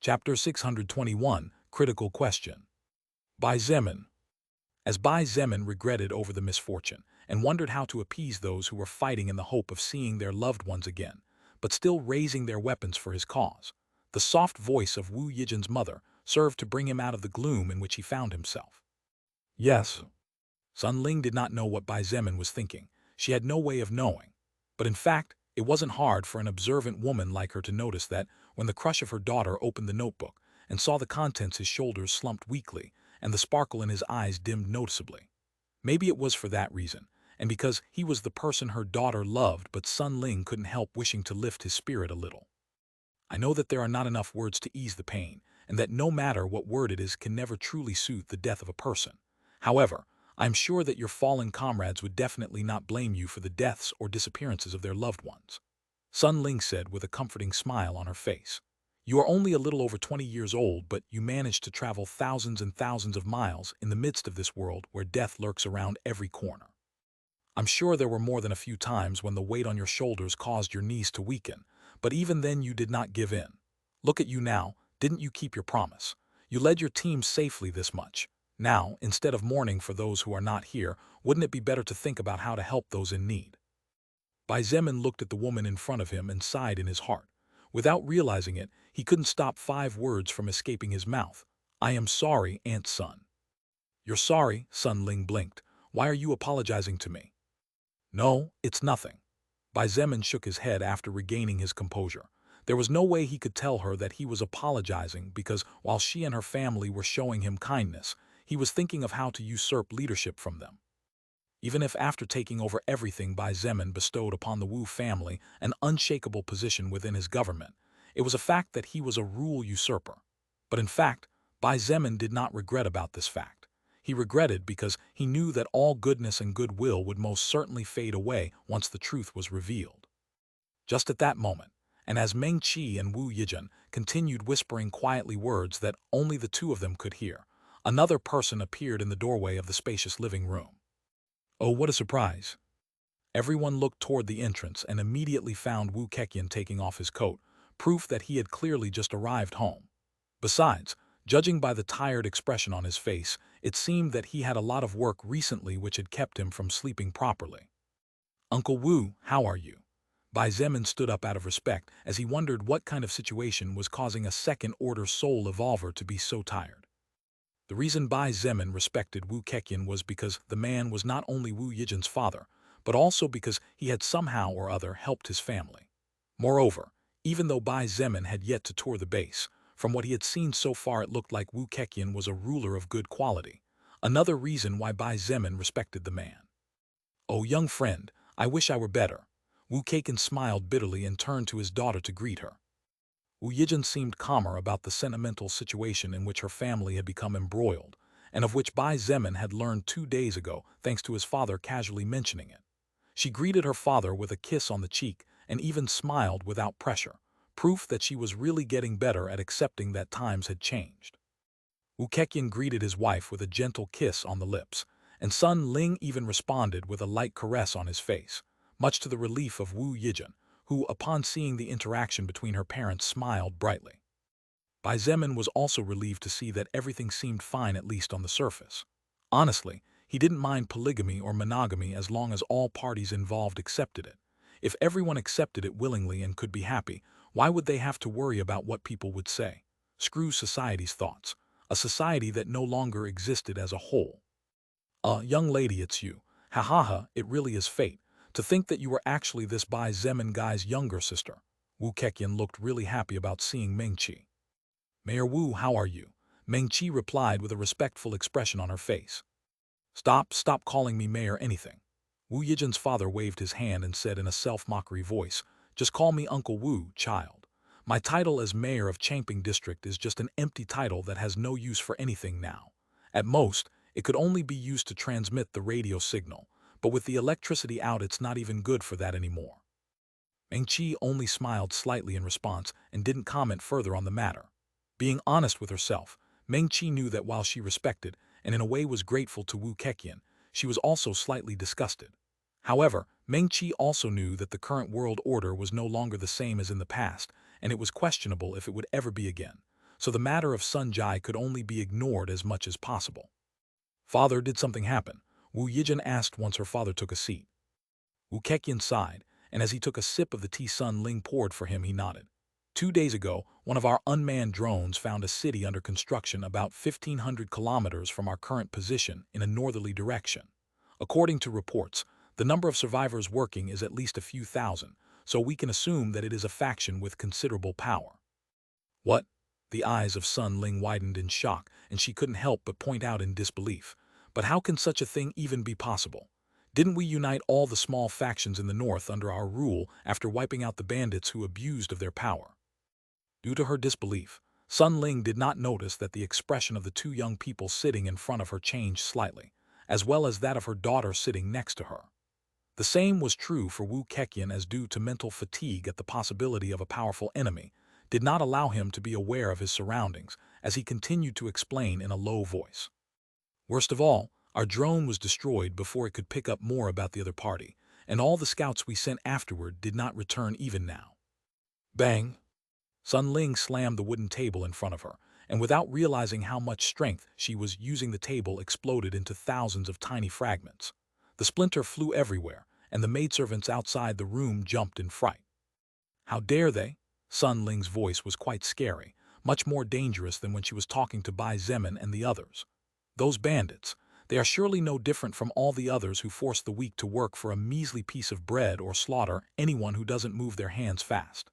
Chapter 621, Critical Question. Bai Zemin. As Bai Zemin regretted over the misfortune and wondered how to appease those who were fighting in the hope of seeing their loved ones again, but still raising their weapons for his cause, the soft voice of Wu Yijin's mother served to bring him out of the gloom in which he found himself. Yes. Sun Ling did not know what Bai Zemin was thinking. She had no way of knowing. But in fact, it wasn't hard for an observant woman like her to notice that when the crush of her daughter opened the notebook and saw the contents, his shoulders slumped weakly and the sparkle in his eyes dimmed noticeably. Maybe it was for that reason, and because he was the person her daughter loved, but Sun Ling couldn't help wishing to lift his spirit a little. I know that there are not enough words to ease the pain, and that no matter what word it is can never truly soothe the death of a person. However, I'm sure that your fallen comrades would definitely not blame you for the deaths or disappearances of their loved ones. Sun Ling said with a comforting smile on her face. You are only a little over 20 years old, but you managed to travel thousands and thousands of miles in the midst of this world where death lurks around every corner. I'm sure there were more than a few times when the weight on your shoulders caused your knees to weaken, but even then you did not give in. Look at you now, didn't you keep your promise? You led your team safely this much. Now, instead of mourning for those who are not here, wouldn't it be better to think about how to help those in need? Bai Zemin looked at the woman in front of him and sighed in his heart. Without realizing it, he couldn't stop 5 words from escaping his mouth. I am sorry, Aunt Sun. You're sorry, Sun Ling blinked. Why are you apologizing to me? No, it's nothing. Bai Zemin shook his head after regaining his composure. There was no way he could tell her that he was apologizing because while she and her family were showing him kindness, he was thinking of how to usurp leadership from them. Even if after taking over everything Bai Zemin bestowed upon the Wu family an unshakable position within his government, it was a fact that he was a rule usurper. But in fact, Bai Zemin did not regret about this fact. He regretted because he knew that all goodness and goodwill would most certainly fade away once the truth was revealed. Just at that moment, and as Meng Qi and Wu Yijin continued whispering quietly words that only the two of them could hear, another person appeared in the doorway of the spacious living room. Oh, what a surprise! Everyone looked toward the entrance and immediately found Wu Keqian taking off his coat, proof that he had clearly just arrived home. Besides, judging by the tired expression on his face, it seemed that he had a lot of work recently which had kept him from sleeping properly. Uncle Wu, how are you? Bai Zemin stood up out of respect as he wondered what kind of situation was causing a second-order soul evolver to be so tired. The reason Bai Zemin respected Wu Keqian was because the man was not only Wu Yijin's father, but also because he had somehow or other helped his family. Moreover, even though Bai Zemin had yet to tour the base, from what he had seen so far it looked like Wu Keqian was a ruler of good quality, another reason why Bai Zemin respected the man. Oh, young friend, I wish I were better. Wu Keqian smiled bitterly and turned to his daughter to greet her. Wu Yijin seemed calmer about the sentimental situation in which her family had become embroiled, and of which Bai Zemin had learned 2 days ago thanks to his father casually mentioning it. She greeted her father with a kiss on the cheek and even smiled without pressure, proof that she was really getting better at accepting that times had changed. Wu Keqian greeted his wife with a gentle kiss on the lips, and Sun Ling even responded with a light caress on his face, much to the relief of Wu Yijin, who, upon seeing the interaction between her parents, smiled brightly. Bai Zemin was also relieved to see that everything seemed fine, at least on the surface. Honestly, he didn't mind polygamy or monogamy as long as all parties involved accepted it. If everyone accepted it willingly and could be happy, why would they have to worry about what people would say? Screw society's thoughts, a society that no longer existed as a whole. Young lady, it's you. Ha ha ha, it really is fate. To think that you were actually this Bai Zemin guy's younger sister. Wu Keqian looked really happy about seeing Meng Qi. Mayor Wu, how are you? Meng Qi replied with a respectful expression on her face. Stop calling me mayor anything. Wu Yijin's father waved his hand and said in a self-mockery voice, just call me Uncle Wu, child. My title as mayor of Changping District is just an empty title that has no use for anything now. At most, it could only be used to transmit the radio signal, but with the electricity out it's not even good for that anymore. Meng Qi only smiled slightly in response and didn't comment further on the matter. Being honest with herself, Meng Qi knew that while she respected and in a way was grateful to Wu Keqian, she was also slightly disgusted. However, Meng Qi also knew that the current world order was no longer the same as in the past, and it was questionable if it would ever be again. so the matter of Sun Jai could only be ignored as much as possible. "Father, did something happen?" Wu Yijin asked once her father took a seat. Wu Keqian sighed, and as he took a sip of the tea Sun Ling poured for him, he nodded. 2 days ago, one of our unmanned drones found a city under construction about 1,500 kilometers from our current position in a northerly direction. According to reports, the number of survivors working is at least a few thousand, so we can assume that it is a faction with considerable power. What? The eyes of Sun Ling widened in shock, and she couldn't help but point out in disbelief. But how can such a thing even be possible? Didn't we unite all the small factions in the north under our rule after wiping out the bandits who abused of their power? Due to her disbelief, Sun Ling did not notice that the expression of the two young people sitting in front of her changed slightly, as well as that of her daughter sitting next to her. The same was true for Wu Keqian, as due to mental fatigue at the possibility of a powerful enemy, did not allow him to be aware of his surroundings, as he continued to explain in a low voice. "Worst of all, our drone was destroyed before it could pick up more about the other party, and all the scouts we sent afterward did not return even now." Bang! Sun Ling slammed the wooden table in front of her, and without realizing how much strength she was using, the table exploded into thousands of tiny fragments. The splinter flew everywhere, and the maidservants outside the room jumped in fright. "How dare they?" Sun Ling's voice was quite scary, much more dangerous than when she was talking to Bai Zemin and the others. "Those bandits, they are surely no different from all the others who force the weak to work for a measly piece of bread or slaughter anyone who doesn't move their hands fast."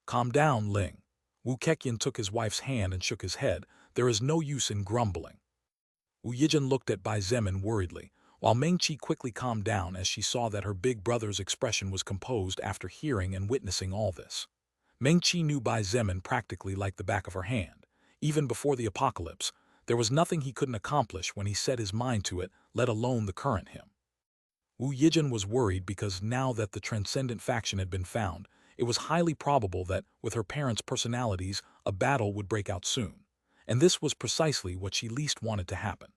"Calm down, Ling." Wu Keqian took his wife's hand and shook his head. "There is no use in grumbling." Wu Yijin looked at Bai Zemin worriedly, while Mengqi quickly calmed down as she saw that her big brother's expression was composed after hearing and witnessing all this. Mengqi knew Bai Zemin practically like the back of her hand. Even before the apocalypse, there was nothing he couldn't accomplish when he set his mind to it, let alone the current him. Wu Yijin was worried because now that the transcendent faction had been found, it was highly probable that, with her parents' personalities, a battle would break out soon. And this was precisely what she least wanted to happen.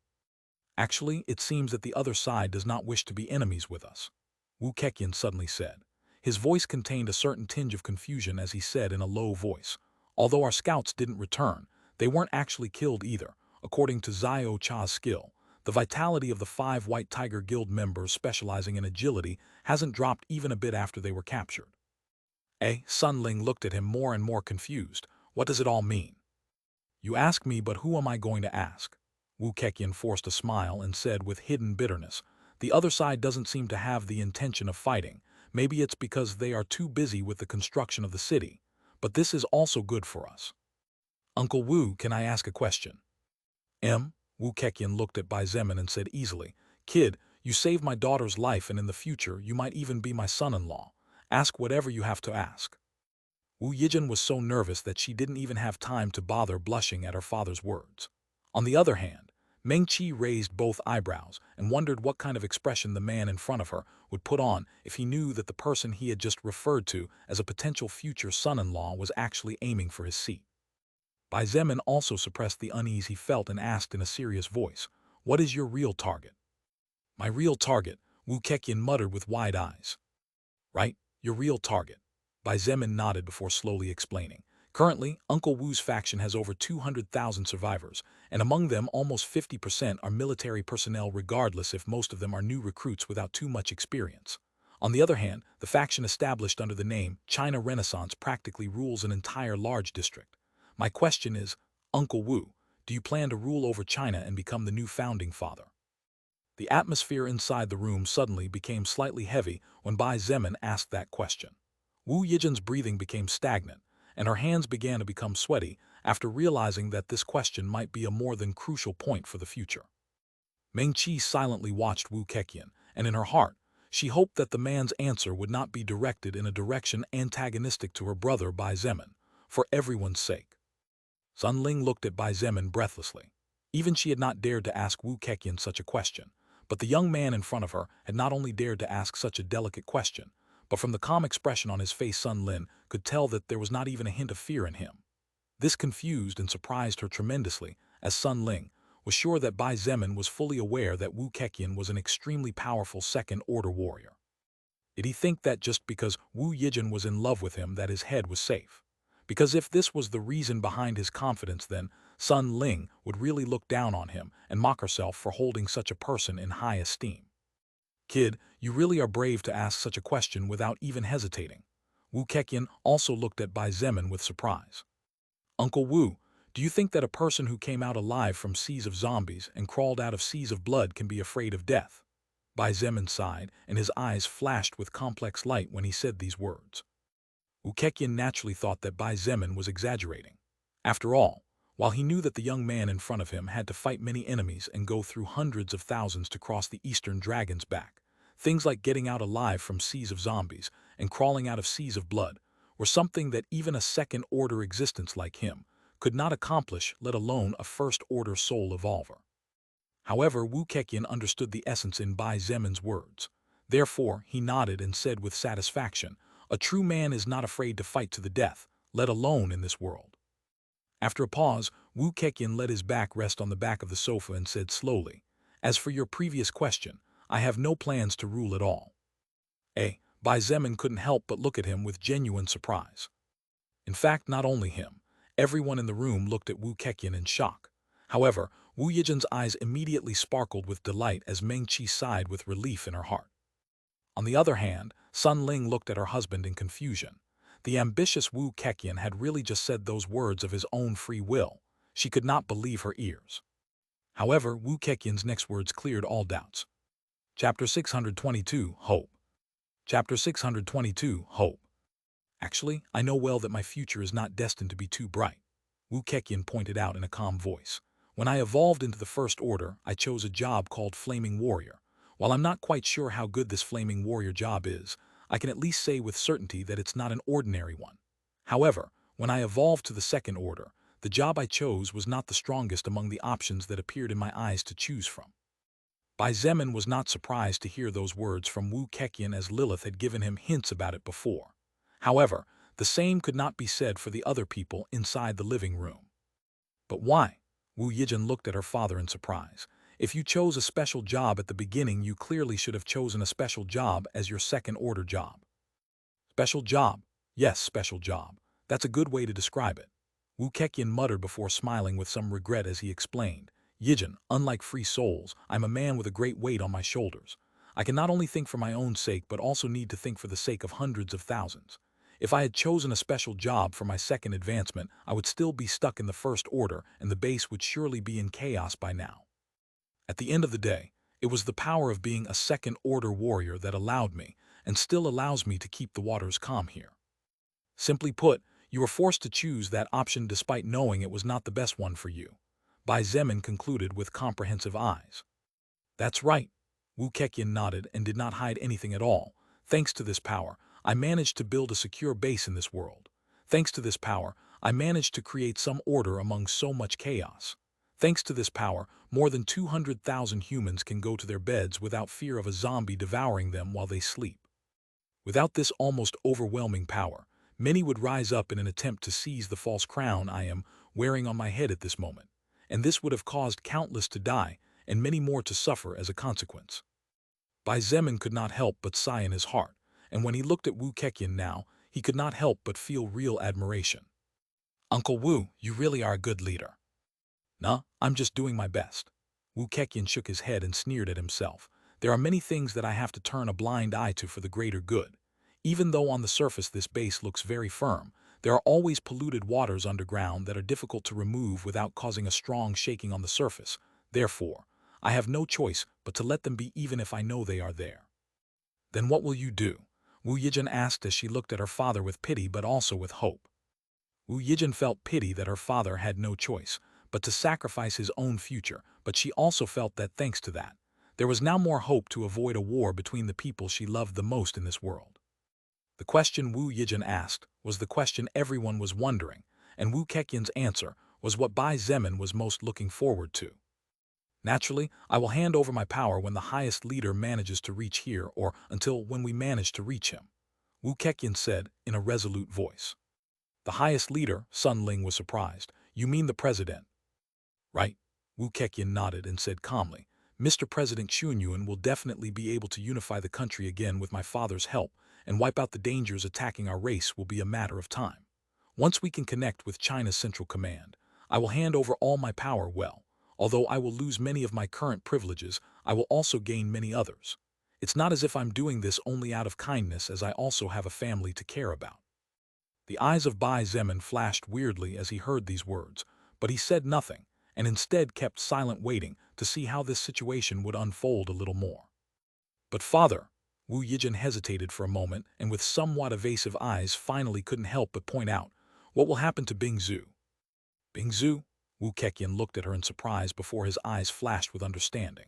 "Actually, it seems that the other side does not wish to be enemies with us," Wu Keqian suddenly said. His voice contained a certain tinge of confusion as he said in a low voice, "Although our scouts didn't return, they weren't actually killed either. According to Xiao Cha's skill, the vitality of the 5 White Tiger Guild members specializing in agility hasn't dropped even a bit after they were captured." Sun Ling looked at him more and more confused. "What does it all mean?" "You ask me, but who am I going to ask?" Wu Keqian forced a smile and said with hidden bitterness, "The other side doesn't seem to have the intention of fighting. Maybe it's because they are too busy with the construction of the city. But this is also good for us." "Uncle Wu, can I ask a question?" Wu Keqian looked at Bai Zemin and said easily, "Kid, you saved my daughter's life, and in the future you might even be my son-in-law. Ask whatever you have to ask." Wu Yijin was so nervous that she didn't even have time to bother blushing at her father's words. On the other hand, Mengqi raised both eyebrows and wondered what kind of expression the man in front of her would put on if he knew that the person he had just referred to as a potential future son-in-law was actually aiming for his seat. Bai Zemin also suppressed the unease he felt and asked in a serious voice, "What is your real target?" "My real target," Wu Keqian muttered with wide eyes. "Right, your real target." Bai Zemin nodded before slowly explaining. "Currently, Uncle Wu's faction has over 200,000 survivors, and among them almost 50% are military personnel, regardless if most of them are new recruits without too much experience. On the other hand, the faction established under the name China Renaissance practically rules an entire large district. My question is, Uncle Wu, do you plan to rule over China and become the new founding father?" The atmosphere inside the room suddenly became slightly heavy when Bai Zemin asked that question. Wu Yijin's breathing became stagnant, and her hands began to become sweaty after realizing that this question might be a more than crucial point for the future. Mengqi silently watched Wu Keqian, and in her heart, she hoped that the man's answer would not be directed in a direction antagonistic to her brother Bai Zemin, for everyone's sake. Sun Ling looked at Bai Zemin breathlessly. Even she had not dared to ask Wu Keqian such a question, but the young man in front of her had not only dared to ask such a delicate question, but from the calm expression on his face Sun Lin could tell that there was not even a hint of fear in him. This confused and surprised her tremendously, as Sun Ling was sure that Bai Zemin was fully aware that Wu Keqian was an extremely powerful second-order warrior. Did he think that just because Wu Yijin was in love with him that his head was safe? Because if this was the reason behind his confidence, then Sun Ling would really look down on him and mock herself for holding such a person in high esteem. Kid, you really are brave to ask such a question without even hesitating. Wu Keqian also looked at Bai Zemin with surprise. Uncle Wu, do you think that a person who came out alive from seas of zombies and crawled out of seas of blood can be afraid of death? Bai Zemin sighed, and his eyes flashed with complex light when he said these words. Wu Keqian naturally thought that Bai Zemin was exaggerating. After all, while he knew that the young man in front of him had to fight many enemies and go through hundreds of thousands to cross the Eastern Dragon's back, things like getting out alive from seas of zombies and crawling out of seas of blood were something that even a second-order existence like him could not accomplish, let alone a first-order soul evolver. However, Wu Keqian understood the essence in Bai Zemin's words. Therefore, he nodded and said with satisfaction, "A true man is not afraid to fight to the death, let alone in this world." After a pause, Wu Keqian let his back rest on the back of the sofa and said slowly, "As for your previous question, I have no plans to rule at all." Bai Zemin couldn't help but look at him with genuine surprise. In fact, not only him, everyone in the room looked at Wu Keqian in shock. However, Wu Yijin's eyes immediately sparkled with delight as Meng Qi sighed with relief in her heart. On the other hand, Sun Ling looked at her husband in confusion. The ambitious Wu Keqian had really just said those words of his own free will. She could not believe her ears. However, Wu Keqian's next words cleared all doubts. Chapter 622, Hope. Chapter 622, Hope. Actually, I know well that my future is not destined to be too bright, Wu Keqian pointed out in a calm voice. When I evolved into the First Order, I chose a job called Flaming Warrior. While I'm not quite sure how good this Flaming Warrior job is, I can at least say with certainty that it's not an ordinary one. However, when I evolved to the Second Order, the job I chose was not the strongest among the options that appeared in my eyes to choose from. Bai Zemin was not surprised to hear those words from Wu Keqian, as Lilith had given him hints about it before. However, the same could not be said for the other people inside the living room. But why? Wu Yijin looked at her father in surprise. If you chose a special job at the beginning, you clearly should have chosen a special job as your second-order job. Special job? Yes, special job. That's a good way to describe it. Wu Keqian muttered before smiling with some regret as he explained. Yijin, unlike free souls, I'm a man with a great weight on my shoulders. I can not only think for my own sake but also need to think for the sake of hundreds of thousands. If I had chosen a special job for my second advancement, I would still be stuck in the First Order and the base would surely be in chaos by now. At the end of the day, it was the power of being a second-order warrior that allowed me, and still allows me, to keep the waters calm here. Simply put, you were forced to choose that option despite knowing it was not the best one for you, Bai Zemin concluded with comprehensive eyes. That's right. Wu Keqian nodded and did not hide anything at all. Thanks to this power, I managed to build a secure base in this world. Thanks to this power, I managed to create some order among so much chaos. Thanks to this power, more than 200,000 humans can go to their beds without fear of a zombie devouring them while they sleep. Without this almost overwhelming power, many would rise up in an attempt to seize the false crown I am wearing on my head at this moment, and this would have caused countless to die and many more to suffer as a consequence. Bai Zemin could not help but sigh in his heart, and when he looked at Wu Keqian now, he could not help but feel real admiration. Uncle Wu, you really are a good leader. Nah, I'm just doing my best. Wu Keqian shook his head and sneered at himself. There are many things that I have to turn a blind eye to for the greater good. Even though on the surface this base looks very firm, there are always polluted waters underground that are difficult to remove without causing a strong shaking on the surface. Therefore, I have no choice but to let them be even if I know they are there. Then what will you do? Wu Yijin asked as she looked at her father with pity but also with hope. Wu Yijin felt pity that her father had no choice but to sacrifice his own future, but she also felt that thanks to that, there was now more hope to avoid a war between the people she loved the most in this world. The question Wu Yijin asked was the question everyone was wondering, and Wu Keqian's answer was what Bai Zemin was most looking forward to. Naturally, I will hand over my power when the highest leader manages to reach here, or until when we manage to reach him, Wu Keqian said in a resolute voice. The highest leader, Sun Ling was surprised. You mean the president? Right. Wu Keqian nodded and said calmly, Mr. President Chunyuan will definitely be able to unify the country again with my father's help, and wipe out the dangers attacking our race will be a matter of time. Once we can connect with China's Central Command, I will hand over all my power well. Although I will lose many of my current privileges, I will also gain many others. It's not as if I'm doing this only out of kindness, as I also have a family to care about. The eyes of Bai Zemin flashed weirdly as he heard these words, but he said nothing, and instead kept silent, waiting to see how this situation would unfold a little more. But father, Wu Yijin hesitated for a moment and with somewhat evasive eyes finally couldn't help but point out, what will happen to Bing Zhu? Bing Zhu? Wu Keqian looked at her in surprise before his eyes flashed with understanding.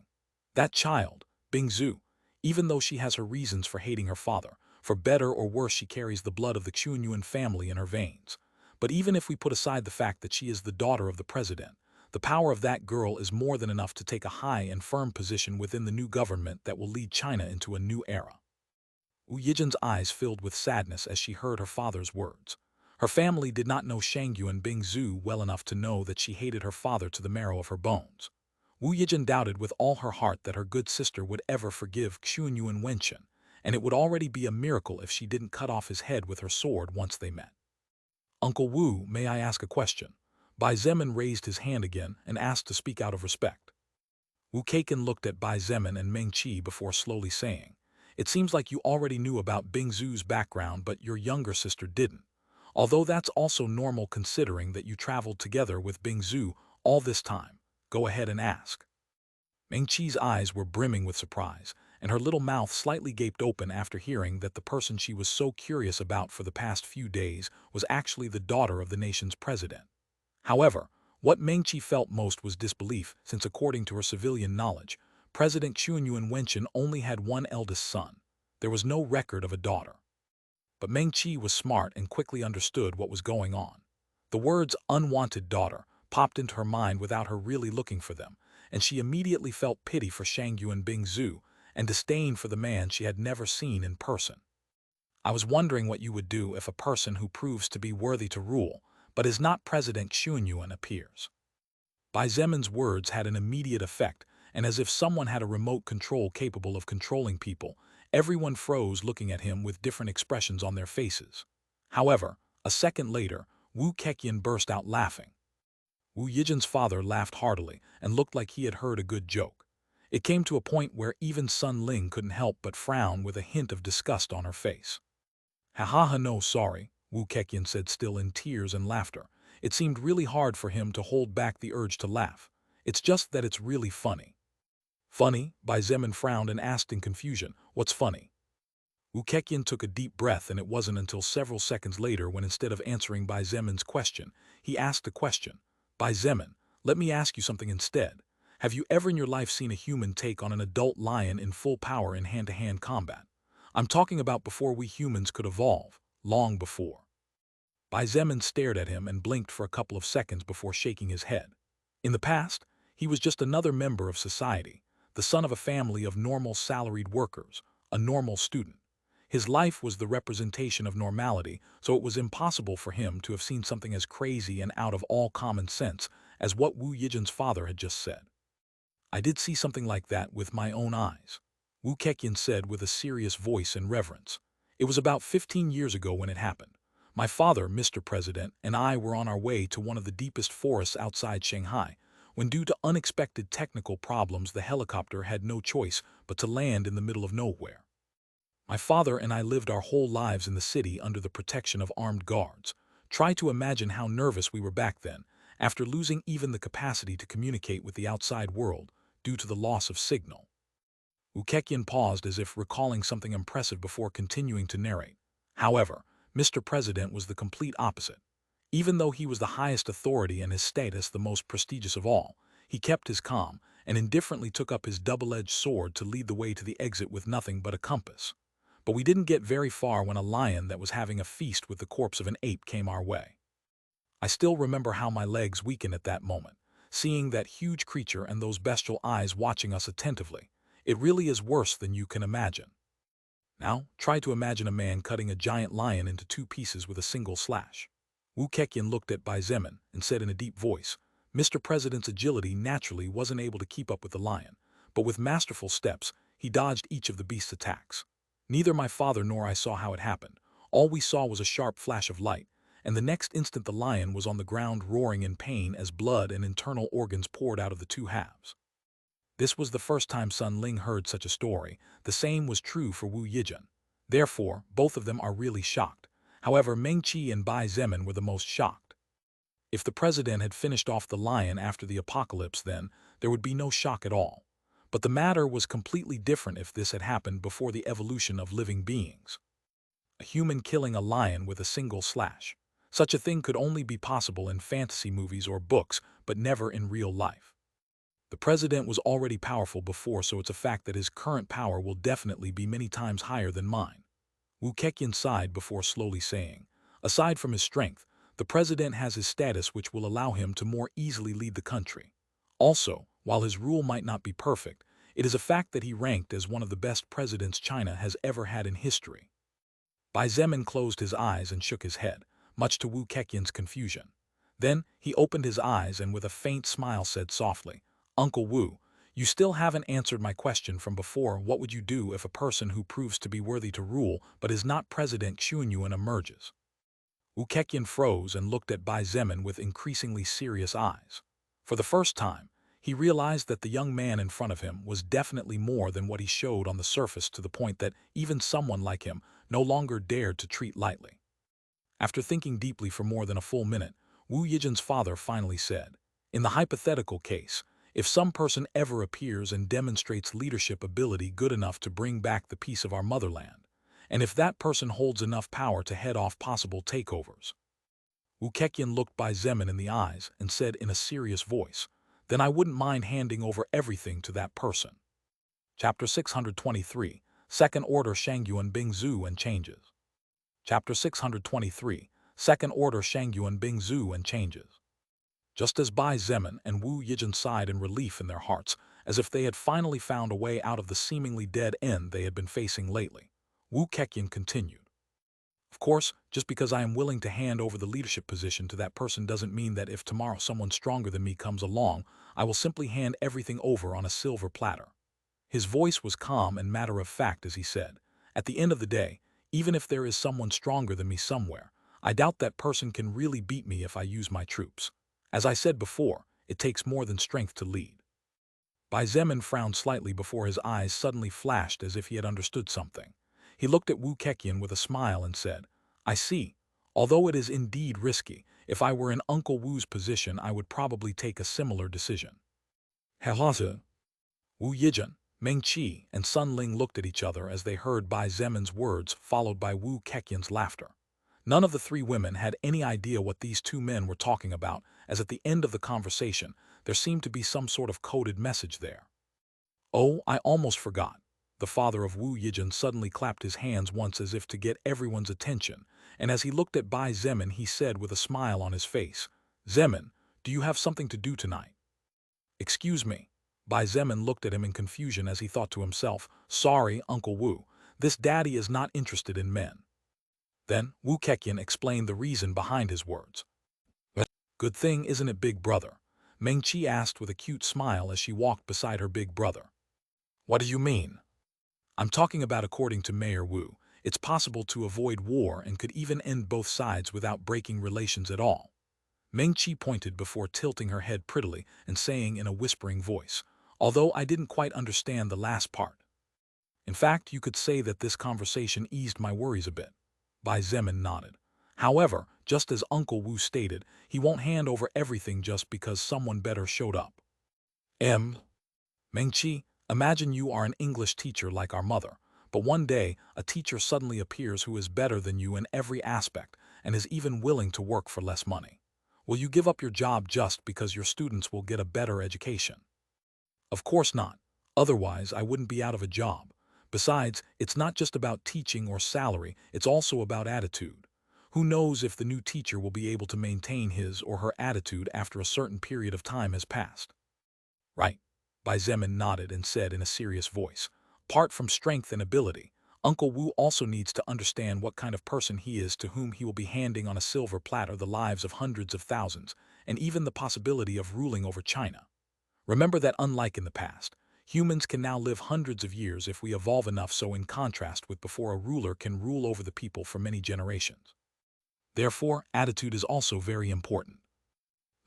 That child, Bing Zhu, even though she has her reasons for hating her father, for better or worse she carries the blood of the Qianyuan family in her veins. But even if we put aside the fact that she is the daughter of the president, the power of that girl is more than enough to take a high and firm position within the new government that will lead China into a new era. Wu Yijin's eyes filled with sadness as she heard her father's words. Her family did not know Shangyu and Bing Zhu well enough to know that she hated her father to the marrow of her bones. Wu Yijin doubted with all her heart that her good sister would ever forgive Qianyuan Wenqin, and it would already be a miracle if she didn't cut off his head with her sword once they met. Uncle Wu, may I ask a question? Bai Zemin raised his hand again and asked to speak out of respect. Wu Keqian looked at Bai Zemin and Meng Qi before slowly saying, "It seems like you already knew about Bing Zhu's background, but your younger sister didn't. Although that's also normal considering that you traveled together with Bing Zhu all this time. Go ahead and ask." Meng Qi's eyes were brimming with surprise, and her little mouth slightly gaped open after hearing that the person she was so curious about for the past few days was actually the daughter of the nation's president. However, what Meng Qi felt most was disbelief, since according to her civilian knowledge, President Qianyuan Wenqin only had one eldest son. There was no record of a daughter. But Meng Qi was smart and quickly understood what was going on. The words "unwanted daughter" popped into her mind without her really looking for them, and she immediately felt pity for Shangyu and Bing Zhu and disdain for the man she had never seen in person. "I was wondering what you would do if a person who proves to be worthy to rule, but is not President Qianyuan, appears." Bai Zemin's words had an immediate effect, and as if someone had a remote control capable of controlling people, everyone froze looking at him with different expressions on their faces. However, a second later, Wu Keqian burst out laughing. Wu Yijin's father laughed heartily and looked like he had heard a good joke. It came to a point where even Sun Ling couldn't help but frown with a hint of disgust on her face. "Ha ha ha, no, sorry," Wu Keqian said, still in tears and laughter. It seemed really hard for him to hold back the urge to laugh. "It's just that it's really funny." "Funny?" Bai Zemin frowned and asked in confusion, "What's funny?" Wu Keqian took a deep breath, and it wasn't until several seconds later when, instead of answering Bai Zemin's question, he asked a question. "Bai Zemin, let me ask you something instead. Have you ever in your life seen a human take on an adult lion in full power in hand-to-hand combat? I'm talking about before we humans could evolve, long before." Bai Zemin stared at him and blinked for a couple of seconds before shaking his head. In the past, he was just another member of society, the son of a family of normal salaried workers, a normal student. His life was the representation of normality, so it was impossible for him to have seen something as crazy and out of all common sense as what Wu Yijin's father had just said. "I did see something like that with my own eyes," Wu Keqian said with a serious voice and reverence. "It was about 15 years ago when it happened. My father, Mr. President, and I were on our way to one of the deepest forests outside Shanghai, when due to unexpected technical problems the helicopter had no choice but to land in the middle of nowhere. My father and I lived our whole lives in the city under the protection of armed guards. Try to imagine how nervous we were back then, after losing even the capacity to communicate with the outside world due to the loss of signal." Wu Keqian paused as if recalling something impressive before continuing to narrate. However, Mr. President was the complete opposite. Even though he was the highest authority and his status the most prestigious of all, he kept his calm and indifferently took up his double-edged sword to lead the way to the exit with nothing but a compass. But we didn't get very far when a lion that was having a feast with the corpse of an ape came our way. I still remember how my legs weakened at that moment, seeing that huge creature and those bestial eyes watching us attentively. It really is worse than you can imagine. Now, try to imagine a man cutting a giant lion into two pieces with a single slash. Wu Keqian looked at Bai Zemin and said in a deep voice, "Mr. President's agility naturally wasn't able to keep up with the lion, but with masterful steps, he dodged each of the beast's attacks. Neither my father nor I saw how it happened. All we saw was a sharp flash of light, and the next instant the lion was on the ground roaring in pain as blood and internal organs poured out of the two halves. This was the first time Sun Ling heard such a story. The same was true for Wu Yijun. Therefore, both of them are really shocked. However, Meng Qi and Bai Zemin were the most shocked. If the president had finished off the lion after the apocalypse, then there would be no shock at all. But the matter was completely different if this had happened before the evolution of living beings. A human killing a lion with a single slash. Such a thing could only be possible in fantasy movies or books, but never in real life. The president was already powerful before, so it's a fact that his current power will definitely be many times higher than mine. Wu Keqian sighed before slowly saying, aside from his strength, the president has his status which will allow him to more easily lead the country. Also, while his rule might not be perfect, it is a fact that he ranked as one of the best presidents China has ever had in history. Bai Zemin closed his eyes and shook his head, much to Wu Keqian's confusion. Then he opened his eyes and with a faint smile said softly, Uncle Wu, you still haven't answered my question from before. What would you do if a person who proves to be worthy to rule but is not President Xuanyuan emerges? Wu Keqian froze and looked at Bai Zemin with increasingly serious eyes. For the first time, he realized that the young man in front of him was definitely more than what he showed on the surface, to the point that even someone like him no longer dared to treat lightly. After thinking deeply for more than a full minute, Wu Yijun's father finally said, in the hypothetical case, if some person ever appears and demonstrates leadership ability good enough to bring back the peace of our motherland, and if that person holds enough power to head off possible takeovers. Wu Keqian looked Bai Zemin in the eyes and said in a serious voice, then I wouldn't mind handing over everything to that person. Chapter 623, Second Order Shangyuan Bingzu and Changes. Chapter 623, Second Order Shangyuan Bingzu and Changes. Just as Bai Zemin and Wu Yijun sighed in relief in their hearts, as if they had finally found a way out of the seemingly dead end they had been facing lately, Wu Keqian continued. Of course, just because I am willing to hand over the leadership position to that person doesn't mean that if tomorrow someone stronger than me comes along, I will simply hand everything over on a silver platter. His voice was calm and matter-of-fact as he said, at the end of the day, even if there is someone stronger than me somewhere, I doubt that person can really beat me if I use my troops. As I said before, it takes more than strength to lead. Bai Zemin frowned slightly before his eyes suddenly flashed as if he had understood something. He looked at Wu Keqian with a smile and said, I see. Although it is indeed risky, if I were in Uncle Wu's position I would probably take a similar decision. Wu Yijun, Meng Qi, and Sun Ling looked at each other as they heard Bai Zemin's words followed by Wu Keqian's laughter. None of the three women had any idea what these two men were talking about, as at the end of the conversation there seemed to be some sort of coded message there. Oh, I almost forgot. The father of Wu Yijun suddenly clapped his hands once as if to get everyone's attention, and as he looked at Bai Zemin he said with a smile on his face, Zemin, do you have something to do tonight? Excuse me. Bai Zemin looked at him in confusion as he thought to himself, sorry, Uncle Wu, this daddy is not interested in men. Then Wu Keqian explained the reason behind his words. Good thing, isn't it, big brother? Meng Qi asked with a cute smile as she walked beside her big brother. What do you mean? I'm talking about according to Mayor Wu, it's possible to avoid war and could even end both sides without breaking relations at all. Meng Qi pointed before tilting her head prettily and saying in a whispering voice, although I didn't quite understand the last part. In fact, you could say that this conversation eased my worries a bit. Bai Zemin nodded. However, just as Uncle Wu stated, he won't hand over everything just because someone better showed up. Meng Qi, imagine you are an English teacher like our mother, but one day a teacher suddenly appears who is better than you in every aspect and is even willing to work for less money. Will you give up your job just because your students will get a better education? Of course not. Otherwise, I wouldn't be out of a job. Besides, it's not just about teaching or salary, it's also about attitude. Who knows if the new teacher will be able to maintain his or her attitude after a certain period of time has passed? Right. Bai Zemin nodded and said in a serious voice, apart from strength and ability, Uncle Wu also needs to understand what kind of person he is to whom he will be handing on a silver platter the lives of hundreds of thousands, and even the possibility of ruling over China. Remember that unlike in the past, humans can now live hundreds of years if we evolve enough, so in contrast with before, a ruler can rule over the people for many generations. Therefore, attitude is also very important.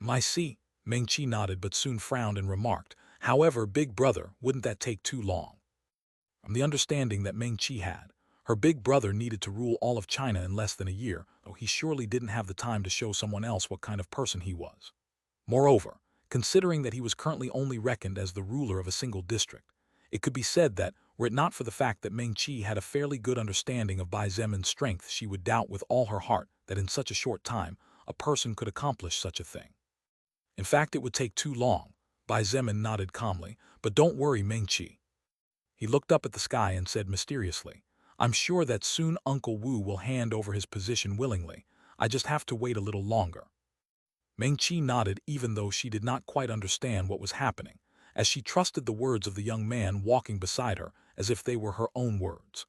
"I see," Meng-Chi nodded but soon frowned and remarked, "However, big brother, wouldn't that take too long?" From the understanding that Meng-Chi had, her big brother needed to rule all of China in less than a year, though he surely didn't have the time to show someone else what kind of person he was. Moreover, considering that he was currently only reckoned as the ruler of a single district, it could be said that, were it not for the fact that Meng-Chi had a fairly good understanding of Bai Zemin's strength, she would doubt with all her heart that in such a short time, a person could accomplish such a thing. In fact, it would take too long. Bai Zemin nodded calmly, "But don't worry, Meng-Chi." He looked up at the sky and said mysteriously, "I'm sure that soon Uncle Wu will hand over his position willingly. I just have to wait a little longer." Meng-Chi nodded even though she did not quite understand what was happening, as she trusted the words of the young man walking beside her as if they were her own words.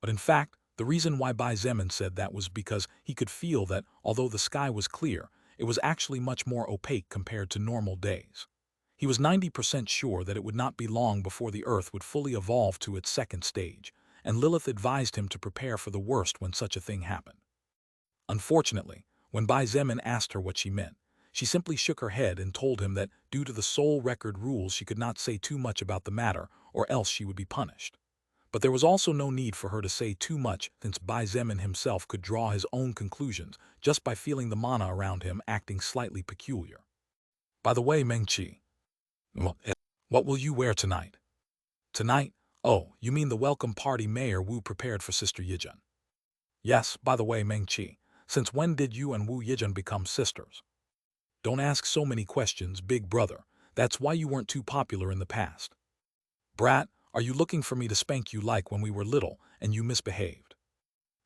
But in fact, the reason why Bai Zemin said that was because he could feel that, although the sky was clear, it was actually much more opaque compared to normal days. He was 90% sure that it would not be long before the Earth would fully evolve to its second stage, and Lilith advised him to prepare for the worst when such a thing happened. Unfortunately, when Bai Zemin asked her what she meant, she simply shook her head and told him that due to the soul record rules she could not say too much about the matter or else she would be punished. But there was also no need for her to say too much since Bai Zemin himself could draw his own conclusions just by feeling the mana around him acting slightly peculiar. "By the way, Meng-Chi, what will you wear tonight?" "Tonight? Oh, you mean the welcome party Mayor Wu prepared for Sister Yijun?" "Yes, by the way, Meng-Chi, since when did you and Wu Yijun become sisters?" "Don't ask so many questions, big brother. That's why you weren't too popular in the past." "Brat, are you looking for me to spank you like when we were little and you misbehaved?"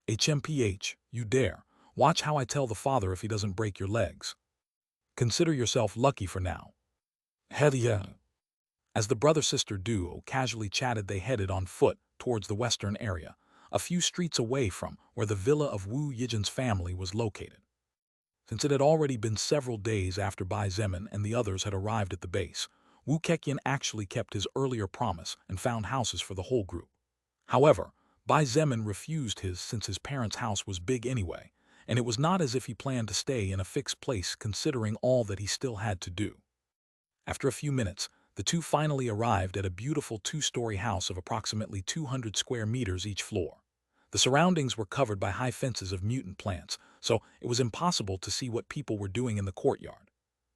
"HMPH, you dare. Watch how I tell the father if he doesn't break your legs. Consider yourself lucky for now." "Hell yeah." As the brother-sister duo casually chatted, they headed on foot towards the western area, a few streets away from where the villa of Wu Yijin's family was located. Since it had already been several days after Bai Zemin and the others had arrived at the base, Wu Keqian actually kept his earlier promise and found houses for the whole group. However, Bai Zemin refused his since his parents' house was big anyway, and it was not as if he planned to stay in a fixed place considering all that he still had to do. After a few minutes, the two finally arrived at a beautiful two-story house of approximately 200 square meters each floor. The surroundings were covered by high fences of mutant plants, so it was impossible to see what people were doing in the courtyard.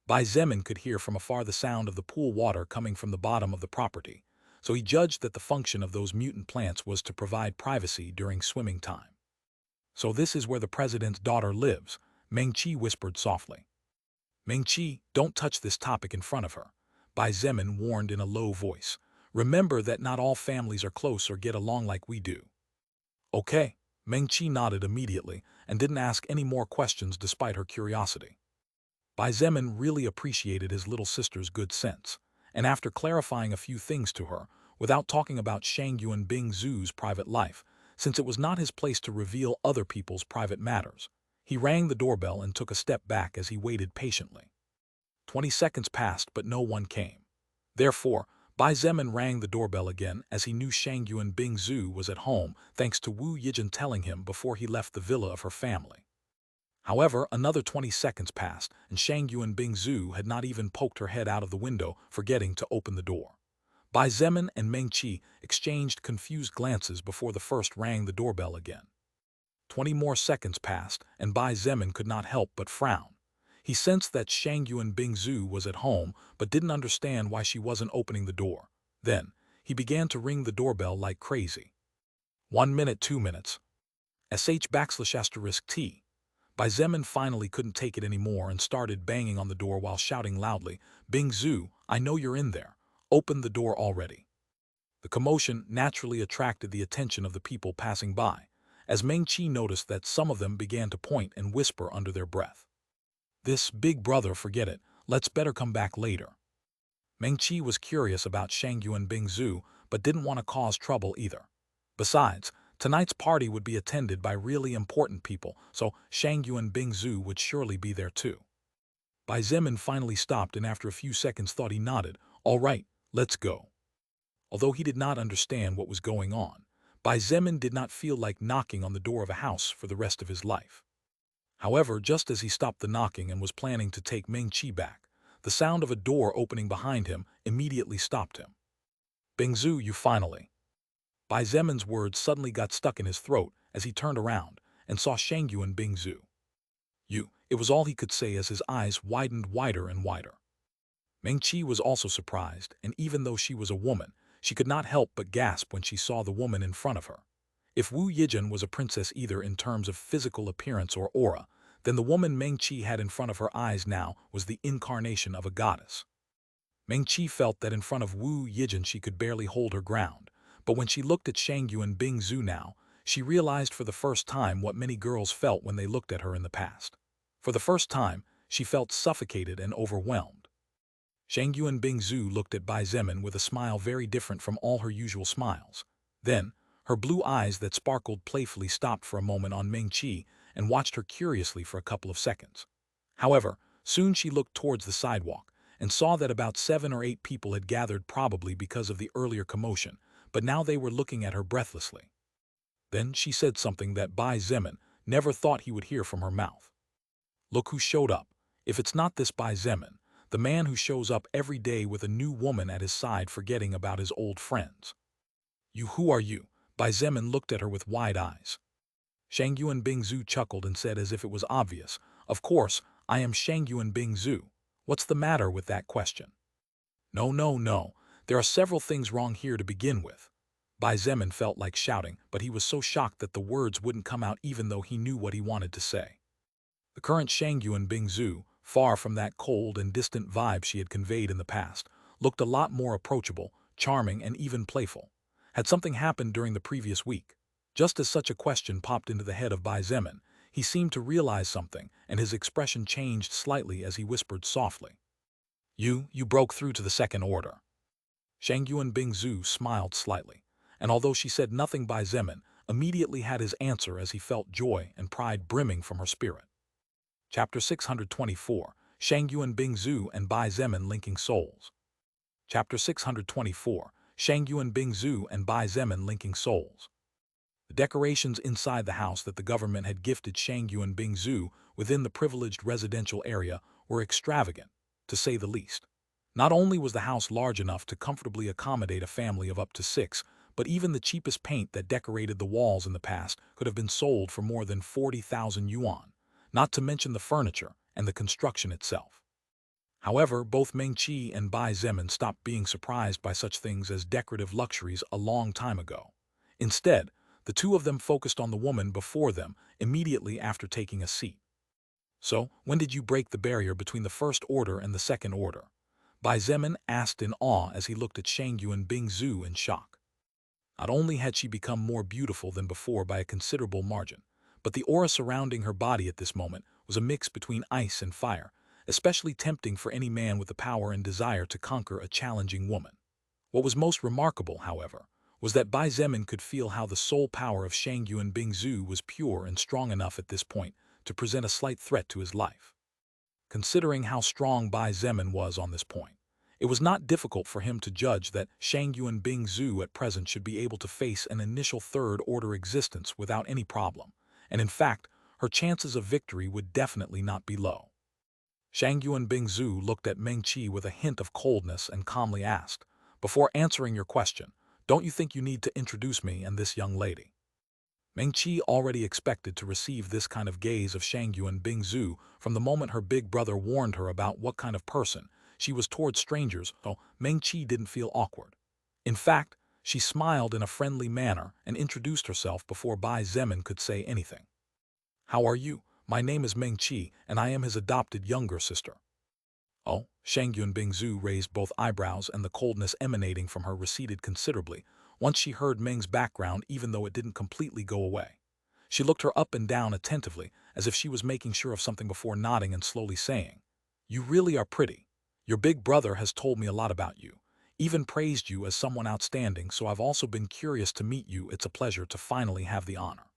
Bai Zemin could hear from afar the sound of the pool water coming from the bottom of the property, so he judged that the function of those mutant plants was to provide privacy during swimming time. "So this is where the president's daughter lives," Meng-Chi whispered softly. "Meng-Chi, don't touch this topic in front of her," Bai Zemin warned in a low voice. "Remember that not all families are close or get along like we do." "Okay." Meng-Chi nodded immediately and didn't ask any more questions despite her curiosity. Bai Zemin really appreciated his little sister's good sense, and after clarifying a few things to her, without talking about Shang Yuan Bing Zhu's private life, since it was not his place to reveal other people's private matters, he rang the doorbell and took a step back as he waited patiently. 20 seconds passed but no one came. Therefore, Bai Zemin rang the doorbell again as he knew Shang Yuan Bing Zhu was at home thanks to Wu Yijin telling him before he left the villa of her family. However, another 20 seconds passed and Shang Yuan Bing Zhu had not even poked her head out of the window, forgetting to open the door. Bai Zemin and Meng-Chi exchanged confused glances before the first rang the doorbell again. 20 more seconds passed and Bai Zemin could not help but frown. He sensed that Shang Yuan Bing Zhu was at home but didn't understand why she wasn't opening the door. Then, he began to ring the doorbell like crazy. 1 minute, 2 minutes. /*T. Bai Zemin finally couldn't take it anymore and started banging on the door while shouting loudly, "Bing Zhu, I know you're in there. Open the door already." The commotion naturally attracted the attention of the people passing by, as Meng-Chi noticed that some of them began to point and whisper under their breath. "This big brother, forget it, let's better come back later." Meng-Chi was curious about Shang Yuan Bing Zhu, but didn't want to cause trouble either. Besides, tonight's party would be attended by really important people, so Shang Yuan Bing Zhu would surely be there too. Bai Zemin finally stopped and after a few seconds thought he nodded, "All right, let's go." Although he did not understand what was going on, Bai Zemin did not feel like knocking on the door of a house for the rest of his life. However, just as he stopped the knocking and was planning to take Ming Chi back, the sound of a door opening behind him immediately stopped him. Bingzu, you finally. Bai Zemin's words suddenly got stuck in his throat as he turned around and saw Shangyu and Bingzu. You, it was all he could say as his eyes widened wider and wider. Ming Chi was also surprised, and even though she was a woman, she could not help but gasp when she saw the woman in front of her. If Wu Yijin was a princess either in terms of physical appearance or aura, then the woman Ming Chi had in front of her eyes now was the incarnation of a goddess. Ming Chi felt that in front of Wu Yijin she could barely hold her ground, but when she looked at Shangyu and Bing Zhu now, she realized for the first time what many girls felt when they looked at her in the past. For the first time, she felt suffocated and overwhelmed. Shangyu and Bing Zhu looked at Bai Zemin with a smile very different from all her usual smiles. Then, her blue eyes that sparkled playfully stopped for a moment on Ming Chi and watched her curiously for a couple of seconds. However, soon she looked towards the sidewalk and saw that about 7 or 8 people had gathered, probably because of the earlier commotion, but now they were looking at her breathlessly. Then she said something that Bai Zemin never thought he would hear from her mouth. Look who showed up. If it's not this Bai Zemin, the man who shows up every day with a new woman at his side forgetting about his old friends. You, who are you? Bai Zemin looked at her with wide eyes. Shangyu and Bing Zhu chuckled and said as if it was obvious, of course, I am Shangyu and Bing Zhu. What's the matter with that question? No, no, no. There are several things wrong here to begin with. Bai Zemin felt like shouting, but he was so shocked that the words wouldn't come out even though he knew what he wanted to say. The current Shangyu and Bing Zhu, far from that cold and distant vibe she had conveyed in the past, looked a lot more approachable, charming, and even playful. Had something happened during the previous week? Just as such a question popped into the head of Bai Zemin, he seemed to realize something, and his expression changed slightly as he whispered softly. You broke through to the second order. Shangyu and Bing Zhu smiled slightly, and although she said nothing, Bai Zemin immediately had his answer as he felt joy and pride brimming from her spirit. Chapter 624, Shangyu and Bing Zhu and Bai Zemin linking souls. Chapter 624, Shangyu and Bing Zhu and Bai Zemin linking souls. The decorations inside the house that the government had gifted Shangyu and Bing Zhu within the privileged residential area were extravagant, to say the least. Not only was the house large enough to comfortably accommodate a family of up to 6, but even the cheapest paint that decorated the walls in the past could have been sold for more than 40,000 yuan, not to mention the furniture and the construction itself. However, both Ming Chi and Bai Zemin stopped being surprised by such things as decorative luxuries a long time ago. Instead, the two of them focused on the woman before them immediately after taking a seat. So, when did you break the barrier between the first order and the second order? Bai Zemin asked in awe as he looked at Shangyu and Bing Zhu in shock. Not only had she become more beautiful than before by a considerable margin, but the aura surrounding her body at this moment was a mix between ice and fire, especially tempting for any man with the power and desire to conquer a challenging woman. What was most remarkable, however, was that Bai Zemin could feel how the soul power of Shangyu and Bing Zhu was pure and strong enough at this point to present a slight threat to his life. Considering how strong Bai Zemin was on this point, it was not difficult for him to judge that Shangyu and Bing Zhu at present should be able to face an initial third-order existence without any problem, and in fact, her chances of victory would definitely not be low. Shangyu and Bing Zhu looked at Ming Chi with a hint of coldness and calmly asked, before answering your question, don't you think you need to introduce me and this young lady? Ming Chi already expected to receive this kind of gaze of Shangyu and Bing Zhu from the moment her big brother warned her about what kind of person she was towards strangers, so Ming Chi didn't feel awkward. In fact, she smiled in a friendly manner and introduced herself before Bai Zemin could say anything. How are you? My name is Ming Chi, and I am his adopted younger sister. Oh, Shangyu and Bing Zhu raised both eyebrows, and the coldness emanating from her receded considerably once she heard Ming's background, even though it didn't completely go away. She looked her up and down attentively, as if she was making sure of something before nodding and slowly saying, You really are pretty. Your big brother has told me a lot about you, even praised you as someone outstanding, so I've also been curious to meet you. It's a pleasure to finally have the honor.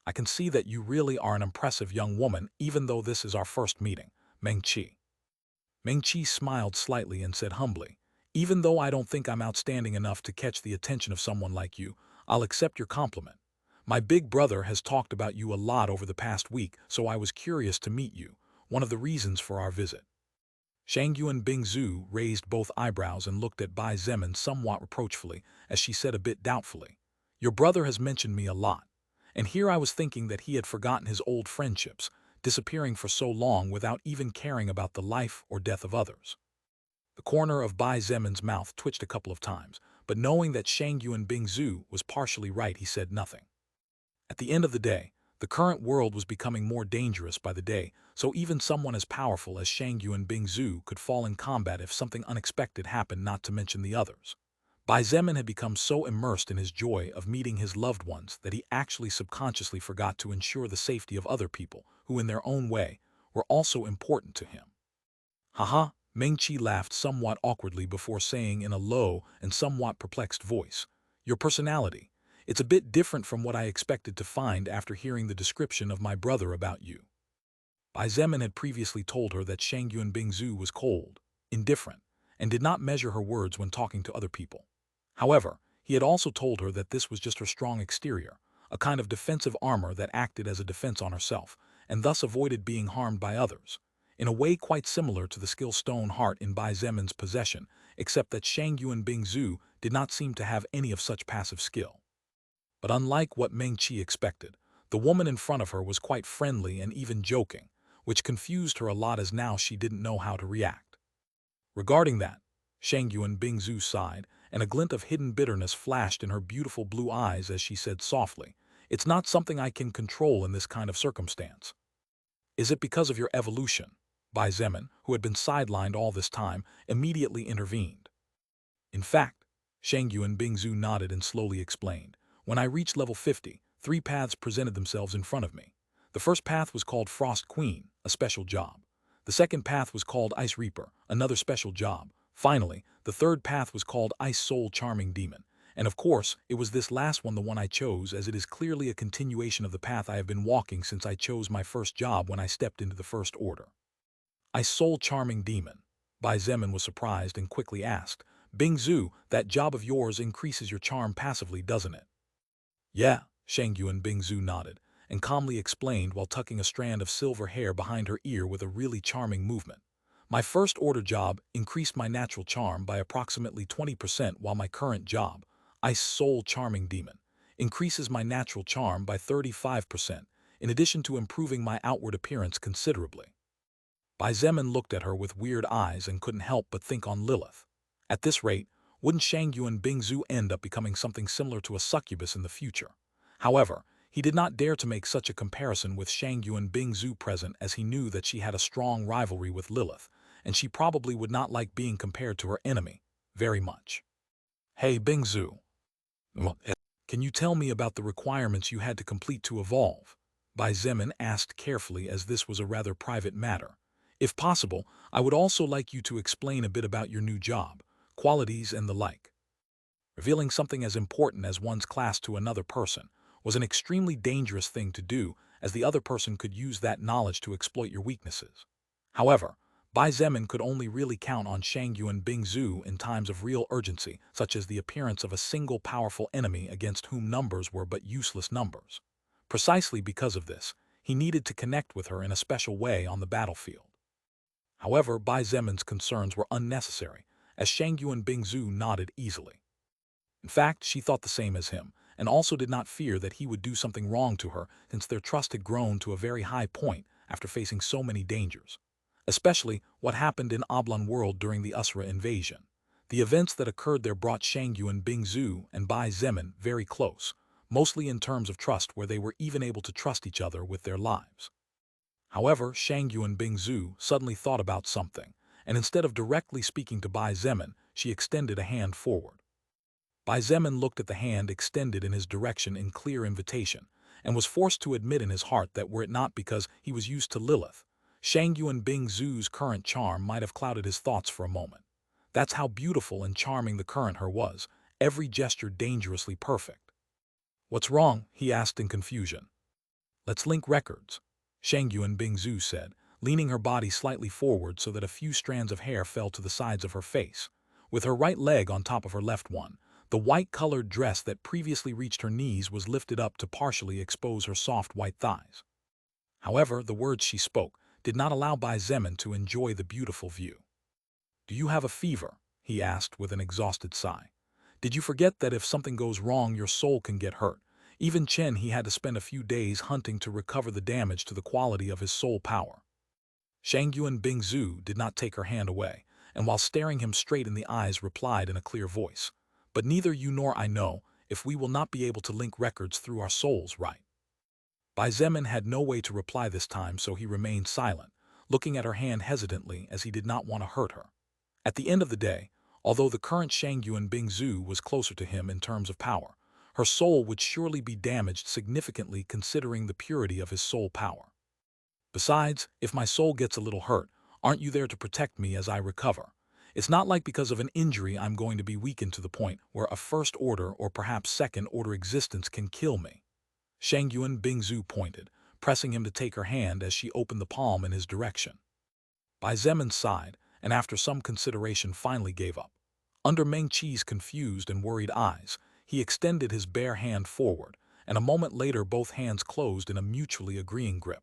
I can see that you really are an impressive young woman, even though this is our first meeting, Ming Chi. Ming Chi smiled slightly and said humbly, Even though I don't think I'm outstanding enough to catch the attention of someone like you, I'll accept your compliment. My big brother has talked about you a lot over the past week, so I was curious to meet you, one of the reasons for our visit. Shangyuan Bingzu raised both eyebrows and looked at Bai Zemin somewhat reproachfully as she said a bit doubtfully, "Your brother has mentioned me a lot, and here I was thinking that he had forgotten his old friendships, disappearing for so long without even caring about the life or death of others." The corner of Bai Zemin's mouth twitched a couple of times, but knowing that Shangyuan Bingzu was partially right, he said nothing. At the end of the day, the current world was becoming more dangerous by the day, so even someone as powerful as Shangyuan Bingzu could fall in combat if something unexpected happened, not to mention the others. Bai Zemin had become so immersed in his joy of meeting his loved ones that he actually subconsciously forgot to ensure the safety of other people who, in their own way, were also important to him. Haha, Meng-Chi laughed somewhat awkwardly before saying in a low and somewhat perplexed voice, "Your personality. It's a bit different from what I expected to find after hearing the description of my brother about you." Bai Zemin had previously told her that Shangyuan Bingzu was cold, indifferent, and did not measure her words when talking to other people. However, he had also told her that this was just her strong exterior, a kind of defensive armor that acted as a defense on herself, and thus avoided being harmed by others, in a way quite similar to the skill stone heart in Bai Zemin's possession, except that Shangyuan Bingzu did not seem to have any of such passive skill. But unlike what Meng-Chi expected, the woman in front of her was quite friendly and even joking, which confused her a lot as now she didn't know how to react. Regarding that, Shangyuan Bingzu sighed, and a glint of hidden bitterness flashed in her beautiful blue eyes as she said softly, "It's not something I can control in this kind of circumstance." "Is it because of your evolution?" Bai Zemin, who had been sidelined all this time, immediately intervened. "In fact," Shangyuan Bingzu nodded and slowly explained, "when I reached level 50, 3 paths presented themselves in front of me. The first path was called Frost Queen, a special job. The second path was called Ice Reaper, another special job. Finally, the third path was called Ice Soul Charming Demon. And of course, it was this last one the one I chose, as it is clearly a continuation of the path I have been walking since I chose my first job when I stepped into the First Order." "Ice Soul Charming Demon." Bai Zemin was surprised and quickly asked, "Bingzu, that job of yours increases your charm passively, doesn't it?" "Yeah," Shangyuan Bingzu nodded, and calmly explained while tucking a strand of silver hair behind her ear with a really charming movement. "My first order job increased my natural charm by approximately 20%, while my current job, Ice Soul Charming Demon, increases my natural charm by 35%, in addition to improving my outward appearance considerably." Bai Zemin looked at her with weird eyes and couldn't help but think on Lilith. At this rate, wouldn't Shangyuan Bingzu end up becoming something similar to a succubus in the future? However, he did not dare to make such a comparison with Shangyuan Bingzu present, as he knew that she had a strong rivalry with Lilith, and she probably would not like being compared to her enemy very much. "Hey Bingzu, can you tell me about the requirements you had to complete to evolve?" Bai Zemin asked carefully, as this was a rather private matter. "If possible, I would also like you to explain a bit about your new job, qualities and the like." Revealing something as important as one's class to another person was an extremely dangerous thing to do, as the other person could use that knowledge to exploit your weaknesses. However, Bai Zemin could only really count on Shangyuan Bingzu in times of real urgency, such as the appearance of a single powerful enemy against whom numbers were but useless numbers. Precisely because of this, he needed to connect with her in a special way on the battlefield. However, Bai Zemin's concerns were unnecessary, as Shangyuan Bingzu nodded easily. In fact, she thought the same as him, and also did not fear that he would do something wrong to her, since their trust had grown to a very high point after facing so many dangers. Especially what happened in Oblong World during the Usra invasion. The events that occurred there brought Shangyuan Bingzu and Bai Zemin very close, mostly in terms of trust, where they were even able to trust each other with their lives. However, Shangyuan Bingzu suddenly thought about something, and instead of directly speaking to Bai Zemin, she extended a hand forward. Bai Zemin looked at the hand extended in his direction in clear invitation, and was forced to admit in his heart that were it not because he was used to Lilith, Shangyuan Bingzu's current charm might have clouded his thoughts for a moment. That's how beautiful and charming the current her was, every gesture dangerously perfect. "What's wrong?" he asked in confusion. "Let's link records," Shangyuan Bingzu said, leaning her body slightly forward so that a few strands of hair fell to the sides of her face. With her right leg on top of her left one, The white-colored dress that previously reached her knees was lifted up to partially expose her soft white thighs. However, the words she spoke did not allow Bai Zemin to enjoy the beautiful view. "Do you have a fever?" he asked with an exhausted sigh. "Did you forget that if something goes wrong, your soul can get hurt?" Even Chen he had to spend a few days hunting to recover the damage to the quality of his soul power. Shangyuan Bingzu did not take her hand away, and while staring him straight in the eyes replied in a clear voice, "But neither you nor I know if we will not be able to link records through our souls, right?" Bai Zemin had no way to reply this time, so he remained silent, looking at her hand hesitantly as he did not want to hurt her. At the end of the day, although the current Shangyuan Bingzu was closer to him in terms of power, her soul would surely be damaged significantly considering the purity of his soul power. Besides, if my soul gets a little hurt, aren't you there to protect me as I recover? It's not like because of an injury I'm going to be weakened to the point where a first-order or perhaps second-order existence can kill me. Shangyuan Bingzu pointed, pressing him to take her hand as she opened the palm in his direction. Bai Zemin sighed, and after some consideration finally gave up. Under Meng Qi's confused and worried eyes, he extended his bare hand forward, and a moment later both hands closed in a mutually agreeing grip.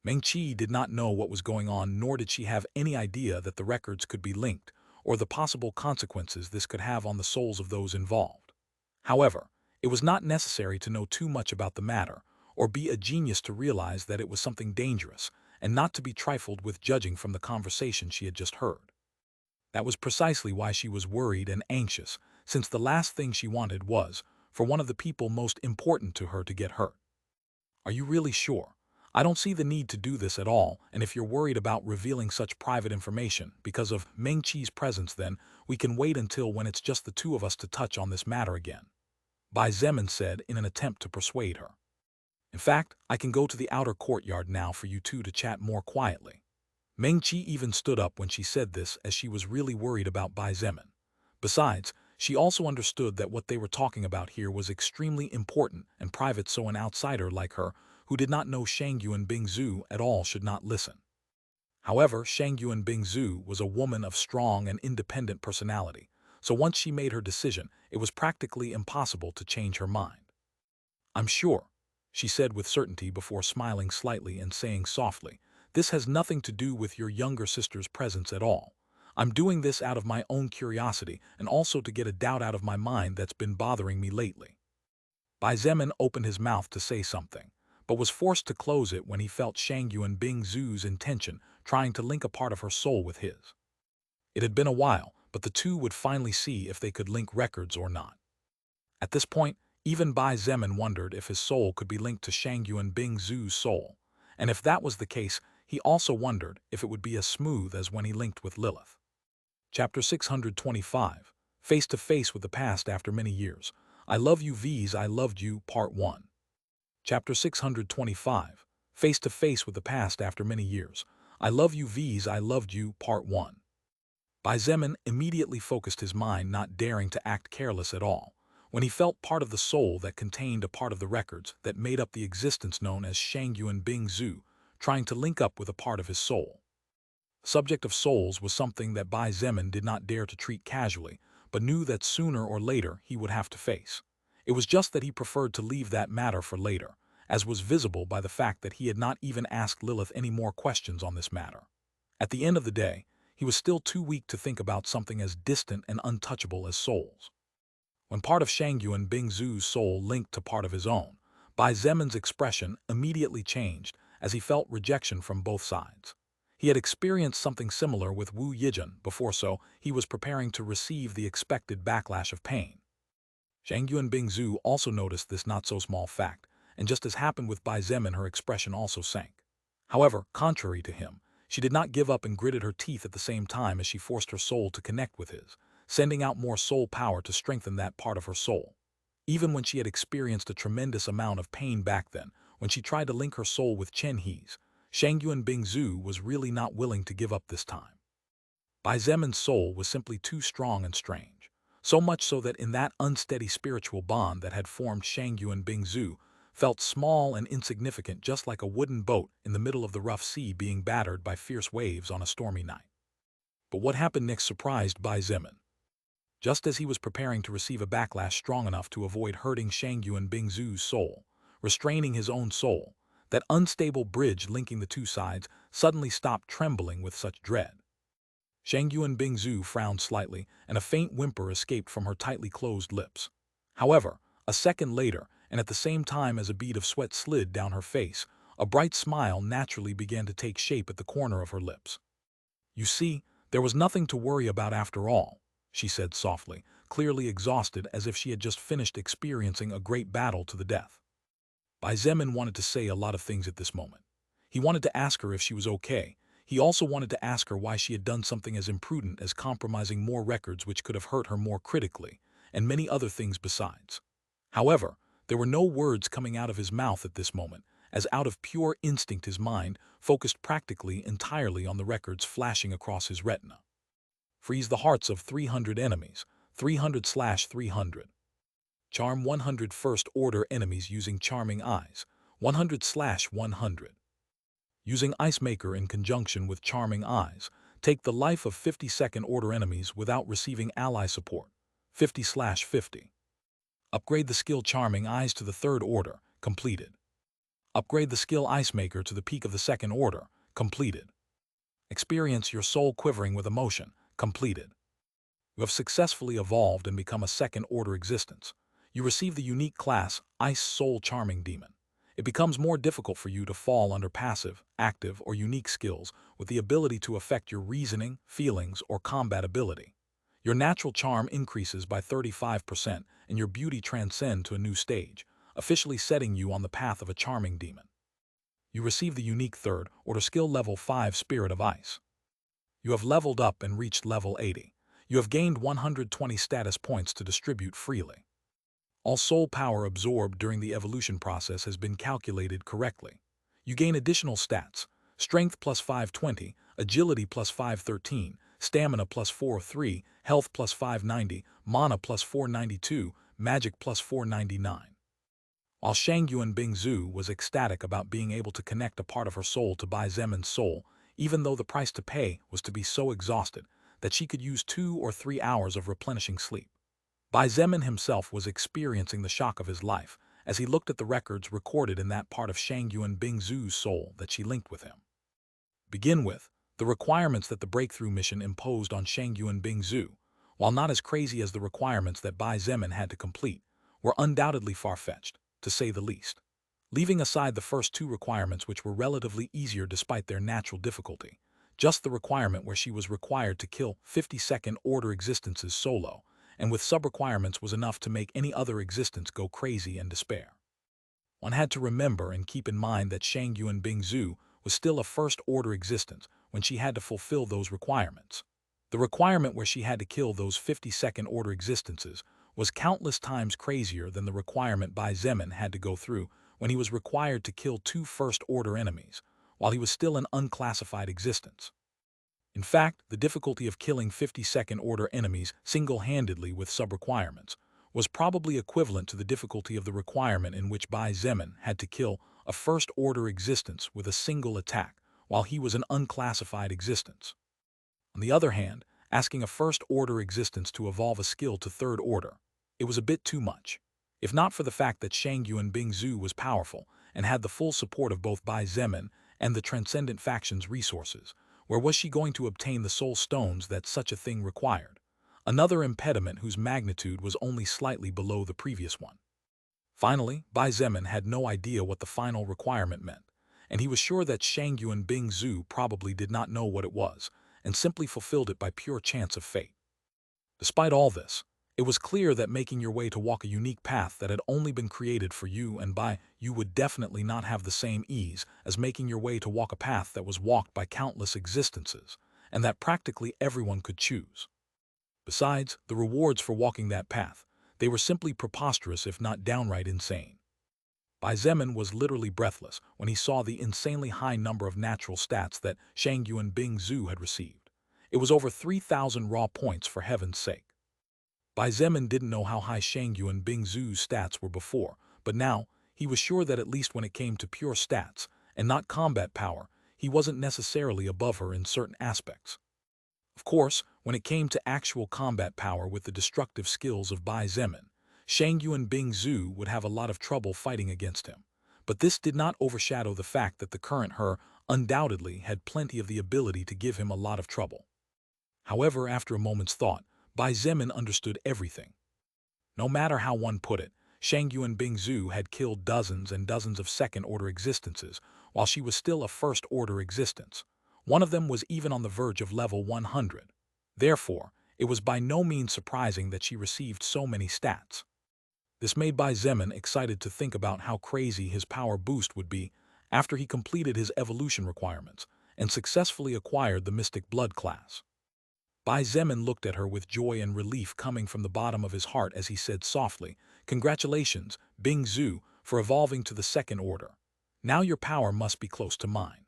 Meng Qi did not know what was going on, nor did she have any idea that the records could be linked, or the possible consequences this could have on the souls of those involved. However, it was not necessary to know too much about the matter, or be a genius to realize that it was something dangerous, and not to be trifled with judging from the conversation she had just heard. That was precisely why she was worried and anxious, since the last thing she wanted was for one of the people most important to her to get hurt. "Are you really sure? I don't see the need to do this at all, and if you're worried about revealing such private information because of Meng Qi's presence, then we can wait until when it's just the two of us to touch on this matter again," Bai Zemin said in an attempt to persuade her. "In fact, I can go to the outer courtyard now for you two to chat more quietly." Meng Qi even stood up when she said this, as she was really worried about Bai Zemin. Besides, she also understood that what they were talking about here was extremely important and private, so an outsider like her, who did not know Shangyuan Bingzu at all, should not listen. However, Shangyuan Bingzu was a woman of strong and independent personality, so once she made her decision, it was practically impossible to change her mind. "I'm sure," she said with certainty before smiling slightly and saying softly, "this has nothing to do with your younger sister's presence at all. I'm doing this out of my own curiosity and also to get a doubt out of my mind that's been bothering me lately." Bai Zemin opened his mouth to say something, but was forced to close it when he felt Shangyuan Bingzu's intention trying to link a part of her soul with his. It had been a while, but the two would finally see if they could link records or not. At this point, even Bai Zemin wondered if his soul could be linked to Shangyuan Bingzu's soul, and if that was the case, he also wondered if it would be as smooth as when he linked with Lilith. Chapter 625, Face to Face with the Past After Many Years. I Love You V's I Loved You, Part 1. Chapter 625, Face to Face with the Past After Many Years. I Love You V's I Loved You, Part 1. Bai Zemin immediately focused his mind, not daring to act careless at all, when he felt part of the soul that contained a part of the records that made up the existence known as Shangyuan Bingzu, trying to link up with a part of his soul. The subject of souls was something that Bai Zemin did not dare to treat casually, but knew that sooner or later he would have to face. It was just that he preferred to leave that matter for later, as was visible by the fact that he had not even asked Lilith any more questions on this matter. At the end of the day, he was still too weak to think about something as distant and untouchable as souls. When part of Shangyuan Bingzu's soul linked to part of his own, Bai Zemin's expression immediately changed as he felt rejection from both sides. He had experienced something similar with Wu Yijun before, so he was preparing to receive the expected backlash of pain. Shangyuan Bingzu also noticed this not-so-small fact, and just as happened with Bai Zemin, her expression also sank. However, contrary to him, she did not give up and gritted her teeth at the same time as she forced her soul to connect with his, sending out more soul power to strengthen that part of her soul. Even when she had experienced a tremendous amount of pain back then, when she tried to link her soul with Chen He's, Shangyuan Bingzu was really not willing to give up this time. Bai Zemin's soul was simply too strong and strange, so much so that in that unsteady spiritual bond that had formed, Shangyuan Bingzu felt small and insignificant, just like a wooden boat in the middle of the rough sea being battered by fierce waves on a stormy night. But what happened next surprised Bai Zemin. Just as he was preparing to receive a backlash strong enough to avoid hurting Shangyuan Bingzu's soul, restraining his own soul, that unstable bridge linking the two sides suddenly stopped trembling with such dread. Shangyuan Bingzu frowned slightly, and a faint whimper escaped from her tightly closed lips. However, a second later, and at the same time as a bead of sweat slid down her face, a bright smile naturally began to take shape at the corner of her lips. "You see, there was nothing to worry about after all," she said softly, clearly exhausted as if she had just finished experiencing a great battle to the death. Bai Zemin wanted to say a lot of things at this moment. He wanted to ask her if she was okay. He also wanted to ask her why she had done something as imprudent as compromising more records which could have hurt her more critically, and many other things besides. However, there were no words coming out of his mouth at this moment, as out of pure instinct his mind focused practically entirely on the records flashing across his retina. Freeze the hearts of 300 enemies, 300/300. Charm 100 first-order enemies using charming eyes, 100/100. Using Ice Maker in conjunction with charming eyes, take the life of 50 second-order enemies without receiving ally support, 50/50. Upgrade the skill Charming Eyes to the third order, completed. Upgrade the skill Ice Maker to the peak of the second order, completed. Experience your soul quivering with emotion, completed. You have successfully evolved and become a second-order existence. You receive the unique class Ice Soul Charming Demon. It becomes more difficult for you to fall under passive, active, or unique skills with the ability to affect your reasoning, feelings, or combat ability. Your natural charm increases by 35% and your beauty transcends to a new stage, officially setting you on the path of a charming demon. You receive the unique third-order skill level 5 Spirit of Ice. You have leveled up and reached level 80. You have gained 120 status points to distribute freely. All soul power absorbed during the evolution process has been calculated correctly. You gain additional stats: strength plus 520, agility plus 513, stamina plus 403, health plus 590, mana plus 492, magic plus 499. While Shangyuan Bingzu was ecstatic about being able to connect a part of her soul to Bai Zemin's soul, even though the price to pay was to be so exhausted that she could use 2 or 3 hours of replenishing sleep. Bai Zemin himself was experiencing the shock of his life as he looked at the records recorded in that part of Shangyuan Bingzu's soul that she linked with him. Begin with, the requirements that the breakthrough mission imposed on Shangyuan Bingzu, while not as crazy as the requirements that Bai Zemin had to complete, were undoubtedly far-fetched, to say the least. Leaving aside the first two requirements which were relatively easier despite their natural difficulty, just the requirement where she was required to kill 50 second-order existences solo, and with sub-requirements was enough to make any other existence go crazy and despair. One had to remember and keep in mind that Shangyuan Bingzu was still a first-order existence when she had to fulfill those requirements. The requirement where she had to kill those 50 second-order existences was countless times crazier than the requirement Bai Zemin had to go through when he was required to kill 2 first-order enemies, while he was still an unclassified existence. In fact, the difficulty of killing 50 second-order enemies single-handedly with sub-requirements was probably equivalent to the difficulty of the requirement in which Bai Zemin had to kill a first-order existence with a single attack, while he was an unclassified existence. On the other hand, asking a first-order existence to evolve a skill to third order, it was a bit too much. If not for the fact that Shangyuan Bingzu was powerful and had the full support of both Bai Zemin and the Transcendent Faction's resources, where was she going to obtain the soul stones that such a thing required? Another impediment whose magnitude was only slightly below the previous one. Finally, Bai Zemin had no idea what the final requirement meant, and he was sure that Shangyuan Bingzu probably did not know what it was, and simply fulfilled it by pure chance of fate. Despite all this, it was clear that making your way to walk a unique path that had only been created for you and by you would definitely not have the same ease as making your way to walk a path that was walked by countless existences, and that practically everyone could choose. Besides, the rewards for walking that path, they were simply preposterous if not downright insane. Bai Zemin was literally breathless when he saw the insanely high number of natural stats that Shangyuan Bingzu had received. It was over 3,000 raw points for heaven's sake. Bai Zemin didn't know how high Shangyuan Bingzu's stats were before, but now, he was sure that at least when it came to pure stats, and not combat power, he wasn't necessarily above her in certain aspects. Of course, when it came to actual combat power with the destructive skills of Bai Zemin, Shangyuan Bingzu would have a lot of trouble fighting against him. But this did not overshadow the fact that the current her undoubtedly had plenty of the ability to give him a lot of trouble. However, after a moment's thought, Bai Zemin understood everything. No matter how one put it, Shangyuan Bingzu had killed dozens and dozens of second-order existences, while she was still a first-order existence. One of them was even on the verge of level 100. Therefore, it was by no means surprising that she received so many stats. This made Bai Zemin excited to think about how crazy his power boost would be after he completed his evolution requirements and successfully acquired the Mystic Blood class. Bai Zemin looked at her with joy and relief coming from the bottom of his heart as he said softly, "Congratulations, Bing Zhu, for evolving to the second order. Now your power must be close to mine."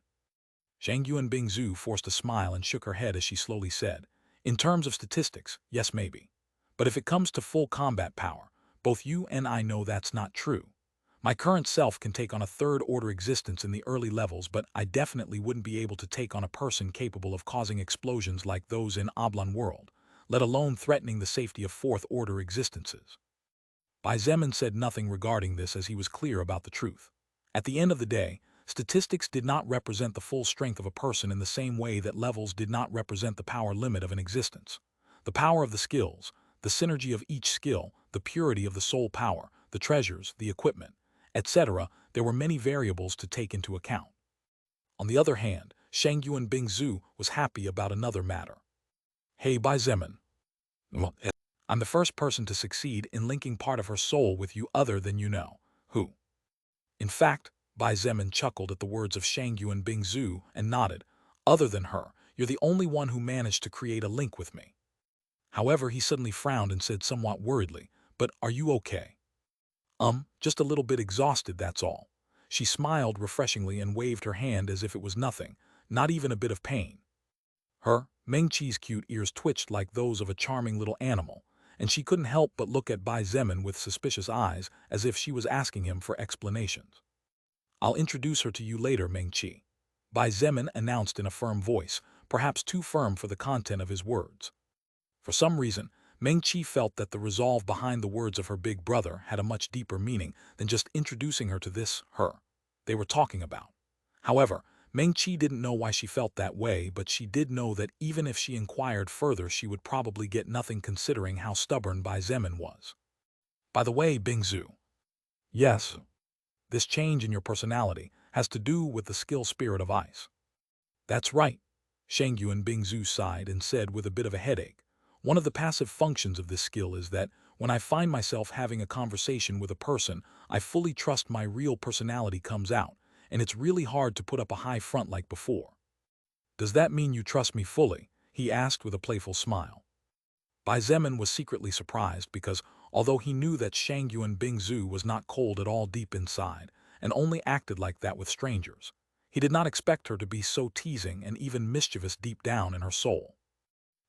Shangyuan Bingzu forced a smile and shook her head as she slowly said, "In terms of statistics, yes maybe. But if it comes to full combat power, both you and I know that's not true. My current self can take on a third-order existence in the early levels, but I definitely wouldn't be able to take on a person capable of causing explosions like those in Oblong World, let alone threatening the safety of fourth-order existences." Bai Zemin said nothing regarding this as he was clear about the truth. At the end of the day, statistics did not represent the full strength of a person in the same way that levels did not represent the power limit of an existence. The power of the skills, the synergy of each skill, the purity of the soul power, the treasures, the equipment, etc., there were many variables to take into account. On the other hand, Shangyuan Bingzu was happy about another matter. "Hey Bai Zemin. I'm the first person to succeed in linking part of her soul with you other than you know who." In fact, Bai Zemin chuckled at the words of Shangyuan Bingzu and nodded. "Other than her, you're the only one who managed to create a link with me." However, he suddenly frowned and said somewhat worriedly, "But are you okay?" Just a little bit exhausted, that's all." She smiled refreshingly and waved her hand as if it was nothing, not even a bit of pain. Her, Meng Qi's cute ears twitched like those of a charming little animal, and she couldn't help but look at Bai Zemin with suspicious eyes as if she was asking him for explanations. "I'll introduce her to you later, Meng Qi," Bai Zemin announced in a firm voice, perhaps too firm for the content of his words. For some reason, Meng Qi felt that the resolve behind the words of her big brother had a much deeper meaning than just introducing her to her they were talking about. However, Meng Qi didn't know why she felt that way, but she did know that even if she inquired further she would probably get nothing considering how stubborn Bai Zemin was. "By the way, Bingzu." "Yes." "This change in your personality has to do with the skill spirit of ice." "That's right." Shangyuan Bingzu sighed and said with a bit of a headache, "One of the passive functions of this skill is that when I find myself having a conversation with a person I fully trust, my real personality comes out, and it's really hard to put up a high front like before." "Does that mean you trust me fully?" he asked with a playful smile. Bai Zemin was secretly surprised because, although he knew that Shangyuan Bingzu was not cold at all deep inside and only acted like that with strangers, he did not expect her to be so teasing and even mischievous deep down in her soul.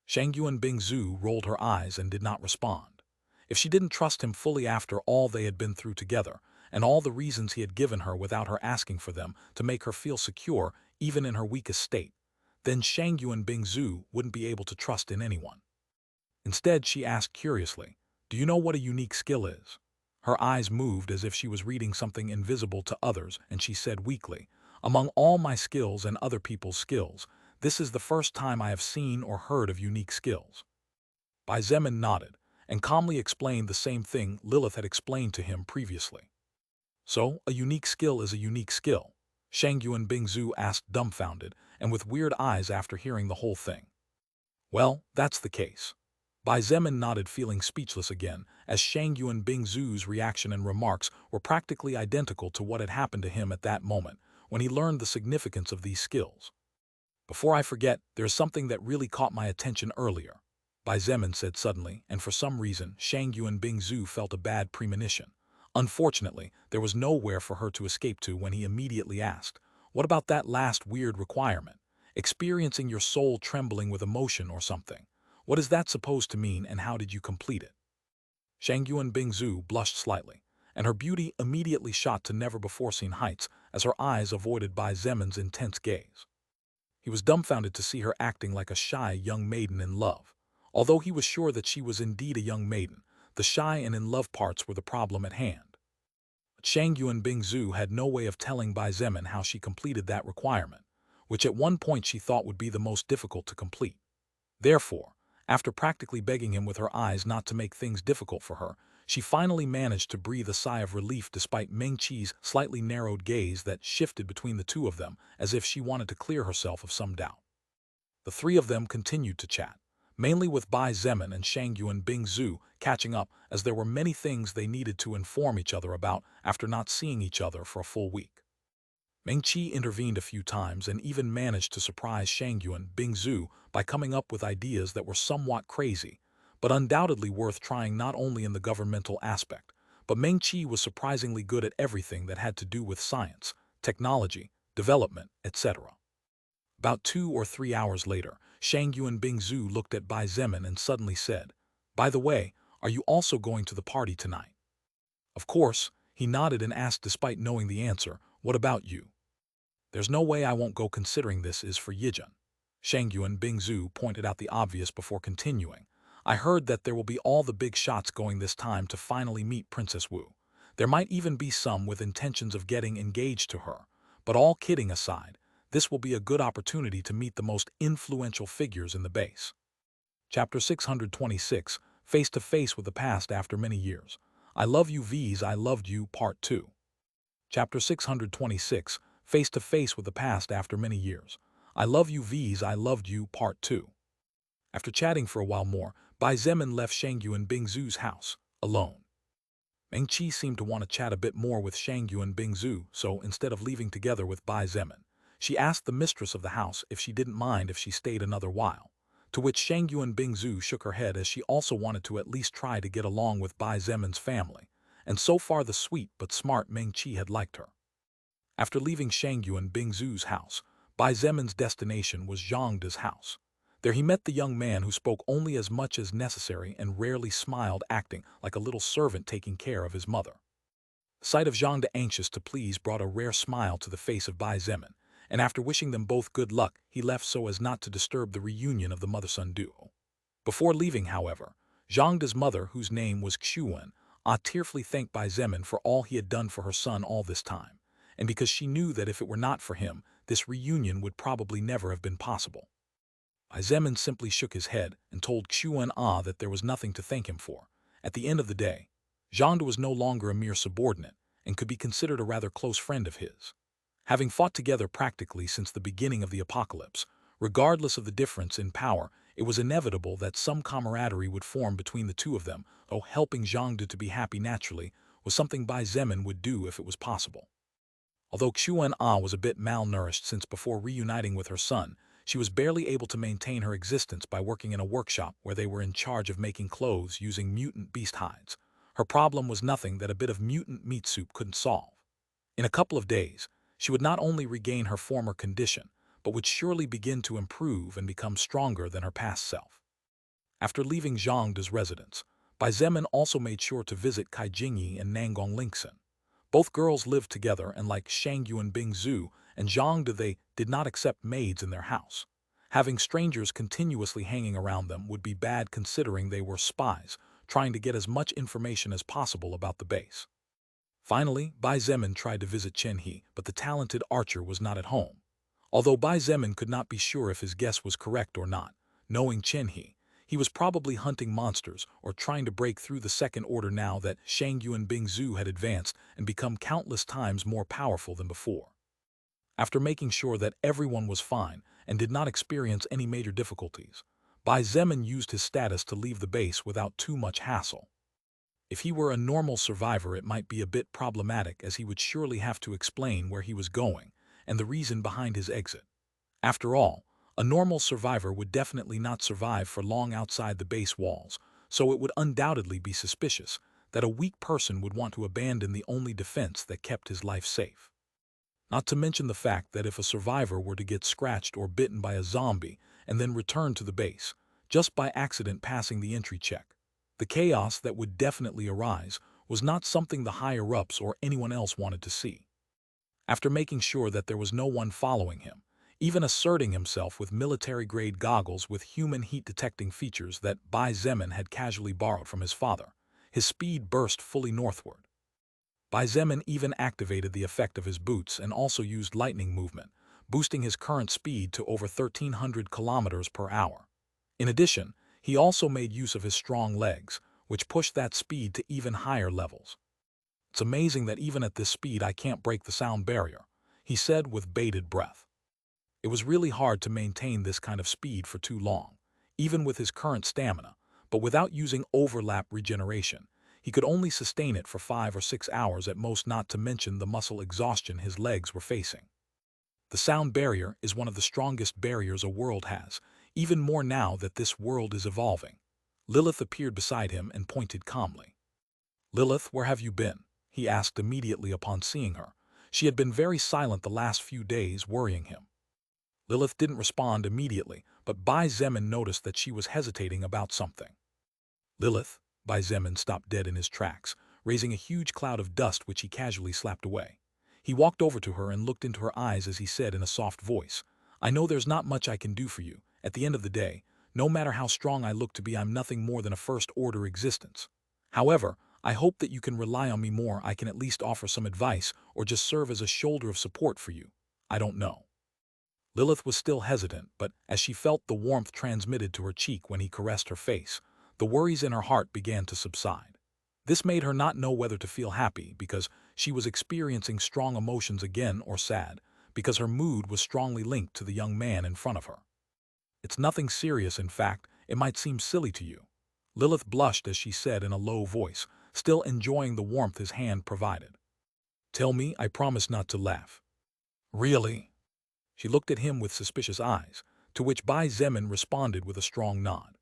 Shangyuan Bingzu rolled her eyes and did not respond. If she didn't trust him fully after all they had been through together, and all the reasons he had given her without her asking for them to make her feel secure even in her weakest state, then Shangyuan Bingzu wouldn't be able to trust in anyone. Instead, she asked curiously, "Do you know what a unique skill is?" Her eyes moved as if she was reading something invisible to others, and she said weakly, "Among all my skills and other people's skills, this is the first time I have seen or heard of unique skills." Bai Zemin nodded, and calmly explained the same thing Lilith had explained to him previously. "So, a unique skill is a unique skill?" Shangyuan Bingzu asked dumbfounded, and with weird eyes after hearing the whole thing. "Well, that's the case." Bai Zemin nodded, feeling speechless again, as Shangyuan Bingzu's reaction and remarks were practically identical to what had happened to him at that moment, when he learned the significance of these skills. "Before I forget, there is something that really caught my attention earlier," Bai Zemin said suddenly, and for some reason Shangyuan Bingzu felt a bad premonition. Unfortunately, there was nowhere for her to escape to when he immediately asked, "What about that last weird requirement? Experiencing your soul trembling with emotion or something. What is that supposed to mean, and how did you complete it?" Shangyuan Bingzu blushed slightly, and her beauty immediately shot to never-before-seen heights as her eyes avoided Bai Zemin's intense gaze. He was dumbfounded to see her acting like a shy young maiden in love. Although he was sure that she was indeed a young maiden, the shy and in love parts were the problem at hand. But Shang Yuan Bingzu had no way of telling Bai Zemin how she completed that requirement, which at one point she thought would be the most difficult to complete. Therefore, after practically begging him with her eyes not to make things difficult for her, she finally managed to breathe a sigh of relief despite Meng Qi's slightly narrowed gaze that shifted between the two of them as if she wanted to clear herself of some doubt. The three of them continued to chat, mainly with Bai Zemin and Shang Yuan Bingzu catching up as there were many things they needed to inform each other about after not seeing each other for a full week. Meng Qi intervened a few times and even managed to surprise Shang Yuan Bingzu by coming up with ideas that were somewhat crazy, but undoubtedly worth trying not only in the governmental aspect, but Meng Qi was surprisingly good at everything that had to do with science, technology, development, etc. About 2 or 3 hours later, Shang Yuan Bingzu looked at Bai Zemin and suddenly said, "By the way, are you also going to the party tonight?" Of course, he nodded and asked despite knowing the answer, "What about you?" "There's no way I won't go considering this is for Yijun." Shang Yuan Bingzu pointed out the obvious before continuing. "I heard that there will be all the big shots going this time to finally meet Princess Wu. There might even be some with intentions of getting engaged to her. But all kidding aside, this will be a good opportunity to meet the most influential figures in the base." Chapter 626, Face to Face with the Past After Many Years. I Love You V's I Loved You Part 2. Chapter 626, Face to Face with the Past After Many Years. I Love You V's I Loved You Part 2. After chatting for a while more, Bai Zemin left Shang Yuan Bingzu's house, alone. Meng Qi seemed to want to chat a bit more with Shang Yuan Bingzu, so instead of leaving together with Bai Zemin, she asked the mistress of the house if she didn't mind if she stayed another while, to which Shang Yuan Bingzu shook her head as she also wanted to at least try to get along with Bai Zemin's family, and so far the sweet but smart Meng Qi had liked her. After leaving Shang Yuan Bingzu's house, Bai Zemin's destination was Zhangde's house. There he met the young man who spoke only as much as necessary and rarely smiled, acting like a little servant taking care of his mother. The sight of Zhangde anxious to please brought a rare smile to the face of Bai Zemin, and after wishing them both good luck, he left so as not to disturb the reunion of the mother-son duo. Before leaving, however, Zhangde's mother, whose name was Xuan, tearfully thanked Bai Zemin for all he had done for her son all this time, and because she knew that if it were not for him, this reunion would probably never have been possible. Bai Zemin simply shook his head and told Xuan that there was nothing to thank him for. At the end of the day, Zhangde was no longer a mere subordinate and could be considered a rather close friend of his. Having fought together practically since the beginning of the apocalypse, regardless of the difference in power, it was inevitable that some camaraderie would form between the two of them, though helping Zhangde to be happy naturally was something Bai Zemin would do if it was possible. Although Xuan was a bit malnourished since before reuniting with her son, she was barely able to maintain her existence by working in a workshop where they were in charge of making clothes using mutant beast hides. Her problem was nothing that a bit of mutant meat soup couldn't solve. In a couple of days, she would not only regain her former condition, but would surely begin to improve and become stronger than her past self. After leaving Zhangde's residence, Bai Zemin also made sure to visit Kai Jingyi and Nangong Lingxin. Both girls lived together, and like Shang Yuan Bingzu and Zhangde, they did not accept maids in their house. Having strangers continuously hanging around them would be bad considering they were spies, trying to get as much information as possible about the base. Finally, Bai Zemin tried to visit Chen He, but the talented archer was not at home. Although Bai Zemin could not be sure if his guess was correct or not, knowing Chen he was probably hunting monsters or trying to break through the second order now that Shang Yuan Bingzu had advanced and become countless times more powerful than before. After making sure that everyone was fine and did not experience any major difficulties, Bai Zemin used his status to leave the base without too much hassle. If he were a normal survivor, it might be a bit problematic as he would surely have to explain where he was going and the reason behind his exit. After all, a normal survivor would definitely not survive for long outside the base walls, so it would undoubtedly be suspicious that a weak person would want to abandon the only defense that kept his life safe. Not to mention the fact that if a survivor were to get scratched or bitten by a zombie and then return to the base, just by accident passing the entry check, the chaos that would definitely arise was not something the higher-ups or anyone else wanted to see. After making sure that there was no one following him, even asserting himself with military-grade goggles with human heat-detecting features that Bai Zemin had casually borrowed from his father. His speed burst fully northward. Bai Zemin even activated the effect of his boots and also used lightning movement, boosting his current speed to over 1,300 kilometers per hour. In addition, he also made use of his strong legs, which pushed that speed to even higher levels. "It's amazing that even at this speed I can't break the sound barrier," he said with bated breath. It was really hard to maintain this kind of speed for too long, even with his current stamina, but without using overlap regeneration, he could only sustain it for 5 or 6 hours at most, not to mention the muscle exhaustion his legs were facing. The sound barrier is one of the strongest barriers a world has, even more now that this world is evolving. Lilith appeared beside him and pointed calmly. "Lilith, where have you been?" he asked immediately upon seeing her. She had been very silent the last few days, worrying him. Lilith didn't respond immediately, but Bai Zemin noticed that she was hesitating about something. "Lilith?" Bai Zemin stopped dead in his tracks, raising a huge cloud of dust which he casually slapped away. He walked over to her and looked into her eyes as he said in a soft voice, "I know there's not much I can do for you. At the end of the day, no matter how strong I look to be, I'm nothing more than a first-order existence. However, I hope that you can rely on me more. I can at least offer some advice or just serve as a shoulder of support for you. I don't know." Lilith was still hesitant, but as she felt the warmth transmitted to her cheek when he caressed her face, the worries in her heart began to subside. This made her not know whether to feel happy because she was experiencing strong emotions again, or sad because her mood was strongly linked to the young man in front of her. "It's nothing serious. In fact, it might seem silly to you." Lilith blushed as she said in a low voice, still enjoying the warmth his hand provided. "Tell me, I promise not to laugh." "Really?" She looked at him with suspicious eyes, to which Bai Zemin responded with a strong nod.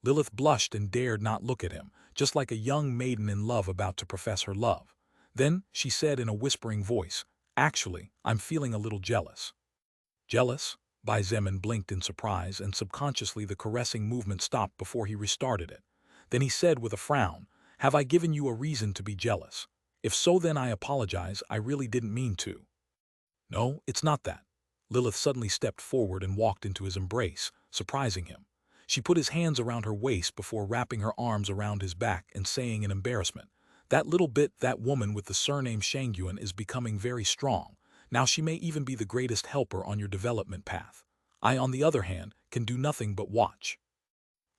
Lilith blushed and dared not look at him, just like a young maiden in love about to profess her love. Then she said in a whispering voice, "Actually, I'm feeling a little jealous." "Jealous?" Bai Zemin blinked in surprise, and subconsciously the caressing movement stopped before he restarted it. Then he said with a frown, "Have I given you a reason to be jealous? If so, then I apologize. I really didn't mean to." "No, it's not that." Lilith suddenly stepped forward and walked into his embrace, surprising him. She put his hands around her waist before wrapping her arms around his back and saying in embarrassment, "That little bit, that woman with the surname Shangyuan is becoming very strong. Now she may even be the greatest helper on your development path. I, on the other hand, can do nothing but watch."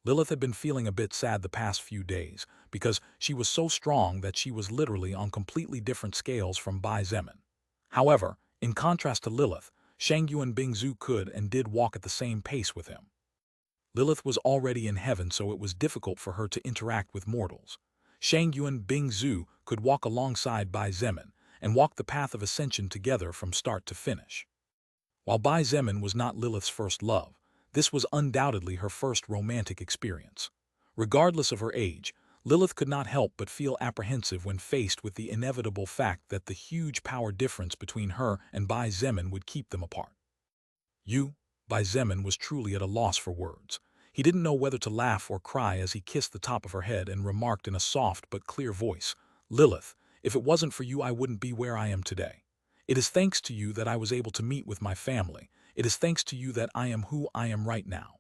Lilith had been feeling a bit sad the past few days because she was so strong that she was literally on completely different scales from Bai Zemin. However, in contrast to Lilith, Shangyuan Bingzu could and did walk at the same pace with him. Lilith was already in heaven, so it was difficult for her to interact with mortals. Shangyuan Bingzu could walk alongside Bai Zemin and walk the path of ascension together from start to finish. While Bai Zemin was not Lilith's first love, this was undoubtedly her first romantic experience. Regardless of her age, Lilith could not help but feel apprehensive when faced with the inevitable fact that the huge power difference between her and Bai Zemin would keep them apart. Bai Zemin was truly at a loss for words. He didn't know whether to laugh or cry as he kissed the top of her head and remarked in a soft but clear voice, "Lilith, if it wasn't for you I wouldn't be where I am today. It is thanks to you that I was able to meet with my family. It is thanks to you that I am who I am right now.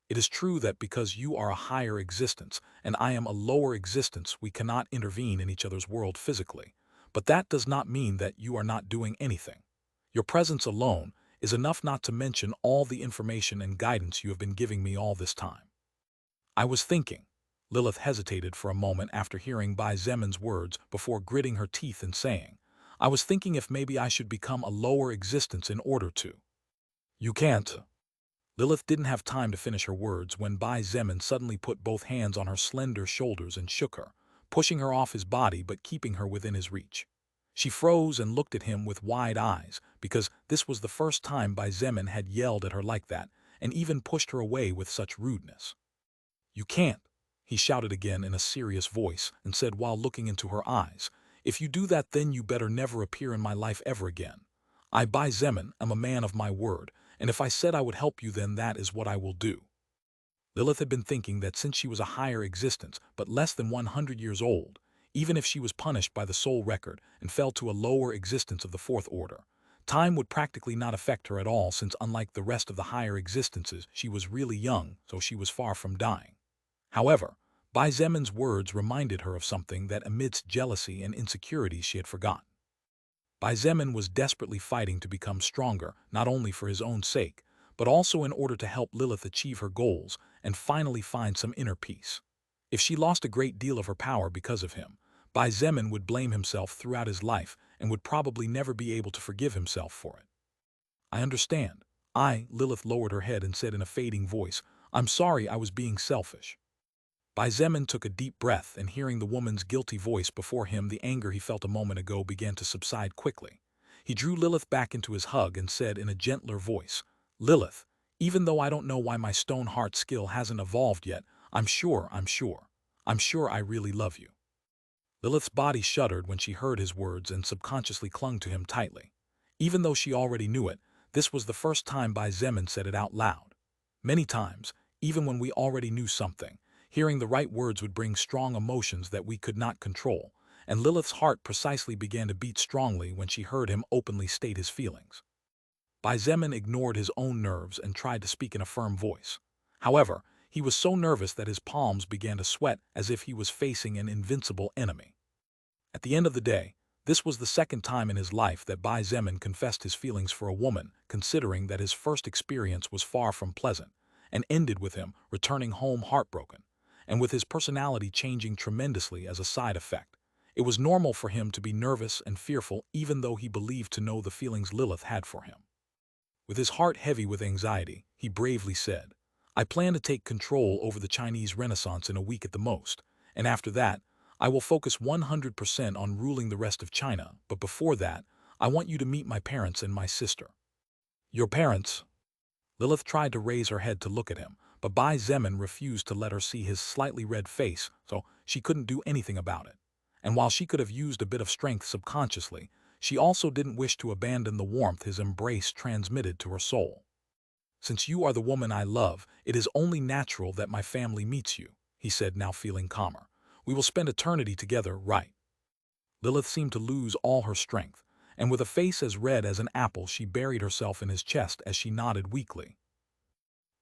It is true that because you are a higher existence and I am a lower existence, we cannot intervene in each other's world physically, but that does not mean that you are not doing anything. Your presence alone is enough, not to mention all the information and guidance you have been giving me all this time." "I was thinking." Lilith hesitated for a moment after hearing Bai Zemin's words before gritting her teeth and saying, "I was thinking if maybe I should become a lower existence in order to." "You can't." Lilith didn't have time to finish her words when Bai Zemin suddenly put both hands on her slender shoulders and shook her, pushing her off his body but keeping her within his reach. She froze and looked at him with wide eyes because this was the first time Bai Zemin had yelled at her like that and even pushed her away with such rudeness. "You can't," he shouted again in a serious voice and said while looking into her eyes, "If you do that, then you better never appear in my life ever again. I, Bai Zemin, am a man of my word, and if I said I would help you, then that is what I will do." Lilith had been thinking that since she was a higher existence but less than 100 years old, even if she was punished by the soul record and fell to a lower existence of the fourth order, Time would practically not affect her at all since unlike the rest of the higher existences, she was really young, so she was far from dying. However, Bai Zemin's words reminded her of something that amidst jealousy and insecurities she had forgotten. Bai Zemin was desperately fighting to become stronger, not only for his own sake, but also in order to help Lilith achieve her goals and finally find some inner peace. If she lost a great deal of her power because of him, Bai Zemin would blame himself throughout his life and would probably never be able to forgive himself for it. I understand. Lilith lowered her head and said in a fading voice, I'm sorry I was being selfish. Bai Zemin took a deep breath, and hearing the woman's guilty voice before him, the anger he felt a moment ago began to subside quickly. He drew Lilith back into his hug and said in a gentler voice, Lilith, even though I don't know why my stone heart skill hasn't evolved yet, I'm sure I really love you. Lilith's body shuddered when she heard his words and subconsciously clung to him tightly. Even though she already knew it, this was the first time Bai Zemin said it out loud. Many times, even when we already knew something, hearing the right words would bring strong emotions that we could not control, and Lilith's heart precisely began to beat strongly when she heard him openly state his feelings. Bai Zemin ignored his own nerves and tried to speak in a firm voice. However, he was so nervous that his palms began to sweat as if he was facing an invincible enemy. At the end of the day, this was the second time in his life that Bai Zemin confessed his feelings for a woman, considering that his first experience was far from pleasant, and ended with him returning home heartbroken, and with his personality changing tremendously as a side effect. It was normal for him to be nervous and fearful even though he believed to know the feelings Lilith had for him. With his heart heavy with anxiety, he bravely said, I plan to take control over the Chinese Renaissance in a week at the most, and after that, I will focus 100% on ruling the rest of China, but before that, I want you to meet my parents and my sister. Your parents? Lilith tried to raise her head to look at him, but Bai Zemin refused to let her see his slightly red face, so she couldn't do anything about it. And while she could have used a bit of strength subconsciously, she also didn't wish to abandon the warmth his embrace transmitted to her soul. Since you are the woman I love, it is only natural that my family meets you, he said, now feeling calmer. We will spend eternity together, right? Lilith seemed to lose all her strength, and with a face as red as an apple she buried herself in his chest as she nodded weakly.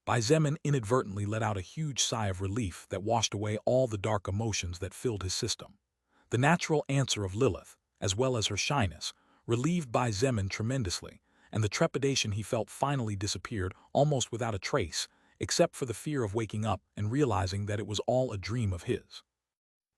Bai Zemin inadvertently let out a huge sigh of relief that washed away all the dark emotions that filled his system. The natural answer of Lilith, as well as her shyness, relieved Bai Zemin tremendously, and the trepidation he felt finally disappeared almost without a trace, except for the fear of waking up and realizing that it was all a dream of his.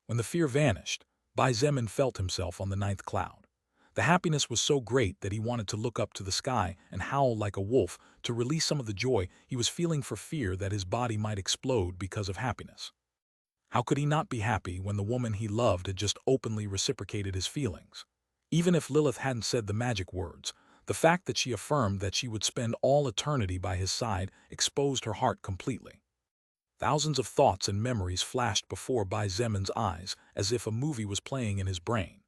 When the fear vanished, Bai Zemin felt himself on the ninth cloud. The happiness was so great that he wanted to look up to the sky and howl like a wolf to release some of the joy he was feeling for fear that his body might explode because of happiness. How could he not be happy when the woman he loved had just openly reciprocated his feelings? Even if Lilith hadn't said the magic words, the fact that she affirmed that she would spend all eternity by his side exposed her heart completely. Thousands of thoughts and memories flashed before Bai Zemin's eyes as if a movie was playing in his brain.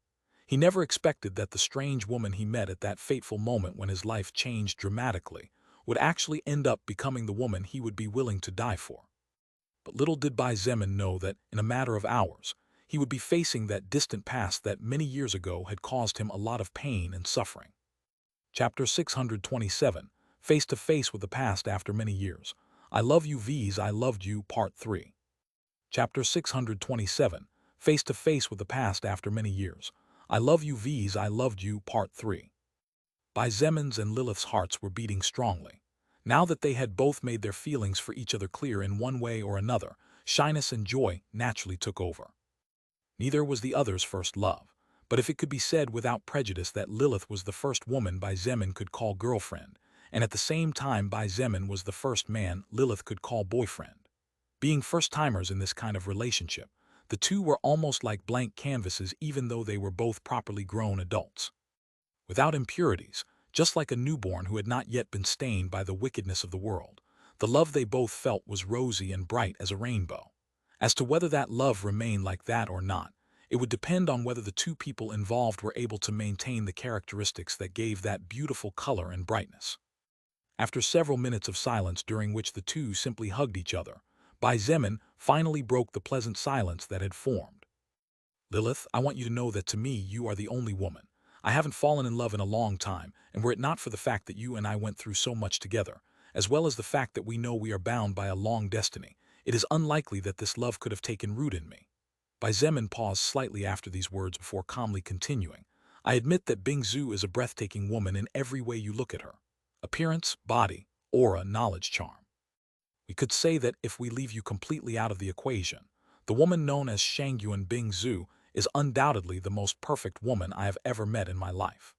He never expected that the strange woman he met at that fateful moment when his life changed dramatically would actually end up becoming the woman he would be willing to die for. But little did Bai Zemin know that, in a matter of hours, he would be facing that distant past that many years ago had caused him a lot of pain and suffering. Chapter 627, Face to Face with the Past After Many Years. I Love You V's I Loved You, Part 3. Chapter 627, Face to Face with the Past After Many Years. I Love You V's I Loved You, Part 3. Bai Zemin's and Lilith's hearts were beating strongly. Now that they had both made their feelings for each other clear in one way or another, shyness and joy naturally took over. Neither was the other's first love, but if it could be said without prejudice that Lilith was the first woman Bai Zemin could call girlfriend, and at the same time Bai Zemin was the first man Lilith could call boyfriend. Being first-timers in this kind of relationship, the two were almost like blank canvases even though they were both properly grown adults. Without impurities, just like a newborn who had not yet been stained by the wickedness of the world, the love they both felt was rosy and bright as a rainbow. As to whether that love remained like that or not, it would depend on whether the two people involved were able to maintain the characteristics that gave that beautiful color and brightness. After several minutes of silence during which the two simply hugged each other, Bai Zemin finally broke the pleasant silence that had formed. Lilith, I want you to know that to me you are the only woman. I haven't fallen in love in a long time, and were it not for the fact that you and I went through so much together, as well as the fact that we know we are bound by a long destiny, it is unlikely that this love could have taken root in me." Bai Zemin paused slightly after these words before calmly continuing. "I admit that Bing Zhu is a breathtaking woman in every way you look at her. Appearance, body, aura, knowledge, charm. We could say that if we leave you completely out of the equation, the woman known as Shangyuan Bing Zhu is undoubtedly the most perfect woman I have ever met in my life."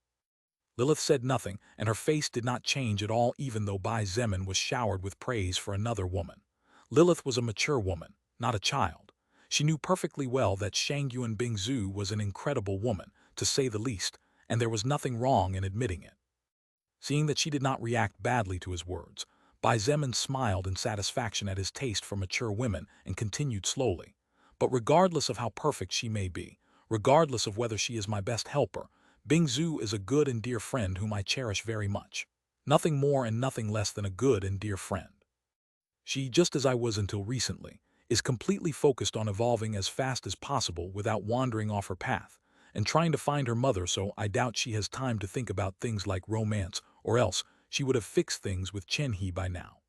Lilith said nothing, and her face did not change at all even though Bai Zemin was showered with praise for another woman. Lilith was a mature woman, not a child. She knew perfectly well that Shangyuan Bing Zhu was an incredible woman, to say the least, and there was nothing wrong in admitting it. Seeing that she did not react badly to his words, Bai Zemin smiled in satisfaction at his taste for mature women and continued slowly. "But regardless of how perfect she may be, regardless of whether she is my best helper, Bing Zhu is a good and dear friend whom I cherish very much. Nothing more and nothing less than a good and dear friend. She, just as I was until recently, is completely focused on evolving as fast as possible without wandering off her path, and trying to find her mother, so I doubt she has time to think about things like romance, or else she would have fixed things with Chen He by now."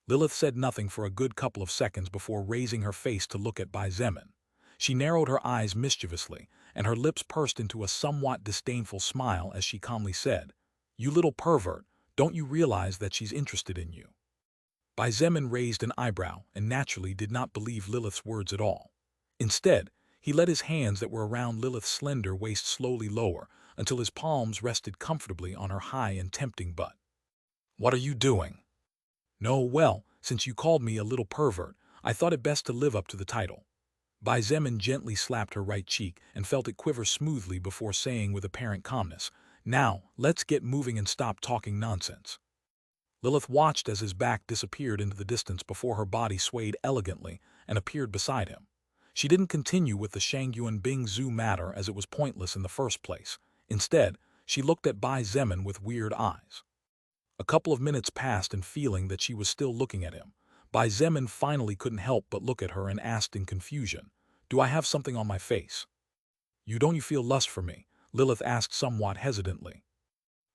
Lilith said nothing for a good couple of seconds before raising her face to look at Bai Zemin. She narrowed her eyes mischievously, and her lips pursed into a somewhat disdainful smile as she calmly said, "You little pervert, don't you realize that she's interested in you?" Bai Zemin raised an eyebrow and naturally did not believe Lilith's words at all. Instead, he let his hands that were around Lilith's slender waist slowly lower until his palms rested comfortably on her high and tempting butt. "What are you doing?" "No, well, since you called me a little pervert, I thought it best to live up to the title." Bai Zemin gently slapped her right cheek and felt it quiver smoothly before saying with apparent calmness, "Now, let's get moving and stop talking nonsense." Lilith watched as his back disappeared into the distance before her body swayed elegantly and appeared beside him. She didn't continue with the Shangyuan Bing Zhu matter as it was pointless in the first place. Instead, she looked at Bai Zemin with weird eyes. A couple of minutes passed, and feeling that she was still looking at him, Bai Zemin finally couldn't help but look at her and asked in confusion, "Do I have something on my face?" Don't you feel lust for me?" Lilith asked somewhat hesitantly.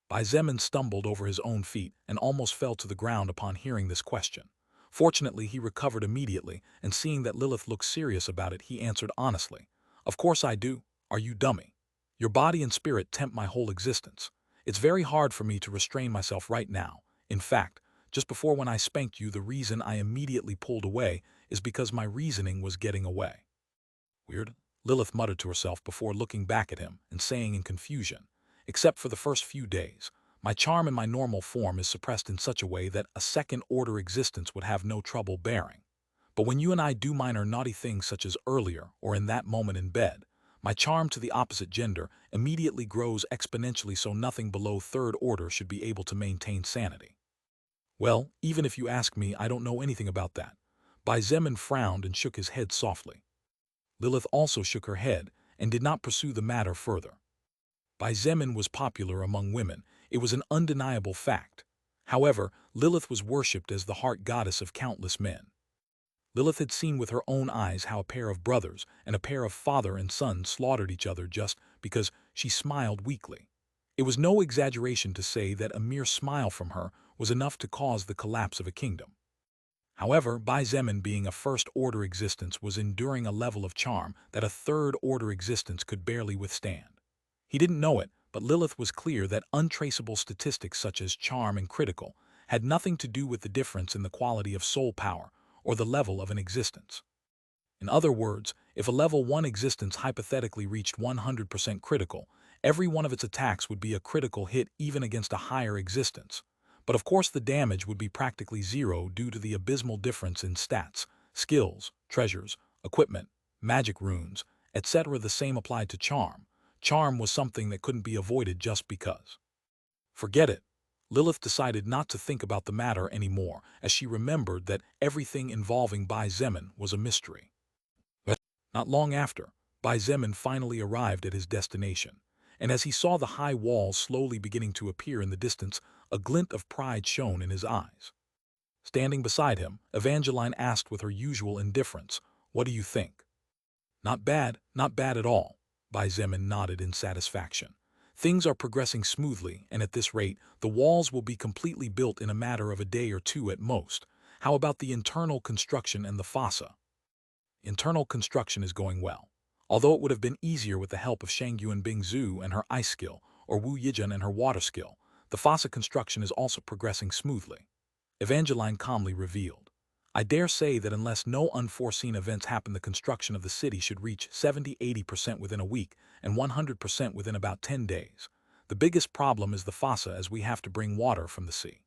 Bai Zemin stumbled over his own feet and almost fell to the ground upon hearing this question. Fortunately, he recovered immediately, and seeing that Lilith looked serious about it, he answered honestly, "Of course I do. Are you dummy? Your body and spirit tempt my whole existence. It's very hard for me to restrain myself right now. In fact, just before when I spanked you, the reason I immediately pulled away is because my reasoning was getting away." "Weird," Lilith muttered to herself before looking back at him and saying in confusion, "Except for the first few days, my charm in my normal form is suppressed in such a way that a second-order existence would have no trouble bearing. But when you and I do minor naughty things such as earlier or in that moment in bed, my charm to the opposite gender immediately grows exponentially, so nothing below third order should be able to maintain sanity." "Well, even if you ask me, I don't know anything about that." Bai Zemin frowned and shook his head softly. Lilith also shook her head and did not pursue the matter further. Bai Zemin was popular among women. It was an undeniable fact. However, Lilith was worshipped as the heart goddess of countless men. Lilith had seen with her own eyes how a pair of brothers and a pair of father and son slaughtered each other just because she smiled weakly. It was no exaggeration to say that a mere smile from her was enough to cause the collapse of a kingdom. However, Bai Zemin, being a first-order existence, was enduring a level of charm that a third-order existence could barely withstand. He didn't know it, but Lilith was clear that untraceable statistics such as charm and critical had nothing to do with the difference in the quality of soul power or the level of an existence. In other words, if a level 1 existence hypothetically reached 100% critical, every one of its attacks would be a critical hit even against a higher existence. But of course the damage would be practically zero due to the abysmal difference in stats, skills, treasures, equipment, magic runes, etc. The same applied to charm. Charm was something that couldn't be avoided just because. Forget it. Lilith decided not to think about the matter anymore, as she remembered that everything involving Bai Zemin was a mystery. But not long after, Bai Zemin finally arrived at his destination, and as he saw the high walls slowly beginning to appear in the distance, a glint of pride shone in his eyes. Standing beside him, Evangeline asked with her usual indifference, "What do you think?" Not bad at all," Bai Zemin nodded in satisfaction. Things are progressing smoothly, and at this rate, the walls will be completely built in a matter of a day or two at most. How about the internal construction and the fossa? Internal construction is going well. Although it would have been easier with the help of Shangyuan Bingzu and her ice skill, or Wu Yijun and her water skill, the fossa construction is also progressing smoothly. Evangeline calmly revealed. I dare say that unless no unforeseen events happen, the construction of the city should reach 70–80% within a week and 100% within about 10 days. The biggest problem is the fossa, as we have to bring water from the sea.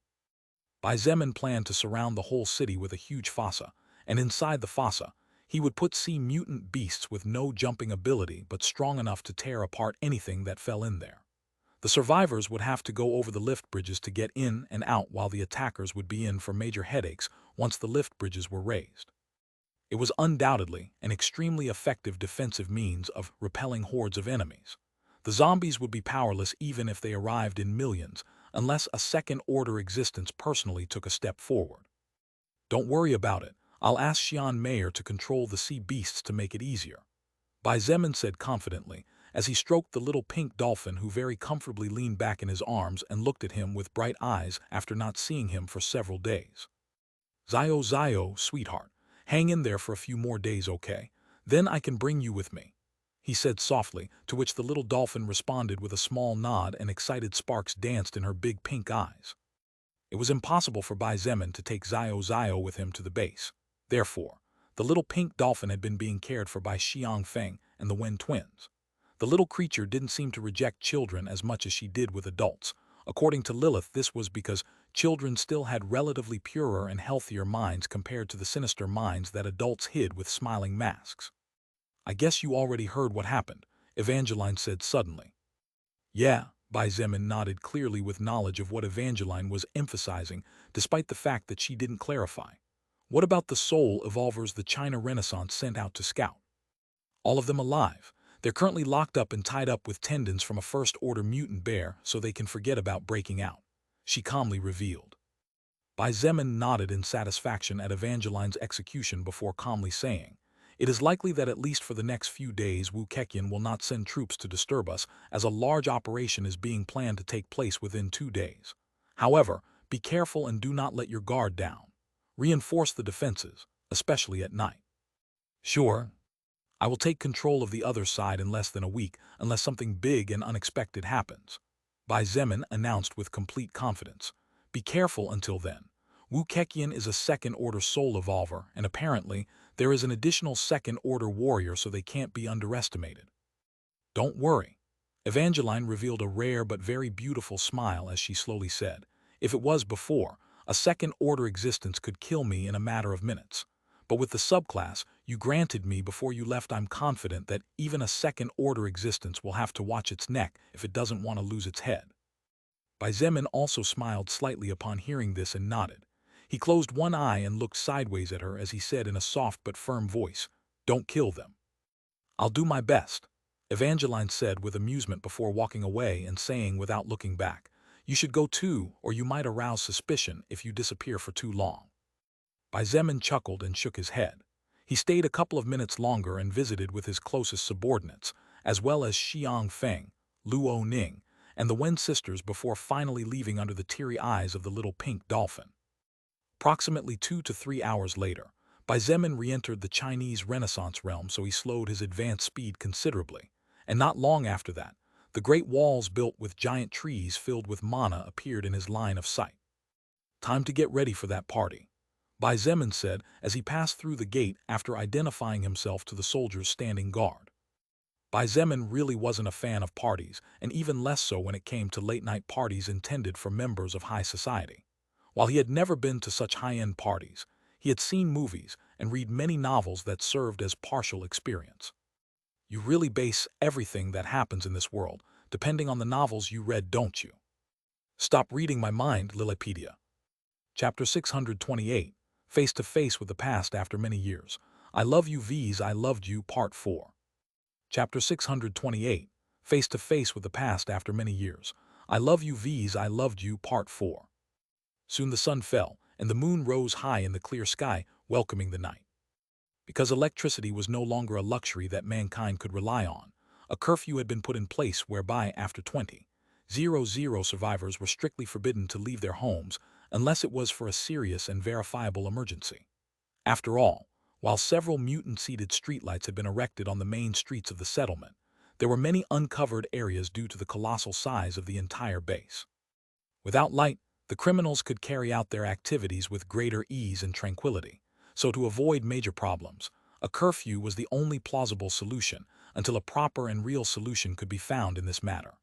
Bai Zemin planned to surround the whole city with a huge fossa, and inside the fossa, he would put sea mutant beasts with no jumping ability but strong enough to tear apart anything that fell in there. The survivors would have to go over the lift bridges to get in and out, while the attackers would be in for major headaches once the lift bridges were raised. It was undoubtedly an extremely effective defensive means of repelling hordes of enemies. The zombies would be powerless even if they arrived in millions, unless a second-order existence personally took a step forward. Don't worry about it. I'll ask Xian Mayer to control the sea beasts to make it easier, Bai Zemin said confidently, as he stroked the little pink dolphin who very comfortably leaned back in his arms and looked at him with bright eyes after not seeing him for several days. Zio Zio, sweetheart, hang in there for a few more days, okay? Then I can bring you with me, he said softly, to which the little dolphin responded with a small nod, and excited sparks danced in her big pink eyes. It was impossible for Bai Zemin to take Zio Zio with him to the base. Therefore, the little pink dolphin had been being cared for by Xiang Feng and the Wen twins. The little creature didn't seem to reject children as much as she did with adults. According to Lilith, this was because children still had relatively purer and healthier minds compared to the sinister minds that adults hid with smiling masks. I guess you already heard what happened, Evangeline said suddenly. Yeah, Bai Zemin nodded, clearly with knowledge of what Evangeline was emphasizing, despite the fact that she didn't clarify. What about the soul evolvers the China Renaissance sent out to scout? All of them alive. They're currently locked up and tied up with tendons from a first-order mutant bear so they can forget about breaking out, she calmly revealed. Bai Zemin nodded in satisfaction at Evangeline's execution before calmly saying, it is likely that at least for the next few days Wu Keqian will not send troops to disturb us, as a large operation is being planned to take place within 2 days. However, be careful and do not let your guard down. Reinforce the defenses, especially at night. Sure. I will take control of the other side in less than a week, unless something big and unexpected happens, Bai Zemin announced with complete confidence. Be careful until then. Wu Keqian is a second-order soul evolver, and apparently there is an additional second-order warrior, so they can't be underestimated. Don't worry. Evangeline revealed a rare but very beautiful smile as she slowly said, if it was before, a second-order existence could kill me in a matter of minutes. But with the subclass you granted me before you left, I'm confident that even a second-order existence will have to watch its neck if it doesn't want to lose its head. Bai Zemin also smiled slightly upon hearing this and nodded. He closed one eye and looked sideways at her as he said in a soft but firm voice, don't kill them. I'll do my best, Evangeline said with amusement before walking away and saying without looking back, you should go too, or you might arouse suspicion if you disappear for too long. Bai Zemin chuckled and shook his head. He stayed a couple of minutes longer and visited with his closest subordinates, as well as Xiang Feng, Luo Ning, and the Wen sisters before finally leaving under the teary eyes of the little pink dolphin. Approximately 2 to 3 hours later, Bai Zemin re-entered the Chinese Renaissance realm, so he slowed his advance speed considerably, and not long after that, the great walls built with giant trees filled with mana appeared in his line of sight. Time to get ready for that party, Bai Zemin said as he passed through the gate after identifying himself to the soldiers standing guard. Bai Zemin really wasn't a fan of parties, and even less so when it came to late-night parties intended for members of high society. While he had never been to such high-end parties, he had seen movies and read many novels that served as partial experience. You really base everything that happens in this world depending on the novels you read, don't you? Stop reading my mind, Lilipedia. Chapter 628, Face to Face with the Past After Many Years. I Love You V's I Loved You Part 4. Chapter 628, Face to Face with the Past After Many Years. I Love You V's I Loved You Part 4. Soon the sun fell, and the moon rose high in the clear sky, welcoming the night. Because electricity was no longer a luxury that mankind could rely on, A curfew had been put in place whereby after 20:00 survivors were strictly forbidden to leave their homes unless it was for a serious and verifiable emergency. After all, while several mutant-seeded streetlights had been erected on the main streets of the settlement, there were many uncovered areas due to the colossal size of the entire base. Without light, the criminals could carry out their activities with greater ease and tranquility, so to avoid major problems, a curfew was the only plausible solution until a proper and real solution could be found in this matter.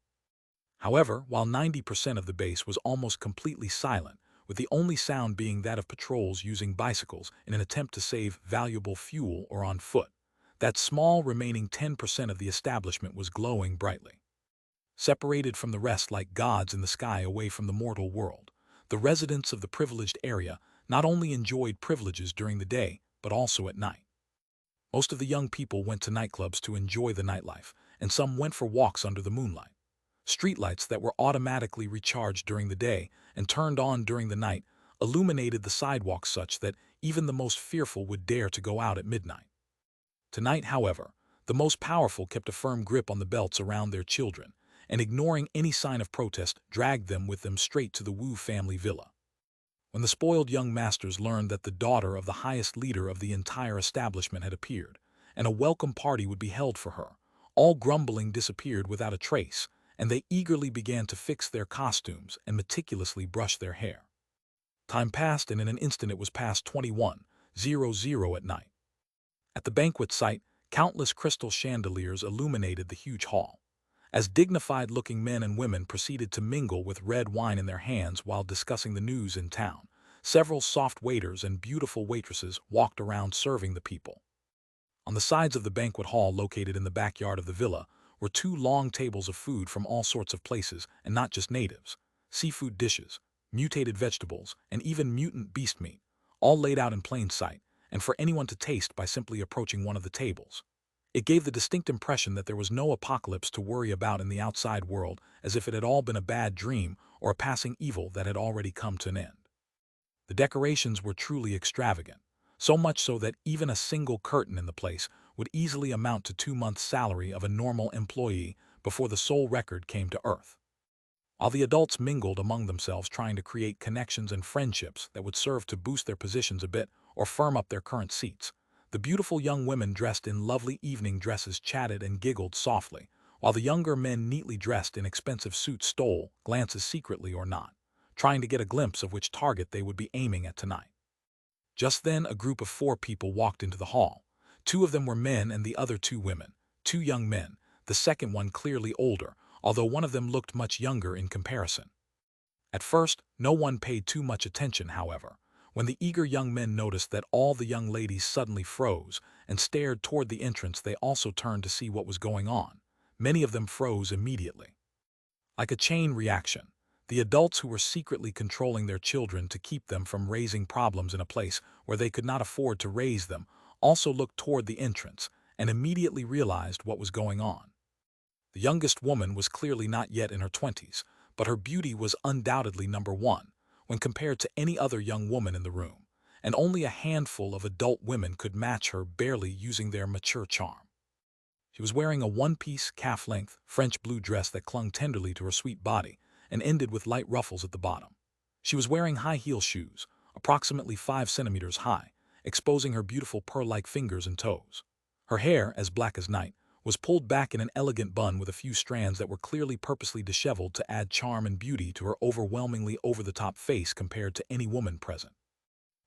However, while 90% of the base was almost completely silent, with the only sound being that of patrols using bicycles in an attempt to save valuable fuel or on foot, that small remaining 10% of the establishment was glowing brightly. Separated from the rest like gods in the sky away from the mortal world, the residents of the privileged area not only enjoyed privileges during the day, but also at night. Most of the young people went to nightclubs to enjoy the nightlife, and some went for walks under the moonlight. Streetlights that were automatically recharged during the day and turned on during the night illuminated the sidewalks such that even the most fearful would dare to go out at midnight. Tonight, however, the most powerful kept a firm grip on the belts around their children, and ignoring any sign of protest, dragged them with them straight to the Wu family villa. When the spoiled young masters learned that the daughter of the highest leader of the entire establishment had appeared, and a welcome party would be held for her, all grumbling disappeared without a trace, and they eagerly began to fix their costumes and meticulously brush their hair. Time passed, and in an instant it was past 21:00 at night. At the banquet site, countless crystal chandeliers illuminated the huge hall. As dignified-looking men and women proceeded to mingle with red wine in their hands while discussing the news in town, several soft waiters and beautiful waitresses walked around serving the people. On the sides of the banquet hall located in the backyard of the villa were two long tables of food from all sorts of places, and not just natives, seafood dishes, mutated vegetables, and even mutant beast meat, all laid out in plain sight, and for anyone to taste by simply approaching one of the tables. It gave the distinct impression that there was no apocalypse to worry about in the outside world, as if it had all been a bad dream or a passing evil that had already come to an end. The decorations were truly extravagant, so much so that even a single curtain in the place would easily amount to 2 months' salary of a normal employee before the soul record came to earth. While the adults mingled among themselves trying to create connections and friendships that would serve to boost their positions a bit or firm up their current seats, the beautiful young women dressed in lovely evening dresses chatted and giggled softly, while the younger men neatly dressed in expensive suits stole glances secretly or not, trying to get a glimpse of which target they would be aiming at tonight. Just then a group of 4 people walked into the hall. 2 of them were men and the other 2 women, 2 young men, the second one clearly older, although one of them looked much younger in comparison. At first, no one paid too much attention, however. When the eager young men noticed that all the young ladies suddenly froze and stared toward the entrance, they also turned to see what was going on. Many of them froze immediately. Like a chain reaction, the adults who were secretly controlling their children to keep them from raising problems in a place where they could not afford to raise them also looked toward the entrance and immediately realized what was going on. The youngest woman was clearly not yet in her 20s, but her beauty was undoubtedly number 1 when compared to any other young woman in the room, and only a handful of adult women could match her, barely using their mature charm. She was wearing a one-piece, calf-length, French blue dress that clung tenderly to her sweet body and ended with light ruffles at the bottom. She was wearing high-heel shoes, approximately 5 centimeters high, exposing her beautiful pearl-like fingers and toes. Her hair, as black as night, was pulled back in an elegant bun with a few strands that were clearly purposely disheveled to add charm and beauty to her overwhelmingly over-the-top face compared to any woman present.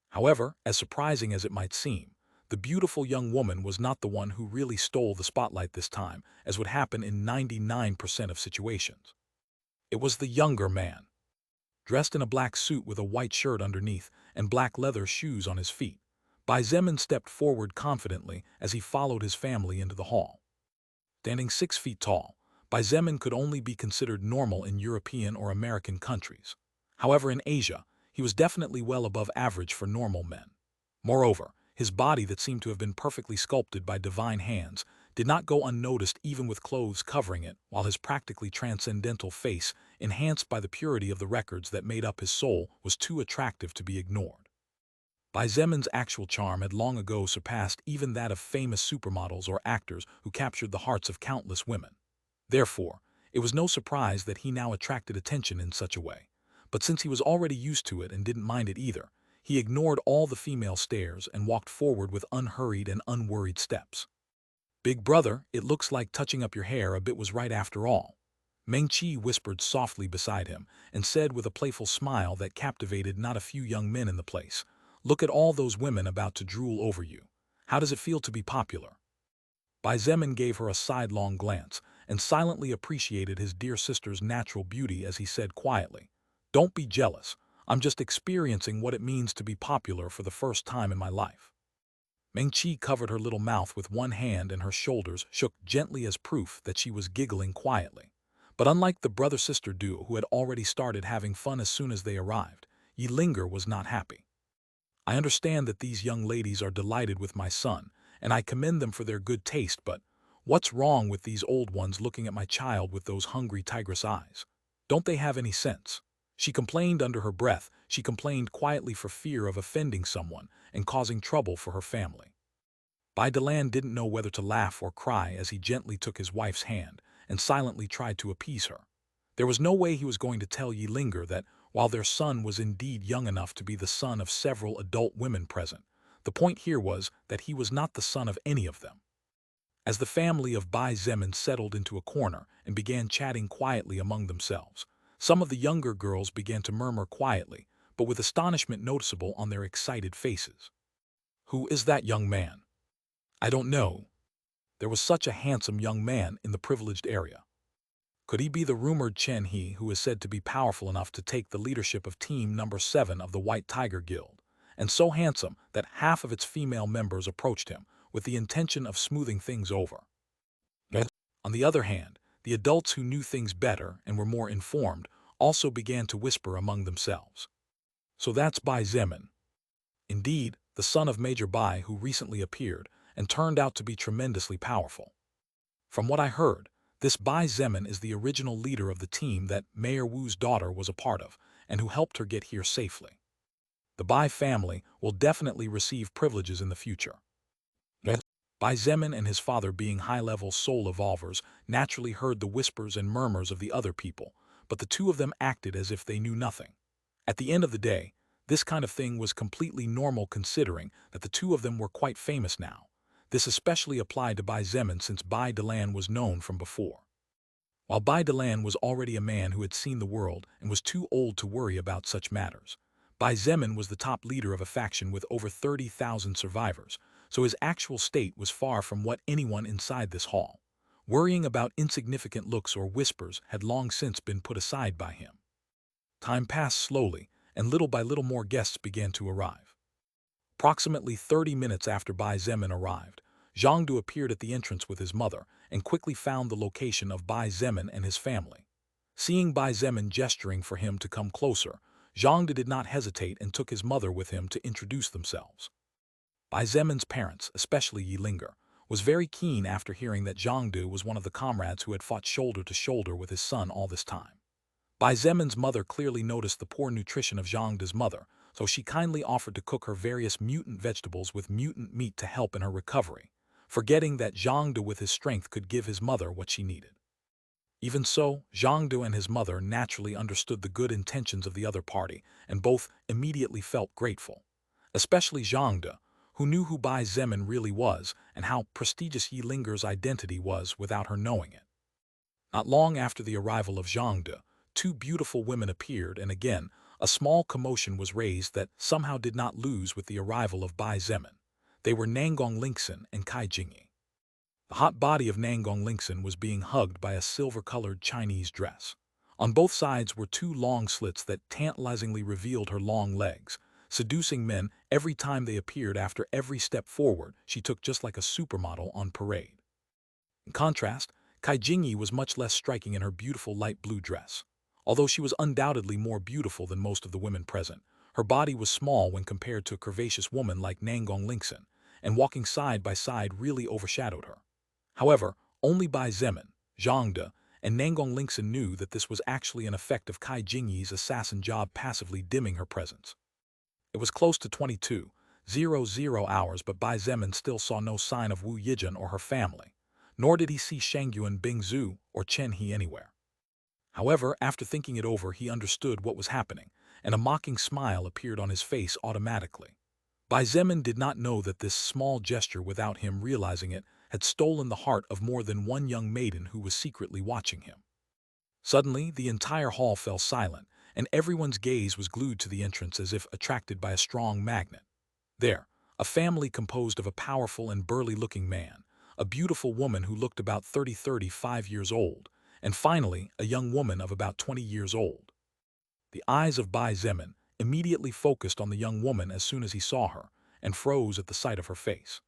However, as surprising as it might seem, the beautiful young woman was not the one who really stole the spotlight this time, as would happen in 99% of situations. It was the younger man. Dressed in a black suit with a white shirt underneath and black leather shoes on his feet, Bai Zemin stepped forward confidently as he followed his family into the hall. Standing 6 feet tall, Bai Zemin could only be considered normal in European or American countries. However, in Asia, he was definitely well above average for normal men. Moreover, his body that seemed to have been perfectly sculpted by divine hands did not go unnoticed even with clothes covering it, while his practically transcendental face, enhanced by the purity of the records that made up his soul, was too attractive to be ignored. Bai Zemin's actual charm had long ago surpassed even that of famous supermodels or actors who captured the hearts of countless women. Therefore, it was no surprise that he now attracted attention in such a way. But since he was already used to it and didn't mind it either, he ignored all the female stares and walked forward with unhurried and unworried steps. "Big brother, it looks like touching up your hair a bit was right after all," Meng Qi whispered softly beside him and said with a playful smile that captivated not a few young men in the place, "Look at all those women about to drool over you. How does it feel to be popular?" Bai Zemin gave her a sidelong glance and silently appreciated his dear sister's natural beauty as he said quietly, "Don't be jealous. I'm just experiencing what it means to be popular for the first time in my life." Meng Qi covered her little mouth with one hand and her shoulders shook gently as proof that she was giggling quietly. But unlike the brother-sister duo who had already started having fun as soon as they arrived, Linger was not happy. "I understand that these young ladies are delighted with my son, and I commend them for their good taste, but what's wrong with these old ones looking at my child with those hungry tigress eyes? Don't they have any sense?" She complained under her breath. She complained quietly for fear of offending someone and causing trouble for her family. Bai Delan didn't know whether to laugh or cry as he gently took his wife's hand and silently tried to appease her. There was no way he was going to tell Linger that, while their son was indeed young enough to be the son of several adult women present, the point here was that he was not the son of any of them. As the family of Bai Zemin settled into a corner and began chatting quietly among themselves, some of the younger girls began to murmur quietly, but with astonishment noticeable on their excited faces. "Who is that young man? I don't know. There was such a handsome young man in the privileged area. Could he be the rumored Chen He who is said to be powerful enough to take the leadership of Team Number 7 of the White Tiger Guild, and so handsome that half of its female members approached him with the intention of smoothing things over?" On the other hand, the adults who knew things better and were more informed also began to whisper among themselves. "So that's Bai Zemin. Indeed, the son of Major Bai who recently appeared and turned out to be tremendously powerful. From what I heard, this Bai Zemin is the original leader of the team that Mayor Wu's daughter was a part of and who helped her get here safely. The Bai family will definitely receive privileges in the future." Bai Zemin and his father, being high-level soul evolvers, naturally heard the whispers and murmurs of the other people, but the two of them acted as if they knew nothing. At the end of the day, this kind of thing was completely normal considering that the two of them were quite famous now. This especially applied to Bai Zemin since Bai Delan was known from before. While Bai Delan was already a man who had seen the world and was too old to worry about such matters, Bai Zemin was the top leader of a faction with over 30,000 survivors, so his actual state was far from what anyone inside this hall. Worrying about insignificant looks or whispers had long since been put aside by him. Time passed slowly, and little by little more guests began to arrive. Approximately 30 minutes after Bai Zemin arrived, Zhangdu appeared at the entrance with his mother and quickly found the location of Bai Zemin and his family. Seeing Bai Zemin gesturing for him to come closer, Zhangdu did not hesitate and took his mother with him to introduce themselves. Bai Zemin's parents, especially Linger, was very keen after hearing that Zhangdu was one of the comrades who had fought shoulder to shoulder with his son all this time. Bai Zemin's mother clearly noticed the poor nutrition of Zhangdu's mother, so she kindly offered to cook her various mutant vegetables with mutant meat to help in her recovery, forgetting that Zhangdu with his strength could give his mother what she needed. Even so, Zhangdu and his mother naturally understood the good intentions of the other party, and both immediately felt grateful. Especially Zhangdu, who knew who Bai Zemin really was and how prestigious Linger's identity was without her knowing it. Not long after the arrival of Zhangdu, two beautiful women appeared, and again, a small commotion was raised that somehow did not lose with the arrival of Bai Zemin. They were Nangong Lingxin and Kai Jingyi. The hot body of Nangong Lingxin was being hugged by a silver-colored Chinese dress. On both sides were two long slits that tantalizingly revealed her long legs, seducing men every time they appeared. After every step forward, she took just like a supermodel on parade. In contrast, Kai Jingyi was much less striking in her beautiful light blue dress. Although she was undoubtedly more beautiful than most of the women present, her body was small when compared to a curvaceous woman like Nangong Lingxin, and walking side by side really overshadowed her. However, only Bai Zemin, Zhangde, and Nangong Lingxin knew that this was actually an effect of Kai Jingyi's assassin job passively dimming her presence. It was close to 22, 00 hours, but Bai Zemin still saw no sign of Wu Yijun or her family, nor did he see Shangyuan Bingzhu or Chen He anywhere. However, after thinking it over, he understood what was happening, and a mocking smile appeared on his face automatically. Bai Zemin did not know that this small gesture, without him realizing it, had stolen the heart of more than one young maiden who was secretly watching him. Suddenly, the entire hall fell silent, and everyone's gaze was glued to the entrance as if attracted by a strong magnet. There, a family composed of a powerful and burly-looking man, a beautiful woman who looked about 35 years old, and finally, a young woman of about 20 years old. The eyes of Bai Zemin immediately focused on the young woman as soon as he saw her, and froze at the sight of her face.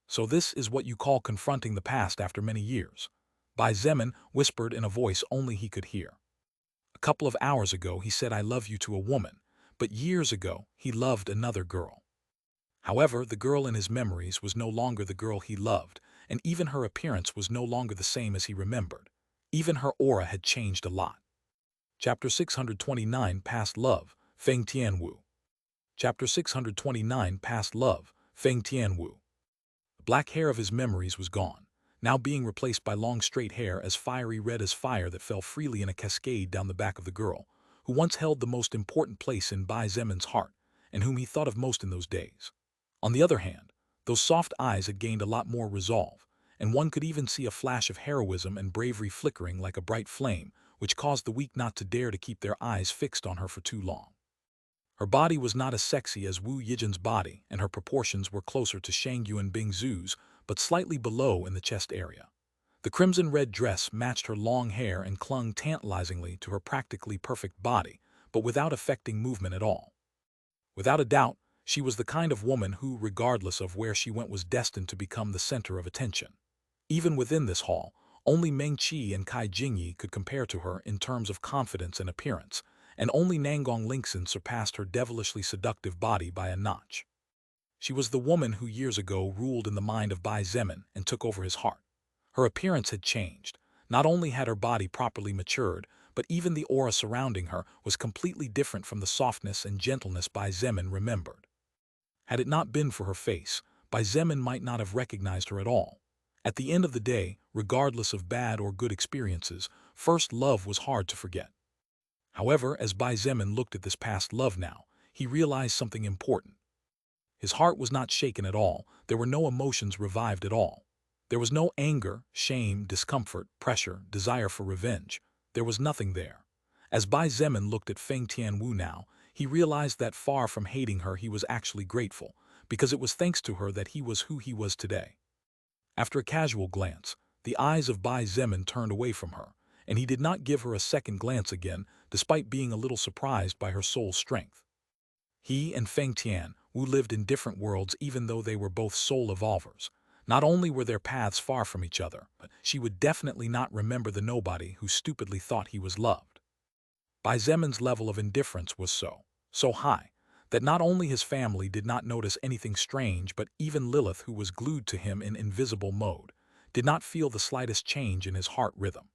So this is what you call confronting the past after many years, Bai Zemin whispered in a voice only he could hear. A couple of hours ago he said I love you to a woman, but years ago he loved another girl. However, the girl in his memories was no longer the girl he loved, and even her appearance was no longer the same as he remembered. Even her aura had changed a lot. Chapter 629 Past Love, Feng Tianwu. Chapter 629 Past Love, Feng Tianwu. The black hair of his memories was gone, now being replaced by long straight hair as fiery red as fire that fell freely in a cascade down the back of the girl, who once held the most important place in Bai Zemin's heart, and whom he thought of most in those days. On the other hand, those soft eyes had gained a lot more resolve, and one could even see a flash of heroism and bravery flickering like a bright flame, which caused the weak not to dare to keep their eyes fixed on her for too long. Her body was not as sexy as Wu Yijin's body, and her proportions were closer to Shangyuan Bingzhu's, but slightly below in the chest area. The crimson-red dress matched her long hair and clung tantalizingly to her practically perfect body, but without affecting movement at all. Without a doubt, she was the kind of woman who, regardless of where she went, was destined to become the center of attention. Even within this hall, only Meng Qi and Kai Jingyi could compare to her in terms of confidence and appearance, and only Nangong Lingxin surpassed her devilishly seductive body by a notch. She was the woman who years ago ruled in the mind of Bai Zemin and took over his heart. Her appearance had changed. Not only had her body properly matured, but even the aura surrounding her was completely different from the softness and gentleness Bai Zemin remembered. Had it not been for her face, Bai Zemin might not have recognized her at all. At the end of the day, regardless of bad or good experiences, first love was hard to forget. However, as Bai Zemin looked at this past love now, he realized something important. His heart was not shaken at all. There were no emotions revived at all. There was no anger, shame, discomfort, pressure, desire for revenge. There was nothing there. As Bai Zemin looked at Feng Tianwu now, he realized that far from hating her, he was actually grateful, because it was thanks to her that he was who he was today. After a casual glance, the eyes of Bai Zemin turned away from her, and he did not give her a second glance again, despite being a little surprised by her soul's strength. He and Feng Tianwu lived in different worlds, even though they were both soul evolvers. Not only were their paths far from each other, but she would definitely not remember the nobody who stupidly thought he was loved. Bai Zemin's level of indifference was so high, that not only his family did not notice anything strange, but even Lilith, who was glued to him in invisible mode, did not feel the slightest change in his heart rhythm.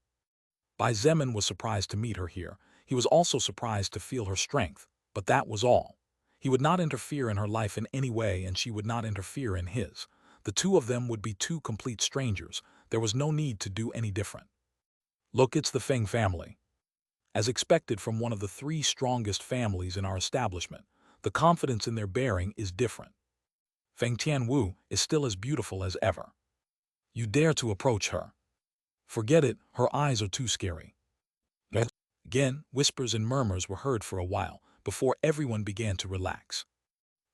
Bai Zemin was surprised to meet her here. He was also surprised to feel her strength, but that was all. He would not interfere in her life in any way, and she would not interfere in his. The two of them would be two complete strangers. There was no need to do any different. Look, it's the Feng family. As expected from one of the three strongest families in our establishment, the confidence in their bearing is different. Feng Tianwu is still as beautiful as ever. You dare to approach her? Forget it, her eyes are too scary. Again, whispers and murmurs were heard for a while, before everyone began to relax.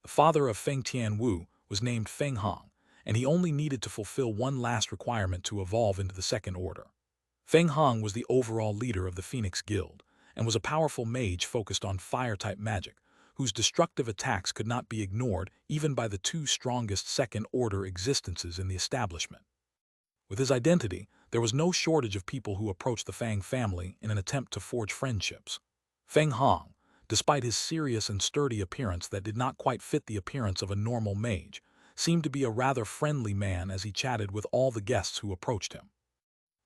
The father of Feng Tianwu was named Feng Hong, and he only needed to fulfill one last requirement to evolve into the second order. Feng Hong was the overall leader of the Phoenix Guild, and was a powerful mage focused on fire-type magic, whose destructive attacks could not be ignored even by the two strongest second-order existences in the establishment. With his identity, there was no shortage of people who approached the Fang family in an attempt to forge friendships. Feng Hong, despite his serious and sturdy appearance that did not quite fit the appearance of a normal mage, seemed to be a rather friendly man as he chatted with all the guests who approached him.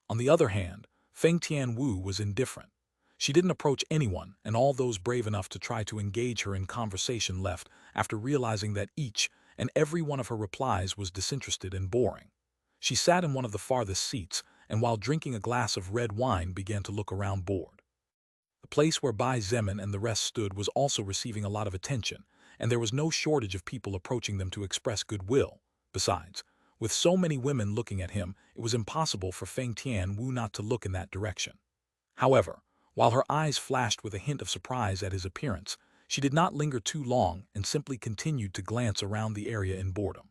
On the other hand, Feng Tianwu was indifferent. She didn't approach anyone, and all those brave enough to try to engage her in conversation left after realizing that each and every one of her replies was disinterested and boring. She sat in one of the farthest seats, and while drinking a glass of red wine began to look around bored. The place where Bai Zemin and the rest stood was also receiving a lot of attention, and there was no shortage of people approaching them to express goodwill. Besides, with so many women looking at him, it was impossible for Feng Tianwu not to look in that direction. However, while her eyes flashed with a hint of surprise at his appearance, she did not linger too long and simply continued to glance around the area in boredom.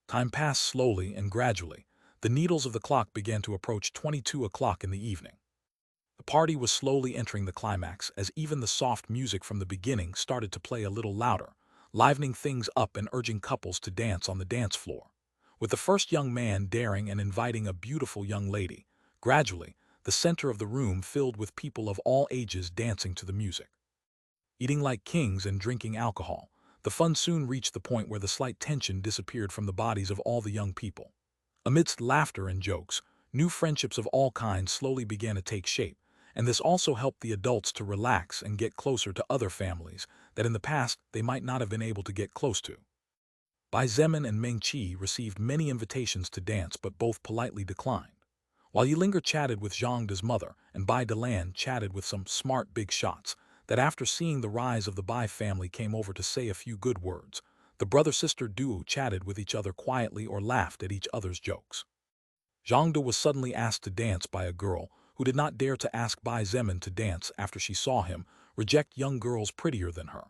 Time passed slowly and gradually. The needles of the clock began to approach 22 o'clock in the evening. The party was slowly entering the climax as even the soft music from the beginning started to play a little louder, livening things up and urging couples to dance on the dance floor. With the first young man daring and inviting a beautiful young lady, gradually, the center of the room filled with people of all ages dancing to the music. Eating like kings and drinking alcohol, the fun soon reached the point where the slight tension disappeared from the bodies of all the young people. Amidst laughter and jokes, new friendships of all kinds slowly began to take shape, and this also helped the adults to relax and get closer to other families that in the past they might not have been able to get close to. Bai Zemin and Meng Qi received many invitations to dance but both politely declined. While Yilinga chatted with Zhang De's mother and Bai Delan chatted with some smart big shots that after seeing the rise of the Bai family came over to say a few good words, the brother-sister duo chatted with each other quietly or laughed at each other's jokes. Zhang De was suddenly asked to dance by a girl who did not dare to ask Bai Zemin to dance after she saw him reject young girls prettier than her.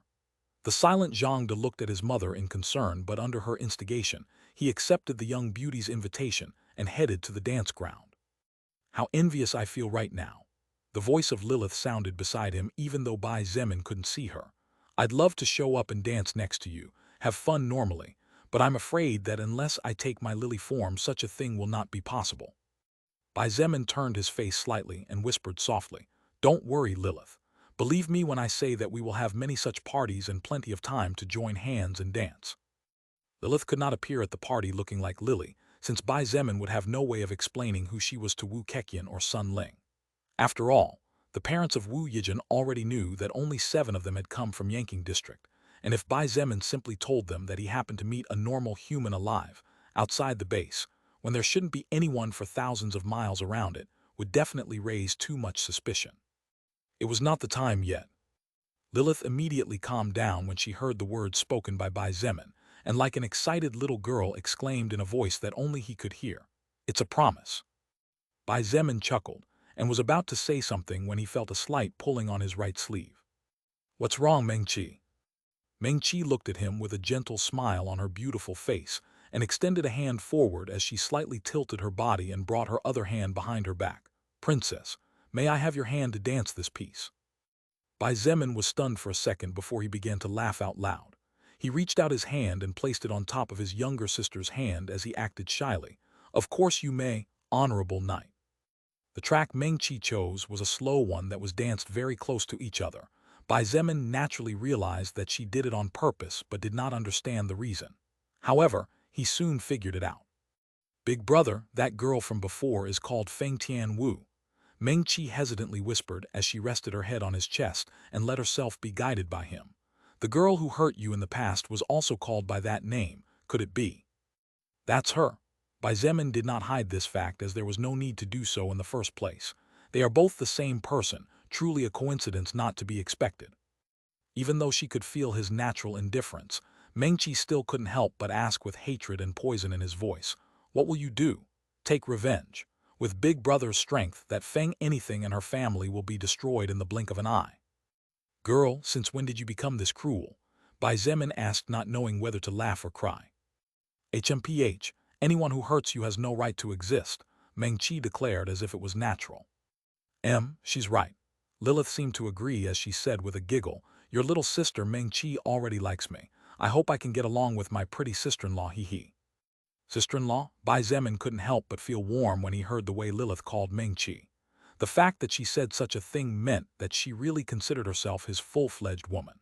The silent Zhang De looked at his mother in concern, but under her instigation, he accepted the young beauty's invitation and headed to the dance ground. How envious I feel right now. The voice of Lilith sounded beside him even though Bai Zemin couldn't see her. I'd love to show up and dance next to you, have fun normally, but I'm afraid that unless I take my lily form such a thing will not be possible. Bai Zemin turned his face slightly and whispered softly, "Don't worry, Lilith. Believe me when I say that we will have many such parties and plenty of time to join hands and dance." Lilith could not appear at the party looking like Lily, since Bai Zemin would have no way of explaining who she was to Wu Keqian or Sun Ling. After all, the parents of Wu Yijin already knew that only 7 of them had come from Yanqing district, and if Bai Zemin simply told them that he happened to meet a normal human alive, outside the base, when there shouldn't be anyone for thousands of miles around it, would definitely raise too much suspicion. It was not the time yet. Lilith immediately calmed down when she heard the words spoken by Bai Zemin, and like an excited little girl exclaimed in a voice that only he could hear, "It's a promise." Bai Zemin chuckled, and was about to say something when he felt a slight pulling on his right sleeve. "What's wrong, Meng Qi?" Meng Qi looked at him with a gentle smile on her beautiful face, and extended a hand forward as she slightly tilted her body and brought her other hand behind her back. "Princess, may I have your hand to dance this piece?" Bai Zemin was stunned for a second before he began to laugh out loud. He reached out his hand and placed it on top of his younger sister's hand as he acted shyly. "Of course you may, honorable knight." The track Meng Qi chose was a slow one that was danced very close to each other. Bai Zemin naturally realized that she did it on purpose but did not understand the reason. However, he soon figured it out. "Big brother, that girl from before is called Feng Tianwu." Meng Qi hesitantly whispered as she rested her head on his chest and let herself be guided by him. "The girl who hurt you in the past was also called by that name. Could it be?" "That's her." Bai Zemin did not hide this fact as there was no need to do so in the first place. They are both the same person, truly a coincidence not to be expected. Even though she could feel his natural indifference, Meng Qi still couldn't help but ask with hatred and poison in his voice, "What will you do? Take revenge. With Big Brother's strength, that Feng anything and her family will be destroyed in the blink of an eye." "Girl, since when did you become this cruel?" Bai Zemin asked, not knowing whether to laugh or cry. "HMPH, anyone who hurts you has no right to exist," Meng Qi declared as if it was natural. She's right." Lilith seemed to agree as she said with a giggle, "Your little sister Meng Qi already likes me. I hope I can get along with my pretty sister-in-law, hee." Sister-in-law? Bai Zemin couldn't help but feel warm when he heard the way Lilith called Meng Qi. The fact that she said such a thing meant that she really considered herself his full-fledged woman.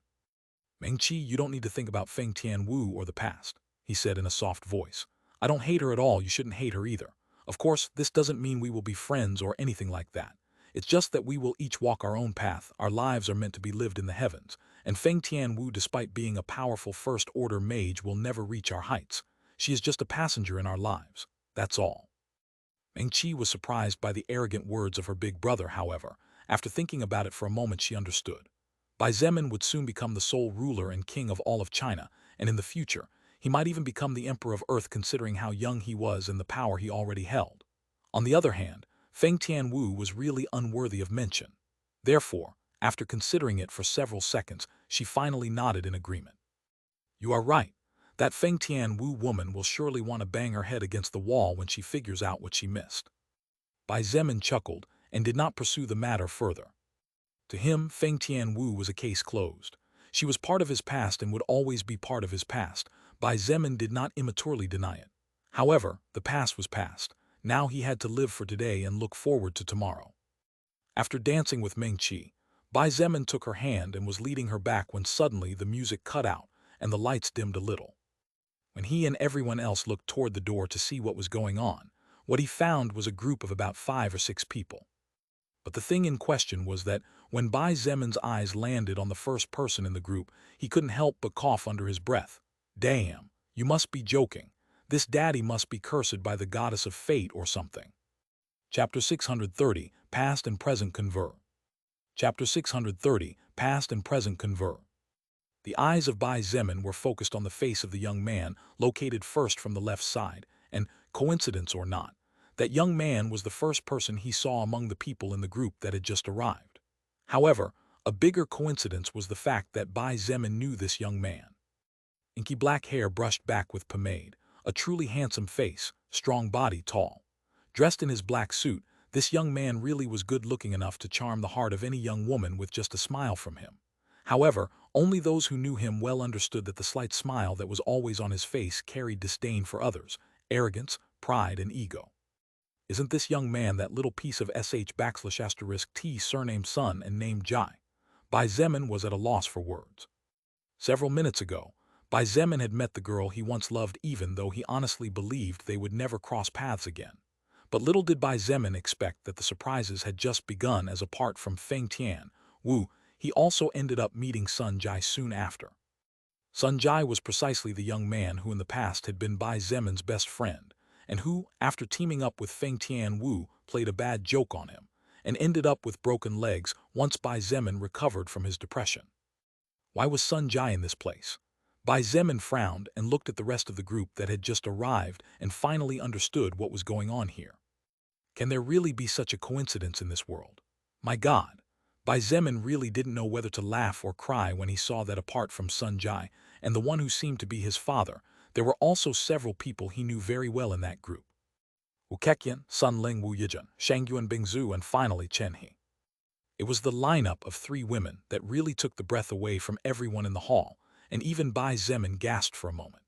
"Meng Qi, you don't need to think about Feng Tianwu or the past," he said in a soft voice. "I don't hate her at all, you shouldn't hate her either. Of course, this doesn't mean we will be friends or anything like that. It's just that we will each walk our own path, our lives are meant to be lived in the heavens, and Feng Tianwu, despite being a powerful first-order mage, will never reach our heights. She is just a passenger in our lives. That's all. Meng Qi was surprised by the arrogant words of her big brother, however. After thinking about it for a moment, she understood. Bai Zemin would soon become the sole ruler and king of all of China, and in the future, he might even become the emperor of Earth, considering how young he was and the power he already held. On the other hand, Feng Tianwu was really unworthy of mention. Therefore, after considering it for several seconds, she finally nodded in agreement. You are right. That Feng Tianwu woman will surely want to bang her head against the wall when she figures out what she missed. Bai Zemin chuckled and did not pursue the matter further. To him, Feng Tianwu was a case closed. She was part of his past and would always be part of his past. Bai Zemin did not immaturely deny it. However, the past was past. Now he had to live for today and look forward to tomorrow. After dancing with Meng Qi, Bai Zemin took her hand and was leading her back when suddenly the music cut out and the lights dimmed a little. When he and everyone else looked toward the door to see what was going on, what he found was a group of about 5 or 6 people. But the thing in question was that when Bai Zemin's eyes landed on the first person in the group, he couldn't help but cough under his breath. Damn, you must be joking. This daddy must be cursed by the goddess of fate or something. Chapter 630, Past and Present Convert. Chapter 630, Past and Present Convert. The eyes of Bai Zemin were focused on the face of the young man, located first from the left side, and, coincidence or not, that young man was the first person he saw among the people in the group that had just arrived. However, a bigger coincidence was the fact that Bai Zemin knew this young man. Inky black hair brushed back with pomade, a truly handsome face, strong body, tall. Dressed in his black suit, this young man really was good-looking enough to charm the heart of any young woman with just a smile from him. However, only those who knew him well understood that the slight smile that was always on his face carried disdain for others, arrogance, pride, and ego. Isn't this young man that little piece of sh/*t surnamed Sun and named Jai? Bai Zemin was at a loss for words. Several minutes ago, Bai Zemin had met the girl he once loved, even though he honestly believed they would never cross paths again. But little did Bai Zemin expect that the surprises had just begun, as apart from Feng Tianwu, he also ended up meeting Sun Jai soon after. Sun Jai was precisely the young man who in the past had been Bai Zemin's best friend, and who, after teaming up with Feng Tianwu, played a bad joke on him, and ended up with broken legs once Bai Zemin recovered from his depression. Why was Sun Jai in this place? Bai Zemin frowned and looked at the rest of the group that had just arrived and finally understood what was going on here. Can there really be such a coincidence in this world? My God! Bai Zemin really didn't know whether to laugh or cry when he saw that apart from Sun Jai and the one who seemed to be his father, there were also several people he knew very well in that group. Wu Keqian, Sun Ling, Wu Yijun, Shangyuan Bingzhu, and finally Chen He. It was the lineup of 3 women that really took the breath away from everyone in the hall, and even Bai Zemin gasped for a moment.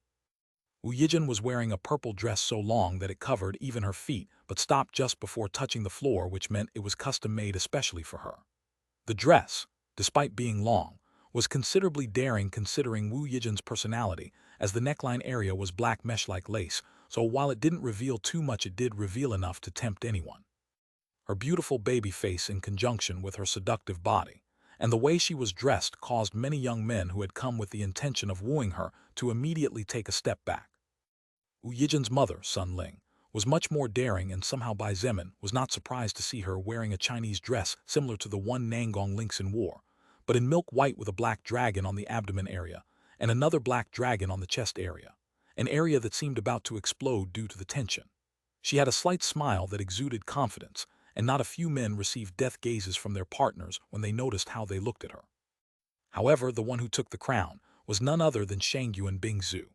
Wu Yijun was wearing a purple dress so long that it covered even her feet, but stopped just before touching the floor, which meant it was custom-made especially for her. The dress, despite being long, was considerably daring considering Wu Yijun's personality, as the neckline area was black mesh-like lace, so while it didn't reveal too much, it did reveal enough to tempt anyone. Her beautiful baby face in conjunction with her seductive body, and the way she was dressed caused many young men who had come with the intention of wooing her to immediately take a step back. Wu Yijun's mother, Sun Ling, was much more daring, and somehow Bai Zemin was not surprised to see her wearing a Chinese dress similar to the one Nangong Lingxin wore, but in milk white with a black dragon on the abdomen area and another black dragon on the chest area, an area that seemed about to explode due to the tension. She had a slight smile that exuded confidence, and not a few men received death gazes from their partners when they noticed how they looked at her. However, the one who took the crown was none other than Shangyuan Bingzhu.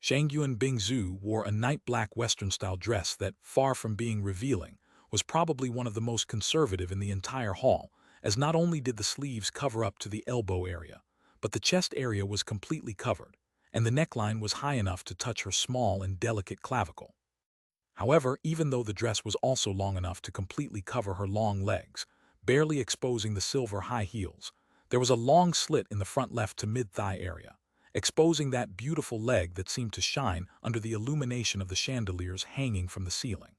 Shangyuan Bingzhu wore a night-black Western-style dress that, far from being revealing, was probably one of the most conservative in the entire hall, as not only did the sleeves cover up to the elbow area, but the chest area was completely covered, and the neckline was high enough to touch her small and delicate clavicle. However, even though the dress was also long enough to completely cover her long legs, barely exposing the silver high heels, there was a long slit in the front left to mid-thigh area, exposing that beautiful leg that seemed to shine under the illumination of the chandeliers hanging from the ceiling.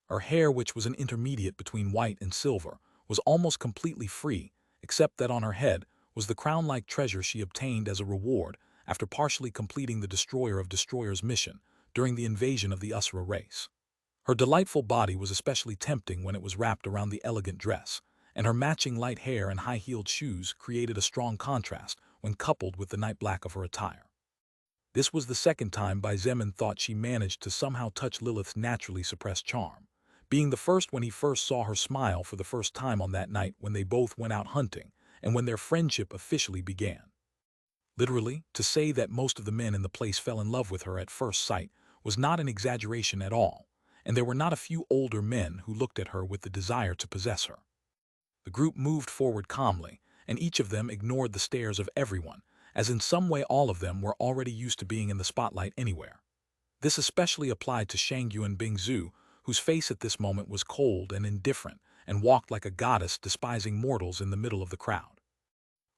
Her hair, which was an intermediate between white and silver, was almost completely free, except that on her head was the crown-like treasure she obtained as a reward after partially completing the Destroyer of Destroyers mission during the invasion of the Usra race. Her delightful body was especially tempting when it was wrapped around the elegant dress, and her matching light hair and high-heeled shoes created a strong contrast when coupled with the night black of her attire. This was the second time Bai Zemin thought she managed to somehow touch Lilith's naturally suppressed charm, being the first when he first saw her smile for the first time on that night when they both went out hunting and when their friendship officially began. Literally, to say that most of the men in the place fell in love with her at first sight was not an exaggeration at all, and there were not a few older men who looked at her with the desire to possess her. The group moved forward calmly, and each of them ignored the stares of everyone, as in some way all of them were already used to being in the spotlight anywhere. This especially applied to Shangyu and Bingzhu, whose face at this moment was cold and indifferent and walked like a goddess despising mortals in the middle of the crowd.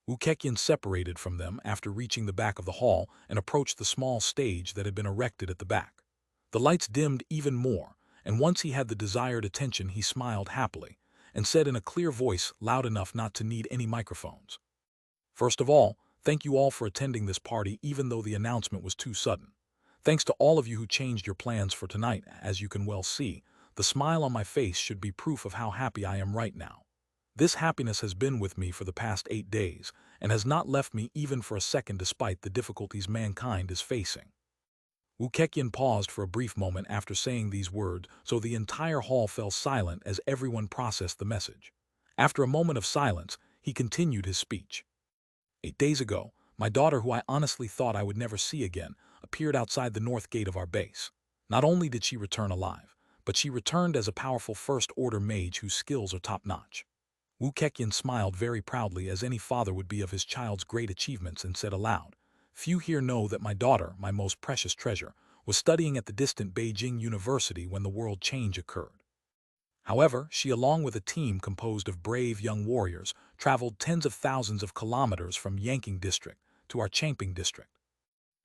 Wu Keqian separated from them after reaching the back of the hall and approached the small stage that had been erected at the back. The lights dimmed even more, and once he had the desired attention he smiled happily and said in a clear voice loud enough not to need any microphones. "First of all, thank you all for attending this party even though the announcement was too sudden. Thanks to all of you who changed your plans for tonight. As you can well see, the smile on my face should be proof of how happy I am right now. This happiness has been with me for the past 8 days and has not left me even for a second despite the difficulties mankind is facing." Wu Keqian paused for a brief moment after saying these words, so the entire hall fell silent as everyone processed the message. After a moment of silence, he continued his speech. 8 days ago, my daughter, who I honestly thought I would never see again, appeared outside the north gate of our base. Not only did she return alive, but she returned as a powerful first-order mage whose skills are top-notch. Wu Keqian smiled very proudly as any father would be of his child's great achievements and said aloud, "Few here know that my daughter, my most precious treasure, was studying at the distant Beijing University when the world change occurred. However, she, along with a team composed of brave young warriors, traveled tens of thousands of kilometers from Yanqing District to our Changping District."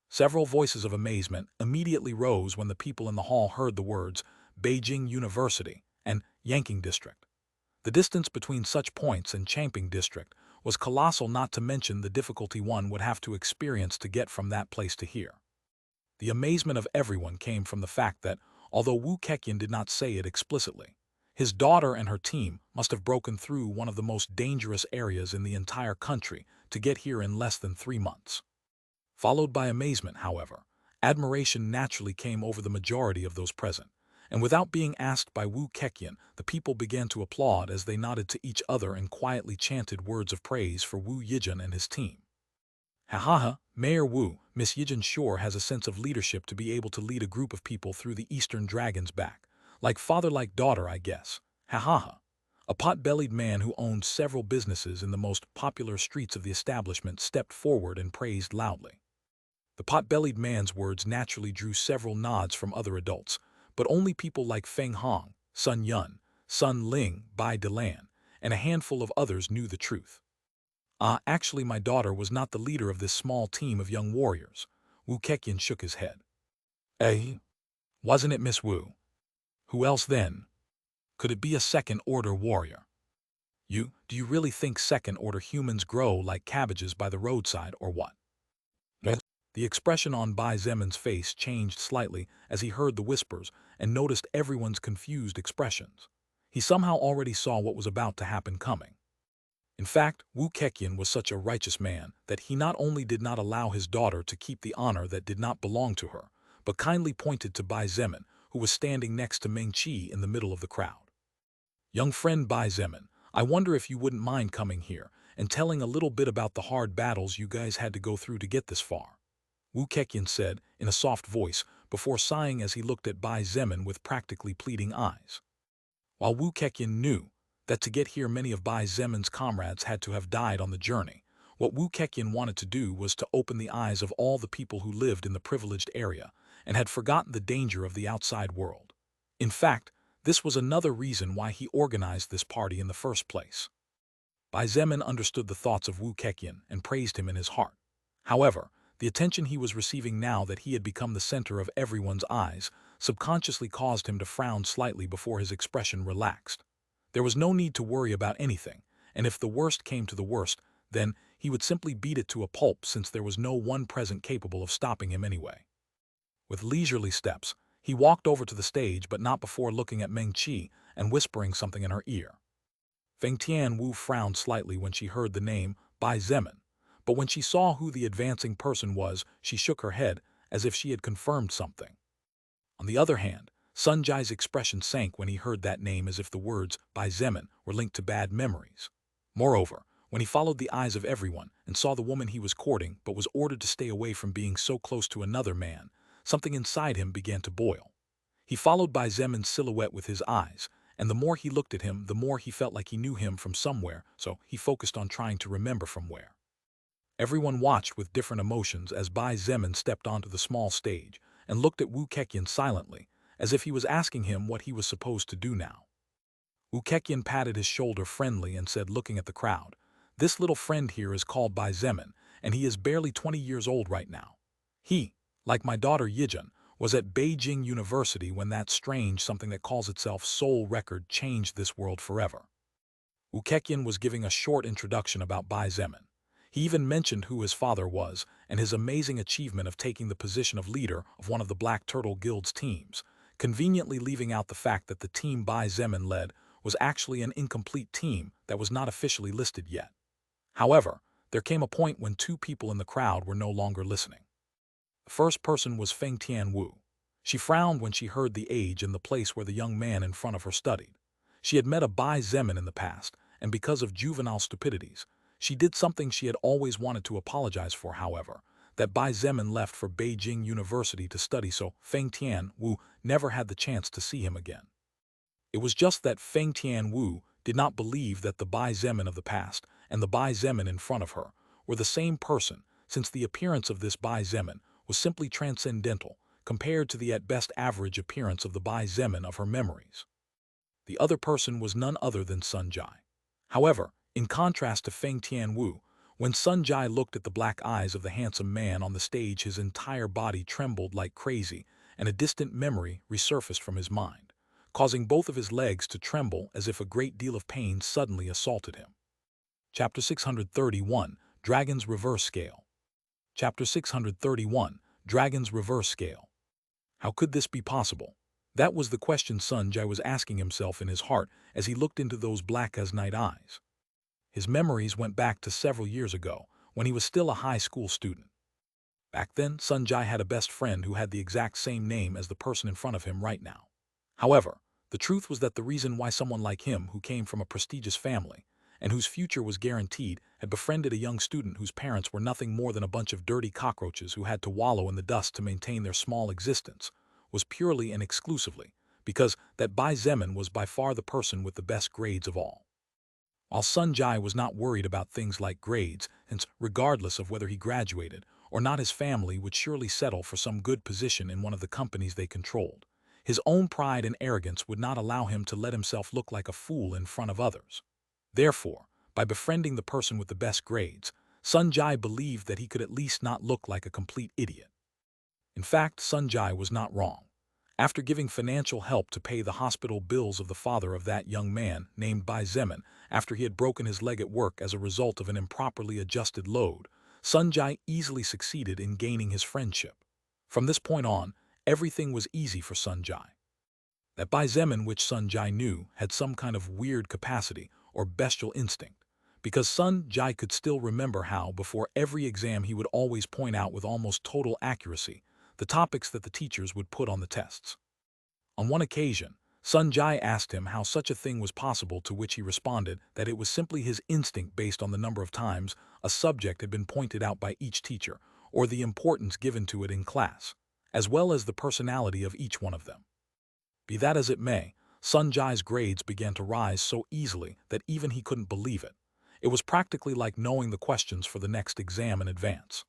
Several voices of amazement immediately rose when the people in the hall heard the words Beijing University and Yanqing District. The distance between such points and Changping District was colossal, not to mention the difficulty one would have to experience to get from that place to here. The amazement of everyone came from the fact that, although Wu Keqian did not say it explicitly, his daughter and her team must have broken through one of the most dangerous areas in the entire country to get here in less than 3 months. Followed by amazement, however, admiration naturally came over the majority of those present, and without being asked by Wu Keqian, the people began to applaud as they nodded to each other and quietly chanted words of praise for Wu Yijun and his team. "Ha ha ha, Mayor Wu, Miss Yijun sure has a sense of leadership to be able to lead a group of people through the Eastern Dragon's back. Like father, like daughter, I guess. Ha ha ha." A pot-bellied man who owned several businesses in the most popular streets of the establishment stepped forward and praised loudly. The pot-bellied man's words naturally drew several nods from other adults, but only people like Feng Hong, Sun Yun, Sun Ling, Bai Delan, and a handful of others knew the truth. Actually my daughter was not the leader of this small team of young warriors." Wu Keqian shook his head. "Eh? Wasn't it Miss Wu? Who else then? Could it be a second-order warrior? Do you really think second-order humans grow like cabbages by the roadside or what?" The expression on Bai Zemin's face changed slightly as he heard the whispers and noticed everyone's confused expressions. He somehow already saw what was about to happen coming. In fact, Wu Keqian was such a righteous man that he not only did not allow his daughter to keep the honor that did not belong to her, but kindly pointed to Bai Zemin, who was standing next to Meng Qi in the middle of the crowd. "Young friend Bai Zemin, I wonder if you wouldn't mind coming here and telling a little bit about the hard battles you guys had to go through to get this far," Wu Keqian said in a soft voice before sighing as he looked at Bai Zemin with practically pleading eyes. While Wu Keqian knew that to get here many of Bai Zemin's comrades had to have died on the journey, what Wu Keqian wanted to do was to open the eyes of all the people who lived in the privileged area and had forgotten the danger of the outside world. In fact, this was another reason why he organized this party in the first place. Bai Zemin understood the thoughts of Wu Keqian and praised him in his heart. However, the attention he was receiving now that he had become the center of everyone's eyes subconsciously caused him to frown slightly before his expression relaxed. There was no need to worry about anything, and if the worst came to the worst, then he would simply beat it to a pulp since there was no one present capable of stopping him anyway. With leisurely steps, he walked over to the stage but not before looking at Meng Qi and whispering something in her ear. Feng Tianwu frowned slightly when she heard the name Bai Zemin, but when she saw who the advancing person was, she shook her head as if she had confirmed something. On the other hand, Sun Jai's expression sank when he heard that name as if the words Bai Zemin were linked to bad memories. Moreover, when he followed the eyes of everyone and saw the woman he was courting but was ordered to stay away from being so close to another man, something inside him began to boil. He followed Bai Zemin's silhouette with his eyes, and the more he looked at him, the more he felt like he knew him from somewhere, so he focused on trying to remember from where. Everyone watched with different emotions as Bai Zemin stepped onto the small stage and looked at Wu Keqian silently, as if he was asking him what he was supposed to do now. Wu Keqian patted his shoulder friendly and said, looking at the crowd, "This little friend here is called Bai Zemin, and he is barely 20 years old right now. He, like my daughter Yijun, was at Beijing University when that strange something that calls itself soul record changed this world forever." Wu Keqian was giving a short introduction about Bai Zemin. He even mentioned who his father was and his amazing achievement of taking the position of leader of one of the Black Turtle Guild's teams, conveniently leaving out the fact that the team Bai Zemin led was actually an incomplete team that was not officially listed yet. However, there came a point when two people in the crowd were no longer listening. The first person was Feng Tianwu. She frowned when she heard the age and the place where the young man in front of her studied. She had met a Bai Zemin in the past, and because of juvenile stupidities, she did something she had always wanted to apologize for. However, that Bai Zemin left for Beijing University to study, so Feng Tianwu never had the chance to see him again. It was just that Feng Tianwu did not believe that the Bai Zemin of the past and the Bai Zemin in front of her were the same person, since the appearance of this Bai Zemin was simply transcendental compared to the at best average appearance of the Bai Zemin of her memories. The other person was none other than Sun Jai. However, in contrast to Feng Tianwu, when Sun Jai looked at the black eyes of the handsome man on the stage, his entire body trembled like crazy, and a distant memory resurfaced from his mind, causing both of his legs to tremble as if a great deal of pain suddenly assaulted him. Chapter 631, Dragon's Reverse Scale. Chapter 631, Dragon's Reverse Scale. How could this be possible? That was the question Sun Jai was asking himself in his heart as he looked into those black as night eyes. His memories went back to several years ago, when he was still a high school student. Back then, Sun Jai had a best friend who had the exact same name as the person in front of him right now. However, the truth was that the reason why someone like him, who came from a prestigious family and whose future was guaranteed, had befriended a young student whose parents were nothing more than a bunch of dirty cockroaches who had to wallow in the dust to maintain their small existence, was purely and exclusively because that Bai Zemin was by far the person with the best grades of all. While Sun Jai was not worried about things like grades, since regardless of whether he graduated or not, his family would surely settle for some good position in one of the companies they controlled. His own pride and arrogance would not allow him to let himself look like a fool in front of others. Therefore, by befriending the person with the best grades, Sun Jai believed that he could at least not look like a complete idiot. In fact, Sun Jai was not wrong. After giving financial help to pay the hospital bills of the father of that young man named Bai Zemin after he had broken his leg at work as a result of an improperly adjusted load, Sun Jai easily succeeded in gaining his friendship. From this point on, everything was easy for Sun Jai. That Bai Zemin, which Sun Jai knew, had some kind of weird capacity or bestial instinct, because Sun Jai could still remember how, before every exam, he would always point out with almost total accuracy the topics that the teachers would put on the tests. On one occasion, Sun Jai asked him how such a thing was possible, to which he responded that it was simply his instinct based on the number of times a subject had been pointed out by each teacher, or the importance given to it in class, as well as the personality of each one of them. Be that as it may, Sun Jai's grades began to rise so easily that even he couldn't believe it. It was practically like knowing the questions for the next exam in advance.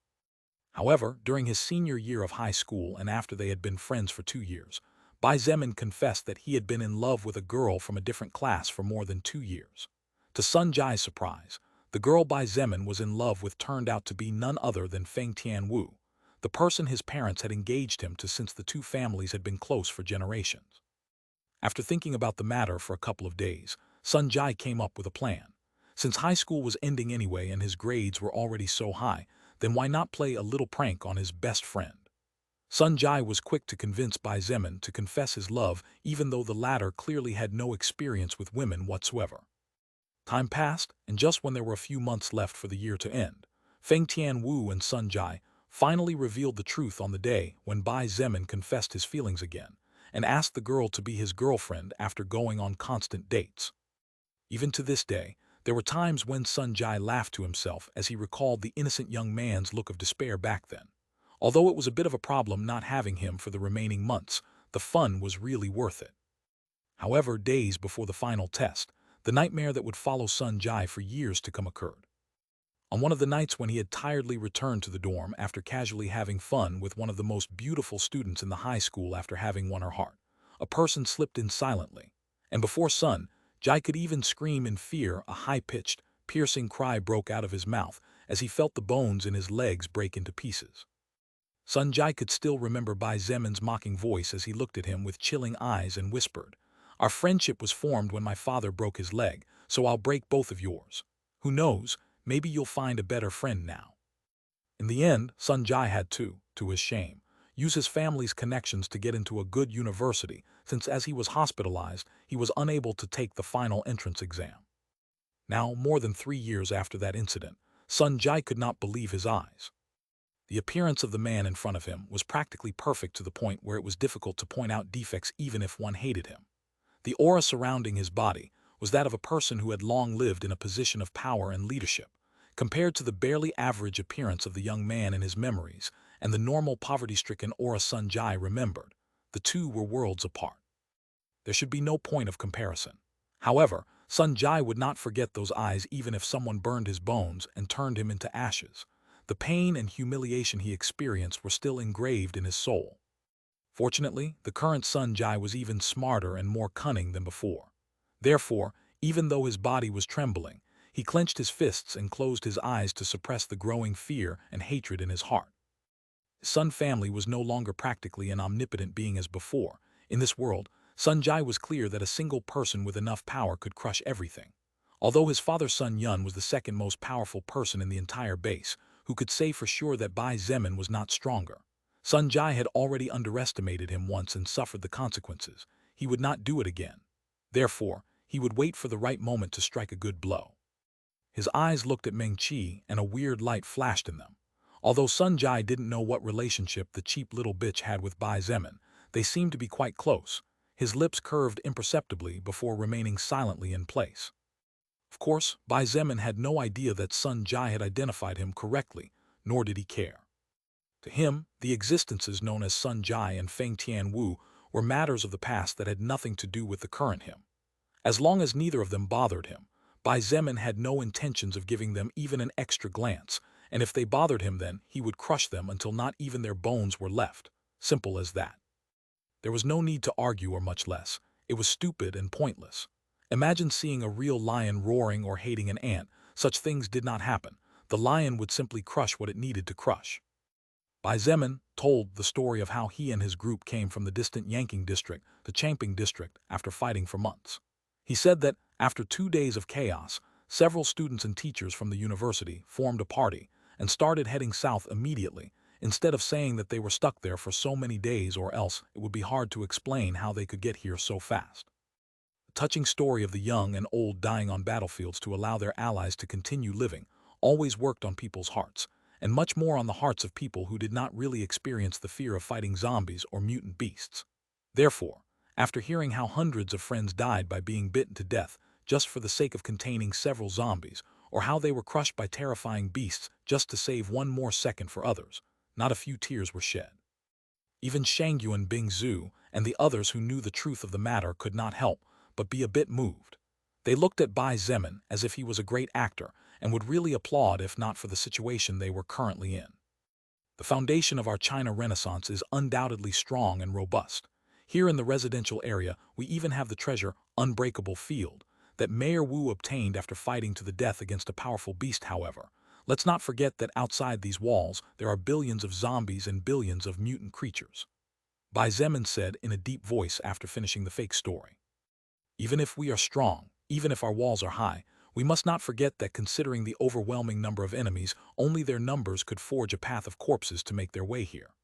However, during his senior year of high school and after they had been friends for 2 years, Bai Zemin confessed that he had been in love with a girl from a different class for more than 2 years. To Sun Jai's surprise, the girl Bai Zemin was in love with turned out to be none other than Feng Tianwu, the person his parents had engaged him to since the two families had been close for generations. After thinking about the matter for a couple of days, Sun Jai came up with a plan. Since high school was ending anyway and his grades were already so high, then why not play a little prank on his best friend? Sun Jai was quick to convince Bai Zemin to confess his love, even though the latter clearly had no experience with women whatsoever. Time passed, and just when there were a few months left for the year to end, Feng Tianwu and Sun Jai finally revealed the truth on the day when Bai Zemin confessed his feelings again and asked the girl to be his girlfriend after going on constant dates. Even to this day, there were times when Sun Jai laughed to himself as he recalled the innocent young man's look of despair back then. Although it was a bit of a problem not having him for the remaining months, the fun was really worth it. However, days before the final test, the nightmare that would follow Sun Jai for years to come occurred. On one of the nights when he had tiredly returned to the dorm after casually having fun with one of the most beautiful students in the high school after having won her heart, a person slipped in silently, and before Sun Jai could even scream in fear, a high-pitched, piercing cry broke out of his mouth as he felt the bones in his legs break into pieces. Sun Jai could still remember Bai Zemin's mocking voice as he looked at him with chilling eyes and whispered, "Our friendship was formed when my father broke his leg, so I'll break both of yours. Who knows, maybe you'll find a better friend now." In the end, Sun Jai had to his shame, use his family's connections to get into a good university, since as he was hospitalized, he was unable to take the final entrance exam. Now, more than 3 years after that incident, Sun Jai could not believe his eyes. The appearance of the man in front of him was practically perfect to the point where it was difficult to point out defects even if one hated him. The aura surrounding his body was that of a person who had long lived in a position of power and leadership, compared to the barely average appearance of the young man in his memories and the normal poverty-stricken aura Sun Jai remembered. The two were worlds apart. There should be no point of comparison. However, Sun Jai would not forget those eyes even if someone burned his bones and turned him into ashes. The pain and humiliation he experienced were still engraved in his soul. Fortunately, the current Sun Jai was even smarter and more cunning than before. Therefore, even though his body was trembling, he clenched his fists and closed his eyes to suppress the growing fear and hatred in his heart. His Sun family was no longer practically an omnipotent being as before. In this world, Sun Jai was clear that a single person with enough power could crush everything. Although his father Sun Yun was the second most powerful person in the entire base, who could say for sure that Bai Zemin was not stronger. Sun Jai had already underestimated him once and suffered the consequences. He would not do it again. Therefore, he would wait for the right moment to strike a good blow. His eyes looked at Meng Qi and a weird light flashed in them. Although Sun Jai didn't know what relationship the cheap little bitch had with Bai Zemin, they seemed to be quite close. His lips curved imperceptibly before remaining silently in place. Of course, Bai Zemin had no idea that Sun Jai had identified him correctly, nor did he care. To him, the existences known as Sun Jai and Feng Tianwu were matters of the past that had nothing to do with the current him. As long as neither of them bothered him, Bai Zemin had no intentions of giving them even an extra glance, and if they bothered him then, he would crush them until not even their bones were left. Simple as that. There was no need to argue or much less. It was stupid and pointless. Imagine seeing a real lion roaring or hating an ant. Such things did not happen. The lion would simply crush what it needed to crush. Bai Zemin told the story of how he and his group came from the distant Yanqing district, the Changping district, after fighting for months. He said that, after 2 days of chaos, several students and teachers from the university formed a party and started heading south immediately, instead of saying that they were stuck there for so many days, or else it would be hard to explain how they could get here so fast. The touching story of the young and old dying on battlefields to allow their allies to continue living always worked on people's hearts, and much more on the hearts of people who did not really experience the fear of fighting zombies or mutant beasts. Therefore, after hearing how hundreds of friends died by being bitten to death just for the sake of containing several zombies, or how they were crushed by terrifying beasts just to save one more second for others, not a few tears were shed. Even Shangyuan Bingzu and the others who knew the truth of the matter could not help but be a bit moved. They looked at Bai Zemin as if he was a great actor and would really applaud if not for the situation they were currently in. The foundation of our China Renaissance is undoubtedly strong and robust. Here in the residential area, we even have the treasure Unbreakable Field that Mayor Wu obtained after fighting to the death against a powerful beast. However, let's not forget that outside these walls there are billions of zombies and billions of mutant creatures. Bai Zemin said in a deep voice after finishing the fake story. Even if we are strong, even if our walls are high, We must not forget that considering the overwhelming number of enemies, only their numbers could forge a path of corpses to make their way here.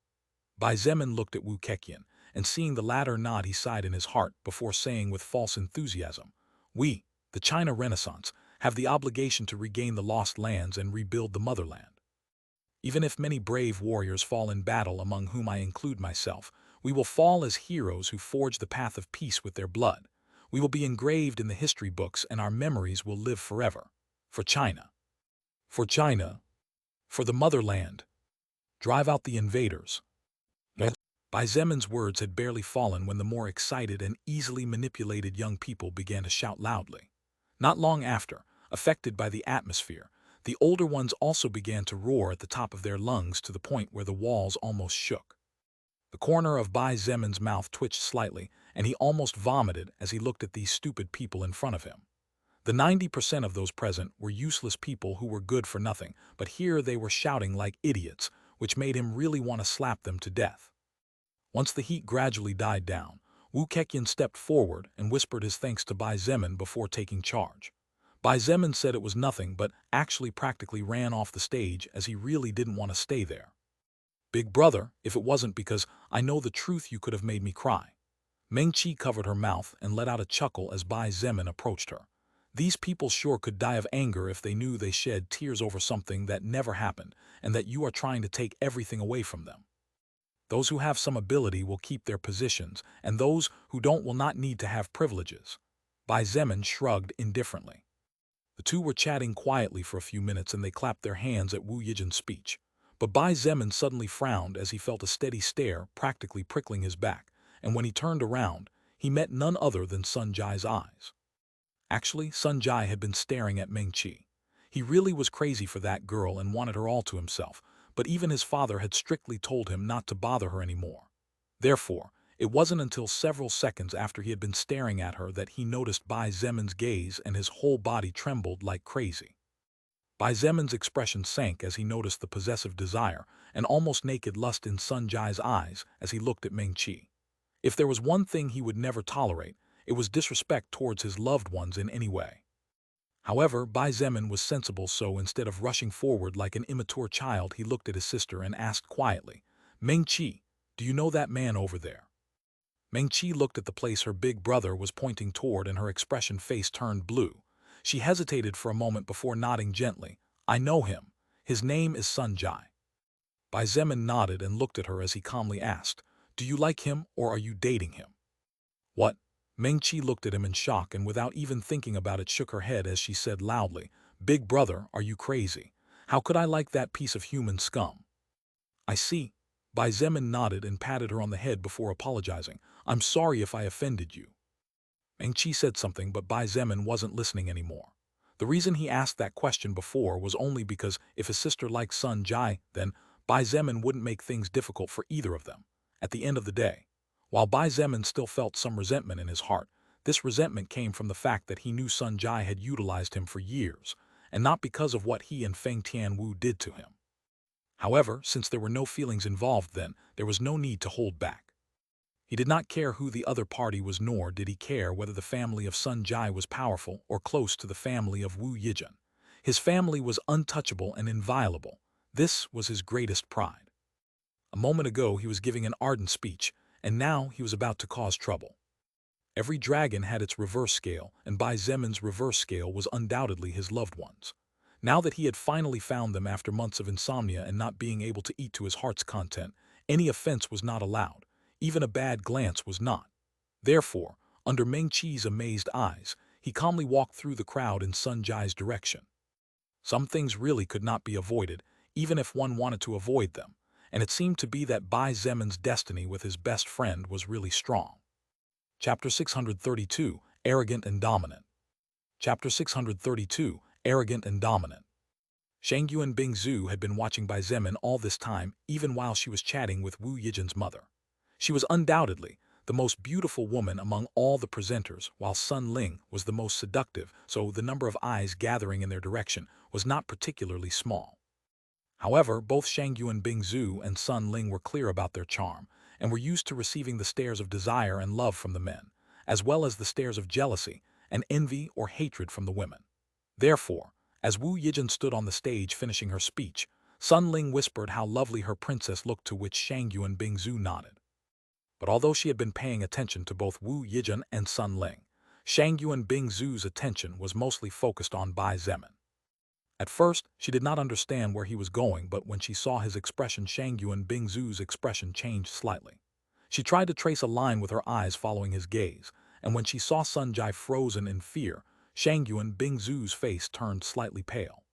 Bai Zemin looked at Wu Keqian, and seeing the latter nod he sighed in his heart before saying with false enthusiasm, "We, the China Renaissance, have the obligation to regain the lost lands and rebuild the motherland. Even if many brave warriors fall in battle, among whom I include myself, we will fall as heroes who forge the path of peace with their blood. We will be engraved in the history books and our memories will live forever. For China. For China. For the motherland. Drive out the invaders." Bai Zemin's words had barely fallen when the more excited and easily manipulated young people began to shout loudly. Not long after, affected by the atmosphere, the older ones also began to roar at the top of their lungs to the point where the walls almost shook. The corner of Bai Zemin's mouth twitched slightly, and he almost vomited as he looked at these stupid people in front of him. The 90% of those present were useless people who were good for nothing, but here they were shouting like idiots, which made him really want to slap them to death. Once the heat gradually died down, Wu Keqian stepped forward and whispered his thanks to Bai Zemin before taking charge. Bai Zemin said it was nothing but actually practically ran off the stage as he really didn't want to stay there. "Big brother, if it wasn't because I know the truth, you could have made me cry." Meng Qi covered her mouth and let out a chuckle as Bai Zemin approached her. "These people sure could die of anger if they knew they shed tears over something that never happened and that you are trying to take everything away from them. Those who have some ability will keep their positions, and those who don't will not need to have privileges." Bai Zemin shrugged indifferently. The two were chatting quietly for a few minutes and they clapped their hands at Wu Yijin's speech. But Bai Zemin suddenly frowned as he felt a steady stare practically prickling his back, and when he turned around, he met none other than Sun Jai's eyes. Actually, Sun Jai had been staring at Meng Qi. He really was crazy for that girl and wanted her all to himself, but even his father had strictly told him not to bother her anymore. Therefore, it wasn't until several seconds after he had been staring at her that he noticed Bai Zemin's gaze and his whole body trembled like crazy. Bai Zemin's expression sank as he noticed the possessive desire and almost naked lust in Sun Jai's eyes as he looked at Meng Qi. If there was one thing he would never tolerate, it was disrespect towards his loved ones in any way. However, Bai Zemin was sensible, so instead of rushing forward like an immature child, he looked at his sister and asked quietly, "Meng Qi, do you know that man over there?" Meng Qi looked at the place her big brother was pointing toward and her expression face turned blue. She hesitated for a moment before nodding gently. "I know him. His name is Sun Jai." Bai Zemin nodded and looked at her as he calmly asked, "Do you like him or are you dating him?" "What?" Meng Qi looked at him in shock and without even thinking about it shook her head as she said loudly, "Big brother, are you crazy? How could I like that piece of human scum?" "I see." Bai Zemin nodded and patted her on the head before apologizing. "I'm sorry if I offended you." Meng Qi said something, but Bai Zemin wasn't listening anymore. The reason he asked that question before was only because if his sister liked Sun Jai, then Bai Zemin wouldn't make things difficult for either of them. At the end of the day, while Bai Zemin still felt some resentment in his heart, this resentment came from the fact that he knew Sun Jai had utilized him for years, and not because of what he and Feng Tianwu did to him. However, since there were no feelings involved then, there was no need to hold back. He did not care who the other party was, nor did he care whether the family of Sun Jai was powerful or close to the family of Wu Yijin. His family was untouchable and inviolable. This was his greatest pride. A moment ago he was giving an ardent speech, and now he was about to cause trouble. Every dragon had its reverse scale, and Bai Zemin's reverse scale was undoubtedly his loved ones. Now that he had finally found them after months of insomnia and not being able to eat to his heart's content, any offense was not allowed. Even a bad glance was not. Therefore, under Meng Qi's amazed eyes, he calmly walked through the crowd in Sun Jai's direction. Some things really could not be avoided, even if one wanted to avoid them, and it seemed to be that Bai Zemin's destiny with his best friend was really strong. Chapter 632, Arrogant and Dominant. Chapter 632, Arrogant and Dominant. Shangyuan Bingzhu had been watching Bai Zemin all this time, even while she was chatting with Wu Yijin's mother. She was undoubtedly the most beautiful woman among all the presenters, while Sun Ling was the most seductive, so the number of eyes gathering in their direction was not particularly small. However, both Shangyuan Bingzhu and Sun Ling were clear about their charm, and were used to receiving the stares of desire and love from the men, as well as the stares of jealousy and envy or hatred from the women. Therefore, as Wu Yijin stood on the stage finishing her speech, Sun Ling whispered how lovely her princess looked, to which Shangyu and Bingzu nodded. But although she had been paying attention to both Wu Yijin and Sun Ling, Shangyu and Bingzu's attention was mostly focused on Bai Zemin. At first, she did not understand where he was going, but when she saw his expression, Shangyu and Bingzu's expression changed slightly. She tried to trace a line with her eyes following his gaze, and when she saw Sun Jai frozen in fear, Shangyu and Bingzu's face turned slightly pale.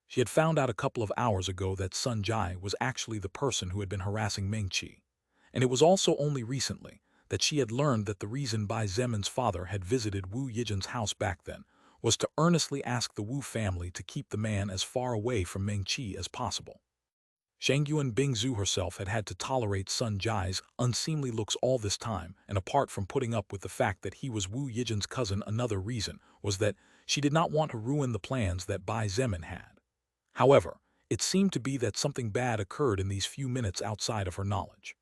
She had found out a couple of hours ago that Sun Jai was actually the person who had been harassing Ming Qi, and it was also only recently that she had learned that the reason Bai Zemin's father had visited Wu Yijin's house back then was to earnestly ask the Wu family to keep the man as far away from Ming Qi as possible. Shangyu and Bingzu herself had had to tolerate Sun Jai's unseemly looks all this time, and apart from putting up with the fact that he was Wu Yijin's cousin, another reason was that she did not want to ruin the plans that Bai Zemin had. However, it seemed to be that something bad occurred in these few minutes outside of her knowledge.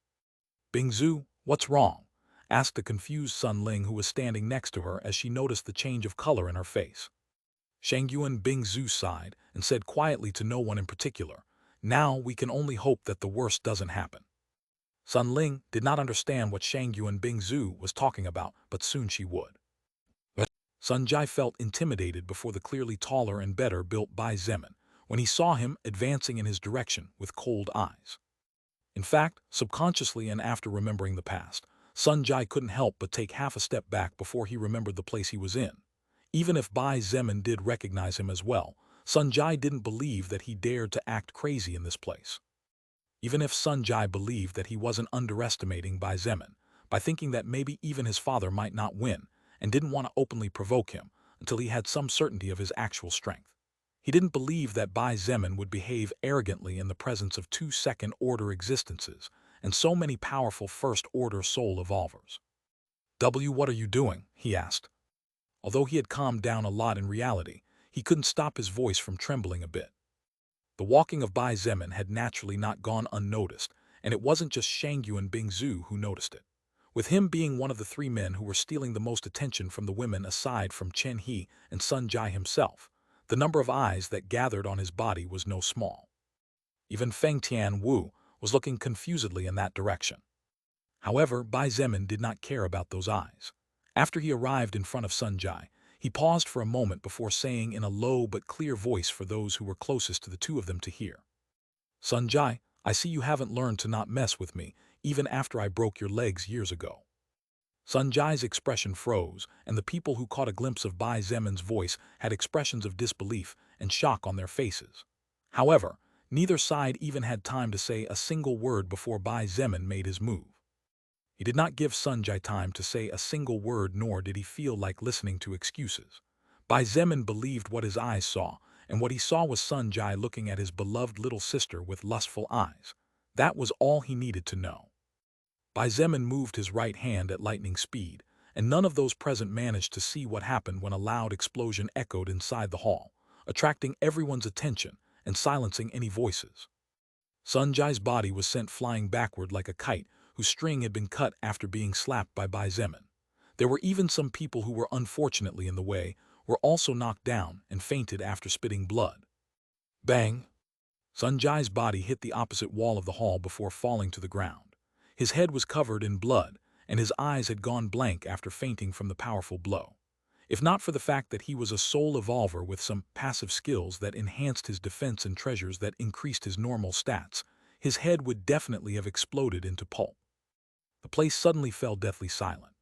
"Bingzu, what's wrong?" asked the confused Sun Ling, who was standing next to her, as she noticed the change of color in her face. Shangyu and Bingzu sighed and said quietly to no one in particular, "Now we can only hope that the worst doesn't happen." Sun Ling did not understand what Shangyu and Bingzu was talking about, but soon she would. Sun Jai felt intimidated before the clearly taller and better-built Bai Zemin when he saw him advancing in his direction with cold eyes. In fact, subconsciously and after remembering the past, Sun Jai couldn't help but take half a step back before he remembered the place he was in. Even if Bai Zemin did recognize him as well, Sun Jai didn't believe that he dared to act crazy in this place. Even if Sun Jai believed that he wasn't underestimating Bai Zemin, by thinking that maybe even his father might not win, and didn't want to openly provoke him until he had some certainty of his actual strength. He didn't believe that Bai Zemin would behave arrogantly in the presence of two second-order existences and so many powerful first-order soul evolvers. What are you doing?" he asked. Although he had calmed down a lot in reality, he couldn't stop his voice from trembling a bit. The walking of Bai Zemin had naturally not gone unnoticed, and it wasn't just Shangyu and Bingzu who noticed it. With him being one of the three men who were stealing the most attention from the women aside from Chen He and Sun Jai himself, the number of eyes that gathered on his body was no small. Even Feng Tian Wu was looking confusedly in that direction. However, Bai Zemin did not care about those eyes. After he arrived in front of Sun Jai, he paused for a moment before saying in a low but clear voice for those who were closest to the two of them to hear, "Sun Jai, I see you haven't learned to not mess with me, even after I broke your legs years ago." Sun Jai's expression froze, and the people who caught a glimpse of Bai Zemin's voice had expressions of disbelief and shock on their faces. However, neither side even had time to say a single word before Bai Zemin made his move. He did not give Sun Jai time to say a single word, nor did he feel like listening to excuses. Bai Zemin believed what his eyes saw, and what he saw was Sun Jai looking at his beloved little sister with lustful eyes. That was all he needed to know. Bai Zemin moved his right hand at lightning speed, and none of those present managed to see what happened when a loud explosion echoed inside the hall, attracting everyone's attention and silencing any voices. Sun Jai's body was sent flying backward like a kite whose string had been cut after being slapped by Bai Zemin. There were even some people who were unfortunately in the way, were also knocked down and fainted after spitting blood. Bang! Sun Jai's body hit the opposite wall of the hall before falling to the ground. His head was covered in blood, and his eyes had gone blank after fainting from the powerful blow. If not for the fact that he was a soul evolver with some passive skills that enhanced his defense and treasures that increased his normal stats, his head would definitely have exploded into pulp. The place suddenly fell deathly silent.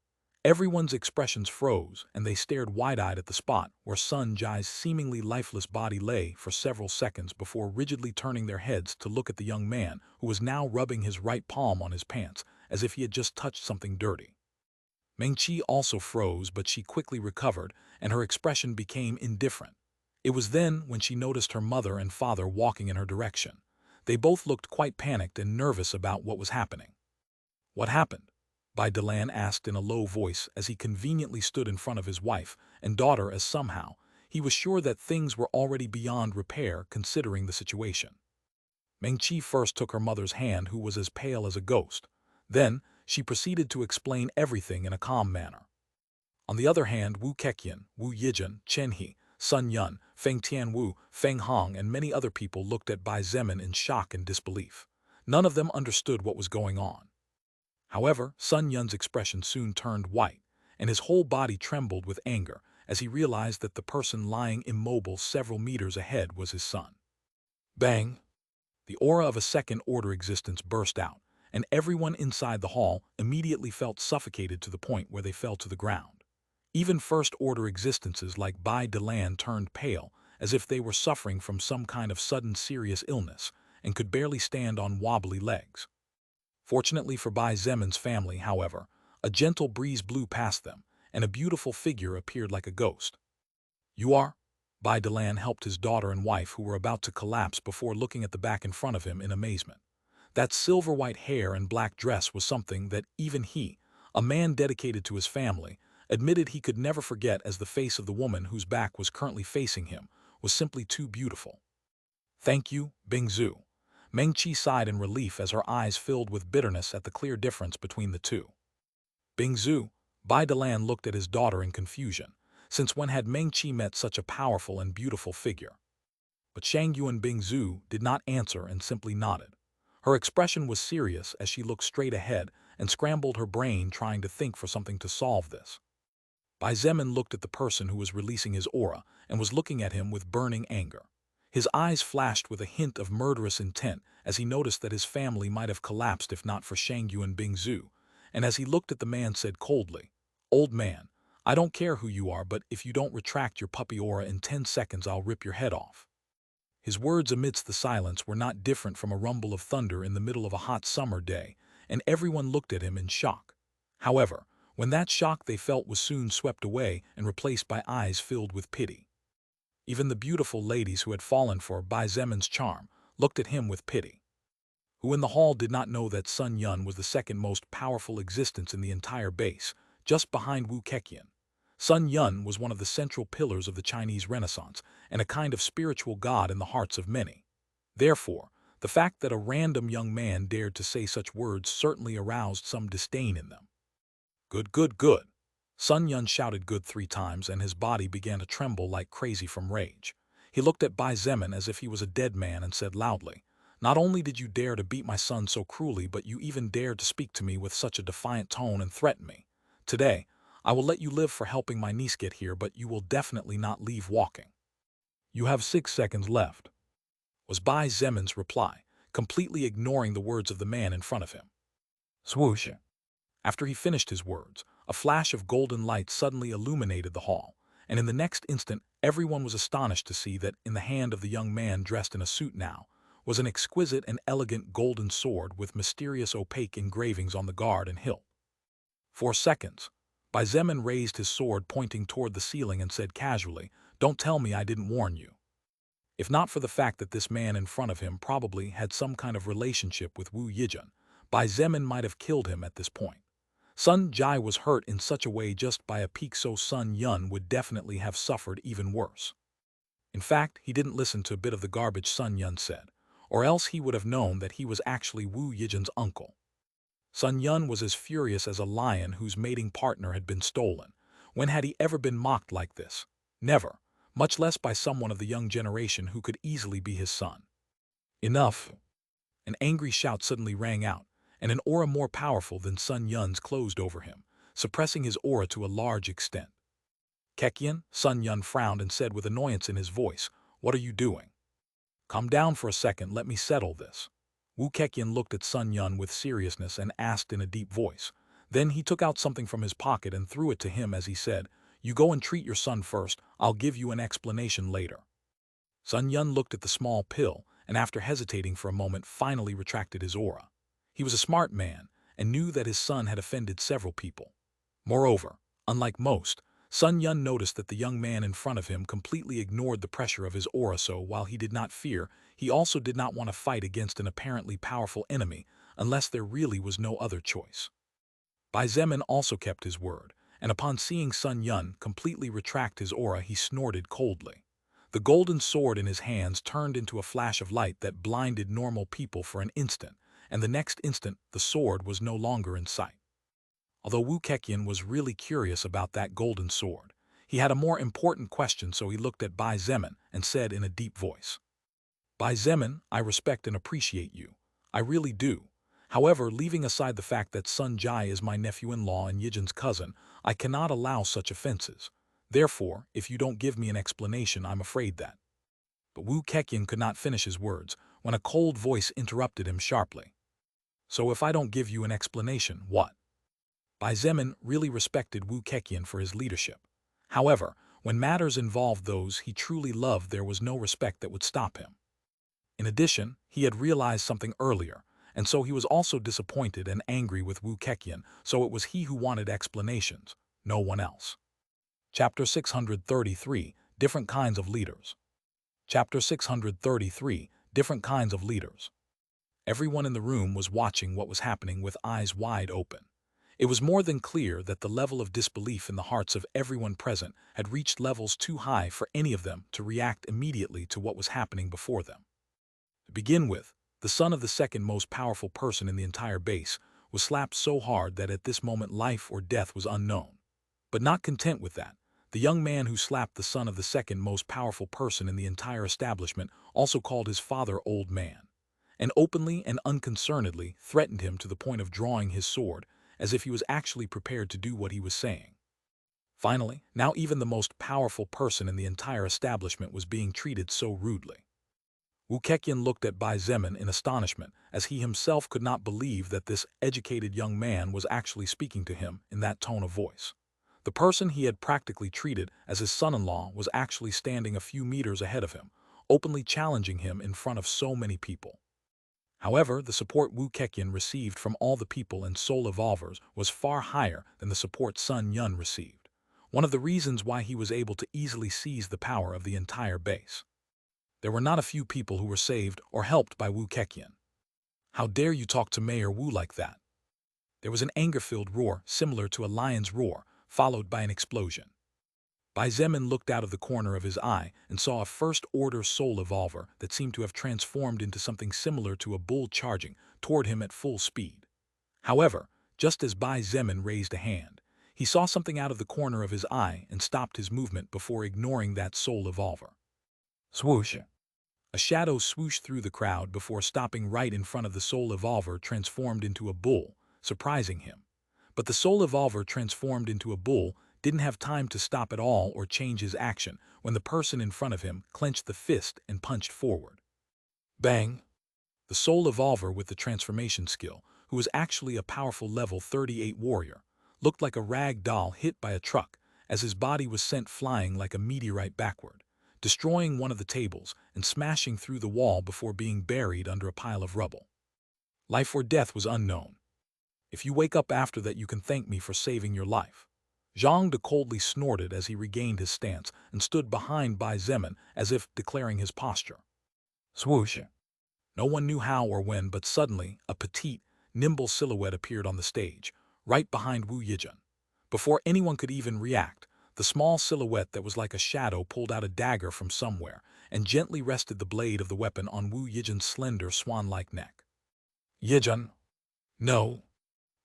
Everyone's expressions froze, and they stared wide-eyed at the spot where Sun Jai's seemingly lifeless body lay for several seconds before rigidly turning their heads to look at the young man who was now rubbing his right palm on his pants as if he had just touched something dirty. Ming Qi also froze, but she quickly recovered, and her expression became indifferent. It was then when she noticed her mother and father walking in her direction. They both looked quite panicked and nervous about what was happening. "What happened?" Bai Delan asked in a low voice as he conveniently stood in front of his wife and daughter, as somehow he was sure that things were already beyond repair considering the situation. Ming Qi first took her mother's hand, who was as pale as a ghost. Then she proceeded to explain everything in a calm manner. On the other hand, Wu Keqian, Wu Yijin, Chen He, Sun Yun, Feng Tianwu, Feng Hong, and many other people looked at Bai Zemin in shock and disbelief. None of them understood what was going on. However, Sun Yun's expression soon turned white, and his whole body trembled with anger as he realized that the person lying immobile several meters ahead was his son. Bang! The aura of a second-order existence burst out, and everyone inside the hall immediately felt suffocated to the point where they fell to the ground. Even first-order existences like Bai Delan turned pale, as if they were suffering from some kind of sudden serious illness, and could barely stand on wobbly legs. Fortunately for Bai Zemin's family, however, a gentle breeze blew past them, and a beautiful figure appeared like a ghost. "You are?" Bai Delan helped his daughter and wife who were about to collapse before looking at the back in front of him in amazement. That silver-white hair and black dress was something that even he, a man dedicated to his family, admitted he could never forget, as the face of the woman whose back was currently facing him was simply too beautiful. "Thank you, Bingzu." Meng Qi sighed in relief as her eyes filled with bitterness at the clear difference between the two. "Bingzu," Bai Delan looked at his daughter in confusion. Since when had Meng Qi met such a powerful and beautiful figure? But Shangyuan Bingzu did not answer and simply nodded. Her expression was serious as she looked straight ahead and scrambled her brain trying to think for something to solve this. Bai Zemin looked at the person who was releasing his aura and was looking at him with burning anger. His eyes flashed with a hint of murderous intent as he noticed that his family might have collapsed if not for Shangyuan Bingzu, and as he looked at the man said coldly, "Old man, I don't care who you are, but if you don't retract your puppy aura in 10 seconds I'll rip your head off." His words amidst the silence were not different from a rumble of thunder in the middle of a hot summer day, and everyone looked at him in shock. However, when that shock they felt was soon swept away and replaced by eyes filled with pity. Even the beautiful ladies who had fallen for Bai Zemin's charm looked at him with pity. Who in the hall did not know that Sun Yun was the second most powerful existence in the entire base, just behind Wu Keqian? Sun Yun was one of the central pillars of the Chinese Renaissance and a kind of spiritual god in the hearts of many. Therefore, the fact that a random young man dared to say such words certainly aroused some disdain in them. "Good, good, good." Sun Yun shouted good 3 times and his body began to tremble like crazy from rage. He looked at Bai Zemin as if he was a dead man and said loudly, "Not only did you dare to beat my son so cruelly, but you even dared to speak to me with such a defiant tone and threaten me. Today, I will let you live for helping my niece get here, but you will definitely not leave walking." "You have 6 seconds left," was Bai Zemin's reply, completely ignoring the words of the man in front of him. Swoosh! After he finished his words, a flash of golden light suddenly illuminated the hall, and in the next instant everyone was astonished to see that in the hand of the young man dressed in a suit now was an exquisite and elegant golden sword with mysterious opaque engravings on the guard and hilt. 4 seconds. Bai Zemin raised his sword pointing toward the ceiling and said casually, "Don't tell me I didn't warn you." If not for the fact that this man in front of him probably had some kind of relationship with Wu Yijun, Bai Zemin might have killed him at this point. Sun Jai was hurt in such a way just by a peek, so Sun Yun would definitely have suffered even worse. In fact, he didn't listen to a bit of the garbage Sun Yun said, or else he would have known that he was actually Wu Yijun's uncle. Sun Yun was as furious as a lion whose mating partner had been stolen. When had he ever been mocked like this? Never, much less by someone of the young generation who could easily be his son. "Enough!" An angry shout suddenly rang out, and an aura more powerful than Sun Yun's closed over him, suppressing his aura to a large extent. "Keqian," Sun Yun frowned and said with annoyance in his voice, "What are you doing? Calm down for a second, let me settle this." Wu Keqian looked at Sun Yun with seriousness and asked in a deep voice. Then he took out something from his pocket and threw it to him as he said, "You go and treat your son first, I'll give you an explanation later." Sun Yun looked at the small pill and after hesitating for a moment finally retracted his aura. He was a smart man and knew that his son had offended several people. Moreover, unlike most, Sun Yun noticed that the young man in front of him completely ignored the pressure of his aura, so while he did not fear, he also did not want to fight against an apparently powerful enemy unless there really was no other choice. Bai Zemin also kept his word, and upon seeing Sun Yun completely retract his aura he snorted coldly. The golden sword in his hands turned into a flash of light that blinded normal people for an instant, and the next instant the sword was no longer in sight. Although Wu Keqian was really curious about that golden sword, He had a more important question, so he looked at Bai Zemin and said in a deep voice, Bai Zemin, I respect and appreciate you. I really do. However, leaving aside the fact that Sun Jai is my nephew-in-law and Yijin's cousin, I cannot allow such offenses. Therefore, if you don't give me an explanation, I'm afraid that. But Wu Keqian could not finish his words when a cold voice interrupted him sharply. So if I don't give you an explanation, what? Bai Zemin really respected Wu Keqian for his leadership. However, when matters involved those he truly loved, there was no respect that would stop him. In addition, he had realized something earlier, and so he was also disappointed and angry with Wu Keqian, so it was he who wanted explanations, no one else. Chapter 633, Different Kinds of Leaders. Chapter 633, Different Kinds of Leaders. Everyone in the room was watching what was happening with eyes wide open. It was more than clear that the level of disbelief in the hearts of everyone present had reached levels too high for any of them to react immediately to what was happening before them. To begin with, the son of the second most powerful person in the entire base was slapped so hard that at this moment life or death was unknown. But not content with that, the young man who slapped the son of the second most powerful person in the entire establishment also called his father Old Man, and openly and unconcernedly threatened him to the point of drawing his sword, as if he was actually prepared to do what he was saying. Finally, now even the most powerful person in the entire establishment was being treated so rudely. Wu Keqian looked at Bai Zemin in astonishment, as he himself could not believe that this educated young man was actually speaking to him in that tone of voice. The person he had practically treated as his son-in-law was actually standing a few meters ahead of him, openly challenging him in front of so many people. However, the support Wu Keqian received from all the people and soul evolvers was far higher than the support Sun Yun received, one of the reasons why he was able to easily seize the power of the entire base. There were not a few people who were saved or helped by Wu Keqian. How dare you talk to Mayor Wu like that? There was an anger-filled roar similar to a lion's roar, followed by an explosion. Bai Zemin looked out of the corner of his eye and saw a first-order soul evolver that seemed to have transformed into something similar to a bull charging toward him at full speed. However, just as Bai Zemin raised a hand, he saw something out of the corner of his eye and stopped his movement before ignoring that soul evolver. Swoosh! A shadow swooshed through the crowd before stopping right in front of the soul evolver transformed into a bull, surprising him. But the soul evolver transformed into a bull didn't have time to stop at all or change his action when the person in front of him clenched the fist and punched forward. Bang! The soul evolver with the transformation skill, who was actually a powerful level 38 warrior, looked like a rag doll hit by a truck as his body was sent flying like a meteorite backward, destroying one of the tables and smashing through the wall before being buried under a pile of rubble. Life or death was unknown. If you wake up after that, you can thank me for saving your life. Zhang De coldly snorted as he regained his stance and stood behind Bai Zemin as if declaring his posture. Swoosh! No one knew how or when, but suddenly a petite, nimble silhouette appeared on the stage, right behind Wu Yijin. Before anyone could even react, the small silhouette that was like a shadow pulled out a dagger from somewhere and gently rested the blade of the weapon on Wu Yijin's slender swan-like neck. Yijin! No!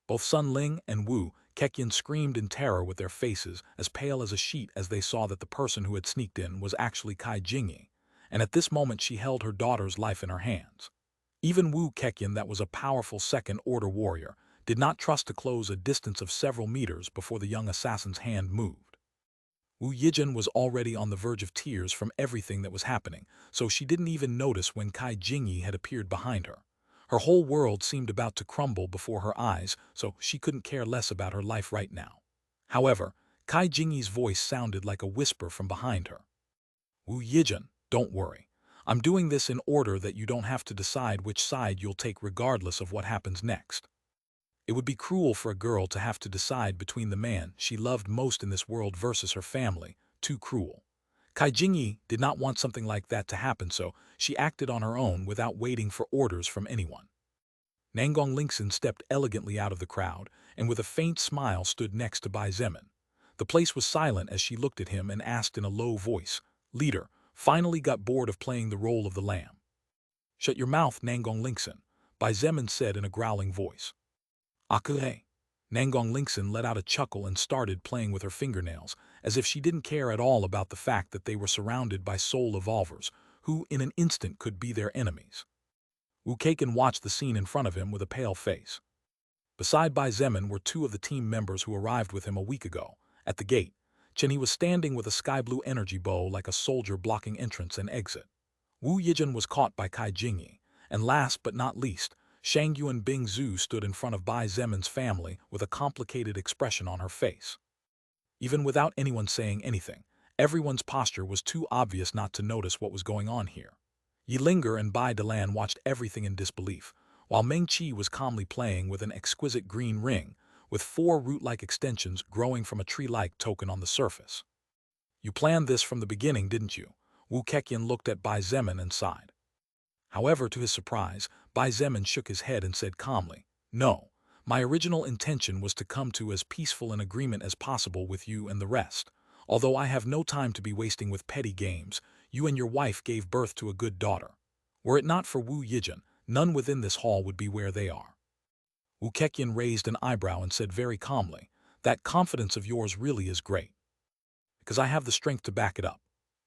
Both Sun Ling and Wu Keqian screamed in terror with their faces as pale as a sheet as they saw that the person who had sneaked in was actually Kai Jingyi, and at this moment she held her daughter's life in her hands. Even Wu Keqian, that was a powerful second-order warrior, did not trust to close a distance of several meters before the young assassin's hand moved. Wu Yijin was already on the verge of tears from everything that was happening, so she didn't even notice when Kai Jingyi had appeared behind her. Her whole world seemed about to crumble before her eyes, so she couldn't care less about her life right now. However, Kai Jingyi's voice sounded like a whisper from behind her. Wu Yijin, don't worry. I'm doing this in order that you don't have to decide which side you'll take regardless of what happens next. It would be cruel for a girl to have to decide between the man she loved most in this world versus her family, too cruel. Kai Jingyi did not want something like that to happen, so she acted on her own without waiting for orders from anyone. Nangong Lingxin stepped elegantly out of the crowd and with a faint smile stood next to Bai Zemin. The place was silent as she looked at him and asked in a low voice, "Leader, finally got bored of playing the role of the lamb?" "Shut your mouth, Nangong Lingxin," Bai Zemin said in a growling voice. Akue. Nangong Lingxin let out a chuckle and started playing with her fingernails as if she didn't care at all about the fact that they were surrounded by soul evolvers, who in an instant could be their enemies. Wu Keikan watched the scene in front of him with a pale face. Beside Bai Zemin were two of the team members who arrived with him a week ago. At the gate, Chen was standing with a sky-blue energy bow like a soldier blocking entrance and exit. Wu Yijun was caught by Kai Jingyi, and last but not least, Shang Yu and Bing Zhu stood in front of Bai Zemin's family with a complicated expression on her face. Even without anyone saying anything, everyone's posture was too obvious not to notice what was going on here. Yilinger and Bai Delan watched everything in disbelief, while Meng Qi was calmly playing with an exquisite green ring, with 4 root-like extensions growing from a tree-like token on the surface. "You planned this from the beginning, didn't you?" Wu Keikan looked at Bai Zemin and sighed. However, to his surprise, Bai Zemin shook his head and said calmly, "No, my original intention was to come to as peaceful an agreement as possible with you and the rest. Although I have no time to be wasting with petty games, you and your wife gave birth to a good daughter. Were it not for Wu Yijun, none within this hall would be where they are." Wu Keikan raised an eyebrow and said very calmly, "That confidence of yours really is great." "Because I have the strength to back it up,"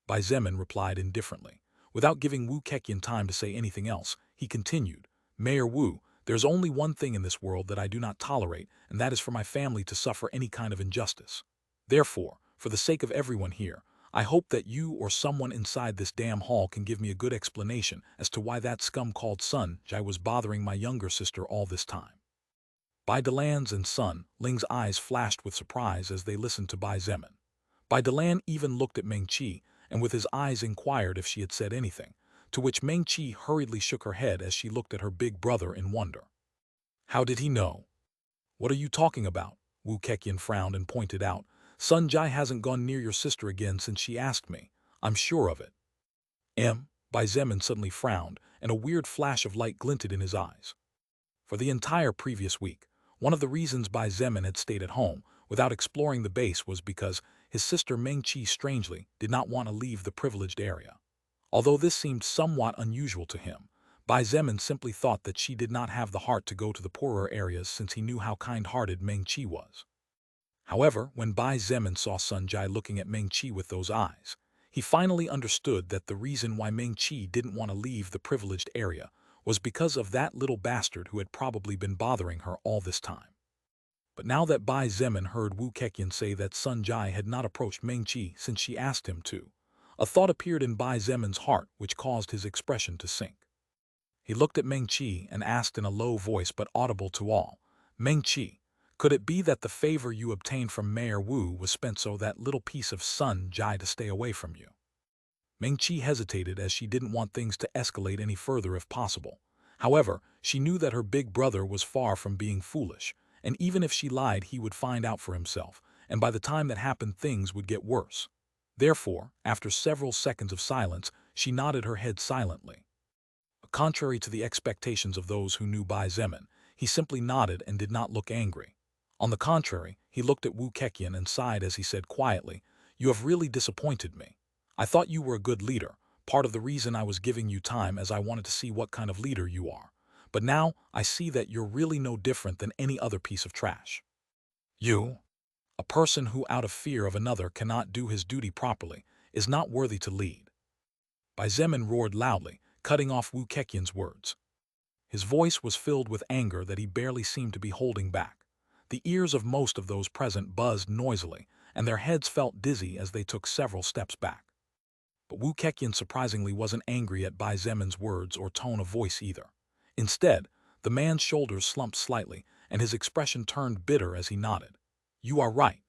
Bai Zemin replied indifferently. Without giving Wu Keikan time to say anything else, he continued, "Mayor Wu, there's only one thing in this world that I do not tolerate, and that is for my family to suffer any kind of injustice. Therefore, for the sake of everyone here, I hope that you or someone inside this damn hall can give me a good explanation as to why that scum called Sun Jai was bothering my younger sister all this time." Bai Delan's and Sun Ling's eyes flashed with surprise as they listened to Bai Zemin. Bai Delan even looked at Meng Qi, and with his eyes inquired if she had said anything, to which Meng Qi hurriedly shook her head as she looked at her big brother in wonder. "How did he know?" "What are you talking about?" Wu Keikan frowned and pointed out, "Sun Jai hasn't gone near your sister again since she asked me. I'm sure of it." Bai Zemin suddenly frowned, and a weird flash of light glinted in his eyes. For the entire previous week, one of the reasons Bai Zemin had stayed at home without exploring the base was because his sister Meng Qi strangely did not want to leave the privileged area. Although this seemed somewhat unusual to him, Bai Zemin simply thought that she did not have the heart to go to the poorer areas since he knew how kind-hearted Meng Qi was. However, when Bai Zemin saw Sun Jai looking at Meng Qi with those eyes, he finally understood that the reason why Meng Qi didn't want to leave the privileged area was because of that little bastard who had probably been bothering her all this time. But now that Bai Zemin heard Wu Keikan say that Sun Jai had not approached Meng Qi since she asked him to, a thought appeared in Bai Zemin's heart which caused his expression to sink. He looked at Meng Qi and asked in a low voice but audible to all, "Meng Qi, could it be that the favor you obtained from Mayor Wu was spent so that little piece of Sun Jai to stay away from you?" Meng Qi hesitated as she didn't want things to escalate any further if possible. However, she knew that her big brother was far from being foolish, and even if she lied he would find out for himself, and by the time that happened things would get worse. Therefore, after several seconds of silence, she nodded her head silently. Contrary to the expectations of those who knew Bai Zemin, he simply nodded and did not look angry. On the contrary, he looked at Wu Keikan and sighed as he said quietly, "You have really disappointed me. I thought you were a good leader, part of the reason I was giving you time as I wanted to see what kind of leader you are. But now I see that you're really no different than any other piece of trash. You, a person who out of fear of another cannot do his duty properly, is not worthy to lead." Bai Zemin roared loudly, cutting off Wu Keikan's words. His voice was filled with anger that he barely seemed to be holding back. The ears of most of those present buzzed noisily, and their heads felt dizzy as they took several steps back. But Wu Keikan surprisingly wasn't angry at Bai Zemin's words or tone of voice either. Instead, the man's shoulders slumped slightly, and his expression turned bitter as he nodded. "You are right.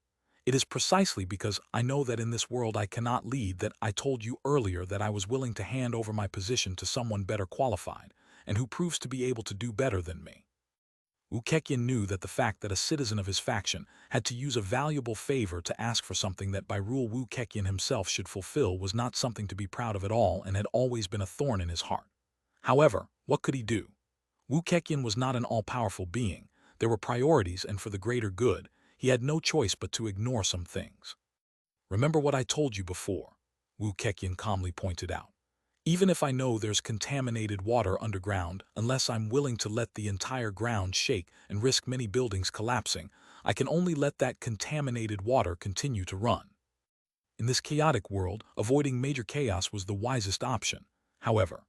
It is precisely because I know that in this world I cannot lead that I told you earlier that I was willing to hand over my position to someone better qualified, and who proves to be able to do better than me." Wu Keikan knew that the fact that a citizen of his faction had to use a valuable favor to ask for something that by rule Wu Keikan himself should fulfill was not something to be proud of at all and had always been a thorn in his heart. However, what could he do? Wu Keikan was not an all-powerful being. There were priorities, and for the greater good, he had no choice but to ignore some things. "Remember what I told you before," Wu Keikan calmly pointed out. "Even if I know there's contaminated water underground, unless I'm willing to let the entire ground shake and risk many buildings collapsing, I can only let that contaminated water continue to run. In this chaotic world, avoiding major chaos was the wisest option. However,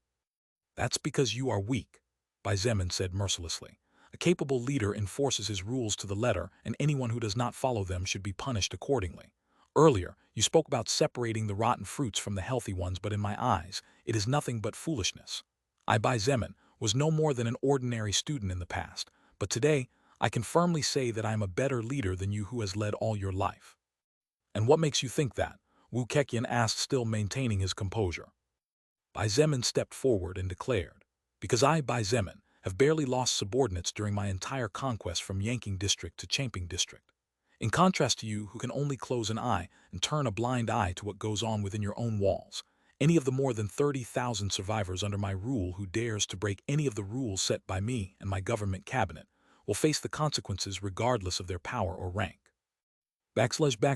that's because you are weak, Bai Zemin said mercilessly. A capable leader enforces his rules to the letter, and anyone who does not follow them should be punished accordingly. Earlier, you spoke about separating the rotten fruits from the healthy ones, but in my eyes, it is nothing but foolishness. I, Bai Zemin, was no more than an ordinary student in the past, but today, I can firmly say that I am a better leader than you who has led all your life. And what makes you think that? Wu Keqian asked, still maintaining his composure. Bai Zemin stepped forward and declared, because I, Bai Zemin, have barely lost subordinates during my entire conquest from Yanking District to Champing District. In contrast to you, who can only close an eye and turn a blind eye to what goes on within your own walls, any of the more than 30,000 survivors under my rule who dares to break any of the rules set by me and my government cabinet will face the consequences regardless of their power or rank. //////////////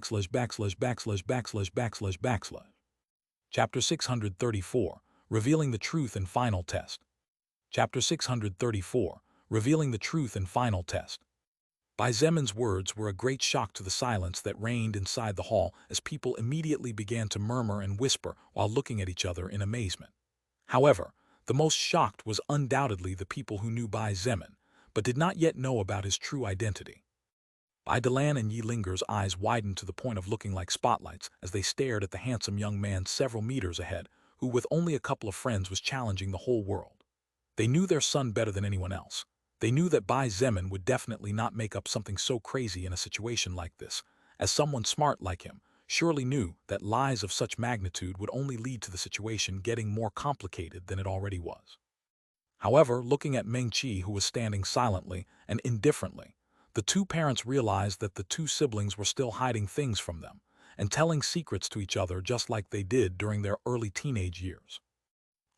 Chapter 634, Revealing the Truth and Final Test. Chapter 634, Revealing the Truth and Final Test. Bai Zemin's words were a great shock to the silence that reigned inside the hall as people immediately began to murmur and whisper while looking at each other in amazement. However, the most shocked was undoubtedly the people who knew Bai Zemin, but did not yet know about his true identity. Bai Delan and Yi Linger's eyes widened to the point of looking like spotlights as they stared at the handsome young man several meters ahead, who with only a couple of friends was challenging the whole world. They knew their son better than anyone else. They knew that Bai Zemin would definitely not make up something so crazy in a situation like this, as someone smart like him surely knew that lies of such magnitude would only lead to the situation getting more complicated than it already was. However, looking at Meng Qi, who was standing silently and indifferently, the two parents realized that the two siblings were still hiding things from them and telling secrets to each other just like they did during their early teenage years.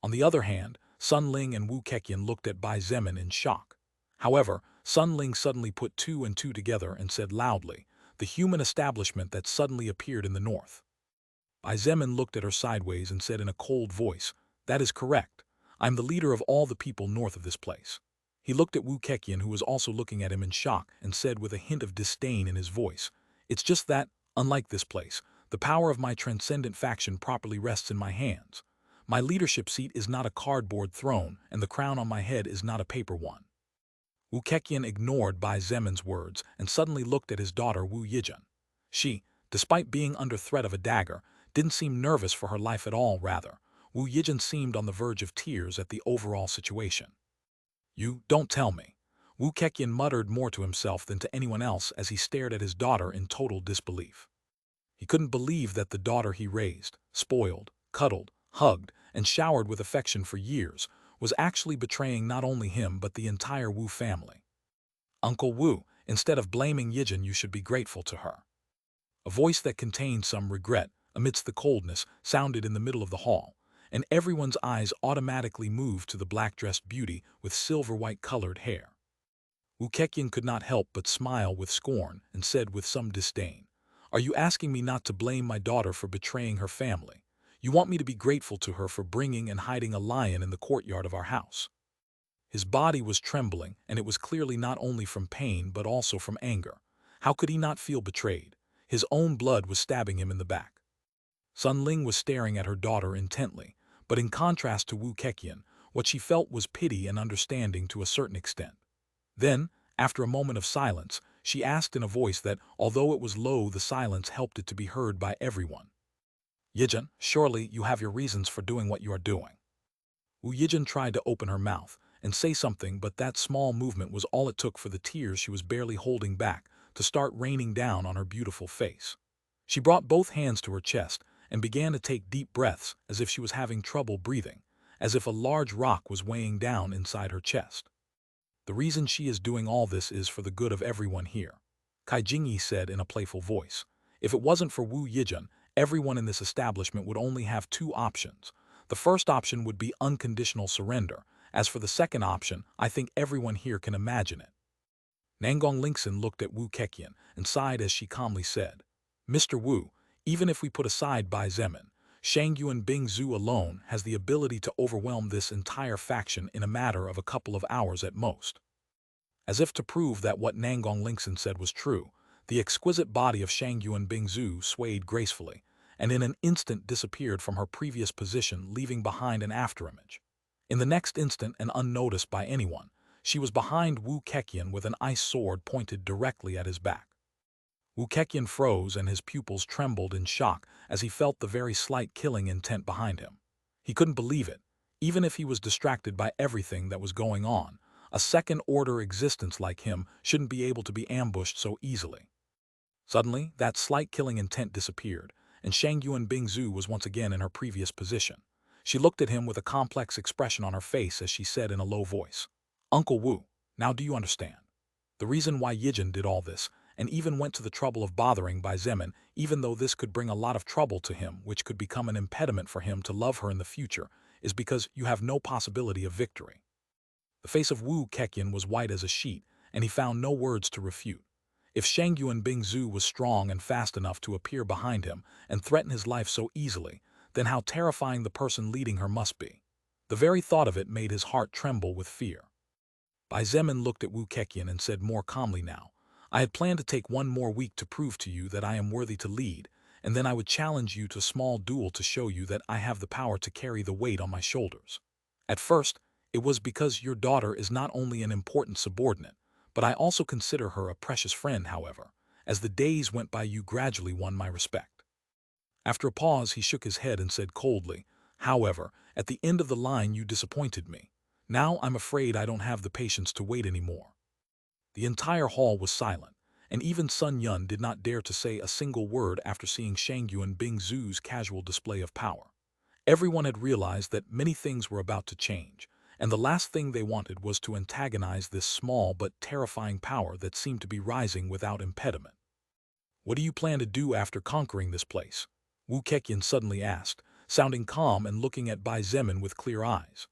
On the other hand, Sun Ling and Wu Keqian looked at Bai Zemin in shock. However, Sun Ling suddenly put two and two together and said loudly, "The human establishment that suddenly appeared in the north." Bai Zemin looked at her sideways and said in a cold voice, "That is correct. I am the leader of all the people north of this place." He looked at Wu Keqian, who was also looking at him in shock, and said with a hint of disdain in his voice, "It's just that, unlike this place, the power of my transcendent faction properly rests in my hands. My leadership seat is not a cardboard throne, and the crown on my head is not a paper one." Wu Keqian ignored Bai Zemin's words and suddenly looked at his daughter Wu Yijun. She, despite being under threat of a dagger, didn't seem nervous for her life at all. Rather, Wu Yijun seemed on the verge of tears at the overall situation. "You don't tell me." Wu Keqian muttered more to himself than to anyone else as he stared at his daughter in total disbelief. He couldn't believe that the daughter he raised, spoiled, cuddled, hugged, and showered with affection for years was actually betraying not only him but the entire Wu family. "Uncle Wu, instead of blaming Yijun, you should be grateful to her." A voice that contained some regret, amidst the coldness, sounded in the middle of the hall, and everyone's eyes automatically moved to the black-dressed beauty with silver-white-colored hair. Wu Keqian could not help but smile with scorn and said with some disdain, "Are you asking me not to blame my daughter for betraying her family? You want me to be grateful to her for bringing and hiding a lion in the courtyard of our house?" His body was trembling, and it was clearly not only from pain but also from anger. How could he not feel betrayed? His own blood was stabbing him in the back. Sun Ling was staring at her daughter intently, but in contrast to Wu Keqian, what she felt was pity and understanding to a certain extent. Then, after a moment of silence, she asked in a voice that, although it was low, the silence helped it to be heard by everyone. "Yijun, surely you have your reasons for doing what you are doing." Wu Yijun tried to open her mouth and say something, but that small movement was all it took for the tears she was barely holding back to start raining down on her beautiful face. She brought both hands to her chest and began to take deep breaths as if she was having trouble breathing, as if a large rock was weighing down inside her chest. "The reason she is doing all this is for the good of everyone here," Kai Jingyi said in a playful voice. "If it wasn't for Wu Yijun, everyone in this establishment would only have two options. The first option would be unconditional surrender. As for the second option, I think everyone here can imagine it." Nangong Lingxin looked at Wu Keqian and sighed as she calmly said, "Mr. Wu, even if we put aside Bai Zemin, Shangyuan Bingzhu alone has the ability to overwhelm this entire faction in a matter of a couple of hours at most." As if to prove that what Nangong Lingxin said was true, the exquisite body of Shangyuan Bingzhu swayed gracefully, and in an instant disappeared from her previous position, leaving behind an afterimage. In the next instant, and unnoticed by anyone, she was behind Wu Keqian with an ice sword pointed directly at his back. Wu Keqian froze and his pupils trembled in shock as he felt the very slight killing intent behind him. He couldn't believe it. Even if he was distracted by everything that was going on, a second-order existence like him shouldn't be able to be ambushed so easily. Suddenly, that slight killing intent disappeared, and Shang Yuan Bingzu was once again in her previous position. She looked at him with a complex expression on her face as she said in a low voice, "Uncle Wu, now do you understand? The reason why Yijin did all this, and even went to the trouble of bothering Bai Zemin, even though this could bring a lot of trouble to him, which could become an impediment for him to love her in the future, is because you have no possibility of victory." The face of Wu Keqian was white as a sheet, and he found no words to refute. If Shang Yuan Bingzu was strong and fast enough to appear behind him and threaten his life so easily, then how terrifying the person leading her must be. The very thought of it made his heart tremble with fear. Bai Zemin looked at Wu Keqian and said more calmly now, "I had planned to take one more week to prove to you that I am worthy to lead, and then I would challenge you to a small duel to show you that I have the power to carry the weight on my shoulders. At first, it was because your daughter is not only an important subordinate, but I also consider her a precious friend. However, as the days went by, you gradually won my respect." After a pause, he shook his head and said coldly, "However, at the end of the line you disappointed me. Now I'm afraid I don't have the patience to wait anymore." The entire hall was silent, and even Sun Yun did not dare to say a single word after seeing Shang Yuan Bingzu's casual display of power. Everyone had realized that many things were about to change, and the last thing they wanted was to antagonize this small but terrifying power that seemed to be rising without impediment. "What do you plan to do after conquering this place?" Wu Keqian suddenly asked, sounding calm and looking at Bai Zemin with clear eyes.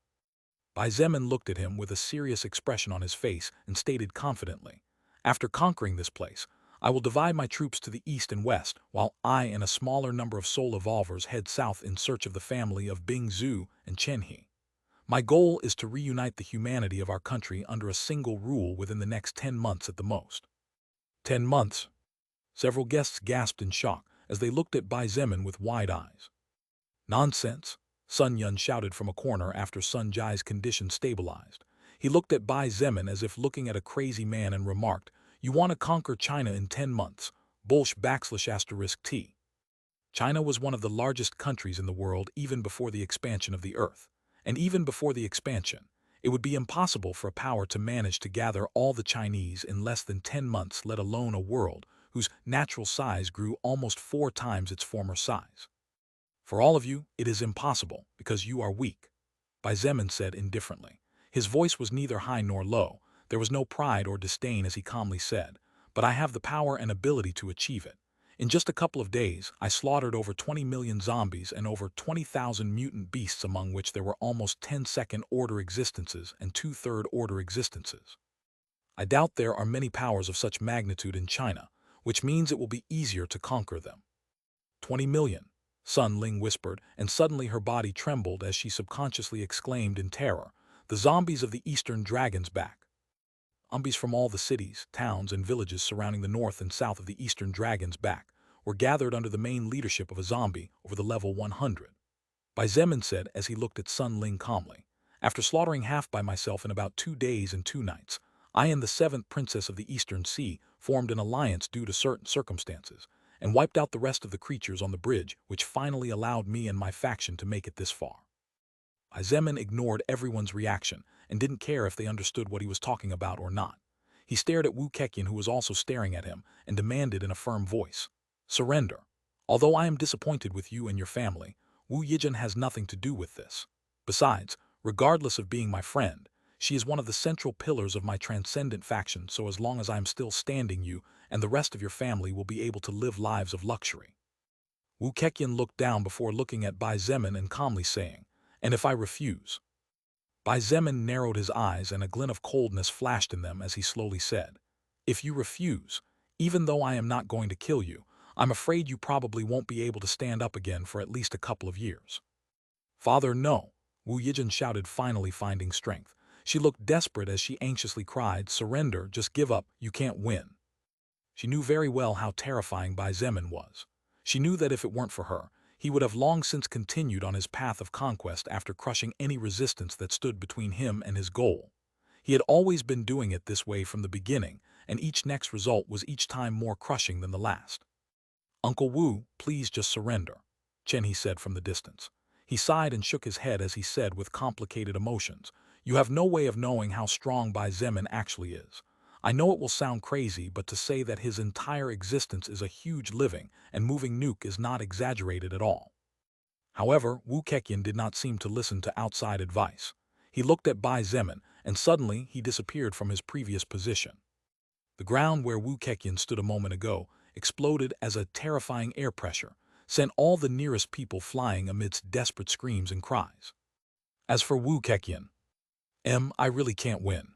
Bai Zemin looked at him with a serious expression on his face and stated confidently, "After conquering this place, I will divide my troops to the east and west, while I and a smaller number of soul evolvers head south in search of the family of Bingzu and Chenhe. My goal is to reunite the humanity of our country under a single rule within the next 10 months at the most." 10 months? Several guests gasped in shock as they looked at Bai Zemin with wide eyes. "Nonsense," Sun Yun shouted from a corner after Sun Jai's condition stabilized. He looked at Bai Zemin as if looking at a crazy man and remarked, "You want to conquer China in 10 months? **T. China was one of the largest countries in the world even before the expansion of the Earth. And even before the expansion, it would be impossible for a power to manage to gather all the Chinese in less than 10 months, let alone a world whose natural size grew almost 4 times its former size. For all of you, it is impossible because you are weak," Bai Zemin said indifferently. His voice was neither high nor low. There was no pride or disdain as he calmly said, "But I have the power and ability to achieve it. In just a couple of days, I slaughtered over 20 million zombies and over 20,000 mutant beasts, among which there were almost 10 second-order existences and 2 third-order existences. I doubt there are many powers of such magnitude in China, which means it will be easier to conquer them." 20 million, Sun Ling whispered, and suddenly her body trembled as she subconsciously exclaimed in terror, "The zombies of the Eastern Dragon's back." Zombies from all the cities, towns, and villages surrounding the north and south of the Eastern Dragon's back were gathered under the main leadership of a zombie over the level 100. Bai Zemin said as he looked at Sun Ling calmly, "After slaughtering half by myself in about 2 days and 2 nights, I and the 7th Princess of the Eastern Sea formed an alliance due to certain circumstances, and wiped out the rest of the creatures on the bridge, which finally allowed me and my faction to make it this far." Bai Zemin ignored everyone's reaction and didn't care if they understood what he was talking about or not. He stared at Wu Keqian, who was also staring at him, and demanded in a firm voice, "Surrender. Although I am disappointed with you and your family, Wu Yijin has nothing to do with this. Besides, regardless of being my friend, she is one of the central pillars of my transcendent faction, so as long as I am still standing, you and the rest of your family will be able to live lives of luxury." Wu Keqian looked down before looking at Bai Zemin and calmly saying, "And if I refuse?" Bai Zemin narrowed his eyes and a glint of coldness flashed in them as he slowly said, "If you refuse, even though I am not going to kill you, I'm afraid you probably won't be able to stand up again for at least a couple of years." "Father, no," Wu Yijin shouted, finally finding strength. She looked desperate as she anxiously cried, "Surrender, just give up, you can't win." She knew very well how terrifying Bai Zemin was. She knew that if it weren't for her, he would have long since continued on his path of conquest after crushing any resistance that stood between him and his goal. He had always been doing it this way from the beginning, and each next result was each time more crushing than the last. "Uncle Wu, please just surrender," Chen He said from the distance. He sighed and shook his head as he said with complicated emotions, "You have no way of knowing how strong Bai Zemin actually is. I know it will sound crazy, but to say that his entire existence is a huge living and moving nuke is not exaggerated at all." However, Wu Keqian did not seem to listen to outside advice. He looked at Bai Zemin, and suddenly he disappeared from his previous position. The ground where Wu Keqian stood a moment ago exploded as a terrifying air pressure sent all the nearest people flying amidst desperate screams and cries. As for Wu Keqian, I really can't win."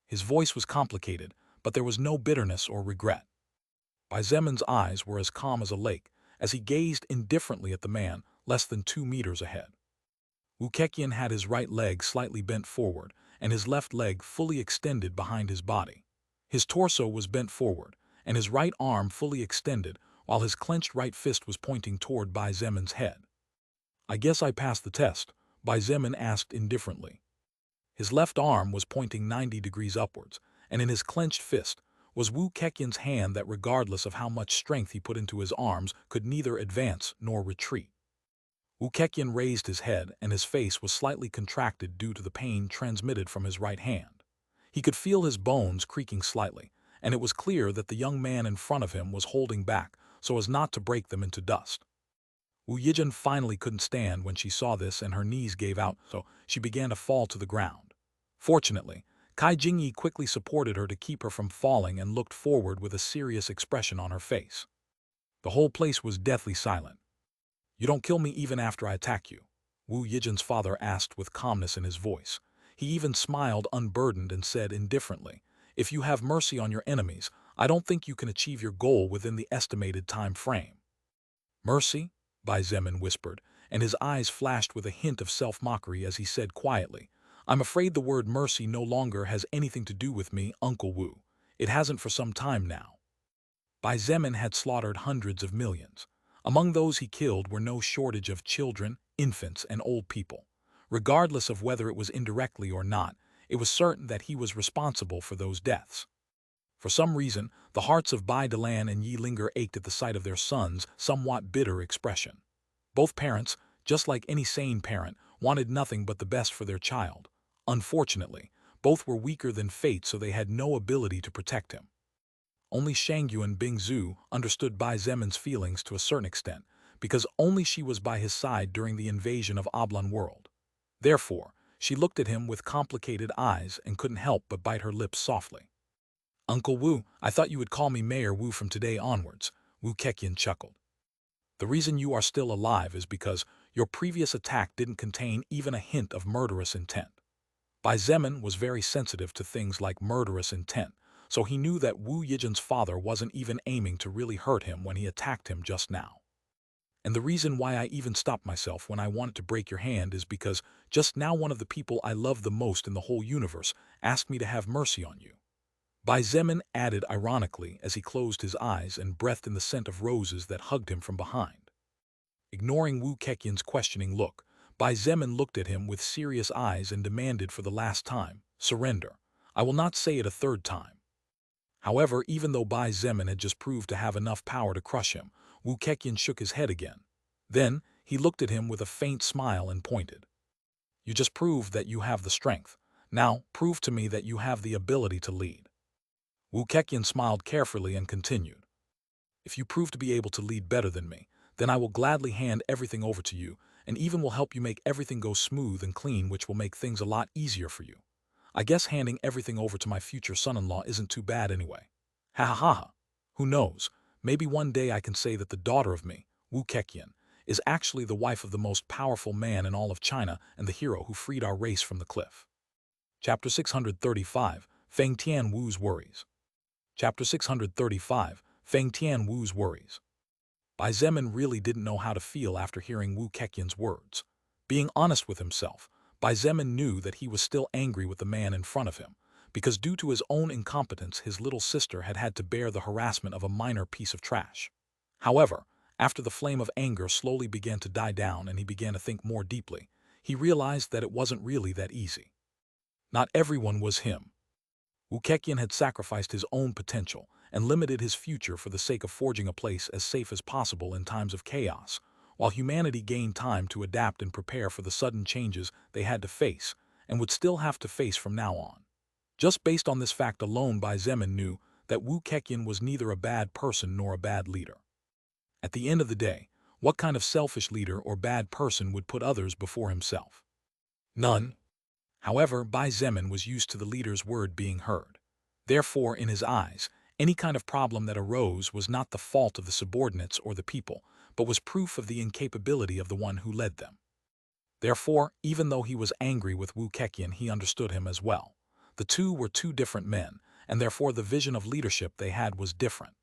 His voice was complicated, but there was no bitterness or regret. Bai Zemin's eyes were as calm as a lake as he gazed indifferently at the man less than 2 meters ahead. Wu Keqian had his right leg slightly bent forward and his left leg fully extended behind his body. His torso was bent forward, and his right arm fully extended while his clenched right fist was pointing toward Bai Zemin's head. "I guess I passed the test," Bai Zemin asked indifferently. His left arm was pointing 90 degrees upwards, and in his clenched fist was Wu Keqian's hand that, regardless of how much strength he put into his arms, could neither advance nor retreat. Wu Keqian raised his head, and his face was slightly contracted due to the pain transmitted from his right hand. He could feel his bones creaking slightly, and it was clear that the young man in front of him was holding back so as not to break them into dust. Wu Yijin finally couldn't stand when she saw this, and her knees gave out, so she began to fall to the ground. Fortunately, Kai Jingyi quickly supported her to keep her from falling and looked forward with a serious expression on her face. The whole place was deathly silent. "You don't kill me even after I attack you?" Wu Yijin's father asked with calmness in his voice. He even smiled unburdened and said indifferently, "If you have mercy on your enemies, I don't think you can achieve your goal within the estimated time frame." "Mercy?" Bai Zemin whispered, and his eyes flashed with a hint of self-mockery as he said quietly, "I'm afraid the word mercy no longer has anything to do with me, Uncle Wu. It hasn't for some time now." Bai Zemin had slaughtered hundreds of millions. Among those he killed were no shortage of children, infants, and old people. Regardless of whether it was indirectly or not, it was certain that he was responsible for those deaths. For some reason, the hearts of Bai Delan and Yi Linger ached at the sight of their son's somewhat bitter expression. Both parents, just like any sane parent, wanted nothing but the best for their child. Unfortunately, both were weaker than fate, so they had no ability to protect him. Only Shangyuan Bingzu understood Bai Zemin's feelings to a certain extent, because only she was by his side during the invasion of Oblong World. Therefore, she looked at him with complicated eyes and couldn't help but bite her lips softly. "Uncle Wu, I thought you would call me Mayor Wu from today onwards," Wu Keqian chuckled. "The reason you are still alive is because your previous attack didn't contain even a hint of murderous intent." Bai Zemin was very sensitive to things like murderous intent, so he knew that Wu Yijin's father wasn't even aiming to really hurt him when he attacked him just now. "And the reason why I even stopped myself when I wanted to break your hand is because just now one of the people I love the most in the whole universe asked me to have mercy on you." Bai Zemin added ironically as he closed his eyes and breathed in the scent of roses that hugged him from behind. Ignoring Wu Keqian's questioning look, Bai Zemin looked at him with serious eyes and demanded for the last time, "Surrender. I will not say it a third time." However, even though Bai Zemin had just proved to have enough power to crush him, Wu Keqian shook his head again. Then, he looked at him with a faint smile and pointed. "You just proved that you have the strength. Now, prove to me that you have the ability to lead." Wu Keqian smiled carefully and continued. "If you prove to be able to lead better than me, then I will gladly hand everything over to you, and even will help you make everything go smooth and clean, which will make things a lot easier for you. I guess handing everything over to my future son-in-law isn't too bad anyway. Ha ha ha ha. Who knows, maybe one day I can say that the daughter of me, Wu Keqian, is actually the wife of the most powerful man in all of China and the hero who freed our race from the cliff." Chapter 635, Feng Tian Wu's Worries. Chapter 635, Feng Tian Wu's Worries. Bai Zemin really didn't know how to feel after hearing Wu Keqian's words. Being honest with himself, Bai Zemin knew that he was still angry with the man in front of him, because due to his own incompetence his little sister had had to bear the harassment of a minor piece of trash. However, After the flame of anger slowly began to die down and he began to think more deeply, he realized that it wasn't really that easy. Not everyone was him. Wu Keqian had sacrificed his own potential and limited his future for the sake of forging a place as safe as possible in times of chaos, while humanity gained time to adapt and prepare for the sudden changes they had to face and would still have to face from now on. Just based on this fact alone, Bai Zemin knew that Wu Keqian was neither a bad person nor a bad leader. At the end of the day, what kind of selfish leader or bad person would put others before himself? None. However, Bai Zemin was used to the leader's word being heard. Therefore, in his eyes, any kind of problem that arose was not the fault of the subordinates or the people, but was proof of the incapability of the one who led them. Therefore, even though he was angry with Wu Keqian, he understood him as well. The two were two different men, and therefore the vision of leadership they had was different.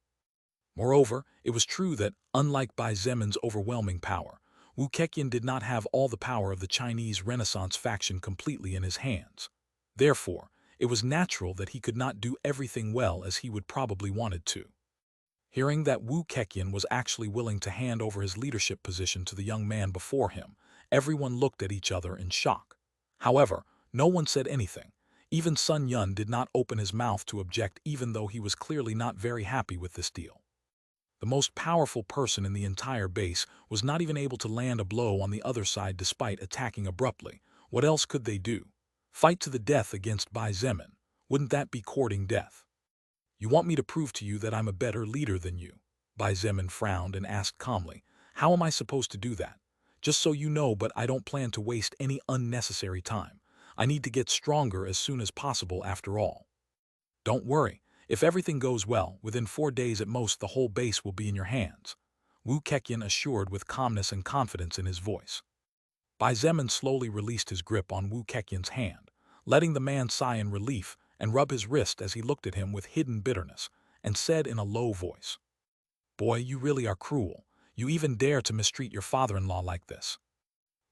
Moreover, it was true that, unlike Bai Zemin's overwhelming power, Wu Keqian did not have all the power of the Chinese Renaissance faction completely in his hands. Therefore, it was natural that he could not do everything well as he would probably wanted to. Hearing that Wu Keqian was actually willing to hand over his leadership position to the young man before him, everyone looked at each other in shock. However, no one said anything. Even Sun Yun did not open his mouth to object, even though he was clearly not very happy with this deal. The most powerful person in the entire base was not even able to land a blow on the other side despite attacking abruptly. What else could they do? Fight to the death against Bai Zemin? Wouldn't that be courting death? You want me to prove to you that I'm a better leader than you? Bai Zemin frowned and asked calmly. How am I supposed to do that? Just so you know, but I don't plan to waste any unnecessary time. I need to get stronger as soon as possible after all. Don't worry. If everything goes well, within 4 days at most the whole base will be in your hands, Wu Keqian assured with calmness and confidence in his voice. Bai Zemin slowly released his grip on Wu Keqian's hand, letting the man sigh in relief and rub his wrist as he looked at him with hidden bitterness, and said in a low voice, "Boy, you really are cruel. You even dare to mistreat your father-in-law like this."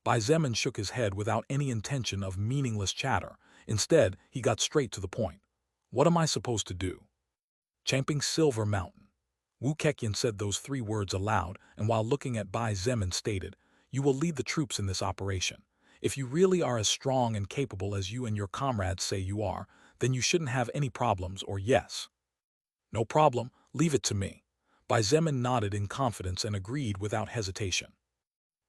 Bai Zemin shook his head without any intention of meaningless chatter. Instead, he got straight to the point. What am I supposed to do? Champing Silver Mountain. Wu Keqian said those 3 words aloud, and while looking at Bai Zemin stated, "You will lead the troops in this operation. If you really are as strong and capable as you and your comrades say you are, then you shouldn't have any problems, or yes." "No problem, leave it to me." Bai Zemin nodded in confidence and agreed without hesitation.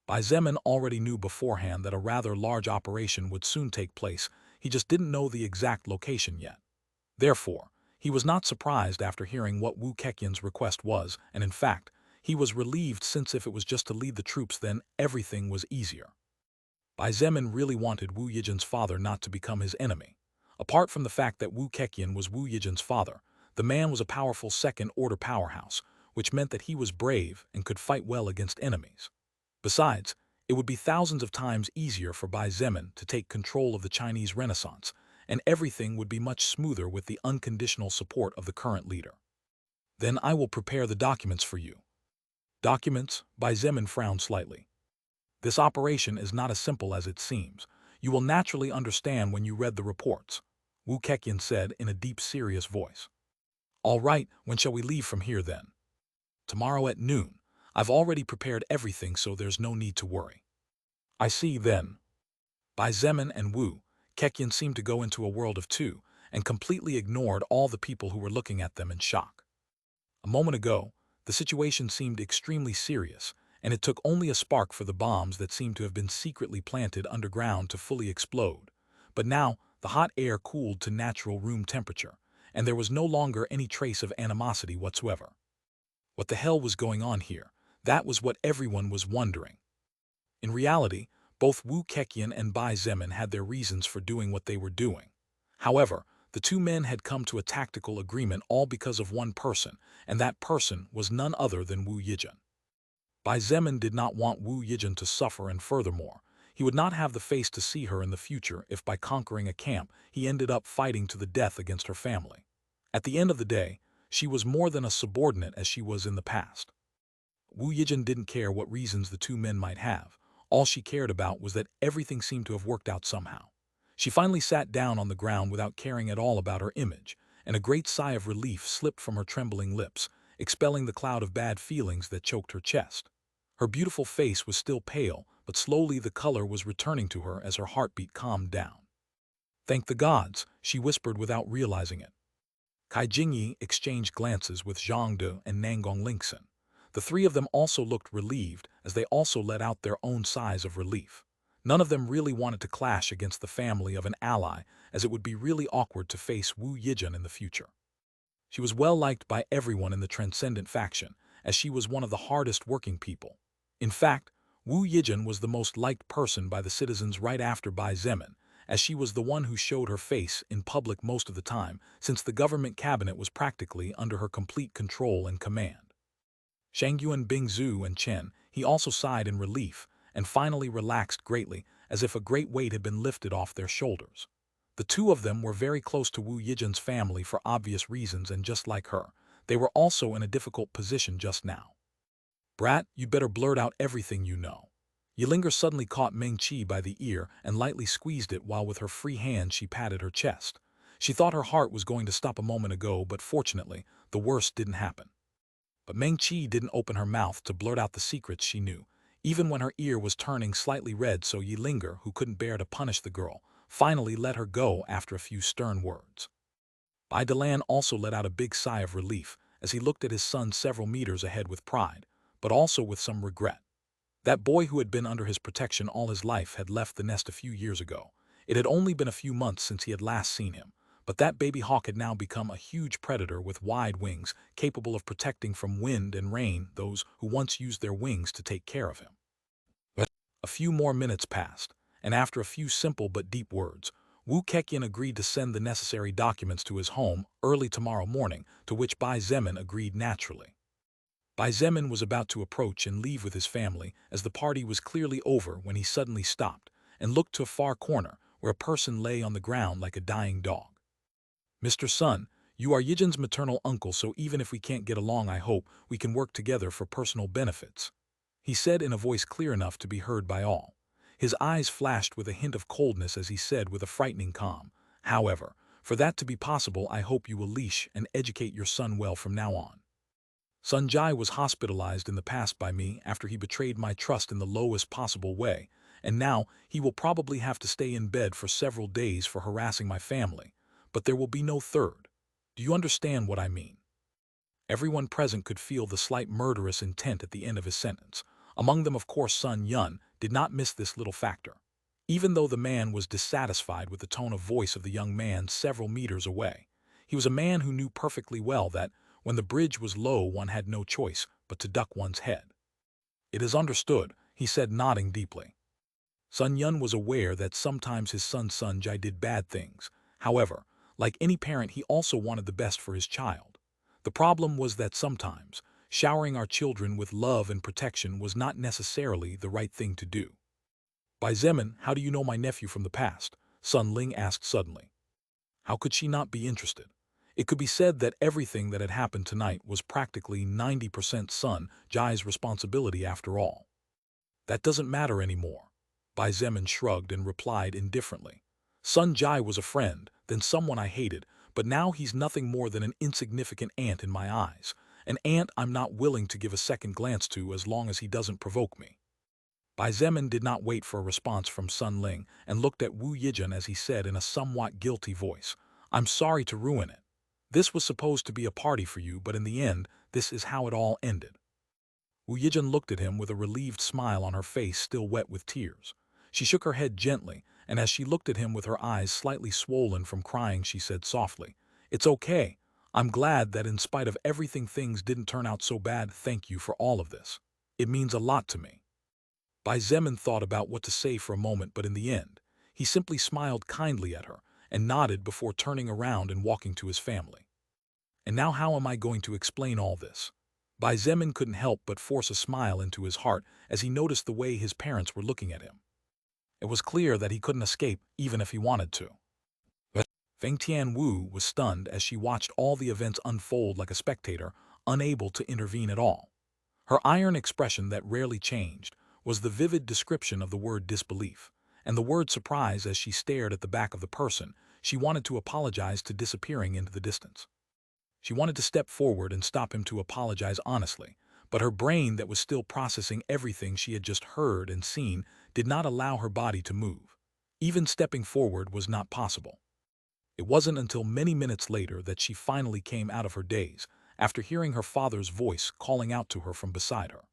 Bai Zemin already knew beforehand that a rather large operation would soon take place, he just didn't know the exact location yet. Therefore, he was not surprised after hearing what Wu Keqian's request was, and in fact, he was relieved since if it was just to lead the troops then everything was easier. Bai Zemin really wanted Wu Yijin's father not to become his enemy. Apart from the fact that Wu Keqian was Wu Yijin's father, the man was a powerful second-order powerhouse, which meant that he was brave and could fight well against enemies. Besides, it would be thousands of times easier for Bai Zemin to take control of the Chinese Renaissance, and everything would be much smoother with the unconditional support of the current leader. Then I will prepare the documents for you. Documents? Bai Zemin frowned slightly. This operation is not as simple as it seems. You will naturally understand when you read the reports, Wu Keqian said in a deep, serious voice. All right, when shall we leave from here then? Tomorrow at noon. I've already prepared everything, so there's no need to worry. I see then. Bai Zemin and Wu Keqian seemed to go into a world of two and completely ignored all the people who were looking at them in shock. A moment ago, the situation seemed extremely serious, and it took only a spark for the bombs that seemed to have been secretly planted underground to fully explode. But now, the hot air cooled to natural room temperature, and there was no longer any trace of animosity whatsoever. What the hell was going on here? That was what everyone was wondering. In reality, both Wu Keqian and Bai Zemin had their reasons for doing what they were doing. However, the 2 men had come to a tactical agreement all because of one person, and that person was none other than Wu Yijin. Bai Zemin did not want Wu Yijin to suffer, and furthermore, he would not have the face to see her in the future if by conquering a camp he ended up fighting to the death against her family. At the end of the day, she was more than a subordinate as she was in the past. Wu Yijin didn't care what reasons the 2 men might have. All she cared about was that everything seemed to have worked out somehow. She finally sat down on the ground without caring at all about her image, and a great sigh of relief slipped from her trembling lips, expelling the cloud of bad feelings that choked her chest. Her beautiful face was still pale, but slowly the color was returning to her as her heartbeat calmed down. "Thank the gods," she whispered without realizing it. Kai Jingyi exchanged glances with Zhang De and Nangong Lingxin. The three of them also looked relieved, as they also let out their own sighs of relief. None of them really wanted to clash against the family of an ally, as it would be really awkward to face Wu Yijun in the future. She was well liked by everyone in the Transcendent faction, as she was one of the hardest working people. In fact, Wu Yijun was the most liked person by the citizens right after Bai Zemin, as she was the one who showed her face in public most of the time, since the government cabinet was practically under her complete control and command. Shangyuan, Bingzhu, and Chen, he also sighed in relief, and finally relaxed greatly, as if a great weight had been lifted off their shoulders. The two of them were very close to Wu Yijun's family for obvious reasons, and just like her, they were also in a difficult position just now. "Brat, you'd better blurt out everything you know." Yilinger suddenly caught Meng Qi by the ear and lightly squeezed it while with her free hand she patted her chest. She thought her heart was going to stop a moment ago, but fortunately, the worst didn't happen. But Meng Qi didn't open her mouth to blurt out the secrets she knew, even when her ear was turning slightly red, so Yilinger, who couldn't bear to punish the girl, finally let her go after a few stern words. Bai Delan also let out a big sigh of relief as he looked at his son several meters ahead with pride, but also with some regret. That boy who had been under his protection all his life had left the nest a few years ago. It had only been a few months since he had last seen him, but that baby hawk had now become a huge predator with wide wings, capable of protecting from wind and rain those who once used their wings to take care of him. But a few more minutes passed, and after a few simple but deep words, Wu Keqian agreed to send the necessary documents to his home early tomorrow morning, to which Bai Zemin agreed naturally. Bai Zemin was about to approach and leave with his family, as the party was clearly over, when he suddenly stopped and looked to a far corner where a person lay on the ground like a dying dog. "Mr. Sun, you are Yijin's maternal uncle, so even if we can't get along, I hope we can work together for personal benefits," he said in a voice clear enough to be heard by all. His eyes flashed with a hint of coldness as he said with a frightening calm, "However, for that to be possible, I hope you will leash and educate your son well from now on. Sun Jai was hospitalized in the past by me after he betrayed my trust in the lowest possible way, and now he will probably have to stay in bed for several days for harassing my family, but there will be no third. Do you understand what I mean?" Everyone present could feel the slight murderous intent at the end of his sentence. Among them, of course, Sun Yun did not miss this little factor. Even though the man was dissatisfied with the tone of voice of the young man several meters away, he was a man who knew perfectly well that when the bridge was low, one had no choice but to duck one's head. "It is understood," he said, nodding deeply. Sun Yun was aware that sometimes his son Sun Jai did bad things. However, like any parent, he also wanted the best for his child. The problem was that sometimes showering our children with love and protection was not necessarily the right thing to do. "Bai Zemin, how do you know my nephew from the past?" Sun Ling asked suddenly. How could she not be interested? It could be said that everything that had happened tonight was practically 90% Sun Jai's responsibility after all. "That doesn't matter anymore," Bai Zemin shrugged and replied indifferently. "Sun Jai was a friend, then someone I hated, but now he's nothing more than an insignificant ant in my eyes, an ant I'm not willing to give a second glance to as long as he doesn't provoke me." Bai Zemin did not wait for a response from Sun Ling and looked at Wu Yijun as he said in a somewhat guilty voice, "I'm sorry to ruin it. This was supposed to be a party for you, but in the end, this is how it all ended." Wu Yijun looked at him with a relieved smile on her face still wet with tears. She shook her head gently, and as she looked at him with her eyes slightly swollen from crying, she said softly, "It's okay. I'm glad that in spite of everything things didn't turn out so bad. Thank you for all of this. It means a lot to me." Bai Zemin thought about what to say for a moment, but in the end, he simply smiled kindly at her and nodded before turning around and walking to his family. And now how am I going to explain all this? Bai Zemin couldn't help but force a smile into his heart as he noticed the way his parents were looking at him. It was clear that he couldn't escape even if he wanted to. But Feng Tianwu was stunned as she watched all the events unfold like a spectator, unable to intervene at all. Her iron expression that rarely changed was the vivid description of the word disbelief, and the word surprise as she stared at the back of the person she wanted to apologize to disappearing into the distance. She wanted to step forward and stop him to apologize honestly, but her brain that was still processing everything she had just heard and seen did not allow her body to move. Even stepping forward was not possible. It wasn't until many minutes later that she finally came out of her daze, after hearing her father's voice calling out to her from beside her.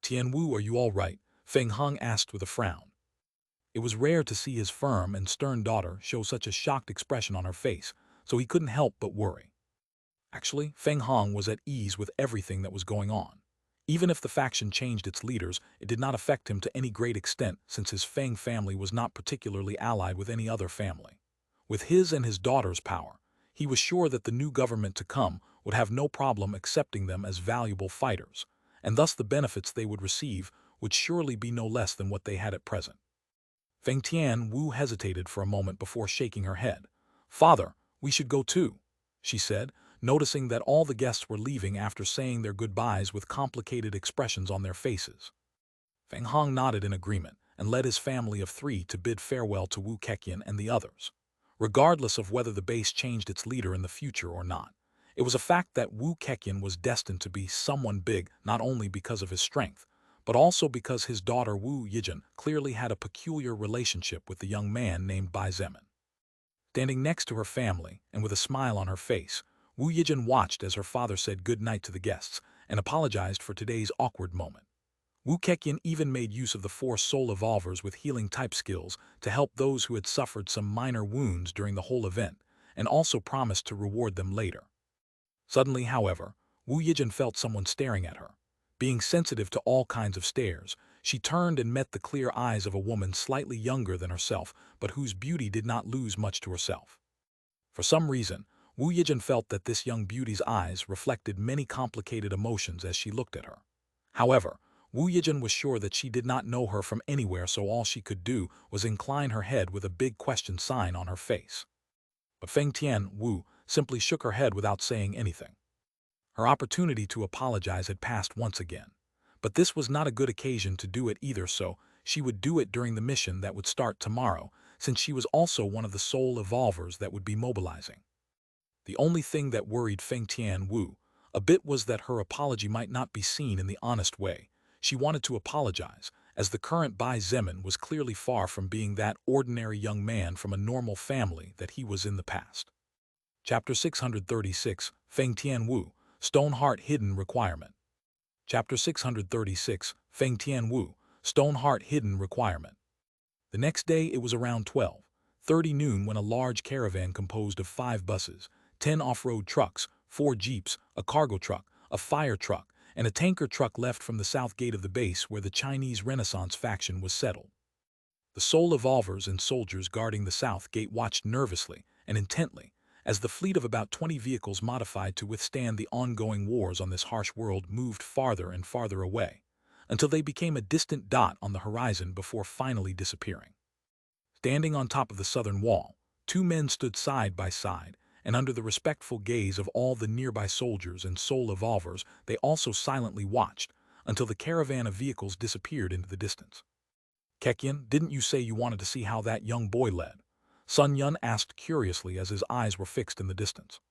"Tianwu, are you all right?" Feng Heng asked with a frown. It was rare to see his firm and stern daughter show such a shocked expression on her face, so he couldn't help but worry. Actually, Feng Heng was at ease with everything that was going on. Even if the faction changed its leaders, it did not affect him to any great extent since his Feng family was not particularly allied with any other family. With his and his daughter's power, he was sure that the new government to come would have no problem accepting them as valuable fighters, and thus the benefits they would receive would surely be no less than what they had at present. Feng Tianwu hesitated for a moment before shaking her head. "Father, we should go too," she said, noticing that all the guests were leaving after saying their goodbyes with complicated expressions on their faces. Feng Heng nodded in agreement and led his family of 3 to bid farewell to Wu Keqian and the others. Regardless of whether the base changed its leader in the future or not, it was a fact that Wu Keqian was destined to be someone big not only because of his strength, but also because his daughter Wu Yijin clearly had a peculiar relationship with the young man named Bai Zemin. Standing next to her family and with a smile on her face, Wu Yijin watched as her father said good night to the guests and apologized for today's awkward moment. Wu Keqian even made use of the 4 soul evolvers with healing type skills to help those who had suffered some minor wounds during the whole event, and also promised to reward them later. Suddenly, however, Wu Yijin felt someone staring at her. Being sensitive to all kinds of stares, she turned and met the clear eyes of a woman slightly younger than herself, but whose beauty did not lose much to herself. For some reason, Wu Yijin felt that this young beauty's eyes reflected many complicated emotions as she looked at her. However, Wu Yijin was sure that she did not know her from anywhere, so all she could do was incline her head with a big question sign on her face. But Feng Tianwu simply shook her head without saying anything. Her opportunity to apologize had passed once again. But this was not a good occasion to do it either, so she would do it during the mission that would start tomorrow, since she was also one of the soul evolvers that would be mobilizing. The only thing that worried Feng Tianwu a bit was that her apology might not be seen in the honest way. She wanted to apologize, as the current Bai Zemin was clearly far from being that ordinary young man from a normal family that he was in the past. Chapter 636, Feng Tianwu, Stoneheart Hidden Requirement. Chapter 636, Feng Tianwu, Stoneheart Hidden Requirement. The next day it was around 12:30 noon when a large caravan composed of 5 buses, 10 off-road trucks, 4 jeeps, a cargo truck, a fire truck, and a tanker truck left from the south gate of the base where the Chinese Renaissance faction was settled. The soul evolvers and soldiers guarding the south gate watched nervously and intently as the fleet of about 20 vehicles modified to withstand the ongoing wars on this harsh world moved farther and farther away, until they became a distant dot on the horizon before finally disappearing. Standing on top of the southern wall, 2 men stood side by side, and under the respectful gaze of all the nearby soldiers and soul evolvers, they also silently watched until the caravan of vehicles disappeared into the distance. "Keqian, didn't you say you wanted to see how that young boy led?" Sun Yun asked curiously as his eyes were fixed in the distance.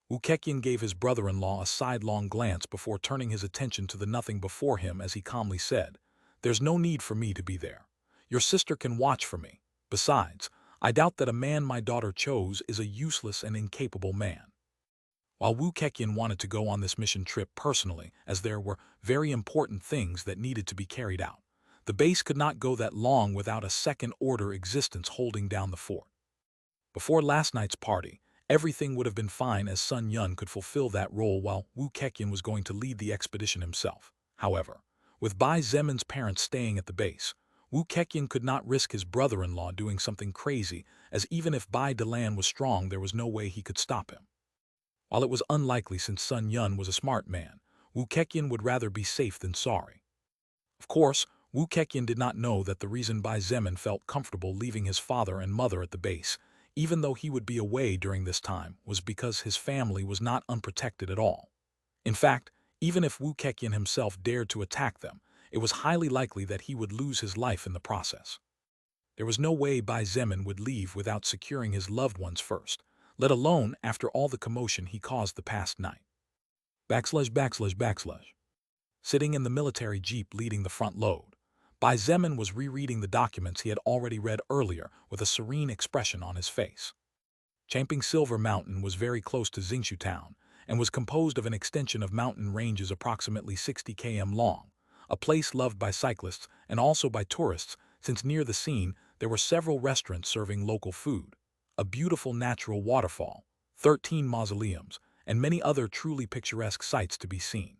Wu Keqian gave his brother-in-law a sidelong glance before turning his attention to the nothing before him as he calmly said, "There's no need for me to be there. Your sister can watch for me. Besides, I doubt that a man my daughter chose is a useless and incapable man." While Wu Keqian wanted to go on this mission trip personally, as there were very important things that needed to be carried out, the base could not go that long without a second-order existence holding down the fort. Before last night's party, everything would have been fine as Sun Yun could fulfill that role while Wu Keqian was going to lead the expedition himself. However, with Bai Zemin's parents staying at the base, Wu Keqian could not risk his brother-in-law doing something crazy, as even if Bai Delan was strong there was no way he could stop him. While it was unlikely since Sun Yun was a smart man, Wu Keqian would rather be safe than sorry. Of course, Wu Keqian did not know that the reason Bai Zemin felt comfortable leaving his father and mother at the base, even though he would be away during this time, was because his family was not unprotected at all. In fact, even if Wu Keqian himself dared to attack them, it was highly likely that he would lose his life in the process. There was no way Bai Zemin would leave without securing his loved ones first, let alone after all the commotion he caused the past night. //. Sitting in the military jeep leading the front load, Bai Zemin was rereading the documents he had already read earlier with a serene expression on his face. Champing Silver Mountain was very close to Xingshu Town and was composed of an extension of mountain ranges approximately 60 km long, a place loved by cyclists and also by tourists since near the scene there were several restaurants serving local food, a beautiful natural waterfall, 13 mausoleums, and many other truly picturesque sights to be seen.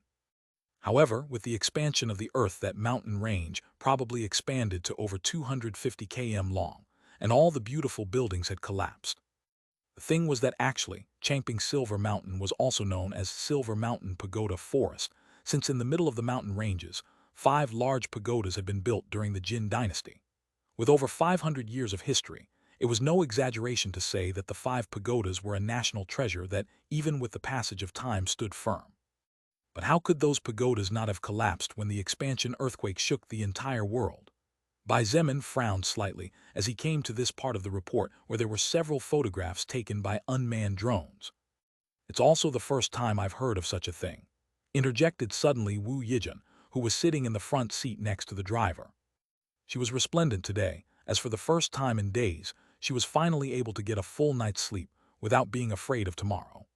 However, with the expansion of the earth, that mountain range probably expanded to over 250 km long, and all the beautiful buildings had collapsed. The thing was that actually, Champing Silver Mountain was also known as Silver Mountain Pagoda Forest, since in the middle of the mountain ranges, 5 large pagodas had been built during the Jin dynasty. With over 500 years of history, it was no exaggeration to say that the 5 pagodas were a national treasure that, even with the passage of time, stood firm. But how could those pagodas not have collapsed when the expansion earthquake shook the entire world? Bai Zemin frowned slightly as he came to this part of the report where there were several photographs taken by unmanned drones. It's also the first time I've heard of such a thing, interjected suddenly Wu Yijun, who was sitting in the front seat next to the driver. She was resplendent today, as for the first time in days, she was finally able to get a full night's sleep without being afraid of tomorrow.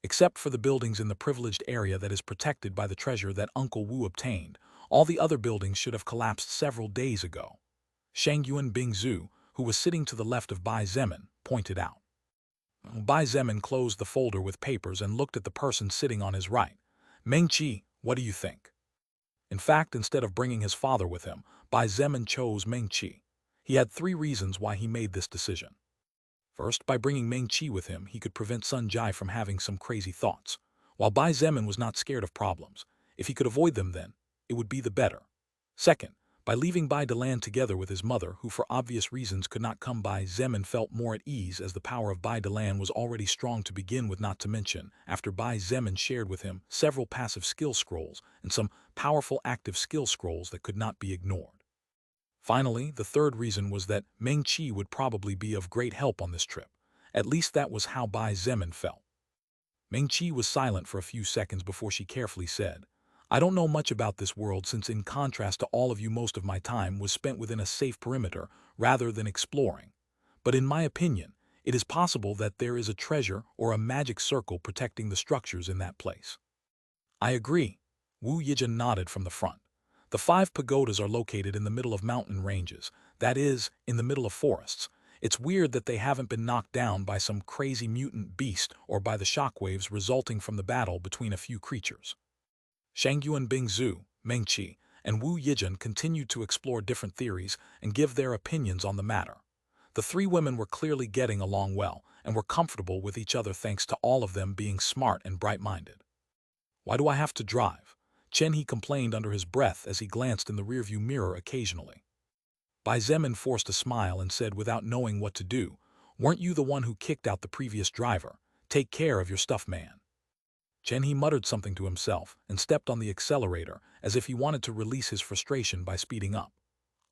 Except for the buildings in the privileged area that is protected by the treasure that Uncle Wu obtained, all the other buildings should have collapsed several days ago. Shangyuan Bingzhu, who was sitting to the left of Bai Zemin, pointed out. Bai Zemin closed the folder with papers and looked at the person sitting on his right. Mengqi, what do you think? In fact, instead of bringing his father with him, Bai Zemin chose Mengqi. He had 3 reasons why he made this decision. First, by bringing Mengqi with him, he could prevent Sun Jai from having some crazy thoughts. While Bai Zemin was not scared of problems, if he could avoid them then, it would be the better. Second, by leaving Bai Delan together with his mother, who for obvious reasons could not come, Bai Zemin felt more at ease as the power of Bai Delan was already strong to begin with, not to mention, after Bai Zemin shared with him several passive skill scrolls and some powerful active skill scrolls that could not be ignored. Finally, the third reason was that Mengqi would probably be of great help on this trip. At least that was how Bai Zemin felt. Mengqi was silent for a few seconds before she carefully said, I don't know much about this world since, in contrast to all of you, most of my time was spent within a safe perimeter rather than exploring. But in my opinion, it is possible that there is a treasure or a magic circle protecting the structures in that place. I agree. Wu Yijun nodded from the front. The 5 pagodas are located in the middle of mountain ranges, that is, in the middle of forests. It's weird that they haven't been knocked down by some crazy mutant beast or by the shockwaves resulting from the battle between a few creatures. Shangyuan Bingzhu, Mengqi, and Wu Yijun continued to explore different theories and give their opinions on the matter. The 3 women were clearly getting along well and were comfortable with each other thanks to all of them being smart and bright-minded. Why do I have to drive? Chen He complained under his breath as he glanced in the rearview mirror occasionally. Bai Zemin forced a smile and said without knowing what to do, weren't you the one who kicked out the previous driver? Take care of your stuff, man. Chen He muttered something to himself and stepped on the accelerator as if he wanted to release his frustration by speeding up.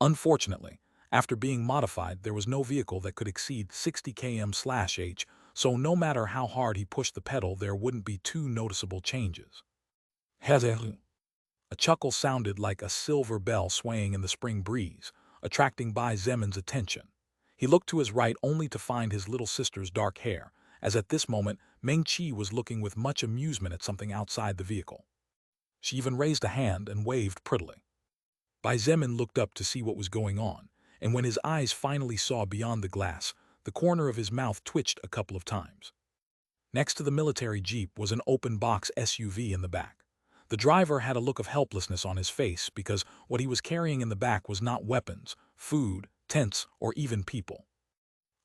Unfortunately, after being modified, there was no vehicle that could exceed 60 km/h, so no matter how hard he pushed the pedal, there wouldn't be too noticeable changes. A chuckle sounded like a silver bell swaying in the spring breeze, attracting Bai Zemin's attention. He looked to his right only to find his little sister's dark hair, as at this moment Mengqi was looking with much amusement at something outside the vehicle. She even raised a hand and waved prettily. Bai Zemin looked up to see what was going on, and when his eyes finally saw beyond the glass, the corner of his mouth twitched a couple of times. Next to the military jeep was an open box SUV in the back. The driver had a look of helplessness on his face because what he was carrying in the back was not weapons, food, tents, or even people.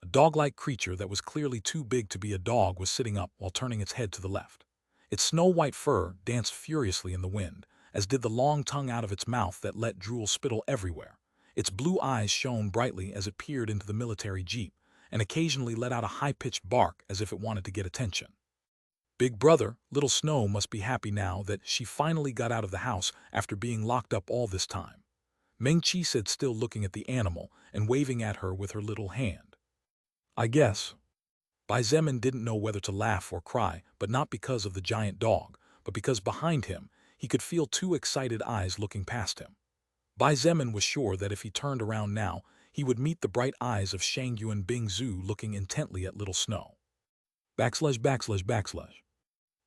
A dog-like creature that was clearly too big to be a dog was sitting up while turning its head to the left. Its snow-white fur danced furiously in the wind, as did the long tongue out of its mouth that let drool spittle everywhere. Its blue eyes shone brightly as it peered into the military jeep, and occasionally let out a high-pitched bark as if it wanted to get attention. Big brother, little Snow must be happy now that she finally got out of the house after being locked up all this time. Mengqi said, still looking at the animal and waving at her with her little hand. I guess. Bai Zemin didn't know whether to laugh or cry, but not because of the giant dog, but because behind him, he could feel two excited eyes looking past him. Bai Zemin was sure that if he turned around now, he would meet the bright eyes of Shangyuan Bingzu looking intently at Little Snow. Backslash backslash backslash.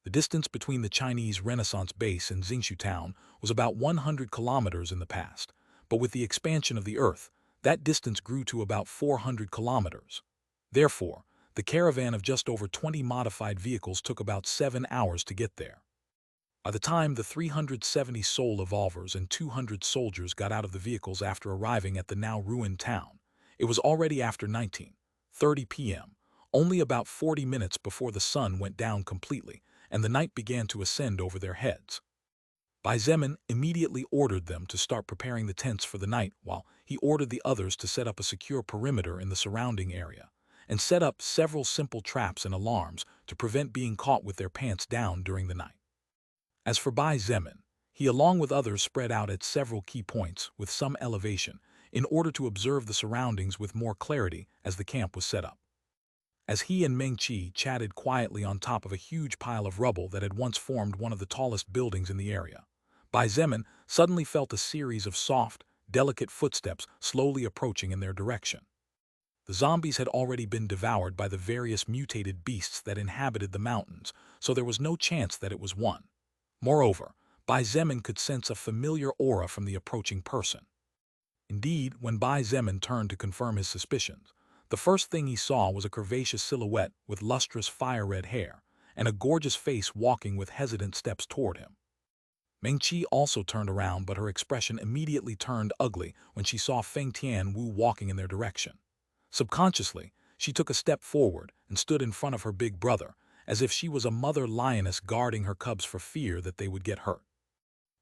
The distance between the Chinese Renaissance base and Xingshu town was about 100 kilometers in the past, but with the expansion of the Earth, that distance grew to about 400 kilometers. Therefore, the caravan of just over 20 modified vehicles took about 7 hours to get there. By the time the 370 soul evolvers and 200 soldiers got out of the vehicles after arriving at the now ruined town, it was already after 19:30 p.m., only about 40 minutes before the sun went down completely and the night began to ascend over their heads. Bai Zemin immediately ordered them to start preparing the tents for the night while he ordered the others to set up a secure perimeter in the surrounding area and set up several simple traps and alarms to prevent being caught with their pants down during the night. As for Bai Zemin, he along with others spread out at several key points with some elevation in order to observe the surroundings with more clarity as the camp was set up. As he and Meng Qi chatted quietly on top of a huge pile of rubble that had once formed one of the tallest buildings in the area, Bai Zemin suddenly felt a series of soft, delicate footsteps slowly approaching in their direction. The zombies had already been devoured by the various mutated beasts that inhabited the mountains, so there was no chance that it was one. Moreover, Bai Zemin could sense a familiar aura from the approaching person. Indeed, when Bai Zemin turned to confirm his suspicions, the first thing he saw was a curvaceous silhouette with lustrous fire-red hair and a gorgeous face walking with hesitant steps toward him. Meng Qi also turned around, but her expression immediately turned ugly when she saw Feng Tianwu walking in their direction. Subconsciously, she took a step forward and stood in front of her big brother, as if she was a mother lioness guarding her cubs for fear that they would get hurt.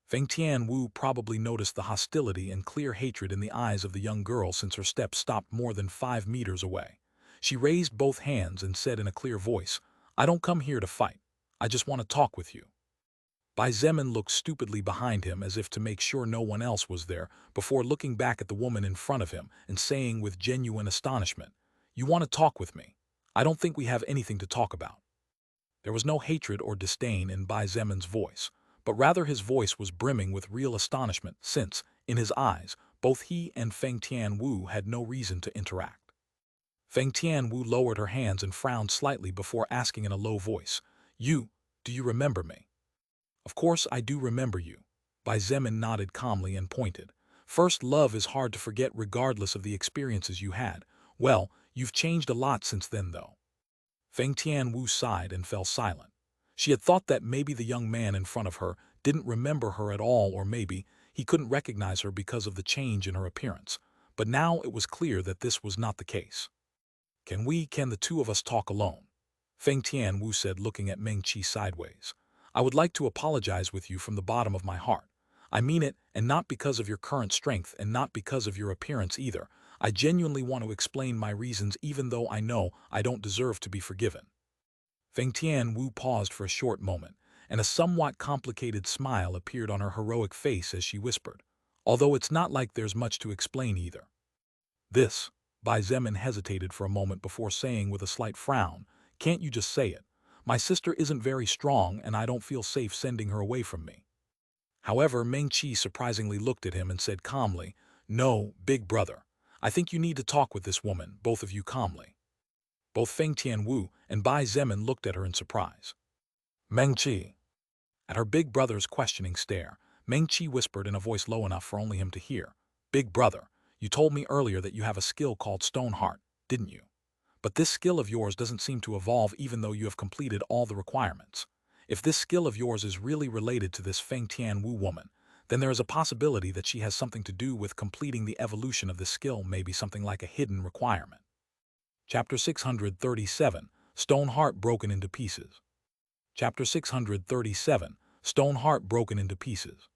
Feng Tianwu probably noticed the hostility and clear hatred in the eyes of the young girl since her steps stopped more than 5 meters away. She raised both hands and said in a clear voice, "I don't come here to fight. I just want to talk with you." Bai Zemin looked stupidly behind him as if to make sure no one else was there before looking back at the woman in front of him and saying with genuine astonishment, "You want to talk with me? I don't think we have anything to talk about." There was no hatred or disdain in Bai Zemin's voice, but rather his voice was brimming with real astonishment since, in his eyes, both he and Feng Tianwu had no reason to interact. Feng Tianwu lowered her hands and frowned slightly before asking in a low voice, do you remember me?" "Of course I do remember you." Bai Zemin nodded calmly and pointed. "First love is hard to forget regardless of the experiences you had. Well, you've changed a lot since then though." Feng Tianwu sighed and fell silent. She had thought that maybe the young man in front of her didn't remember her at all, or maybe he couldn't recognize her because of the change in her appearance. But now it was clear that this was not the case. Can the two of us talk alone?" Feng Tianwu said, looking at Meng Qi sideways. "I would like to apologize with you from the bottom of my heart. I mean it, and not because of your current strength and not because of your appearance either. I genuinely want to explain my reasons even though I know I don't deserve to be forgiven." Feng Tianwu paused for a short moment, and a somewhat complicated smile appeared on her heroic face as she whispered, "Although it's not like there's much to explain either." "This," Bai Zemin hesitated for a moment before saying with a slight frown, "Can't you just say it? My sister isn't very strong and I don't feel safe sending her away from me." However, Meng Qi surprisingly looked at him and said calmly, "No, big brother. I think you need to talk with this woman, both of you calmly." Both Feng Tianwu and Bai Zemin looked at her in surprise. Meng Qi. At her big brother's questioning stare, Meng Qi whispered in a voice low enough for only him to hear, "Big brother, you told me earlier that you have a skill called Stoneheart, didn't you? But this skill of yours doesn't seem to evolve even though you have completed all the requirements. If this skill of yours is really related to this Feng Tianwu woman, then there is a possibility that she has something to do with completing the evolution of this skill, maybe something like a hidden requirement." Chapter 637, Stoneheart Broken into Pieces. Chapter 637, Stoneheart Broken into Pieces.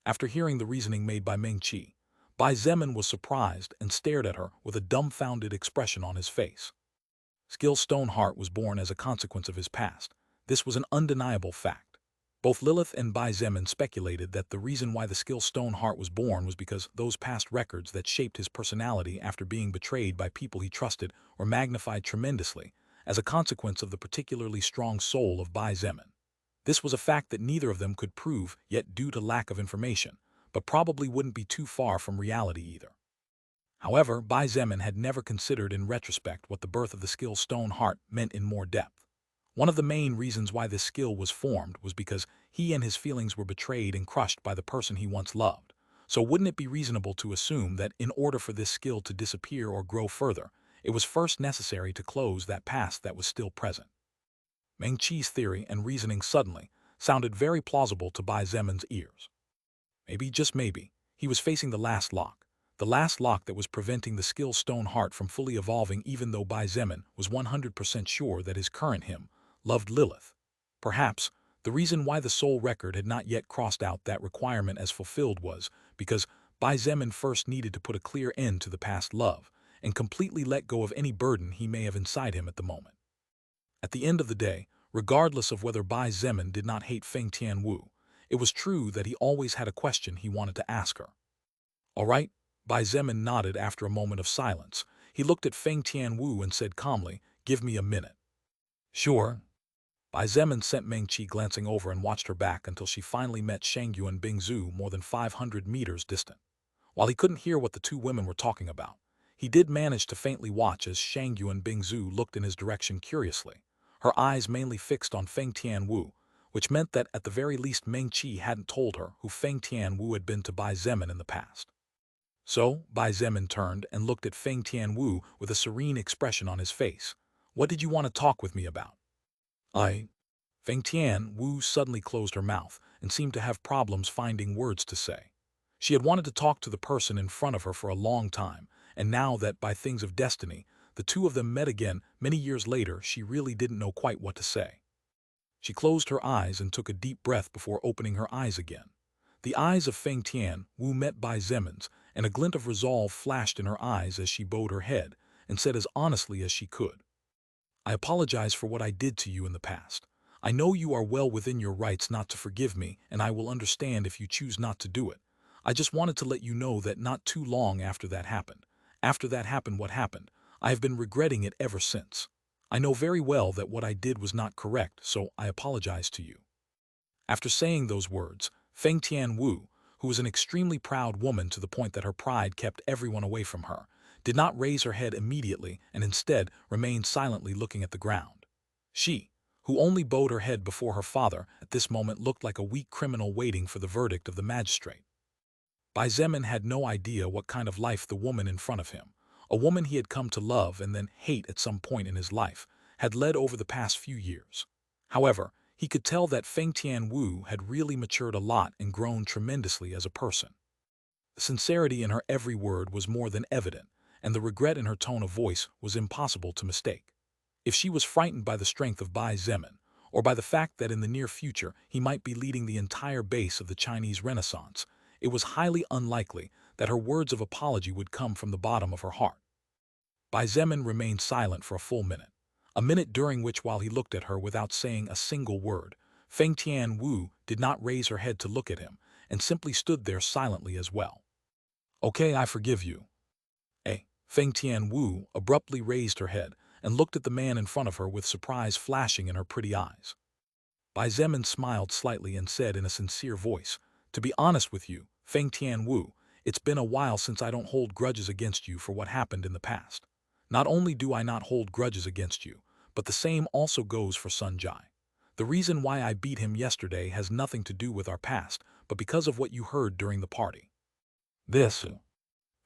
After hearing the reasoning made by Meng Qi, Bai Zemin was surprised and stared at her with a dumbfounded expression on his face. Skill Stoneheart was born as a consequence of his past. This was an undeniable fact. Both Lilith and Bai Zemin speculated that the reason why the skill Stoneheart was born was because those past records that shaped his personality after being betrayed by people he trusted were magnified tremendously, as a consequence of the particularly strong soul of Bai Zemin. This was a fact that neither of them could prove, yet due to lack of information, but probably wouldn't be too far from reality either. However, Bai Zemin had never considered in retrospect what the birth of the skill Stone Heart meant in more depth. One of the main reasons why this skill was formed was because he and his feelings were betrayed and crushed by the person he once loved. So wouldn't it be reasonable to assume that in order for this skill to disappear or grow further, it was first necessary to close that past that was still present? Meng Qi's theory and reasoning suddenly sounded very plausible to Bai Zemin's ears. Maybe, just maybe, he was facing the last lock that was preventing the skill Stone Heart from fully evolving, even though Bai Zemin was 100% sure that his current him loved Lilith. Perhaps the reason why the soul record had not yet crossed out that requirement as fulfilled was because Bai Zemin first needed to put a clear end to the past love and completely let go of any burden he may have inside him at the moment. At the end of the day, regardless of whether Bai Zemin did not hate Feng Tianwu, it was true that he always had a question he wanted to ask her. "All right," Bai Zemin nodded after a moment of silence. He looked at Feng Tianwu and said calmly, "Give me a minute." "Sure." Bai Zemin sent Meng Qi glancing over and watched her back until she finally met Shangyu and Bingzu more than 500 meters distant. While he couldn't hear what the two women were talking about, he did manage to faintly watch as Shangyu and Bingzu looked in his direction curiously, her eyes mainly fixed on Feng Tianwu, which meant that at the very least Meng Qi hadn't told her who Feng Tianwu had been to Bai Zemin in the past. So, Bai Zemin turned and looked at Feng Tianwu with a serene expression on his face. "What did you want to talk with me about?" Feng Tianwu suddenly closed her mouth and seemed to have problems finding words to say. She had wanted to talk to the person in front of her for a long time, and now that, by things of destiny, the two of them met again many years later, she really didn't know quite what to say. She closed her eyes and took a deep breath before opening her eyes again. The eyes of Feng Tianwu met Bai Zemin's, and a glint of resolve flashed in her eyes as she bowed her head and said as honestly as she could, "I apologize for what I did to you in the past. I know you are well within your rights not to forgive me, and I will understand if you choose not to do it. I just wanted to let you know that not too long after that happened, what happened, I have been regretting it ever since. I know very well that what I did was not correct, so I apologize to you." After saying those words, Feng Tianwu, who was an extremely proud woman to the point that her pride kept everyone away from her, did not raise her head immediately and instead remained silently looking at the ground. She, who only bowed her head before her father, at this moment looked like a weak criminal waiting for the verdict of the magistrate. Bai Zemin had no idea what kind of life the woman in front of him, a woman he had come to love and then hate at some point in his life, had led over the past few years. However, he could tell that Feng Tianwu had really matured a lot and grown tremendously as a person. The sincerity in her every word was more than evident, and the regret in her tone of voice was impossible to mistake. If she was frightened by the strength of Bai Zemin, or by the fact that in the near future he might be leading the entire base of the Chinese Renaissance, it was highly unlikely that her words of apology would come from the bottom of her heart. Bai Zemin remained silent for a minute during which, while he looked at her without saying a single word, Feng Tianwu did not raise her head to look at him, and simply stood there silently as well. "Okay, I forgive you." Feng Tianwu abruptly raised her head and looked at the man in front of her with surprise flashing in her pretty eyes. Bai Zemin smiled slightly and said in a sincere voice, "To be honest with you, Feng Tianwu, it's been a while since I don't hold grudges against you for what happened in the past. Not only do I not hold grudges against you, but the same also goes for Sun Jai. The reason why I beat him yesterday has nothing to do with our past, but because of what you heard during the party." This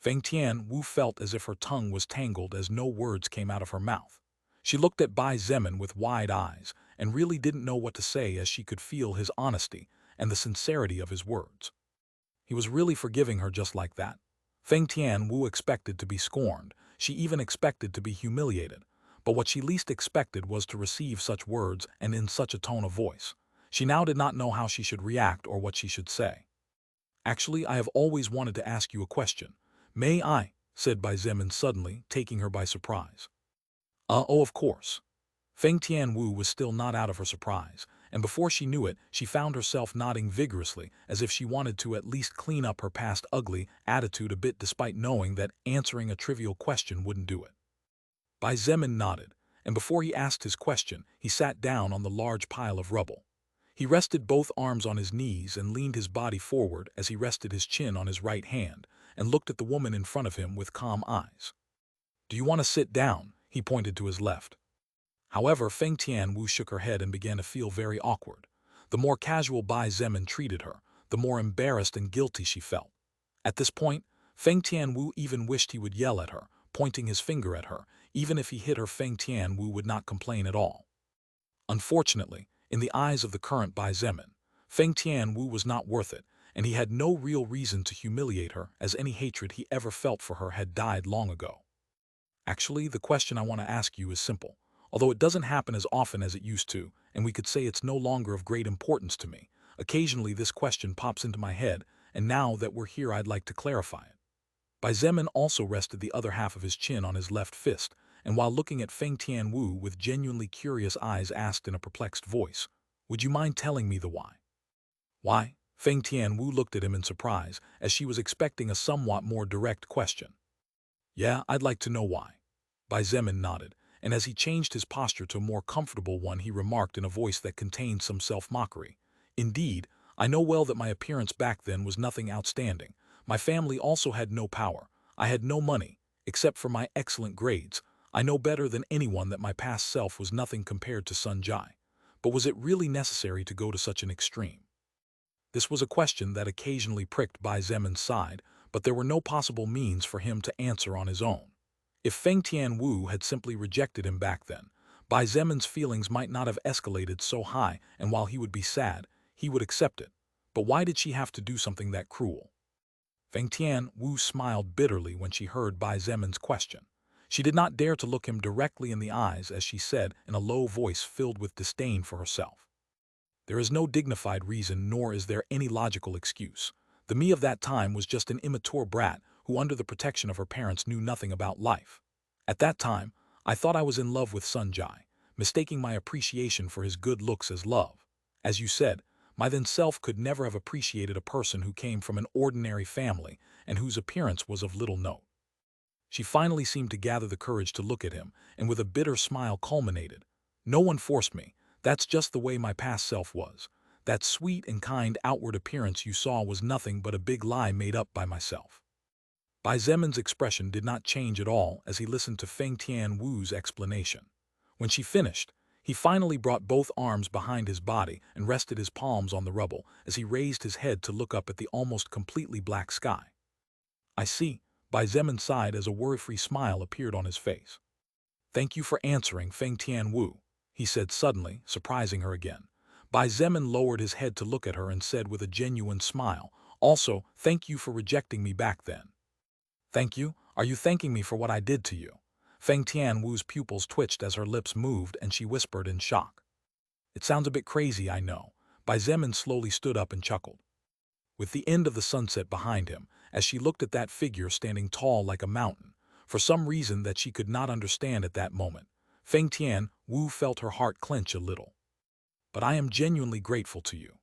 Feng Tianwu felt as if her tongue was tangled as no words came out of her mouth. She looked at Bai Zemin with wide eyes and really didn't know what to say as she could feel his honesty and the sincerity of his words. He was really forgiving her just like that. Feng Tianwu expected to be scorned, she even expected to be humiliated, but what she least expected was to receive such words and in such a tone of voice. She now did not know how she should react or what she should say. "Actually, I have always wanted to ask you a question. May I?" said Bai Zemin suddenly, taking her by surprise. Oh, of course." Feng Tianwu was still not out of her surprise, and before she knew it, she found herself nodding vigorously as if she wanted to at least clean up her past ugly attitude a bit despite knowing that answering a trivial question wouldn't do it. Bai Zemin nodded, and before he asked his question, he sat down on the large pile of rubble. He rested both arms on his knees and leaned his body forward as he rested his chin on his right hand and looked at the woman in front of him with calm eyes. "Do you want to sit down?" He pointed to his left. However, Feng Tianwu shook her head and began to feel very awkward. The more casual Bai Zemin treated her, the more embarrassed and guilty she felt. At this point, Feng Tianwu even wished he would yell at her, pointing his finger at her. Even if he hit her, Feng Tianwu would not complain at all. Unfortunately, in the eyes of the current Bai Zemin, Feng Tianwu was not worth it, and he had no real reason to humiliate her, as any hatred he ever felt for her had died long ago. Actually, the question I want to ask you is simple. Although it doesn't happen as often as it used to, and we could say it's no longer of great importance to me, occasionally this question pops into my head, and now that we're here I'd like to clarify it. Bai Zemin also rested the other half of his chin on his left fist, and while looking at Feng Tianwu with genuinely curious eyes asked in a perplexed voice, "Would you mind telling me the why?" "Why?" Feng Tianwu looked at him in surprise, as she was expecting a somewhat more direct question. "Yeah, I'd like to know why." Bai Zemin nodded, and as he changed his posture to a more comfortable one he remarked in a voice that contained some self-mockery, "Indeed, I know well that my appearance back then was nothing outstanding. My family also had no power. I had no money, except for my excellent grades. I know better than anyone that my past self was nothing compared to Sun Jai. But was it really necessary to go to such an extreme?" This was a question that occasionally pricked Bai Zemin's side, but there were no possible means for him to answer on his own. If Feng Tianwu had simply rejected him back then, Bai Zemin's feelings might not have escalated so high, and while he would be sad, he would accept it. But why did she have to do something that cruel? Feng Tianwu smiled bitterly when she heard Bai Zemin's question. She did not dare to look him directly in the eyes as she said in a low voice filled with disdain for herself. "There is no dignified reason, nor is there any logical excuse. The me of that time was just an immature brat who under the protection of her parents knew nothing about life. At that time, I thought I was in love with Sun Jai, mistaking my appreciation for his good looks as love. As you said, my then self could never have appreciated a person who came from an ordinary family and whose appearance was of little note." She finally seemed to gather the courage to look at him, and with a bitter smile culminated, "No one forced me. That's just the way my past self was. That sweet and kind outward appearance you saw was nothing but a big lie made up by myself." Bai Zemin's expression did not change at all as he listened to Feng Tianwu's explanation. When she finished, he finally brought both arms behind his body and rested his palms on the rubble as he raised his head to look up at the almost completely black sky. "I see," Bai Zemin sighed as a worry-free smile appeared on his face. "Thank you for answering, Feng Tianwu," he said suddenly, surprising her again. Bai Zemin lowered his head to look at her and said with a genuine smile, "Also, thank you for rejecting me back then." "Thank you? Are you thanking me for what I did to you?" Feng Tianwu's pupils twitched as her lips moved and she whispered in shock. "It sounds a bit crazy, I know." Bai Zemin slowly stood up and chuckled. With the end of the sunset behind him, as she looked at that figure standing tall like a mountain, for some reason that she could not understand at that moment, Feng Tianwu felt her heart clench a little. "But I am genuinely grateful to you."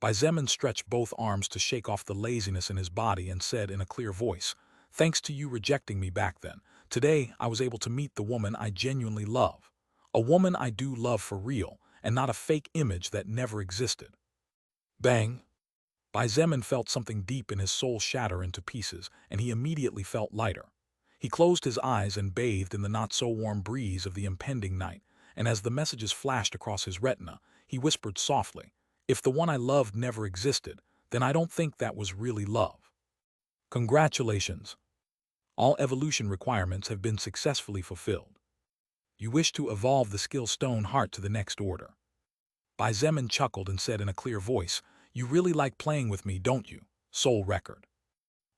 Bai Zemin stretched both arms to shake off the laziness in his body and said in a clear voice, "Thanks to you rejecting me back then, today I was able to meet the woman I genuinely love. A woman I do love for real, and not a fake image that never existed." Bang! Bai Zemin felt something deep in his soul shatter into pieces, and he immediately felt lighter. He closed his eyes and bathed in the not-so-warm breeze of the impending night, and as the messages flashed across his retina, he whispered softly, "If the one I loved never existed, then I don't think that was really love. Congratulations. All evolution requirements have been successfully fulfilled. You wish to evolve the skill Stone Heart to the next order." Bai Zemin chuckled and said in a clear voice, "You really like playing with me, don't you, Soul Record?"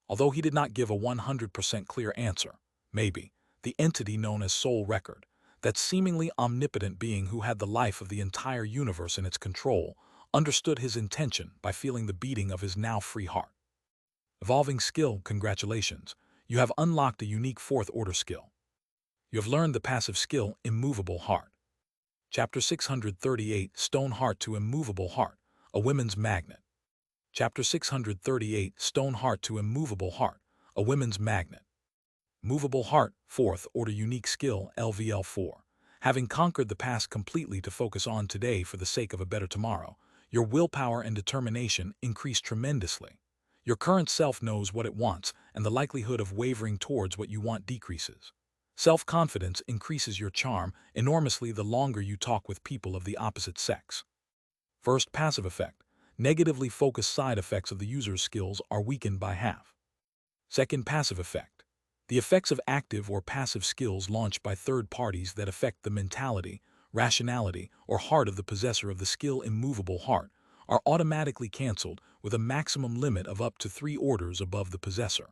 Although he did not give a 100% clear answer, maybe, the entity known as Soul Record, that seemingly omnipotent being who had the life of the entire universe in its control, understood his intention by feeling the beating of his now free heart. Evolving skill, congratulations. You have unlocked a unique fourth-order skill. You have learned the passive skill, Immovable Heart. Chapter 638, Stone Heart to Immovable Heart, a Women's Magnet. Chapter 638, Stone Heart to Immovable Heart, a Women's Magnet. Movable Heart, 4th Order Unique Skill, LVL4. Having conquered the past completely to focus on today for the sake of a better tomorrow, your willpower and determination increase tremendously. Your current self knows what it wants, and the likelihood of wavering towards what you want decreases. Self-confidence increases your charm enormously the longer you talk with people of the opposite sex. First, passive effect. Negatively focused side effects of the user's skills are weakened by half. Second, passive effect. The effects of active or passive skills launched by third parties that affect the mentality, rationality, or heart of the possessor of the skill immovable heart are automatically cancelled with a maximum limit of up to 3 orders above the possessor.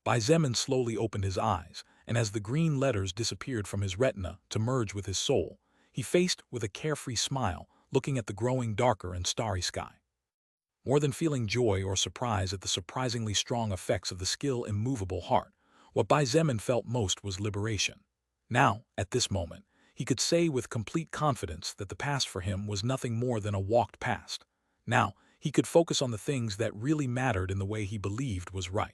Bai Zemin slowly opened his eyes, and as the green letters disappeared from his retina to merge with his soul, he faced with a carefree smile, looking at the growing darker and starry sky. More than feeling joy or surprise at the surprisingly strong effects of the skill immovable heart, what Bai Zemin felt most was liberation. Now, at this moment, he could say with complete confidence that the past for him was nothing more than a walked past. Now, he could focus on the things that really mattered in the way he believed was right.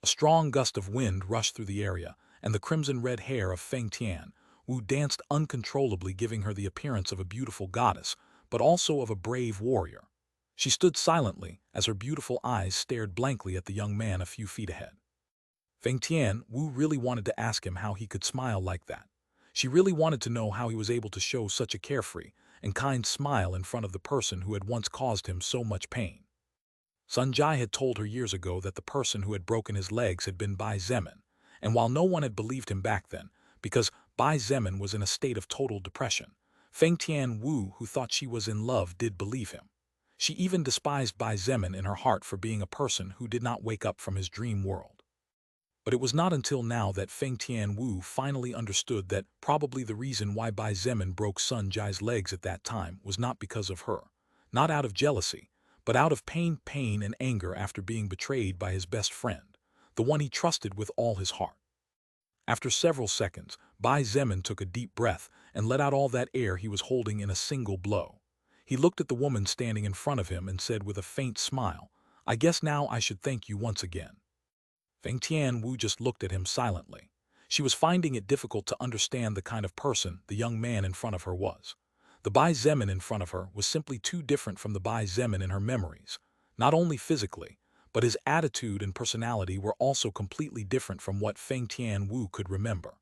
A strong gust of wind rushed through the area, and the crimson-red hair of Feng Tian Wu danced uncontrollably, giving her the appearance of a beautiful goddess, but also of a brave warrior. She stood silently as her beautiful eyes stared blankly at the young man a few feet ahead. Feng Tian Wu really wanted to ask him how he could smile like that. She really wanted to know how he was able to show such a carefree and kind smile in front of the person who had once caused him so much pain. Sun Jai had told her years ago that the person who had broken his legs had been Bai Zemin, and while no one had believed him back then, because Bai Zemin was in a state of total depression, Feng Tian Wu, who thought she was in love, did believe him. She even despised Bai Zemin in her heart for being a person who did not wake up from his dream world. But it was not until now that Feng Tian Wu finally understood that probably the reason why Bai Zemin broke Sun Jai's legs at that time was not because of her, not out of jealousy, but out of pain and anger after being betrayed by his best friend, the one he trusted with all his heart. After several seconds, Bai Zemin took a deep breath and let out all that air he was holding in a single blow. He looked at the woman standing in front of him and said with a faint smile, "I guess now I should thank you once again." Feng Tian Wu just looked at him silently. She was finding it difficult to understand the kind of person the young man in front of her was. The Bai Zemin in front of her was simply too different from the Bai Zemin in her memories. Not only physically, but his attitude and personality were also completely different from what Feng Tian Wu could remember.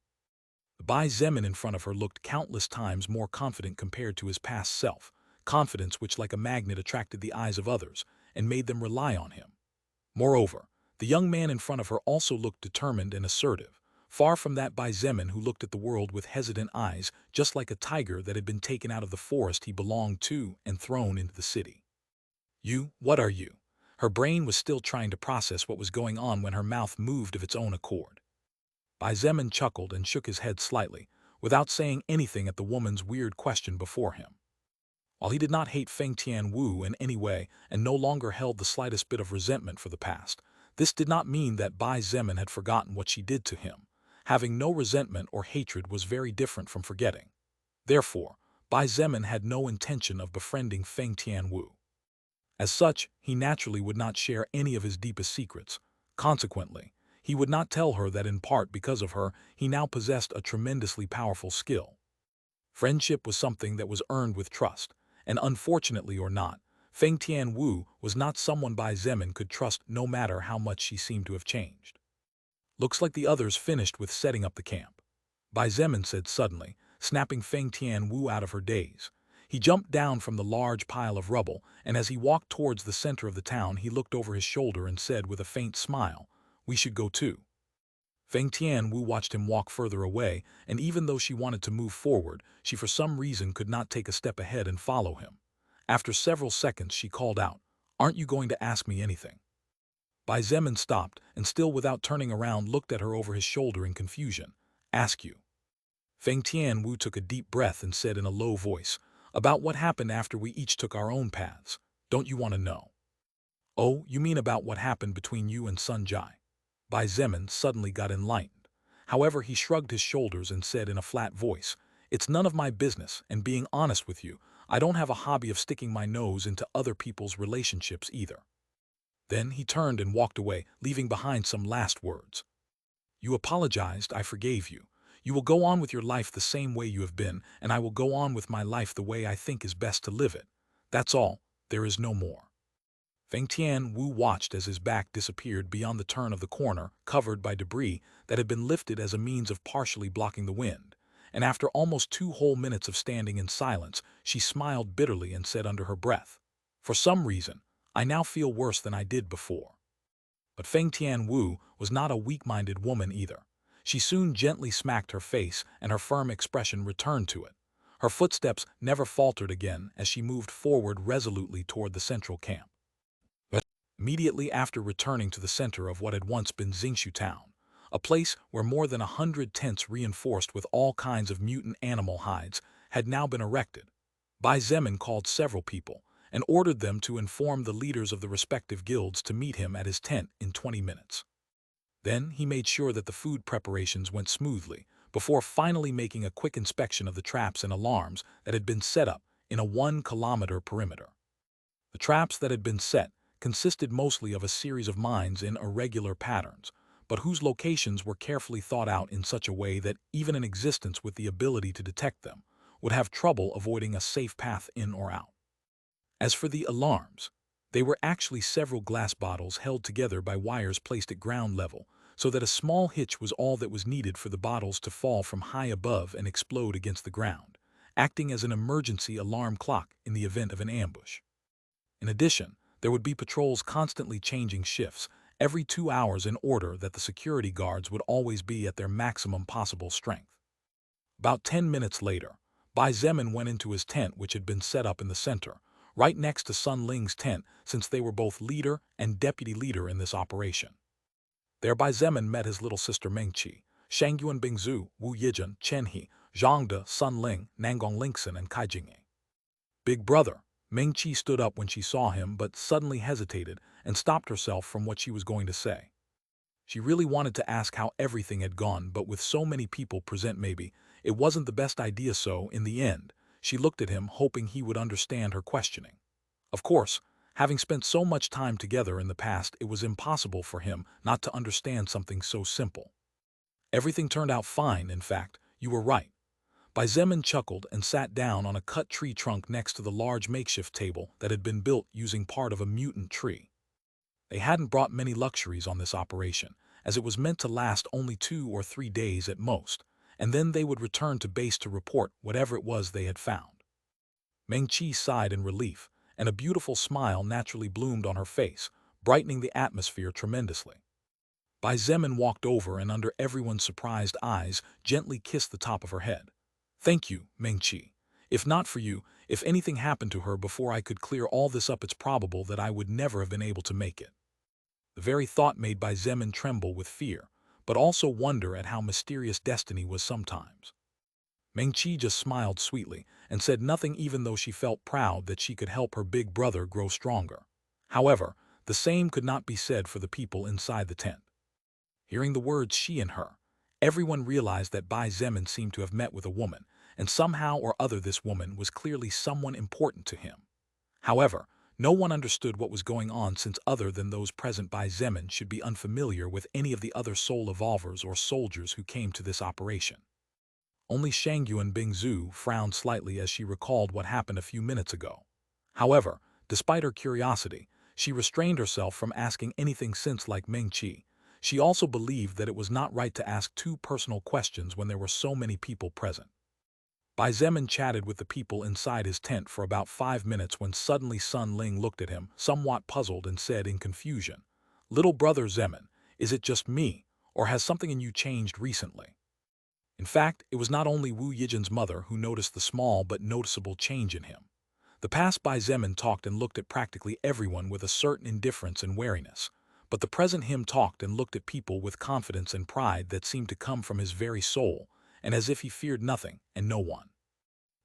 The Bai Zemin in front of her looked countless times more confident compared to his past self, confidence which like a magnet attracted the eyes of others and made them rely on him. Moreover, the young man in front of her also looked determined and assertive, far from that Bai Zemin who looked at the world with hesitant eyes, just like a tiger that had been taken out of the forest he belonged to and thrown into the city. "You, what are you?" Her brain was still trying to process what was going on when her mouth moved of its own accord. Bai Zemin chuckled and shook his head slightly, without saying anything at the woman's weird question before him. While he did not hate Feng Tian Wu in any way and no longer held the slightest bit of resentment for the past, this did not mean that Bai Zemin had forgotten what she did to him. Having no resentment or hatred was very different from forgetting. Therefore, Bai Zemin had no intention of befriending Feng Tian Wu. As such, he naturally would not share any of his deepest secrets. Consequently, he would not tell her that in part because of her, he now possessed a tremendously powerful skill. Friendship was something that was earned with trust, and unfortunately or not, Feng Tian Wu was not someone Bai Zemin could trust no matter how much she seemed to have changed. "Looks like the others finished with setting up the camp," Bai Zemin said suddenly, snapping Feng Tian Wu out of her daze. He jumped down from the large pile of rubble, and as he walked towards the center of the town, he looked over his shoulder and said with a faint smile, "We should go too." Feng Tian Wu watched him walk further away, and even though she wanted to move forward, she for some reason could not take a step ahead and follow him. After several seconds, she called out, "Aren't you going to ask me anything?" Bai Zemin stopped and still without turning around looked at her over his shoulder in confusion. "Ask you?" Feng Tian Wu took a deep breath and said in a low voice, "About what happened after we each took our own paths. Don't you want to know?" "Oh, you mean about what happened between you and Sun Jai?" Bai Zemin suddenly got enlightened. However, he shrugged his shoulders and said in a flat voice, "It's none of my business, and being honest with you, I don't have a hobby of sticking my nose into other people's relationships either." Then he turned and walked away, leaving behind some last words. "You apologized, I forgave you. You will go on with your life the same way you have been, and I will go on with my life the way I think is best to live it. That's all. There is no more." Feng Tian Wu watched as his back disappeared beyond the turn of the corner, covered by debris that had been lifted as a means of partially blocking the wind. And after almost 2 whole minutes of standing in silence, she smiled bitterly and said under her breath, "For some reason, I now feel worse than I did before." But Feng Tian Wu was not a weak-minded woman either. She soon gently smacked her face, and her firm expression returned to it. Her footsteps never faltered again as she moved forward resolutely toward the central camp. But immediately after returning to the center of what had once been Xingshu Town, a place where more than 100 tents reinforced with all kinds of mutant animal hides had now been erected, Bai Zemin called several people and ordered them to inform the leaders of the respective guilds to meet him at his tent in 20 minutes. Then he made sure that the food preparations went smoothly, before finally making a quick inspection of the traps and alarms that had been set up in a 1-kilometer perimeter. The traps that had been set consisted mostly of a series of mines in irregular patterns, but whose locations were carefully thought out in such a way that even an existence with the ability to detect them would have trouble avoiding a safe path in or out. As for the alarms, they were actually several glass bottles held together by wires placed at ground level, so that a small hitch was all that was needed for the bottles to fall from high above and explode against the ground, acting as an emergency alarm clock in the event of an ambush. In addition, there would be patrols constantly changing shifts every 2 hours in order that the security guards would always be at their maximum possible strength. About 10 minutes later, Bai Zemin went into his tent, which had been set up in the center, right next to Sun Ling's tent, since they were both leader and deputy leader in this operation. There Bai Zemin met his little sister Mengqi, Shangyuan Bingzu, Wu Yijun, Chen He, Zhangde, Sun Ling, Nangong Lingxin, and Kai Jingyi. "Big brother." Mengqi stood up when she saw him, but suddenly hesitated and stopped herself from what she was going to say. She really wanted to ask how everything had gone, but with so many people present, maybe it wasn't the best idea, so in the end, she looked at him, hoping he would understand her questioning. Of course, having spent so much time together in the past, it was impossible for him not to understand something so simple. "Everything turned out fine, in fact, you were right." Bai Zemin chuckled and sat down on a cut tree trunk next to the large makeshift table that had been built using part of a mutant tree. They hadn't brought many luxuries on this operation, as it was meant to last only 2 or 3 days at most, and then they would return to base to report whatever it was they had found. Mengqi sighed in relief, and a beautiful smile naturally bloomed on her face, brightening the atmosphere tremendously. Bai Zemin walked over and under everyone's surprised eyes gently kissed the top of her head. "Thank you, Mengqi. If not for you, if anything happened to her before I could clear all this up, it's probable that I would never have been able to make it." The very thought made Bai Zemin tremble with fear, but also wonder at how mysterious destiny was sometimes. Mengqi just smiled sweetly and said nothing, even though she felt proud that she could help her big brother grow stronger. However, the same could not be said for the people inside the tent. Hearing the words "she" and "her," everyone realized that Bai Zemin seemed to have met with a woman, and somehow or other this woman was clearly someone important to him. However, no one understood what was going on, since other than those present, Bai Zemin should be unfamiliar with any of the other soul evolvers or soldiers who came to this operation. Only Shangyuan Bingzu frowned slightly as she recalled what happened a few minutes ago. However, despite her curiosity, she restrained herself from asking anything, since, like Mengqi, she also believed that it was not right to ask too personal questions when there were so many people present. Bai Zemin chatted with the people inside his tent for about 5 minutes when suddenly Sun Ling looked at him, somewhat puzzled, and said in confusion, "Little brother Zemin, is it just me, or has something in you changed recently?" In fact, it was not only Wu Yijin's mother who noticed the small but noticeable change in him. The past Bai Zemin talked and looked at practically everyone with a certain indifference and wariness, but the present him talked and looked at people with confidence and pride that seemed to come from his very soul, and as if he feared nothing and no one.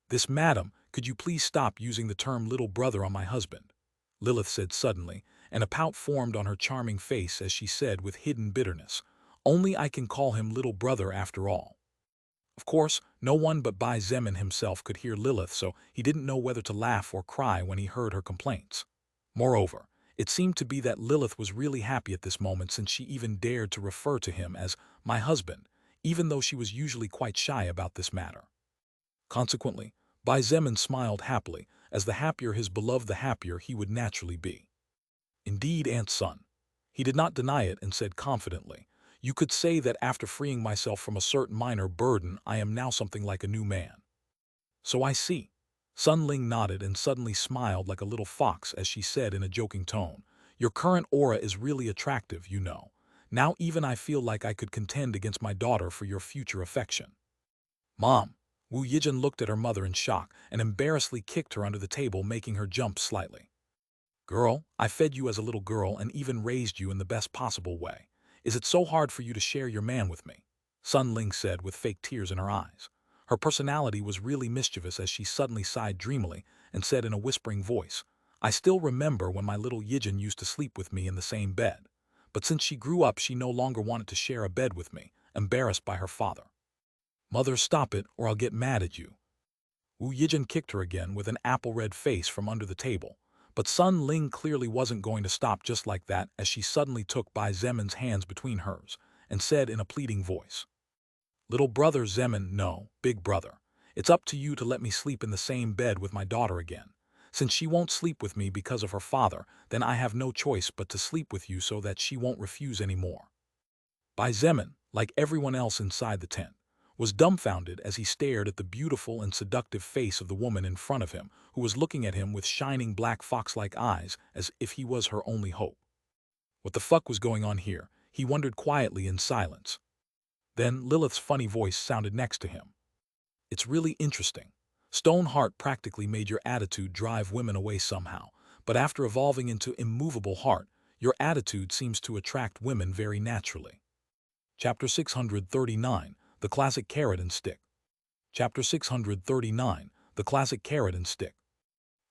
"This, madam, could you please stop using the term little brother on my husband?" Lilith said suddenly, and a pout formed on her charming face as she said with hidden bitterness, "Only I can call him little brother after all." Of course, no one but Bai Zemin himself could hear Lilith, so he didn't know whether to laugh or cry when he heard her complaints. Moreover, it seemed to be that Lilith was really happy at this moment, since she even dared to refer to him as "my husband," even though she was usually quite shy about this matter. Consequently, Bai Zemin smiled happily, as the happier his beloved the happier he would naturally be. Indeed, Aunt's son. He did not deny it and said confidently, "You could say that after freeing myself from a certain minor burden, I am now something like a new man." "So I see." Sun Ling nodded and suddenly smiled like a little fox as she said in a joking tone, "Your current aura is really attractive, you know. Now even I feel like I could contend against my daughter for your future affection." "Mom." Wu Yijin looked at her mother in shock and embarrassedly kicked her under the table, making her jump slightly. "Girl, I fed you as a little girl and even raised you in the best possible way. Is it so hard for you to share your man with me?" Sun Ling said with fake tears in her eyes. Her personality was really mischievous as she suddenly sighed dreamily and said in a whispering voice, "I still remember when my little Yijin used to sleep with me in the same bed. But since she grew up, she no longer wanted to share a bed with me, embarrassed by her father." "Mother, stop it, or I'll get mad at you." Wu Yijin kicked her again with an apple-red face from under the table. But Sun Ling clearly wasn't going to stop just like that, as she suddenly took Bai Zemin's hands between hers and said in a pleading voice, "Little brother Zemin, no, big brother. It's up to you to let me sleep in the same bed with my daughter again. Since she won't sleep with me because of her father, then I have no choice but to sleep with you so that she won't refuse anymore." Bai Zemin, like everyone else inside the tent, was dumbfounded as he stared at the beautiful and seductive face of the woman in front of him, who was looking at him with shining black fox-like eyes as if he was her only hope. What the fuck was going on here? He wondered quietly in silence. Then Lilith's funny voice sounded next to him. "It's really interesting. Stoneheart practically made your attitude drive women away somehow, but after evolving into immovable heart, your attitude seems to attract women very naturally." Chapter 639, The Classic Carrot and Stick. Chapter 639, The Classic Carrot and Stick.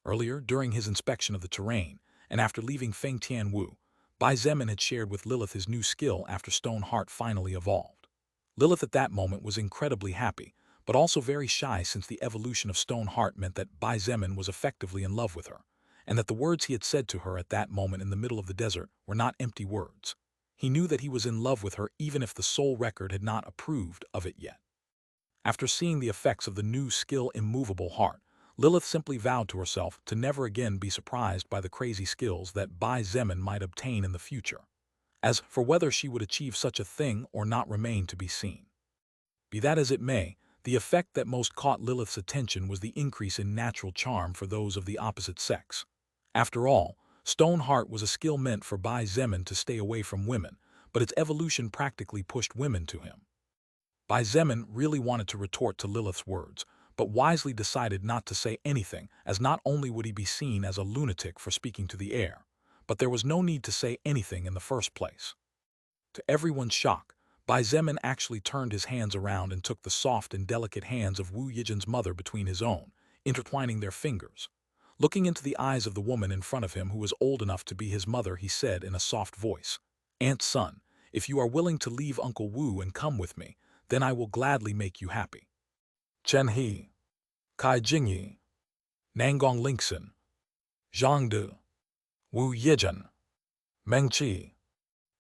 Earlier, during his inspection of the terrain, and after leaving Feng Tianwu, Bai Zemin had shared with Lilith his new skill after Stoneheart finally evolved. Lilith at that moment was incredibly happy, but also very shy, since the evolution of Stoneheart meant that Bai Zemin was effectively in love with her, and that the words he had said to her at that moment in the middle of the desert were not empty words. He knew that he was in love with her even if the soul record had not approved of it yet. After seeing the effects of the new skill Immovable Heart, Lilith simply vowed to herself to never again be surprised by the crazy skills that Bai Zemin might obtain in the future. As for whether she would achieve such a thing or not remained to be seen. Be that as it may, the effect that most caught Lilith's attention was the increase in natural charm for those of the opposite sex. After all, Stoneheart was a skill meant for Bai Zemin to stay away from women, but its evolution practically pushed women to him. Bai Zemin really wanted to retort to Lilith's words, but wisely decided not to say anything, as not only would he be seen as a lunatic for speaking to the air, but there was no need to say anything in the first place. To everyone's shock, Bai Zemin actually turned his hands around and took the soft and delicate hands of Wu Yijin's mother between his own, intertwining their fingers. Looking into the eyes of the woman in front of him, who was old enough to be his mother, he said in a soft voice, "Aunt's son, if you are willing to leave Uncle Wu and come with me, then I will gladly make you happy." Chen He, Kai Jingyi, Nangong Lingxin, Zhang Du, Wu Yijin, Meng Qi.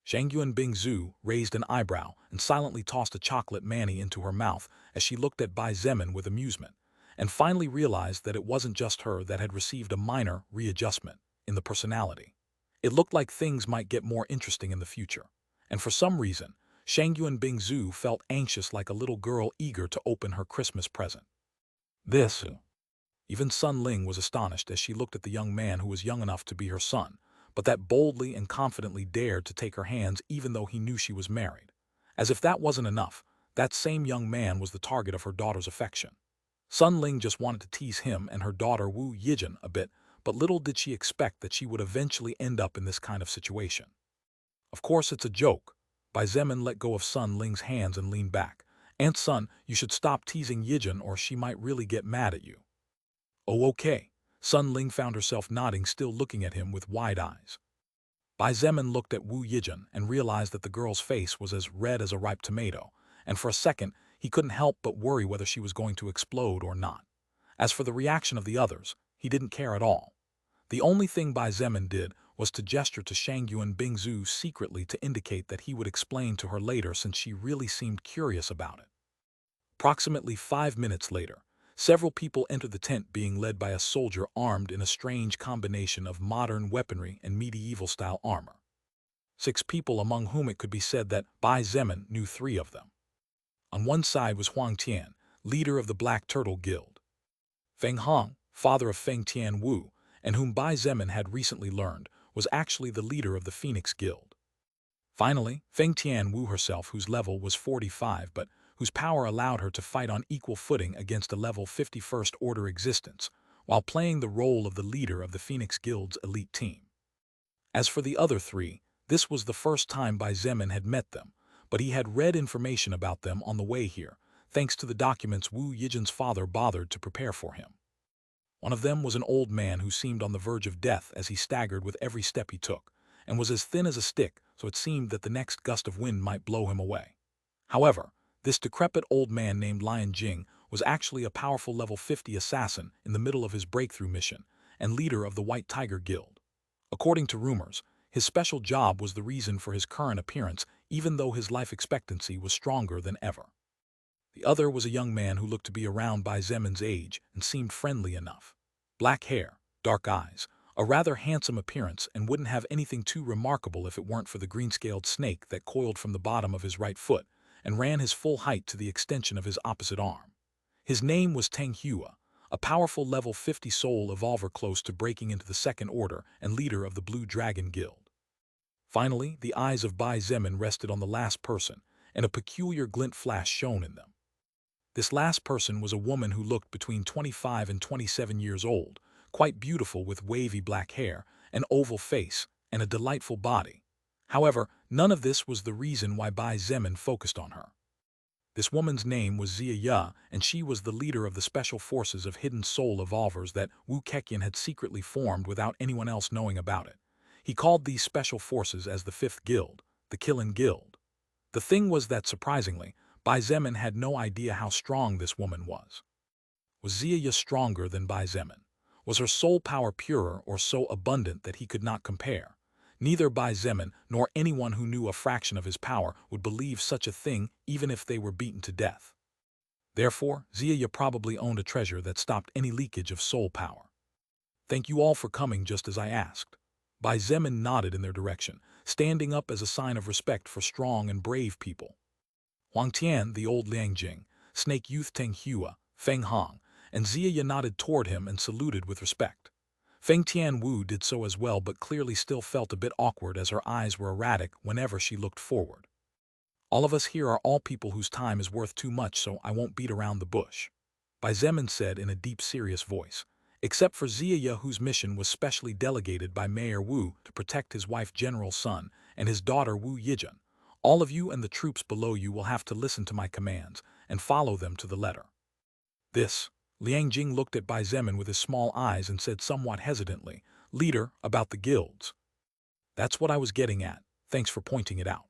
Shangyuan Bingzu raised an eyebrow and silently tossed a chocolate mani into her mouth as she looked at Bai Zemin with amusement, and finally realized that it wasn't just her that had received a minor readjustment in the personality. It looked like things might get more interesting in the future, and for some reason, Shangyuan Bingzu felt anxious like a little girl eager to open her Christmas present. This. Even Sun Ling was astonished as she looked at the young man who was young enough to be her son, but that boldly and confidently dared to take her hands even though he knew she was married. As if that wasn't enough, that same young man was the target of her daughter's affection. Sun Ling just wanted to tease him and her daughter Wu Yijin a bit, but little did she expect that she would eventually end up in this kind of situation. "Of course it's a joke." Bai Zemin let go of Sun Ling's hands and leaned back. "Aunt Sun, you should stop teasing Yijin or she might really get mad at you." "Oh, okay." Sun Ling found herself nodding, still looking at him with wide eyes. Bai Zemin looked at Wu Yijin and realized that the girl's face was as red as a ripe tomato, and for a second he couldn't help but worry whether she was going to explode or not. As for the reaction of the others, he didn't care at all. The only thing Bai Zemin did was to gesture to Shangyuan Bingzu secretly to indicate that he would explain to her later since she really seemed curious about it. Approximately 5 minutes later, several people entered the tent being led by a soldier armed in a strange combination of modern weaponry and medieval-style armor. 6 people among whom it could be said that Bai Zemin knew 3 of them. On one side was Huang Tian, leader of the Black Turtle Guild. Feng Hong, father of Feng Tian Wu, and whom Bai Zemin had recently learned, was actually the leader of the Phoenix Guild. Finally, Feng Tian Wu herself, whose level was 45 but whose power allowed her to fight on equal footing against a level 51st Order existence, while playing the role of the leader of the Phoenix Guild's elite team. As for the other 3, this was the first time Bai Zemin had met them, but he had read information about them on the way here, thanks to the documents Wu Yijin's father bothered to prepare for him. One of them was an old man who seemed on the verge of death as he staggered with every step he took, and was as thin as a stick, so it seemed that the next gust of wind might blow him away. However, this decrepit old man named Lian Jing was actually a powerful level 50 assassin in the middle of his breakthrough mission, and leader of the White Tiger Guild. According to rumors, his special job was the reason for his current appearance, even though his life expectancy was stronger than ever. The other was a young man who looked to be around Bai Zemin's age and seemed friendly enough. Black hair, dark eyes, a rather handsome appearance, and wouldn't have anything too remarkable if it weren't for the green-scaled snake that coiled from the bottom of his right foot and ran his full height to the extension of his opposite arm. His name was Teng Hua, a powerful level 50 soul evolver close to breaking into the Second Order and leader of the Blue Dragon Guild. Finally, the eyes of Bai Zemin rested on the last person, and a peculiar glint flash shone in them. This last person was a woman who looked between 25 and 27 years old, quite beautiful with wavy black hair, an oval face, and a delightful body. However, none of this was the reason why Bai Zemin focused on her. This woman's name was Xia Ya, and she was the leader of the special forces of hidden soul evolvers that Wu Keqian had secretly formed without anyone else knowing about it. He called these special forces as the 5th Guild, the Killing Guild. The thing was that, surprisingly, Bai Zemin had no idea how strong this woman was. Was Xia Ya stronger than Bai Zemin? Was her soul power purer or so abundant that he could not compare? Neither Bai Zemin nor anyone who knew a fraction of his power would believe such a thing even if they were beaten to death. Therefore, Xia Ya probably owned a treasure that stopped any leakage of soul power. Thank you all for coming just as I asked. Bai Zemin nodded in their direction, standing up as a sign of respect for strong and brave people. Huang Tian, the old Liang Jing, Snake Youth Teng Hua, Feng Hong, and Xia Ya nodded toward him and saluted with respect. Feng Tian Wu did so as well, but clearly still felt a bit awkward as her eyes were erratic whenever she looked forward. All of us here are all people whose time is worth too much, so I won't beat around the bush, Bai Zemin said in a deep, serious voice, except for Xia Ya, whose mission was specially delegated by Mayor Wu to protect his wife General Sun and his daughter Wu Yijin. All of you and the troops below you will have to listen to my commands and follow them to the letter. This, Liang Jing looked at Bai Zemin with his small eyes and said somewhat hesitantly, "Leader, about the guilds." "That's what I was getting at, thanks for pointing it out."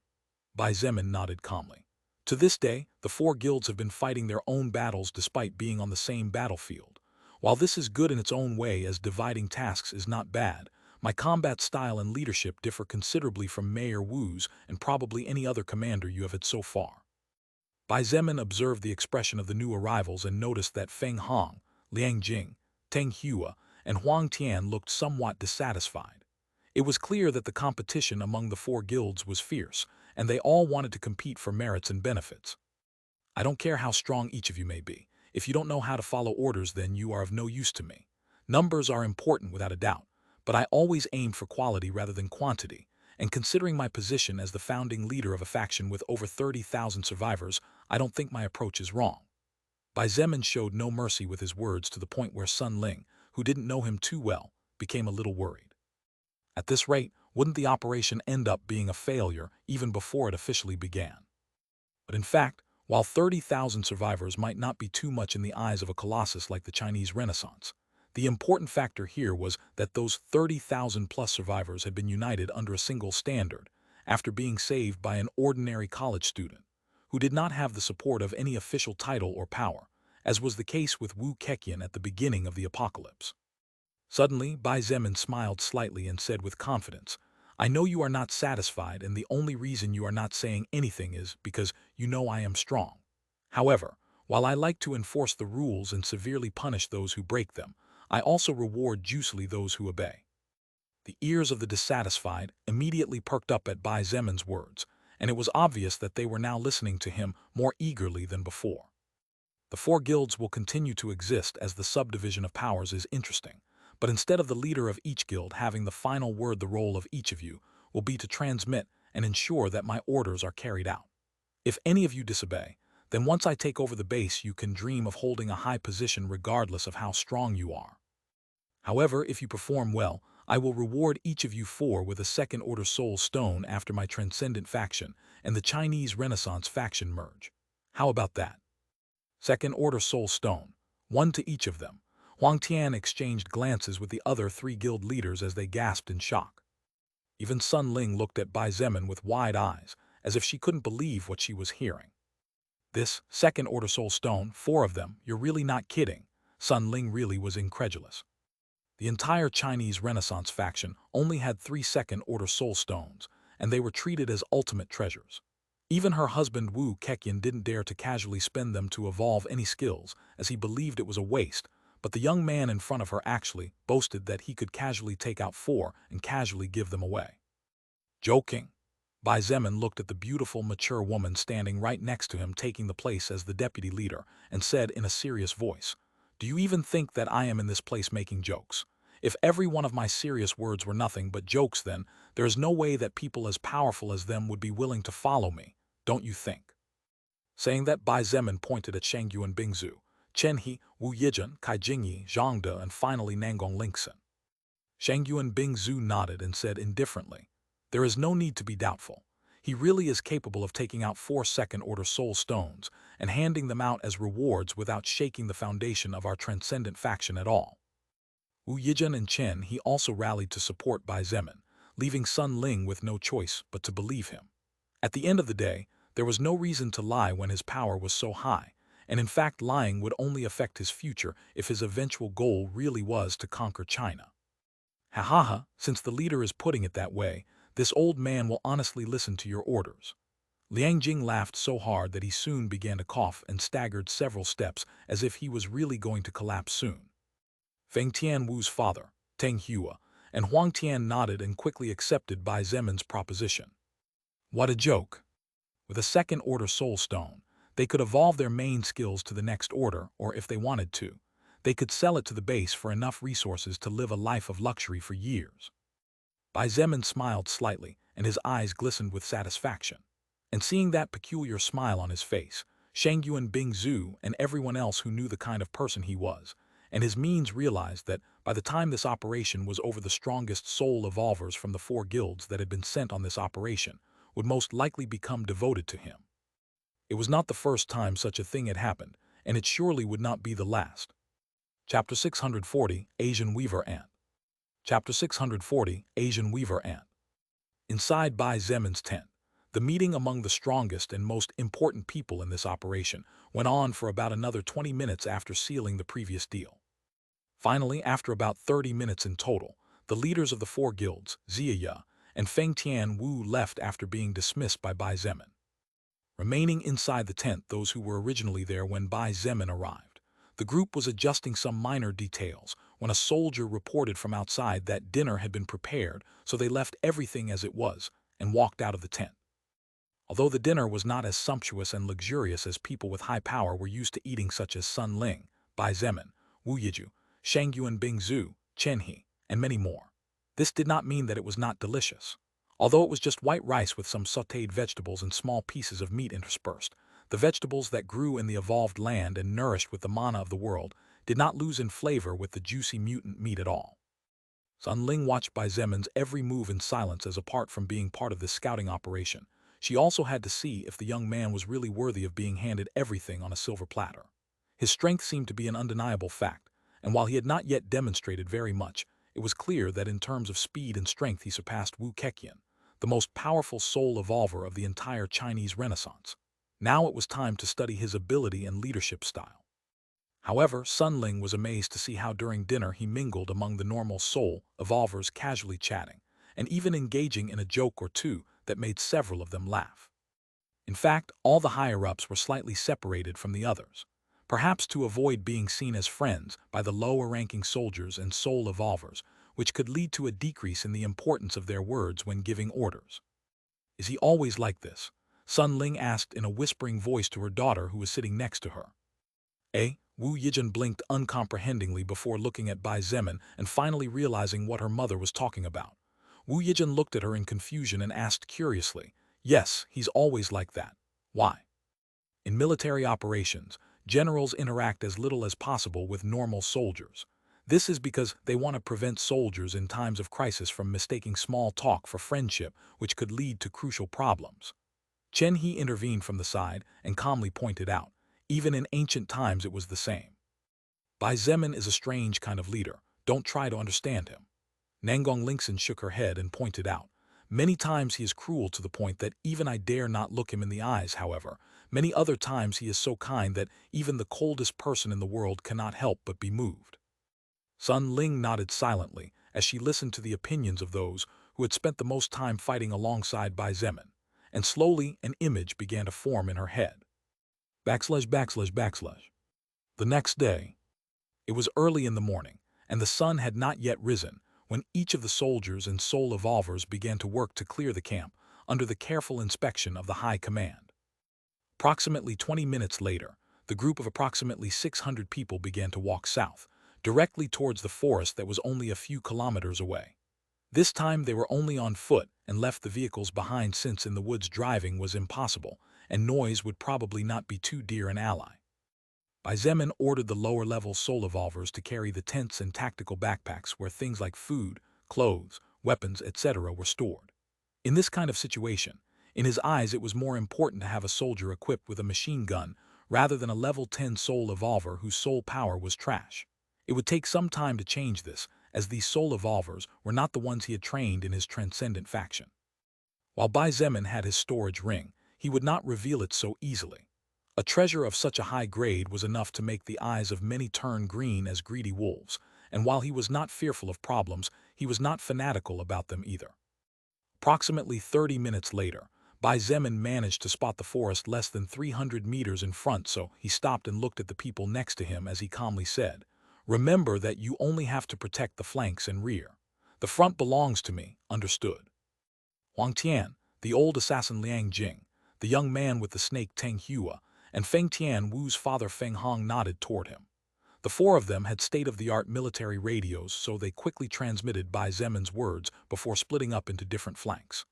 Bai Zemin nodded calmly. To this day, the 4 guilds have been fighting their own battles despite being on the same battlefield. While this is good in its own way, as dividing tasks is not bad, my combat style and leadership differ considerably from Mayor Wu's and probably any other commander you have had so far. Bai Zemin observed the expression of the new arrivals and noticed that Feng Hong, Liang Jing, Teng Hua, and Huang Tian looked somewhat dissatisfied. It was clear that the competition among the 4 guilds was fierce, and they all wanted to compete for merits and benefits. I don't care how strong each of you may be. If you don't know how to follow orders, then you are of no use to me. Numbers are important without a doubt, but I always aimed for quality rather than quantity, and considering my position as the founding leader of a faction with over 30,000 survivors, I don't think my approach is wrong. Bai Zemin showed no mercy with his words, to the point where Sun Ling, who didn't know him too well, became a little worried. At this rate, wouldn't the operation end up being a failure even before it officially began? But in fact, while 30,000 survivors might not be too much in the eyes of a colossus like the Chinese Renaissance, the important factor here was that those 30,000 plus survivors had been united under a single standard after being saved by an ordinary college student who did not have the support of any official title or power, as was the case with Wu Keqian at the beginning of the apocalypse. Suddenly, Bai Zemin smiled slightly and said with confidence, "I know you are not satisfied, and the only reason you are not saying anything is because you know I am strong. However, while I like to enforce the rules and severely punish those who break them, I also reward juicily those who obey." The ears of the dissatisfied immediately perked up at Bai Zemin's words, and it was obvious that they were now listening to him more eagerly than before. The four guilds will continue to exist as the subdivision of powers is interesting, but instead of the leader of each guild having the final word, the role of each of you will be to transmit and ensure that my orders are carried out. If any of you disobey, then once I take over the base you can dream of holding a high position regardless of how strong you are. However, if you perform well, I will reward each of you four with a second-order soul stone after my Transcendent faction and the Chinese Renaissance faction merge. How about that? Second-order soul stone, one to each of them. Huang Tian exchanged glances with the other three guild leaders as they gasped in shock. Even Sun Ling looked at Bai Zemin with wide eyes, as if she couldn't believe what she was hearing. This second-order soul stone, four of them, you're really not kidding. Sun Ling really was incredulous. The entire Chinese Renaissance faction only had 3 second-order soul stones, and they were treated as ultimate treasures. Even her husband Wu Keqian didn't dare to casually spend them to evolve any skills, as he believed it was a waste, but the young man in front of her actually boasted that he could casually take out 4 and casually give them away. Joking. Bai Zemin looked at the beautiful, mature woman standing right next to him taking the place as the deputy leader, and said in a serious voice, "Do you even think that I am in this place making jokes? If every one of my serious words were nothing but jokes, then there is no way that people as powerful as them would be willing to follow me, don't you think?" Saying that, Bai Zemin pointed at Shangyu and Bingzu, Chen He, Wu Yijun, Kai Jingyi, Zhang De, and finally Nangong Lingxin. Shangyu and Bingzu nodded and said indifferently, "There is no need to be doubtful. He really is capable of taking out 4 second-order soul stones and handing them out as rewards without shaking the foundation of our Transcendent faction at all." Wu Yijun and Chen He also rallied to support Bai Zemin, leaving Sun Ling with no choice but to believe him. At the end of the day, there was no reason to lie when his power was so high, and in fact lying would only affect his future if his eventual goal really was to conquer China. Ha ha ha, since the leader is putting it that way, this old man will honestly listen to your orders. Liang Jing laughed so hard that he soon began to cough and staggered several steps as if he was really going to collapse soon. Feng Tianwu's father, Teng Hua, and Huang Tian nodded and quickly accepted Bai Zemin's proposition. What a joke! With a second-order soul stone, they could evolve their main skills to the next order, or if they wanted to, they could sell it to the base for enough resources to live a life of luxury for years. Bai Zemin smiled slightly, and his eyes glistened with satisfaction. And seeing that peculiar smile on his face, Shangyu and Bingzu and everyone else who knew the kind of person he was, and his means realized that by the time this operation was over, the strongest soul evolvers from the 4 guilds that had been sent on this operation would most likely become devoted to him. It was not the first time such a thing had happened, and it surely would not be the last. Chapter 640, Asian Weaver Ant. Chapter 640, Asian Weaver Ant. Inside Bai Zemin's tent, the meeting among the strongest and most important people in this operation went on for about another 20 minutes after sealing the previous deal. Finally, after about 30 minutes in total, the leaders of the 4 guilds, Ziya and Feng Tianwu, left after being dismissed by Bai Zemin. Remaining inside the tent those who were originally there when Bai Zemin arrived. The group was adjusting some minor details when a soldier reported from outside that dinner had been prepared, so they left everything as it was and walked out of the tent. Although the dinner was not as sumptuous and luxurious as people with high power were used to eating, such as Sun Ling, Bai Zemin, Wu Yiju, Shangyu and Bingzu, Chen He, and many more, this did not mean that it was not delicious. Although it was just white rice with some sautéed vegetables and small pieces of meat interspersed, the vegetables that grew in the evolved land and nourished with the mana of the world did not lose in flavor with the juicy mutant meat at all. Sun Ling watched Bai Zemin's every move in silence, as apart from being part of this scouting operation, she also had to see if the young man was really worthy of being handed everything on a silver platter. His strength seemed to be an undeniable fact, and while he had not yet demonstrated very much, it was clear that in terms of speed and strength he surpassed Wu Keqian, the most powerful soul evolver of the entire Chinese Renaissance. Now it was time to study his ability and leadership style. However, Sun Ling was amazed to see how during dinner he mingled among the normal soul evolvers, casually chatting, and even engaging in a joke or two that made several of them laugh. In fact, all the higher-ups were slightly separated from the others, perhaps to avoid being seen as friends by the lower-ranking soldiers and soul evolvers, which could lead to a decrease in the importance of their words when giving orders. "Is he always like this?" Sun Ling asked in a whispering voice to her daughter who was sitting next to her. Wu Yijin blinked uncomprehendingly before looking at Bai Zemin and finally realizing what her mother was talking about. Wu Yijin looked at her in confusion and asked curiously, "Yes, he's always like that. Why?" In military operations, generals interact as little as possible with normal soldiers. This is because they want to prevent soldiers in times of crisis from mistaking small talk for friendship, which could lead to crucial problems. Chen He intervened from the side and calmly pointed out, even in ancient times it was the same. Bai Zemin is a strange kind of leader. Don't try to understand him. Nangong Lingxin shook her head and pointed out, "Many times he is cruel to the point that even I dare not look him in the eyes. However, many other times he is so kind that even the coldest person in the world cannot help but be moved." Sun Ling nodded silently as she listened to the opinions of those who had spent the most time fighting alongside Bai Zemin, and slowly an image began to form in her head. ////. The next day. It was early in the morning, and the sun had not yet risen, when each of the soldiers and soul evolvers began to work to clear the camp, under the careful inspection of the High Command. Approximately 20 minutes later, the group of approximately 600 people began to walk south, directly towards the forest that was only a few kilometers away. This time they were only on foot and left the vehicles behind, since in the woods driving was impossible, and noise would probably not be too dear an ally. Bai Zemin ordered the lower-level soul evolvers to carry the tents and tactical backpacks where things like food, clothes, weapons, etc. were stored. In this kind of situation, in his eyes it was more important to have a soldier equipped with a machine gun rather than a level 10 soul evolver whose soul power was trash. It would take some time to change this, as these soul evolvers were not the ones he had trained in his transcendent faction. While Bai Zemin had his storage ring, he would not reveal it so easily. A treasure of such a high grade was enough to make the eyes of many turn green as greedy wolves, and while he was not fearful of problems, he was not fanatical about them either. Approximately 30 minutes later, Bai Zemin managed to spot the forest less than 300 meters in front, so he stopped and looked at the people next to him as he calmly said, "Remember that you only have to protect the flanks and rear. The front belongs to me, understood?" Huang Tian, the old assassin Liang Jing, the young man with the snake Teng Hua, and Feng Tian Wu's father Feng Hong nodded toward him. The four of them had state-of-the-art military radios, so they quickly transmitted Bai Zemin's words before splitting up into different flanks.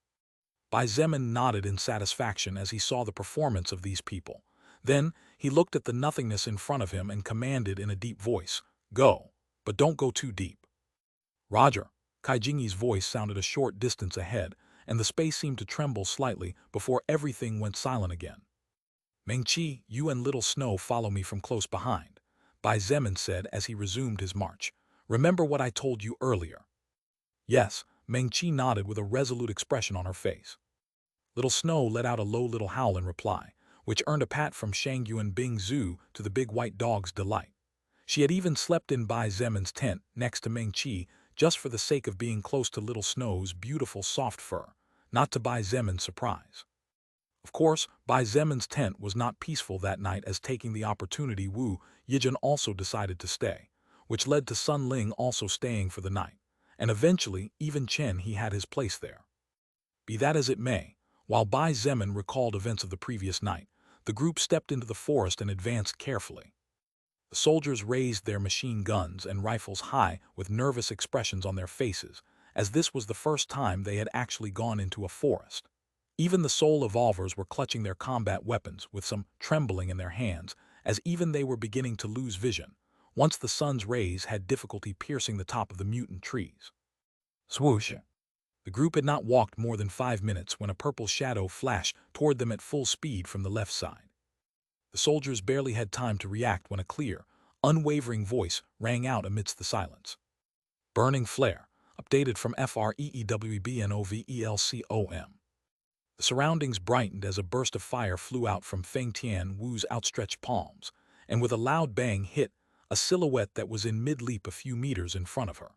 Bai Zemin nodded in satisfaction as he saw the performance of these people. Then he looked at the nothingness in front of him and commanded in a deep voice, "Go, but don't go too deep." "Roger." Kai Jingyi's voice sounded a short distance ahead, and the space seemed to tremble slightly before everything went silent again. "Meng-Chi, you and Little Snow follow me from close behind," Bai Zemin said as he resumed his march. "Remember what I told you earlier?" "Yes," Meng-Chi nodded with a resolute expression on her face. Little Snow let out a low little howl in reply, which earned a pat from Shang Yuan Bing Zhu to the big white dog's delight. She had even slept in Bai Zemin's tent next to Meng-Chi just for the sake of being close to Little Snow's beautiful soft fur, not to Bai Zemin's surprise. Of course, Bai Zemin's tent was not peaceful that night, as taking the opportunity Wu Yijin also decided to stay, which led to Sun Ling also staying for the night, and eventually even Chen He had his place there. Be that as it may, while Bai Zemin recalled events of the previous night, the group stepped into the forest and advanced carefully. The soldiers raised their machine guns and rifles high with nervous expressions on their faces, as this was the first time they had actually gone into a forest. Even the soul evolvers were clutching their combat weapons with some trembling in their hands, as even they were beginning to lose vision, once the sun's rays had difficulty piercing the top of the mutant trees. Swoosh! The group had not walked more than 5 minutes when a purple shadow flashed toward them at full speed from the left side. The soldiers barely had time to react when a clear, unwavering voice rang out amidst the silence. "Burning flare, updated from FREEWBNOVELCOM." The surroundings brightened as a burst of fire flew out from Feng Tian Wu's outstretched palms, and with a loud bang hit a silhouette that was in mid-leap a few meters in front of her.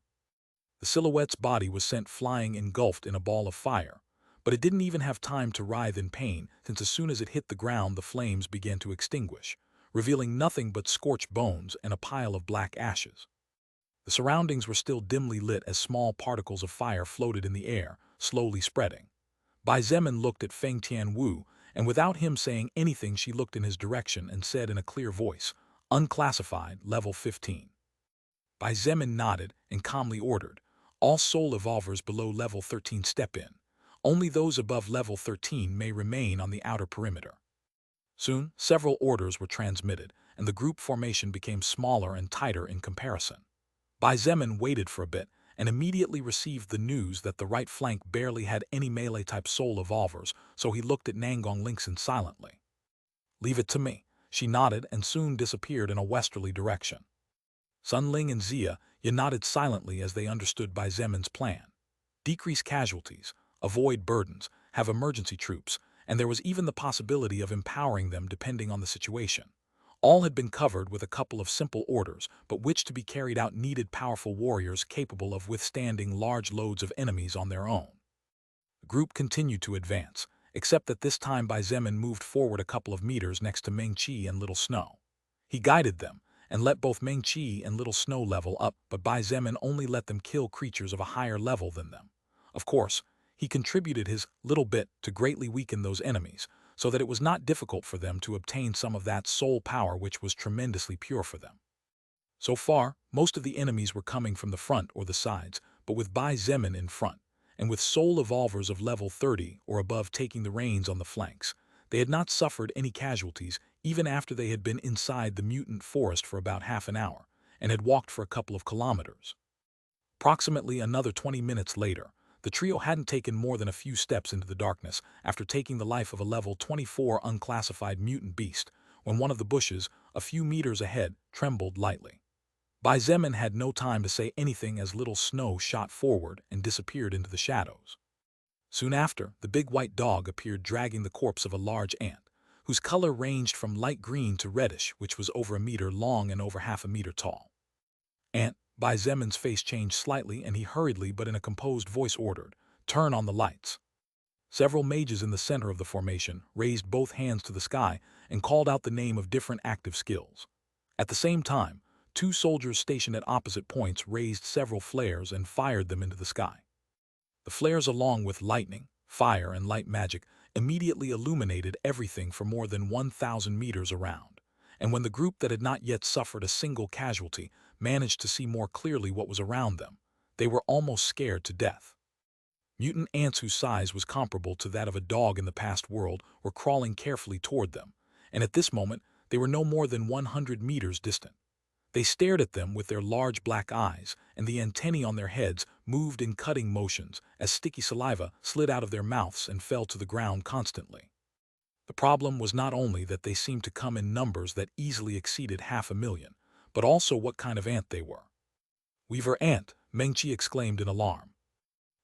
The silhouette's body was sent flying engulfed in a ball of fire, but it didn't even have time to writhe in pain, since as soon as it hit the ground the flames began to extinguish, revealing nothing but scorched bones and a pile of black ashes. The surroundings were still dimly lit as small particles of fire floated in the air, slowly spreading. Bai Zemin looked at Feng Tianwu, and without him saying anything she looked in his direction and said in a clear voice, "Unclassified, level 15. Bai Zemin nodded and calmly ordered, "All soul evolvers below level 13 step in. Only those above level 13 may remain on the outer perimeter." Soon, several orders were transmitted, and the group formation became smaller and tighter in comparison. Bai Zemin waited for a bit and immediately received the news that the right flank barely had any melee-type soul evolvers, so he looked at Nangong Linxin silently. "Leave it to me." She nodded and soon disappeared in a westerly direction. Sun Ling and Zia nodded silently as they understood Bai Zemin's plan. Decrease casualties, avoid burdens, have emergency troops, and there was even the possibility of empowering them depending on the situation. All had been covered with a couple of simple orders, but which to be carried out needed powerful warriors capable of withstanding large loads of enemies on their own. The group continued to advance, except that this time Bai Zemin moved forward a couple of meters next to Meng Qi and Little Snow. He guided them, and let both Meng Qi and Little Snow level up, but Bai Zemin only let them kill creatures of a higher level than them. Of course, he contributed his little bit to greatly weaken those enemies, so that it was not difficult for them to obtain some of that soul power which was tremendously pure for them. So far, most of the enemies were coming from the front or the sides, but with Bai Zemin in front, and with soul evolvers of level 30 or above taking the reins on the flanks, they had not suffered any casualties even after they had been inside the mutant forest for about half an hour, and had walked for a couple of kilometers. Approximately another 20 minutes later, the trio hadn't taken more than a few steps into the darkness after taking the life of a level 24 unclassified mutant beast, when one of the bushes, a few meters ahead, trembled lightly. Bai Zemin had no time to say anything as Little Snow shot forward and disappeared into the shadows. Soon after, the big white dog appeared dragging the corpse of a large ant, whose color ranged from light green to reddish, which was over a meter long and over half a meter tall. "Ant," Bai Zemin's face changed slightly and he hurriedly but in a composed voice ordered, "Turn on the lights." Several mages in the center of the formation raised both hands to the sky and called out the name of different active skills. At the same time, two soldiers stationed at opposite points raised several flares and fired them into the sky. The flares, along with lightning, fire, and light magic, immediately illuminated everything for more than 1,000 meters around, and when the group that had not yet suffered a single casualty managed to see more clearly what was around them, they were almost scared to death. Mutant ants whose size was comparable to that of a dog in the past world were crawling carefully toward them, and at this moment they were no more than 100 meters distant. They stared at them with their large black eyes, and the antennae on their heads moved in cutting motions as sticky saliva slid out of their mouths and fell to the ground constantly. The problem was not only that they seemed to come in numbers that easily exceeded 500,000, but also what kind of ant they were. "Weaver ant," Meng Qi exclaimed in alarm.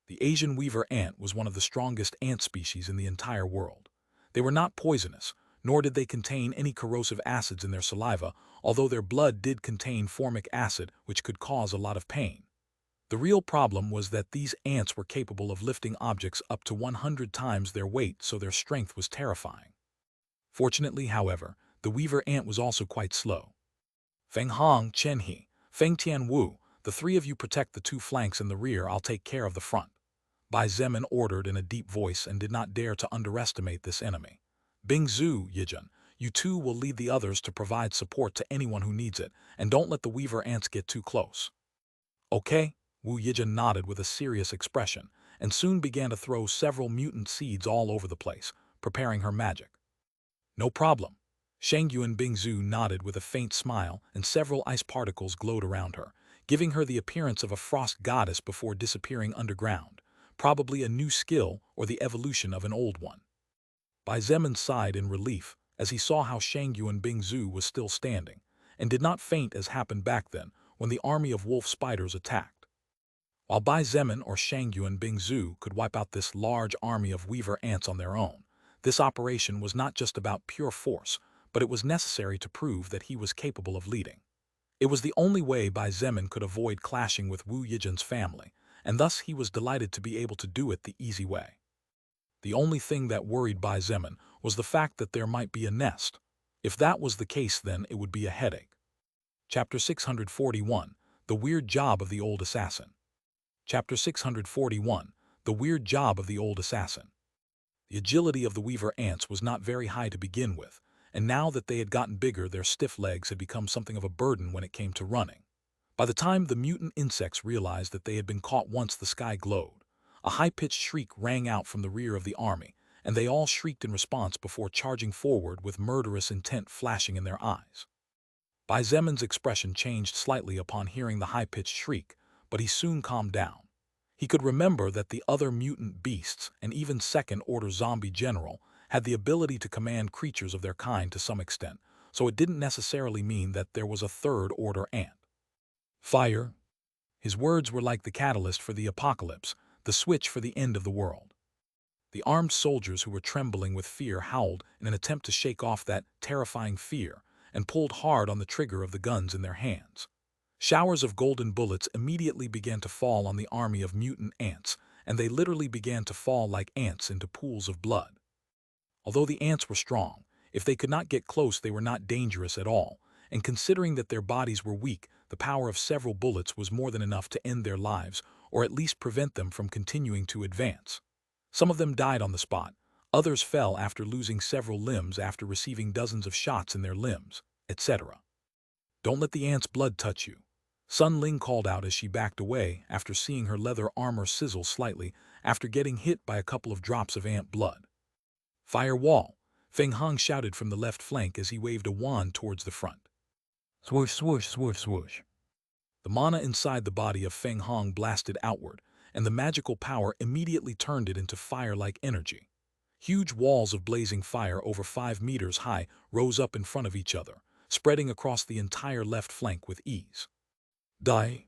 The Asian weaver ant was one of the strongest ant species in the entire world. They were not poisonous, nor did they contain any corrosive acids in their saliva, although their blood did contain formic acid, which could cause a lot of pain. The real problem was that these ants were capable of lifting objects up to 100 times their weight, so their strength was terrifying. Fortunately, however, the weaver ant was also quite slow. "Feng Hong, Chen He, Feng Tianwu, the three of you protect the two flanks in the rear, I'll take care of the front," Bai Zemin ordered in a deep voice and did not dare to underestimate this enemy. "Bing Zhu, Yijun, you two will lead the others to provide support to anyone who needs it, and don't let the weaver ants get too close." "Okay," Wu Yijun nodded with a serious expression, and soon began to throw several mutant seeds all over the place, preparing her magic. "No problem." Shangyu and Bingzhu nodded with a faint smile, and several ice particles glowed around her, giving her the appearance of a frost goddess before disappearing underground, probably a new skill or the evolution of an old one. Bai Zemin sighed in relief as he saw how Shangyu and Bingzhu was still standing, and did not faint as happened back then when the army of wolf spiders attacked. While Bai Zemin or Shangyu and Bingzhu could wipe out this large army of weaver ants on their own, this operation was not just about pure force, but it was necessary to prove that he was capable of leading. It was the only way Bai Zemin could avoid clashing with Wu Yijin's family, and thus he was delighted to be able to do it the easy way. The only thing that worried Bai Zemin was the fact that there might be a nest. If that was the case, then it would be a headache. Chapter 641, The Weird Job of the Old Assassin. Chapter 641, The Weird Job of the Old Assassin. The agility of the weaver ants was not very high to begin with, and now that they had gotten bigger, their stiff legs had become something of a burden when it came to running. By the time the mutant insects realized that they had been caught once the sky glowed, a high-pitched shriek rang out from the rear of the army, and they all shrieked in response before charging forward with murderous intent flashing in their eyes. Bai Zemin's expression changed slightly upon hearing the high-pitched shriek, but he soon calmed down. He could remember that the other mutant beasts, and even second-order zombie general, had the ability to command creatures of their kind to some extent, so it didn't necessarily mean that there was a third-order ant. Fire. His words were like the catalyst for the apocalypse, the switch for the end of the world. The armed soldiers who were trembling with fear howled in an attempt to shake off that terrifying fear and pulled hard on the trigger of the guns in their hands. Showers of golden bullets immediately began to fall on the army of mutant ants, and they literally began to fall like ants into pools of blood. Although the ants were strong, if they could not get close, they were not dangerous at all, and considering that their bodies were weak, the power of several bullets was more than enough to end their lives, or at least prevent them from continuing to advance. Some of them died on the spot, others fell after losing several limbs after receiving dozens of shots in their limbs, etc. Don't let the ants' blood touch you, Sun Ling called out as she backed away after seeing her leather armor sizzle slightly after getting hit by a couple of drops of ant blood. Fire wall, Feng Hong shouted from the left flank as he waved a wand towards the front. Swoosh, swoosh, swoosh, swoosh. The mana inside the body of Feng Hong blasted outward, and the magical power immediately turned it into fire-like energy. Huge walls of blazing fire over 5 meters high rose up in front of each other, spreading across the entire left flank with ease. Die!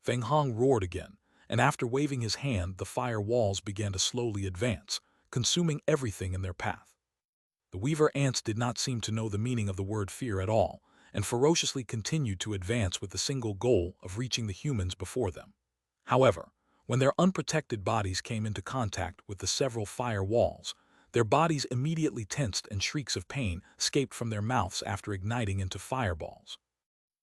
Feng Hong roared again, and after waving his hand, the fire walls began to slowly advance, consuming everything in their path. The weaver ants did not seem to know the meaning of the word fear at all, and ferociously continued to advance with the single goal of reaching the humans before them. However, when their unprotected bodies came into contact with the several fire walls, their bodies immediately tensed and shrieks of pain escaped from their mouths after igniting into fireballs.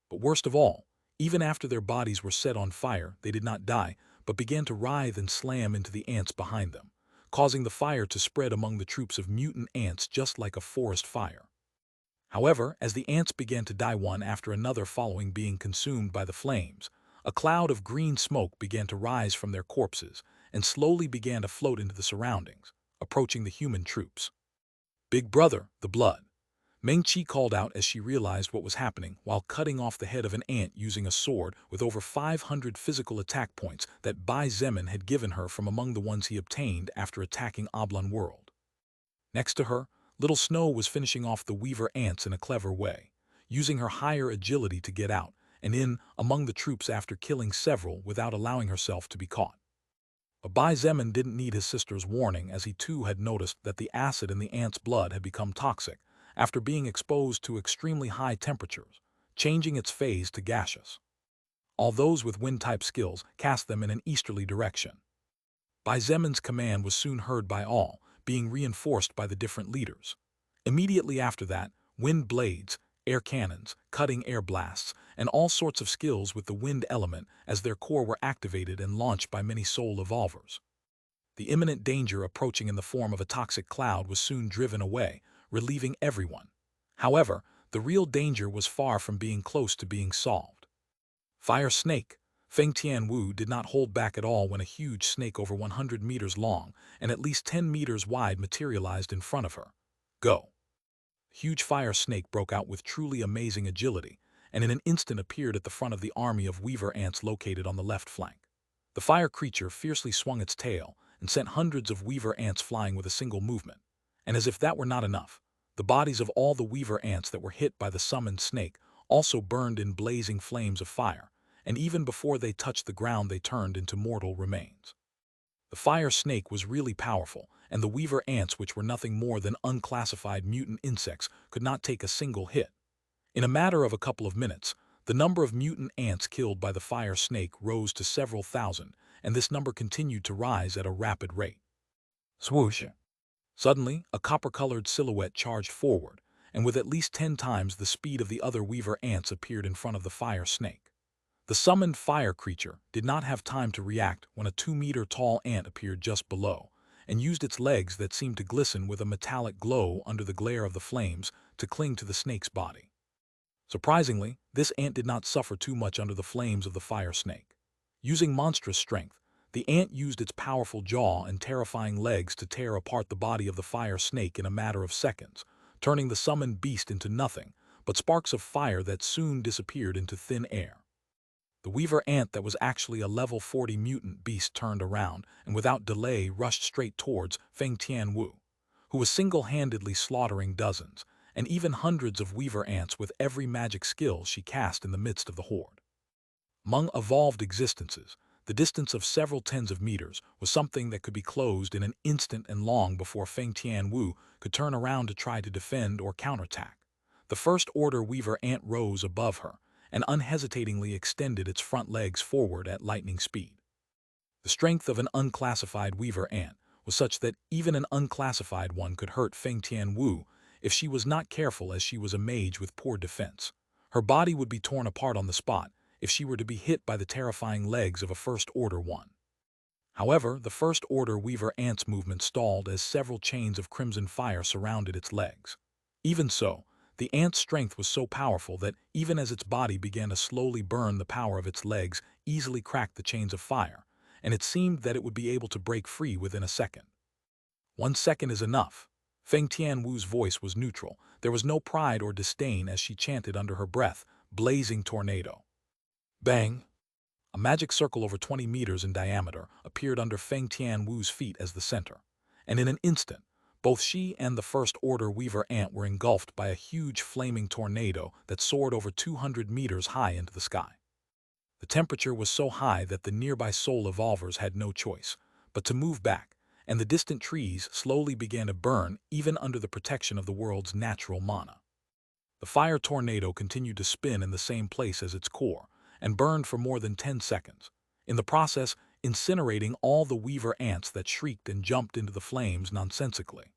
But worst of all, even after their bodies were set on fire, they did not die, but began to writhe and slam into the ants behind them, causing the fire to spread among the troops of mutant ants just like a forest fire. However, as the ants began to die one after another following being consumed by the flames, a cloud of green smoke began to rise from their corpses and slowly began to float into the surroundings, approaching the human troops. Big brother, the blood. Meng Qi called out as she realized what was happening while cutting off the head of an ant using a sword with over 500 physical attack points that Bai Zemin had given her from among the ones he obtained after attacking Oblong World. Next to her, Little Snow was finishing off the weaver ants in a clever way, using her higher agility to get out and in among the troops after killing several without allowing herself to be caught. But Bai Zemin didn't need his sister's warning, as he too had noticed that the acid in the ant's blood had become toxic after being exposed to extremely high temperatures, changing its phase to gaseous. All those with wind-type skills cast them in an easterly direction. Bai Zemin's command was soon heard by all, being reinforced by the different leaders. Immediately after that, wind blades, air cannons, cutting air blasts, and all sorts of skills with the wind element as their core were activated and launched by many soul evolvers. The imminent danger approaching in the form of a toxic cloud was soon driven away, relieving everyone. However, the real danger was far from being close to being solved. Fire snake. Feng Tianwu did not hold back at all when a huge snake over 100 meters long and at least 10 meters wide materialized in front of her. Go! The huge fire snake broke out with truly amazing agility, and in an instant appeared at the front of the army of weaver ants located on the left flank. The fire creature fiercely swung its tail and sent hundreds of weaver ants flying with a single movement. And as if that were not enough, the bodies of all the weaver ants that were hit by the summoned snake also burned in blazing flames of fire, and even before they touched the ground they turned into mortal remains. The fire snake was really powerful, and the weaver ants, which were nothing more than unclassified mutant insects, could not take a single hit. In a matter of a couple of minutes, The number of mutant ants killed by the fire snake rose to several thousand, and this number continued to rise at a rapid rate. Swoosh! Suddenly, a copper-colored silhouette charged forward, and with at least 10 times the speed of the other weaver ants appeared in front of the fire snake. The summoned fire creature did not have time to react when a 2-meter-tall ant appeared just below, and used its legs that seemed to glisten with a metallic glow under the glare of the flames to cling to the snake's body. Surprisingly, this ant did not suffer too much under the flames of the fire snake. Using monstrous strength, the ant used its powerful jaw and terrifying legs to tear apart the body of the fire snake in a matter of seconds, turning the summoned beast into nothing but sparks of fire that soon disappeared into thin air. The weaver ant that was actually a level 40 mutant beast turned around and without delay rushed straight towards Feng Tianwu, who was single-handedly slaughtering dozens and even hundreds of weaver ants with every magic skill she cast in the midst of the horde. Among evolved existences, the distance of several tens of meters was something that could be closed in an instant and long before Feng Tianwu could turn around to try to defend or counterattack. The first-order weaver ant rose above her and unhesitatingly extended its front legs forward at lightning speed. The strength of an unclassified weaver ant was such that even an unclassified one could hurt Feng Tianwu if she was not careful, as she was a mage with poor defense. Her body would be torn apart on the spot if she were to be hit by the terrifying legs of a first-order one. However, the first-order weaver ant's movement stalled as several chains of crimson fire surrounded its legs. Even so, the ant's strength was so powerful that even as its body began to slowly burn, the power of its legs easily cracked the chains of fire, and it seemed that it would be able to break free within a second. 1 second is enough. Feng Tianwu's voice was neutral. There was no pride or disdain as she chanted under her breath, "Blazing tornado." Bang! A magic circle over 20 meters in diameter appeared under Feng Tianwu's feet as the center, and in an instant, both she and the first-order weaver ant were engulfed by a huge flaming tornado that soared over 200 meters high into the sky. The temperature was so high that the nearby soul evolvers had no choice but to move back, and the distant trees slowly began to burn even under the protection of the world's natural mana. The fire tornado continued to spin in the same place as its core, and burned for more than 10 seconds, in the process incinerating all the weaver ants that shrieked and jumped into the flames nonsensically.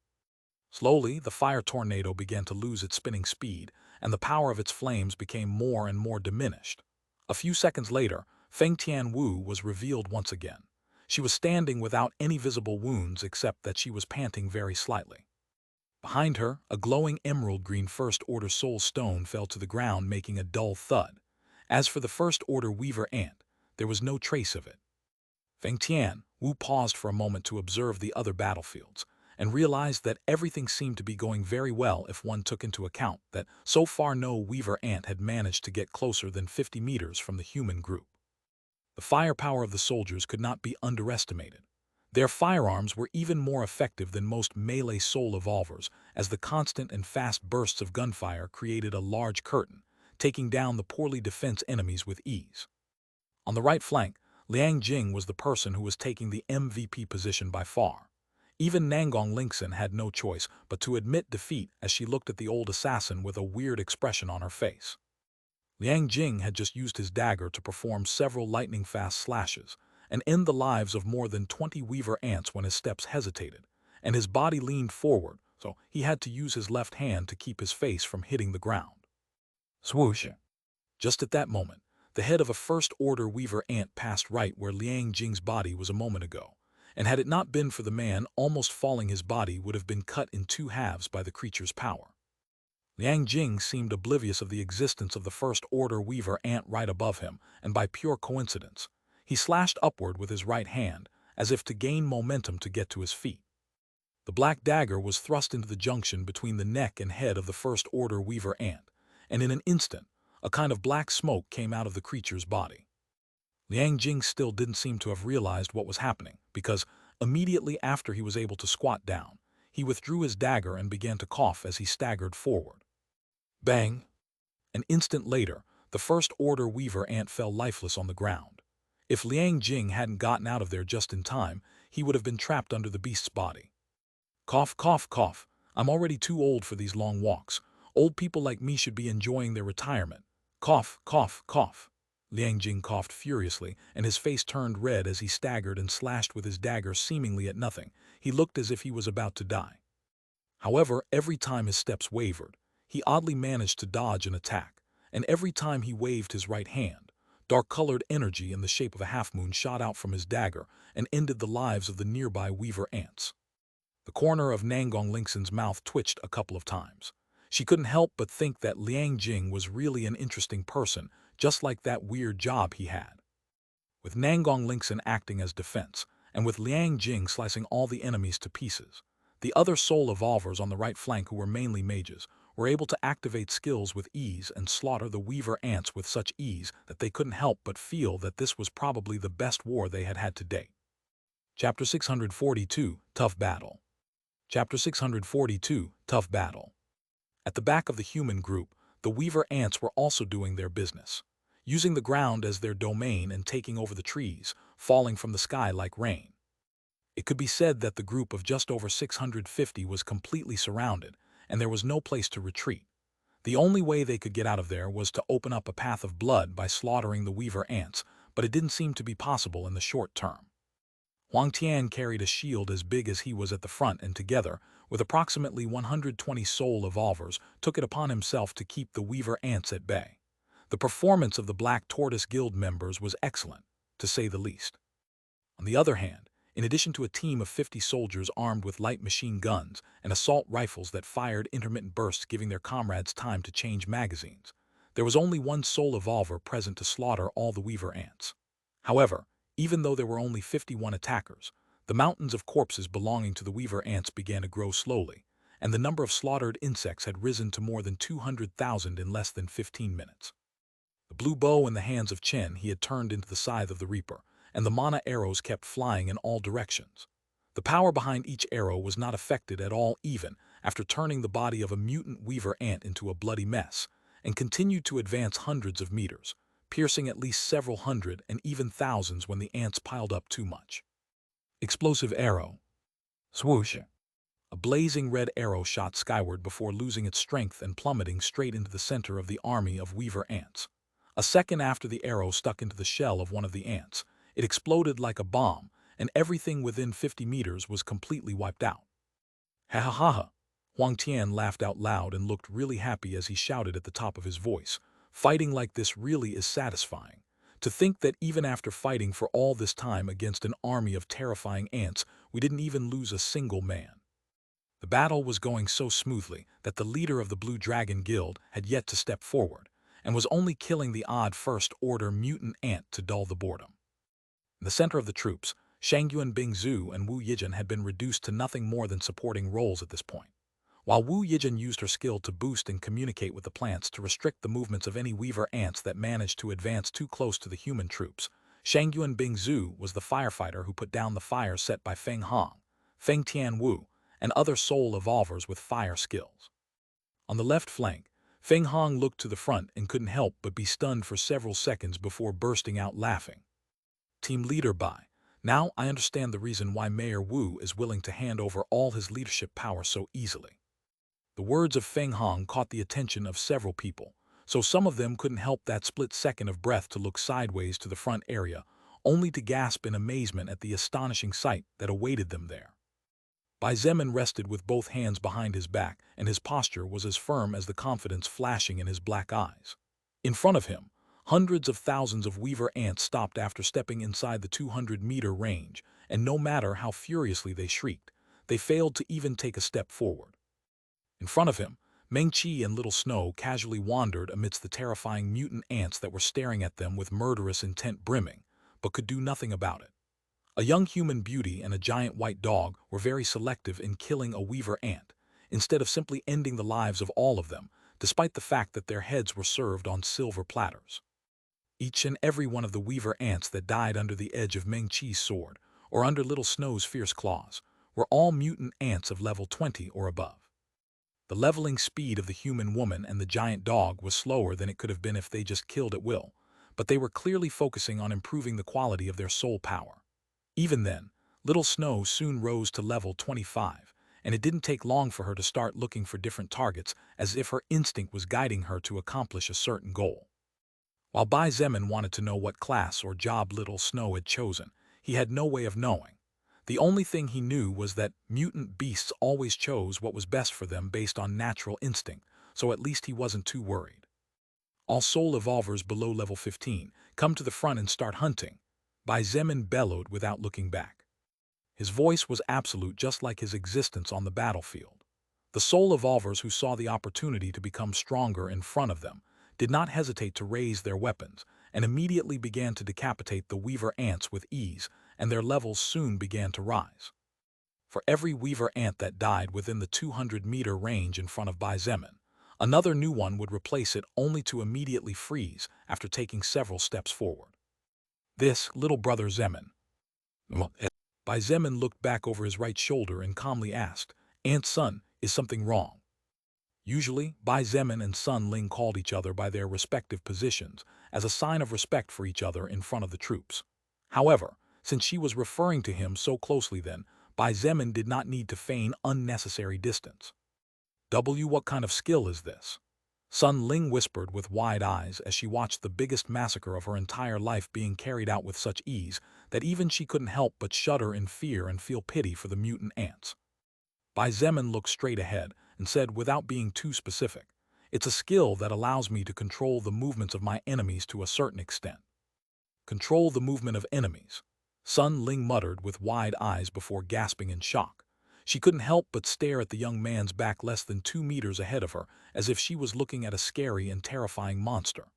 Slowly, the fire tornado began to lose its spinning speed, and the power of its flames became more and more diminished. A few seconds later, Feng Tianwu was revealed once again. She was standing without any visible wounds except that she was panting very slightly. Behind her, a glowing emerald-green first-order soul stone fell to the ground, making a dull thud. As for the first-order weaver ant, there was no trace of it. Feng Tianwu paused for a moment to observe the other battlefields, and realized that everything seemed to be going very well if one took into account that so far no weaver ant had managed to get closer than 50 meters from the human group. The firepower of the soldiers could not be underestimated. Their firearms were even more effective than most melee soul evolvers, as the constant and fast bursts of gunfire created a large curtain, taking down the poorly defensive enemies with ease. On the right flank, Liang Jing was the person who was taking the MVP position by far. Even Nangong Lingxin had no choice but to admit defeat as she looked at the old assassin with a weird expression on her face. Liang Jing had just used his dagger to perform several lightning-fast slashes and end the lives of more than 20 weaver ants when his steps hesitated, and his body leaned forward, so he had to use his left hand to keep his face from hitting the ground. Swoosh! Just at that moment, the head of a first-order weaver ant passed right where Liang Jing's body was a moment ago, and had it not been for the man almost falling, his body would have been cut in 2 halves by the creature's power. Liang Jing seemed oblivious of the existence of the first-order weaver ant right above him, and by pure coincidence, he slashed upward with his right hand, as if to gain momentum to get to his feet. The black dagger was thrust into the junction between the neck and head of the first-order weaver ant, and in an instant, a kind of black smoke came out of the creature's body. Liang Jing still didn't seem to have realized what was happening, because immediately after he was able to squat down, he withdrew his dagger and began to cough as he staggered forward. Bang! An instant later, the first-order weaver ant fell lifeless on the ground. If Liang Jing hadn't gotten out of there just in time, he would have been trapped under the beast's body. Cough, cough, cough. I'm already too old for these long walks. Old people like me should be enjoying their retirement. Cough, cough, cough. Liang Jing coughed furiously, and his face turned red as he staggered and slashed with his dagger seemingly at nothing. He looked as if he was about to die. However, every time his steps wavered, he oddly managed to dodge an attack, and every time he waved his right hand, dark-colored energy in the shape of a half-moon shot out from his dagger and ended the lives of the nearby weaver ants. The corner of Nangong Linxen's mouth twitched a couple of times. She couldn't help but think that Liang Jing was really an interesting person, just like that weird job he had. With Nangong Linxen acting as defense, and with Liang Jing slicing all the enemies to pieces, the other soul evolvers on the right flank, who were mainly mages, were able to activate skills with ease and slaughter the weaver ants with such ease that they couldn't help but feel that this was probably the best war they had had to date. Chapter 642, Tough Battle. Chapter 642, Tough Battle. At the back of the human group, the weaver ants were also doing their business, using the ground as their domain and taking over the trees, falling from the sky like rain. It could be said that the group of just over 650 was completely surrounded, and there was no place to retreat. The only way they could get out of there was to open up a path of blood by slaughtering the weaver ants, but it didn't seem to be possible in the short term. Huang Tian carried a shield as big as he was at the front, and together, with approximately 120 soul evolvers, took it upon himself to keep the weaver ants at bay. The performance of the Black Tortoise Guild members was excellent, to say the least. On the other hand, in addition to a team of 50 soldiers armed with light machine guns and assault rifles that fired intermittent bursts giving their comrades time to change magazines, there was only one soul evolver present to slaughter all the weaver ants. However, even though there were only 51 attackers, the mountains of corpses belonging to the weaver ants began to grow slowly, and the number of slaughtered insects had risen to more than 200,000 in less than 15 minutes. The blue bow in the hands of Chen he had turned into the scythe of the Reaper, and the mana arrows kept flying in all directions. The power behind each arrow was not affected at all even after turning the body of a mutant weaver ant into a bloody mess, and continued to advance hundreds of meters, piercing at least several hundred and even thousands when the ants piled up too much. Explosive arrow. Swoosh. A blazing red arrow shot skyward before losing its strength and plummeting straight into the center of the army of weaver ants. A second after the arrow stuck into the shell of one of the ants, it exploded like a bomb, and everything within 50 meters was completely wiped out. Ha ha ha ha! Huang Tian laughed out loud and looked really happy as he shouted at the top of his voice. Fighting like this really is satisfying. To think that even after fighting for all this time against an army of terrifying ants, we didn't even lose a single man. The battle was going so smoothly that the leader of the Blue Dragon Guild had yet to step forward, and was only killing the odd first-order mutant ant to dull the boredom. In the center of the troops, Shangyuan Bingzhu and Wu Yijin had been reduced to nothing more than supporting roles at this point. While Wu Yijin used her skill to boost and communicate with the plants to restrict the movements of any weaver ants that managed to advance too close to the human troops, Shangyuan Bingzhu was the firefighter who put down the fire set by Feng Hong, Feng Tianwu, and other soul evolvers with fire skills. On the left flank, Feng Hong looked to the front and couldn't help but be stunned for several seconds before bursting out laughing. Team Leader Bai, now I understand the reason why Mayor Wu is willing to hand over all his leadership power so easily. The words of Feng Hong caught the attention of several people, so some of them couldn't help that split second of breath to look sideways to the front area, only to gasp in amazement at the astonishing sight that awaited them there. Bai Zemin rested with both hands behind his back, and his posture was as firm as the confidence flashing in his black eyes. In front of him, hundreds of thousands of weaver ants stopped after stepping inside the 200-meter range, and no matter how furiously they shrieked, they failed to even take a step forward. In front of him, Meng Qi and Little Snow casually wandered amidst the terrifying mutant ants that were staring at them with murderous intent brimming, but could do nothing about it. A young human beauty and a giant white dog were very selective in killing a weaver ant, instead of simply ending the lives of all of them, despite the fact that their heads were served on silver platters. Each and every one of the weaver ants that died under the edge of Meng Qi's sword, or under Little Snow's fierce claws, were all mutant ants of level 20 or above. The leveling speed of the human woman and the giant dog was slower than it could have been if they just killed at will, but they were clearly focusing on improving the quality of their soul power. Even then, Little Snow soon rose to level 25, and it didn't take long for her to start looking for different targets as if her instinct was guiding her to accomplish a certain goal. While Bai Zemin wanted to know what class or job little Snow had chosen, he had no way of knowing. The only thing he knew was that mutant beasts always chose what was best for them based on natural instinct, so at least he wasn't too worried. All soul evolvers below level 15, come to the front and start hunting, Bai Zemin bellowed without looking back. His voice was absolute, just like his existence on the battlefield. The soul evolvers who saw the opportunity to become stronger in front of them did not hesitate to raise their weapons and immediately began to decapitate the weaver ants with ease, and their levels soon began to rise. For every weaver ant that died within the 200-meter range in front of Bai Zemin, another new one would replace it, only to immediately freeze after taking several steps forward. This, little brother Zemin. Bai Zemin looked back over his right shoulder and calmly asked, "Aunt Sun, is something wrong?" Usually, Bai Zemin and Sun Ling called each other by their respective positions as a sign of respect for each other in front of the troops. However, since she was referring to him so closely then, Bai Zemin did not need to feign unnecessary distance. What kind of skill is this?" Sun Ling whispered with wide eyes as she watched the biggest massacre of her entire life being carried out with such ease that even she couldn't help but shudder in fear and feel pity for the mutant ants. Bai Zemin looked straight ahead and said without being too specific, "It's a skill that allows me to control the movements of my enemies to a certain extent." "Control the movement of enemies," Sun Ling muttered with wide eyes before gasping in shock. She couldn't help but stare at the young man's back less than 2 meters ahead of her, as if she was looking at a scary and terrifying monster.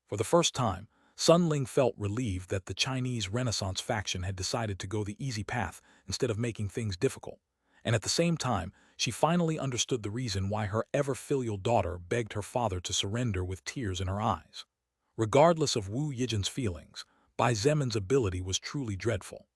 For the first time, Sun Ling felt relieved that the Chinese Renaissance faction had decided to go the easy path instead of making things difficult. And at the same time, she finally understood the reason why her ever-filial daughter begged her father to surrender with tears in her eyes. Regardless of Wu Yijin's feelings, Bai Zemin's ability was truly dreadful.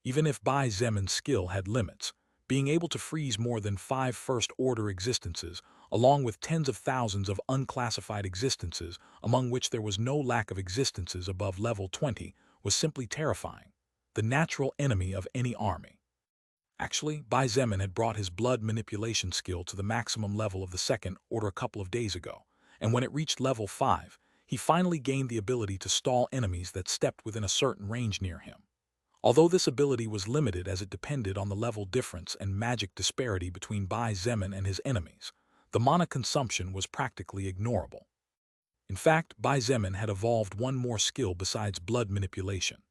Even if Bai Zemin's skill had limits, being able to freeze more than 5 first-order existences, along with tens of thousands of unclassified existences, among which there was no lack of existences above level 20, was simply terrifying, the natural enemy of any army. Actually, Bai Zemin had brought his blood manipulation skill to the maximum level of the second order a couple of days ago, and when it reached level 5, he finally gained the ability to stall enemies that stepped within a certain range near him. Although this ability was limited as it depended on the level difference and magic disparity between Bai Zemin and his enemies, the mana consumption was practically ignorable. In fact, Bai Zemin had evolved one more skill besides blood manipulation.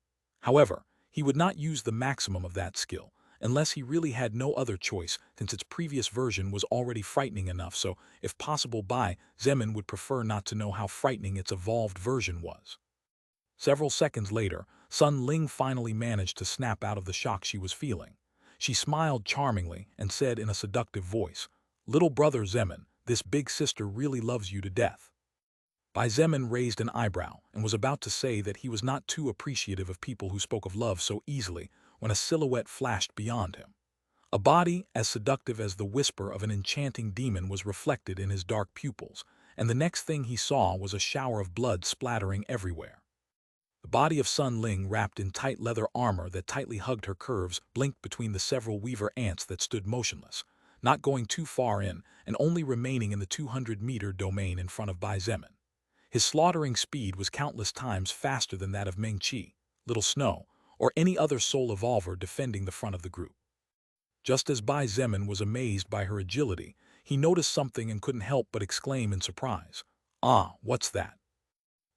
However, he would not use the maximum of that skill, unless he really had no other choice, since its previous version was already frightening enough, so if possible Bai Zemin would prefer not to know how frightening its evolved version was. Several seconds later, Sun Ling finally managed to snap out of the shock she was feeling. She smiled charmingly and said in a seductive voice, "Little brother Zemin, this big sister really loves you to death." Bai Zemin raised an eyebrow and was about to say that he was not too appreciative of people who spoke of love so easily when a silhouette flashed beyond him. A body as seductive as the whisper of an enchanting demon was reflected in his dark pupils, and the next thing he saw was a shower of blood splattering everywhere. The body of Sun Ling, wrapped in tight leather armor that tightly hugged her curves, blinked between the several weaver ants that stood motionless, not going too far in and only remaining in the 200-meter domain in front of Bai Zemin. His slaughtering speed was countless times faster than that of Meng Qi, Little Snow, or any other soul evolver defending the front of the group. Just as Bai Zemin was amazed by her agility, he noticed something and couldn't help but exclaim in surprise, "Ah, what's that?"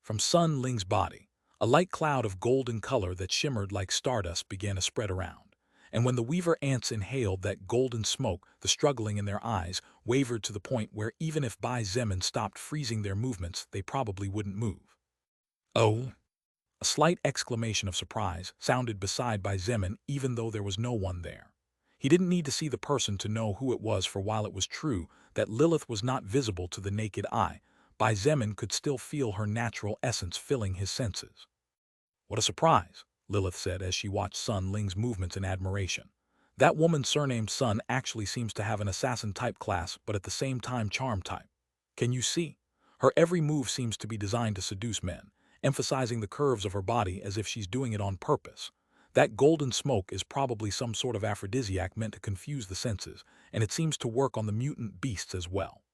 From Sun Ling's body, a light cloud of golden color that shimmered like stardust began to spread around, and when the weaver ants inhaled that golden smoke, the struggling in their eyes wavered to the point where even if Bai Zemin stopped freezing their movements, they probably wouldn't move. "Oh!" A slight exclamation of surprise sounded beside Bai Zemin, even though there was no one there. He didn't need to see the person to know who it was, for while it was true that Lilith was not visible to the naked eye, Bai Zemin could still feel her natural essence filling his senses. "What a surprise," Lilith said as she watched Sun Ling's movements in admiration. "That woman surnamed Sun actually seems to have an assassin-type class, but at the same time charm-type. Can you see? Her every move seems to be designed to seduce men, emphasizing the curves of her body as if she's doing it on purpose. That golden smoke is probably some sort of aphrodisiac meant to confuse the senses, and it seems to work on the mutant beasts as well."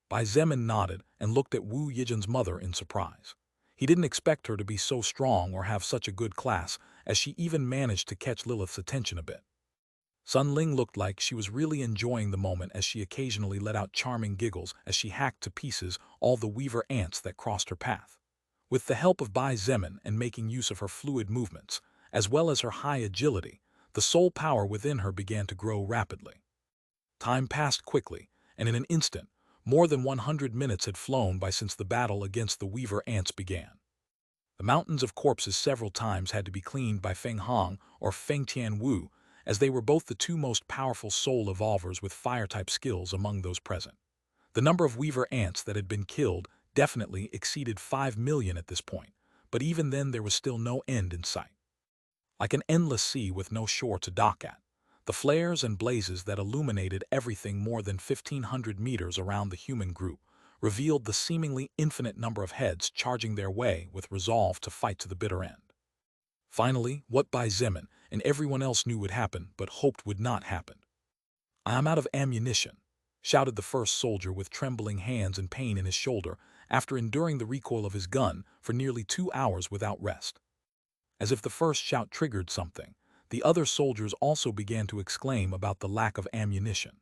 Bai Zemin nodded and looked at Wu Yijin's mother in surprise. He didn't expect her to be so strong or have such a good class, as she even managed to catch Lilith's attention a bit. Sun Ling looked like she was really enjoying the moment as she occasionally let out charming giggles as she hacked to pieces all the weaver ants that crossed her path. With the help of Bai Zemin and making use of her fluid movements, as well as her high agility, the soul power within her began to grow rapidly. Time passed quickly, and in an instant, more than 100 minutes had flown by since the battle against the weaver ants began. The mountains of corpses several times had to be cleaned by Feng Hong or Feng Tianwu, as they were both the two most powerful soul evolvers with fire-type skills among those present. The number of weaver ants that had been killed definitely exceeded 5 million at this point, but even then there was still no end in sight. Like an endless sea with no shore to dock at, the flares and blazes that illuminated everything more than 1,500 meters around the human group revealed the seemingly infinite number of heads charging their way with resolve to fight to the bitter end. Finally, what Bai Zemin and everyone else knew would happen but hoped would not happen. "I am out of ammunition," shouted the first soldier with trembling hands and pain in his shoulder after enduring the recoil of his gun for nearly 2 hours without rest. As if the first shout triggered something, the other soldiers also began to exclaim about the lack of ammunition.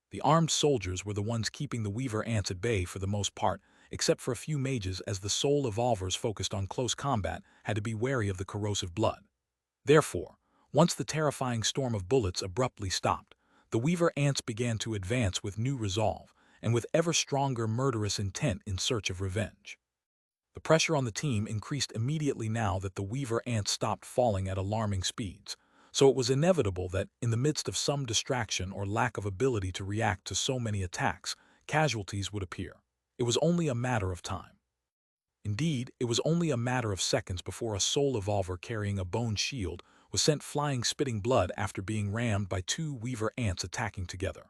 The armed soldiers were the ones keeping the weaver ants at bay for the most part, except for a few mages, as the soul evolvers focused on close combat had to be wary of the corrosive blood. Therefore, once the terrifying storm of bullets abruptly stopped, the weaver ants began to advance with new resolve and with ever stronger murderous intent in search of revenge. The pressure on the team increased immediately now that the weaver ants stopped falling at alarming speeds, so it was inevitable that, in the midst of some distraction or lack of ability to react to so many attacks, casualties would appear. It was only a matter of time. Indeed, it was only a matter of seconds before a soul evolver carrying a bone shield was sent flying spitting blood after being rammed by 2 weaver ants attacking together.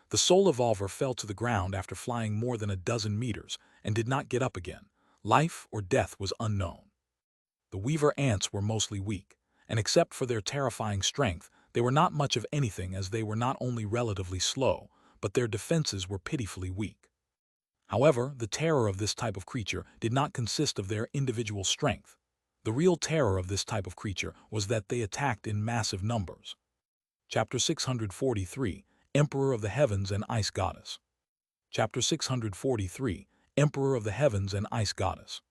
The soul evolver fell to the ground after flying more than a dozen meters and did not get up again. Life or death was unknown. The weaver ants were mostly weak, and except for their terrifying strength, they were not much of anything, as they were not only relatively slow, but their defenses were pitifully weak. However, the terror of this type of creature did not consist of their individual strength. The real terror of this type of creature was that they attacked in massive numbers. Chapter 643, Emperor of the Heavens and Ice Goddess. Chapter 643, Emperor of the Heavens and Ice Goddess.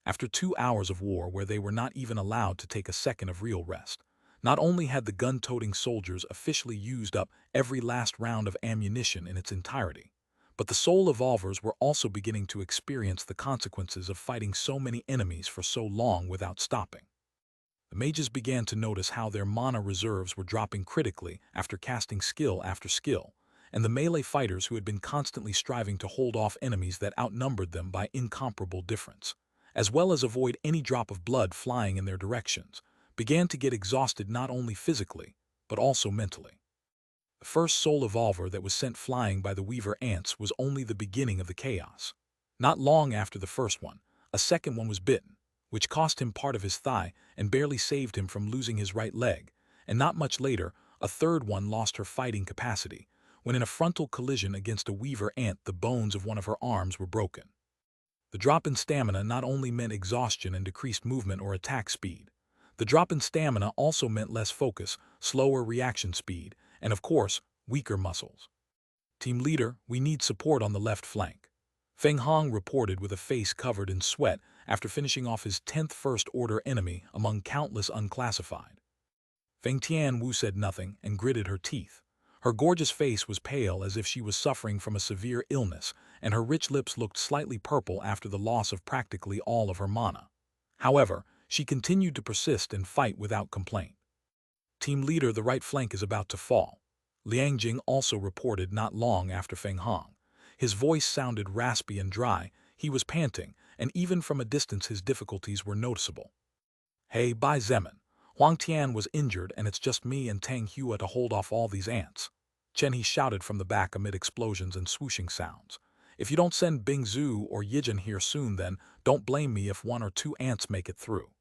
After 2 hours of war where they were not even allowed to take a second of real rest, not only had the gun-toting soldiers officially used up every last round of ammunition in its entirety, but the soul evolvers were also beginning to experience the consequences of fighting so many enemies for so long without stopping. The mages began to notice how their mana reserves were dropping critically after casting skill after skill, and the melee fighters who had been constantly striving to hold off enemies that outnumbered them by incomparable difference, as well as avoid any drop of blood flying in their directions, began to get exhausted not only physically, but also mentally. The first soul evolver that was sent flying by the weaver ants was only the beginning of the chaos. Not long after the first one, a second one was bitten, which cost him part of his thigh and barely saved him from losing his right leg, and not much later, a third one lost her fighting capacity, when in a frontal collision against a weaver ant the bones of one of her arms were broken. The drop in stamina not only meant exhaustion and decreased movement or attack speed. The drop in stamina also meant less focus, slower reaction speed, and of course, weaker muscles. "Team leader, we need support on the left flank," Feng Hong reported with a face covered in sweat after finishing off his 10th first-order enemy among countless unclassified. Feng Tianwu said nothing and gritted her teeth. Her gorgeous face was pale as if she was suffering from a severe illness, and her rich lips looked slightly purple after the loss of practically all of her mana. However, she continued to persist and fight without complaint. "Team leader, the right flank is about to fall," Liang Jing also reported not long after Feng Hong. His voice sounded raspy and dry, he was panting, and even from a distance his difficulties were noticeable. "Hey, Bai Zemin, Huang Tian was injured and it's just me and Tang Hua to hold off all these ants," Chen He shouted from the back amid explosions and swooshing sounds. "If you don't send Bing Zhu or Yijin here soon, then don't blame me if 1 or 2 ants make it through."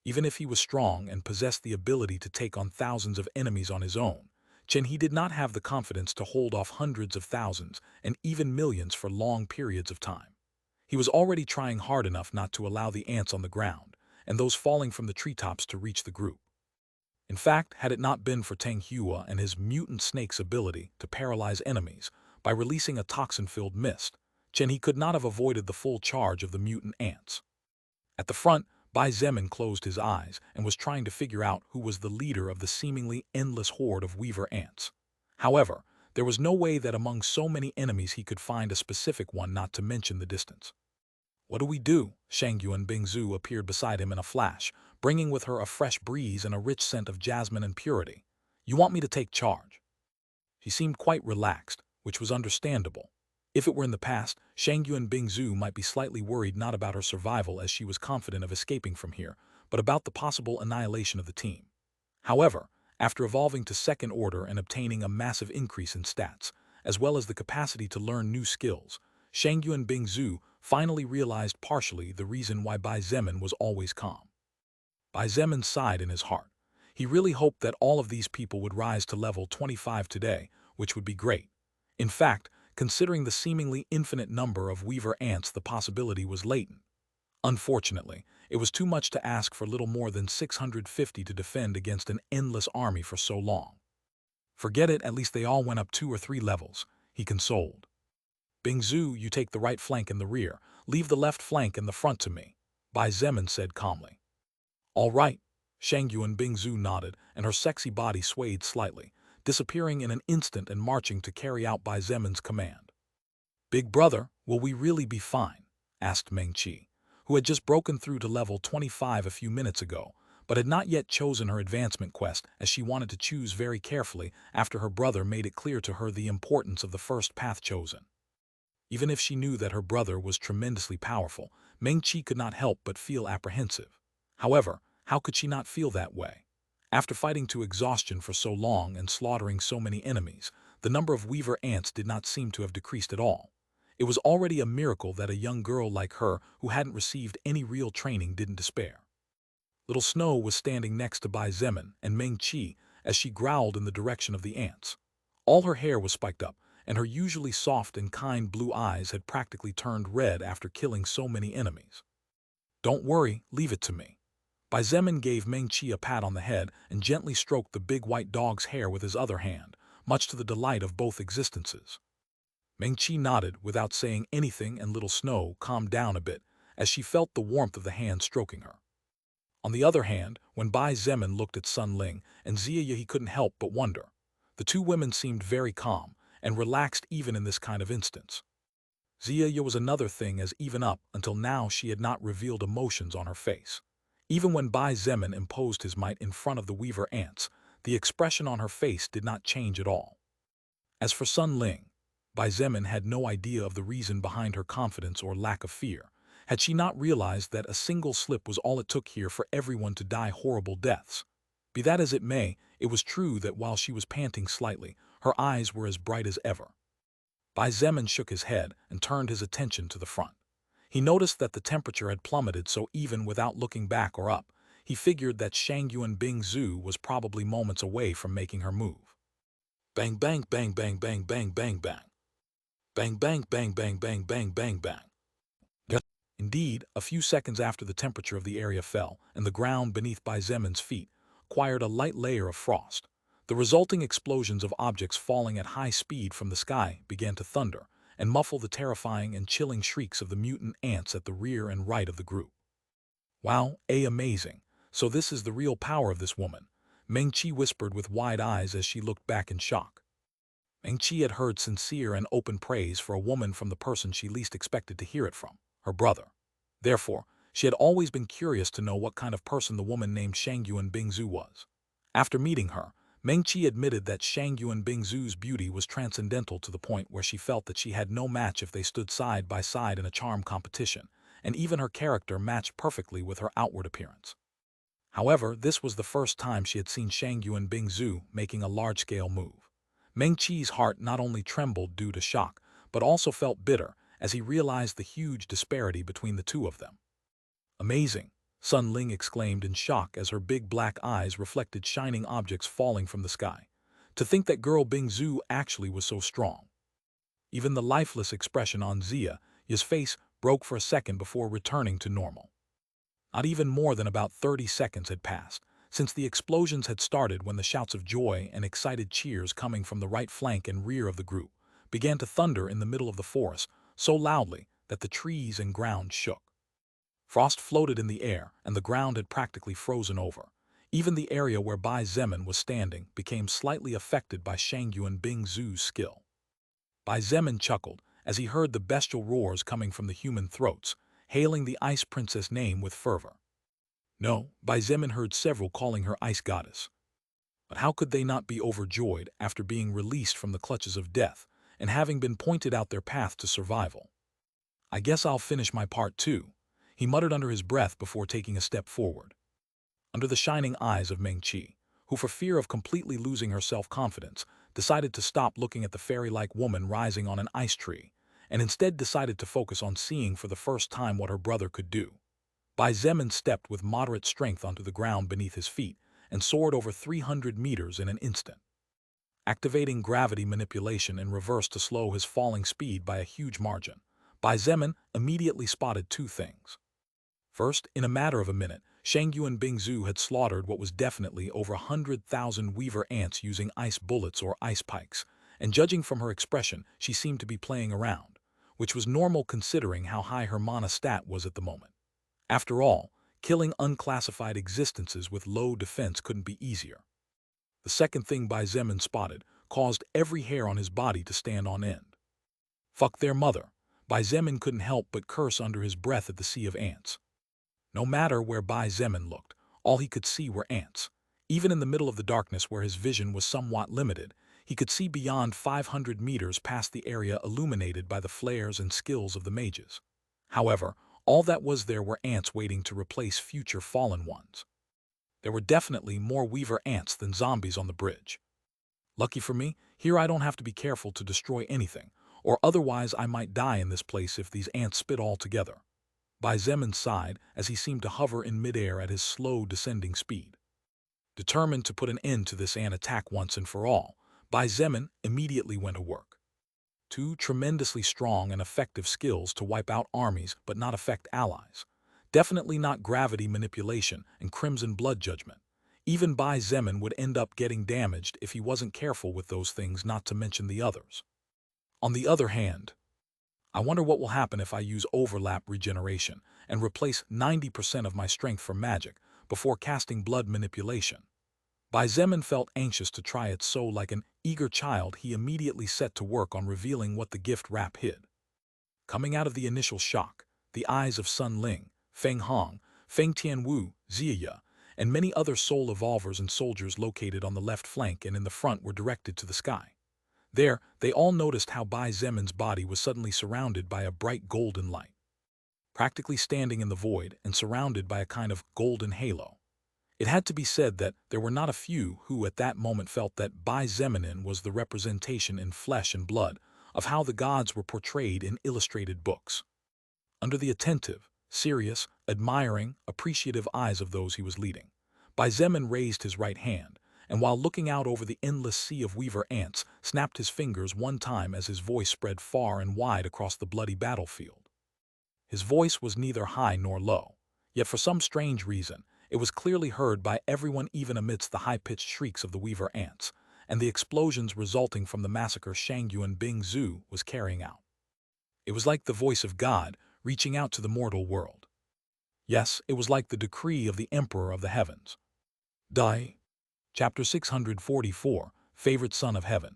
Even if he was strong and possessed the ability to take on thousands of enemies on his own, Chen He did not have the confidence to hold off hundreds of thousands and even millions for long periods of time. He was already trying hard enough not to allow the ants on the ground and those falling from the treetops to reach the group. In fact, had it not been for Tang Hua and his mutant snake's ability to paralyze enemies by releasing a toxin-filled mist, he could not have avoided the full charge of the mutant ants. At the front, Bai Zemin closed his eyes and was trying to figure out who was the leader of the seemingly endless horde of weaver ants. However, there was no way that among so many enemies he could find a specific one, not to mention the distance. "What do we do?" Shangyuan Bingzu appeared beside him in a flash, bringing with her a fresh breeze and a rich scent of jasmine and purity. "You want me to take charge?" She seemed quite relaxed, which was understandable. If it were in the past, Shangyuan Bingzu might be slightly worried not about her survival as she was confident of escaping from here, but about the possible annihilation of the team. However, after evolving to second order and obtaining a massive increase in stats, as well as the capacity to learn new skills, Shangyuan Bingzu finally realized partially the reason why Bai Zemin was always calm. Bai Zemin sighed in his heart. He really hoped that all of these people would rise to level 25 today, which would be great. In fact, considering the seemingly infinite number of weaver ants, the possibility was latent. Unfortunately, it was too much to ask for little more than 650 to defend against an endless army for so long. "Forget it, at least they all went up 2 or 3 levels, he consoled. "Bingzu, you take the right flank and the rear, leave the left flank and the front to me," Bai Zemin said calmly. "All right." Shangyuan Bingzu nodded, and her sexy body swayed slightly, disappearing in an instant and marching to carry out Bai Zemin's command. "Big brother, will we really be fine?" asked Meng Qi, who had just broken through to level 25 a few minutes ago, but had not yet chosen her advancement quest, as she wanted to choose very carefully after her brother made it clear to her the importance of the first path chosen. Even if she knew that her brother was tremendously powerful, Meng Qi could not help but feel apprehensive. However, how could she not feel that way? After fighting to exhaustion for so long and slaughtering so many enemies, the number of weaver ants did not seem to have decreased at all. It was already a miracle that a young girl like her, who hadn't received any real training, didn't despair. Little Snow was standing next to Bai Zemin and Meng Qi as she growled in the direction of the ants. All her hair was spiked up, and her usually soft and kind blue eyes had practically turned red after killing so many enemies. "Don't worry, leave it to me." Bai Zemin gave Meng Qi a pat on the head and gently stroked the big white dog's hair with his other hand, much to the delight of both existences. Meng Qi nodded without saying anything, and Little Snow calmed down a bit as she felt the warmth of the hand stroking her. On the other hand, when Bai Zemin looked at Sun Ling and Ziya, he couldn't help but wonder. The two women seemed very calm and relaxed even in this kind of instance. Ziya was another thing, as even up until now she had not revealed emotions on her face. Even when Bai Zemin imposed his might in front of the weaver ants, the expression on her face did not change at all. As for Sun Ling, Bai Zemin had no idea of the reason behind her confidence or lack of fear. Had she not realized that a single slip was all it took here for everyone to die horrible deaths? Be that as it may, it was true that while she was panting slightly, her eyes were as bright as ever. Bai Zemin shook his head and turned his attention to the front. He noticed that the temperature had plummeted, so even without looking back or up, he figured that Shangyuan Bingzu was probably moments away from making her move. Bang bang bang bang bang bang bang bang. Bang bang bang bang bang bang bang bang. Indeed, a few seconds after the temperature of the area fell and the ground beneath Bai Zemin's feet acquired a light layer of frost, the resulting explosions of objects falling at high speed from the sky began to thunder and muffle the terrifying and chilling shrieks of the mutant ants at the rear and right of the group. "Wow, amazing. So this is the real power of this woman," Meng Qi whispered with wide eyes as she looked back in shock. Meng Qi had heard sincere and open praise for a woman from the person she least expected to hear it from, her brother. Therefore, she had always been curious to know what kind of person the woman named Shangyuan Bingzu was. After meeting her, Meng Qi admitted that Shangyuan Bingzu's beauty was transcendental to the point where she felt that she had no match if they stood side by side in a charm competition, and even her character matched perfectly with her outward appearance. However, this was the first time she had seen Shangyuan Bingzu making a large-scale move. Meng Qi's heart not only trembled due to shock, but also felt bitter as he realized the huge disparity between the two of them. "Amazing," Sun Ling exclaimed in shock as her big black eyes reflected shining objects falling from the sky. To think that girl Bingzu actually was so strong. Even the lifeless expression on Ziya's face broke for a second before returning to normal. Not even more than about 30 seconds had passed, since the explosions had started when the shouts of joy and excited cheers coming from the right flank and rear of the group began to thunder in the middle of the forest so loudly that the trees and ground shook. Frost floated in the air, and the ground had practically frozen over. Even the area where Bai Zemin was standing became slightly affected by Shangyuan Bingzu's skill. Bai Zemin chuckled as he heard the bestial roars coming from the human throats, hailing the Ice Princess name with fervor. No, Bai Zemin heard several calling her Ice Goddess. But how could they not be overjoyed after being released from the clutches of death and having been pointed out their path to survival? I guess I'll finish my part too, he muttered under his breath before taking a step forward. Under the shining eyes of Meng-Chi, who for fear of completely losing her self-confidence, decided to stop looking at the fairy-like woman rising on an ice tree, and instead decided to focus on seeing for the first time what her brother could do. Bai Zemin stepped with moderate strength onto the ground beneath his feet and soared over 300 meters in an instant. Activating gravity manipulation in reverse to slow his falling speed by a huge margin, Bai Zemin immediately spotted two things. First, in a matter of a minute, Shangyuan Bingzu had slaughtered what was definitely over 100,000 weaver ants using ice bullets or ice pikes, and judging from her expression, she seemed to be playing around, which was normal considering how high her mana stat was at the moment. After all, killing unclassified existences with low defense couldn't be easier. The second thing Bai Zemin spotted caused every hair on his body to stand on end. Fuck their mother. Bai Zemin couldn't help but curse under his breath at the sea of ants. No matter where Bai Zemin looked, all he could see were ants. Even in the middle of the darkness where his vision was somewhat limited, he could see beyond 500 meters past the area illuminated by the flares and skills of the mages. However, all that was there were ants waiting to replace future fallen ones. There were definitely more weaver ants than zombies on the bridge. Lucky for me, here I don't have to be careful to destroy anything, or otherwise I might die in this place if these ants spit all together. Bai Zemin sighed as he seemed to hover in midair at his slow descending speed. Determined to put an end to this ant attack once and for all, Bai Zemin immediately went to work. Two tremendously strong and effective skills to wipe out armies but not affect allies. Definitely not gravity manipulation and crimson blood judgment. Even Bai Zemin would end up getting damaged if he wasn't careful with those things, not to mention the others. On the other hand, I wonder what will happen if I use overlap regeneration and replace 90% of my strength for magic before casting blood manipulation. Bai Zemin felt anxious to try it, so like an eager child he immediately set to work on revealing what the gift wrap hid. Coming out of the initial shock, the eyes of Sun Ling, Feng Hong, Feng Tianwu, Ziya, and many other soul evolvers and soldiers located on the left flank and in the front were directed to the sky. There, they all noticed how Bai Zemin's body was suddenly surrounded by a bright golden light, practically standing in the void and surrounded by a kind of golden halo. It had to be said that there were not a few who at that moment felt that Bai Zemin was the representation in flesh and blood of how the gods were portrayed in illustrated books. Under the attentive, serious, admiring, appreciative eyes of those he was leading, Bai Zemin raised his right hand, and while looking out over the endless sea of weaver ants, snapped his fingers one time as his voice spread far and wide across the bloody battlefield. His voice was neither high nor low, yet for some strange reason, it was clearly heard by everyone even amidst the high-pitched shrieks of the weaver ants, and the explosions resulting from the massacre Shangyuan Bingzu was carrying out. It was like the voice of God reaching out to the mortal world. Yes, it was like the decree of the Emperor of the Heavens. Dai. Chapter 644, Favorite Son of Heaven.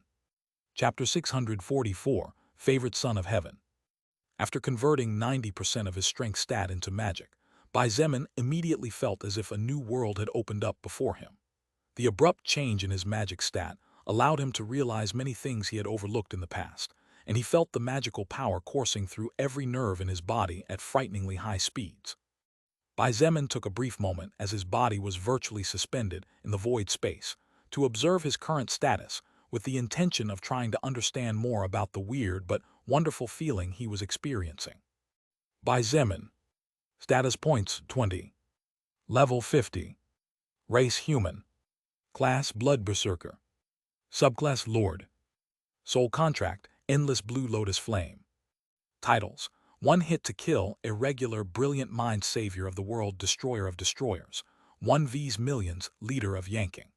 Chapter 644, Favorite Son of Heaven. After converting 90% of his strength stat into magic, Bai Zemin immediately felt as if a new world had opened up before him. The abrupt change in his magic stat allowed him to realize many things he had overlooked in the past, and he felt the magical power coursing through every nerve in his body at frighteningly high speeds. Bai Zemin took a brief moment as his body was virtually suspended in the void space to observe his current status with the intention of trying to understand more about the weird but wonderful feeling he was experiencing. Bai Zemin. Status points 20. Level 50. Race human. Class blood berserker. Subclass lord. Soul contract endless blue lotus flame. Titles: 1 hit to kill, irregular, brilliant mind savior of the world, destroyer of destroyers. 1 vs millions, leader of yanking.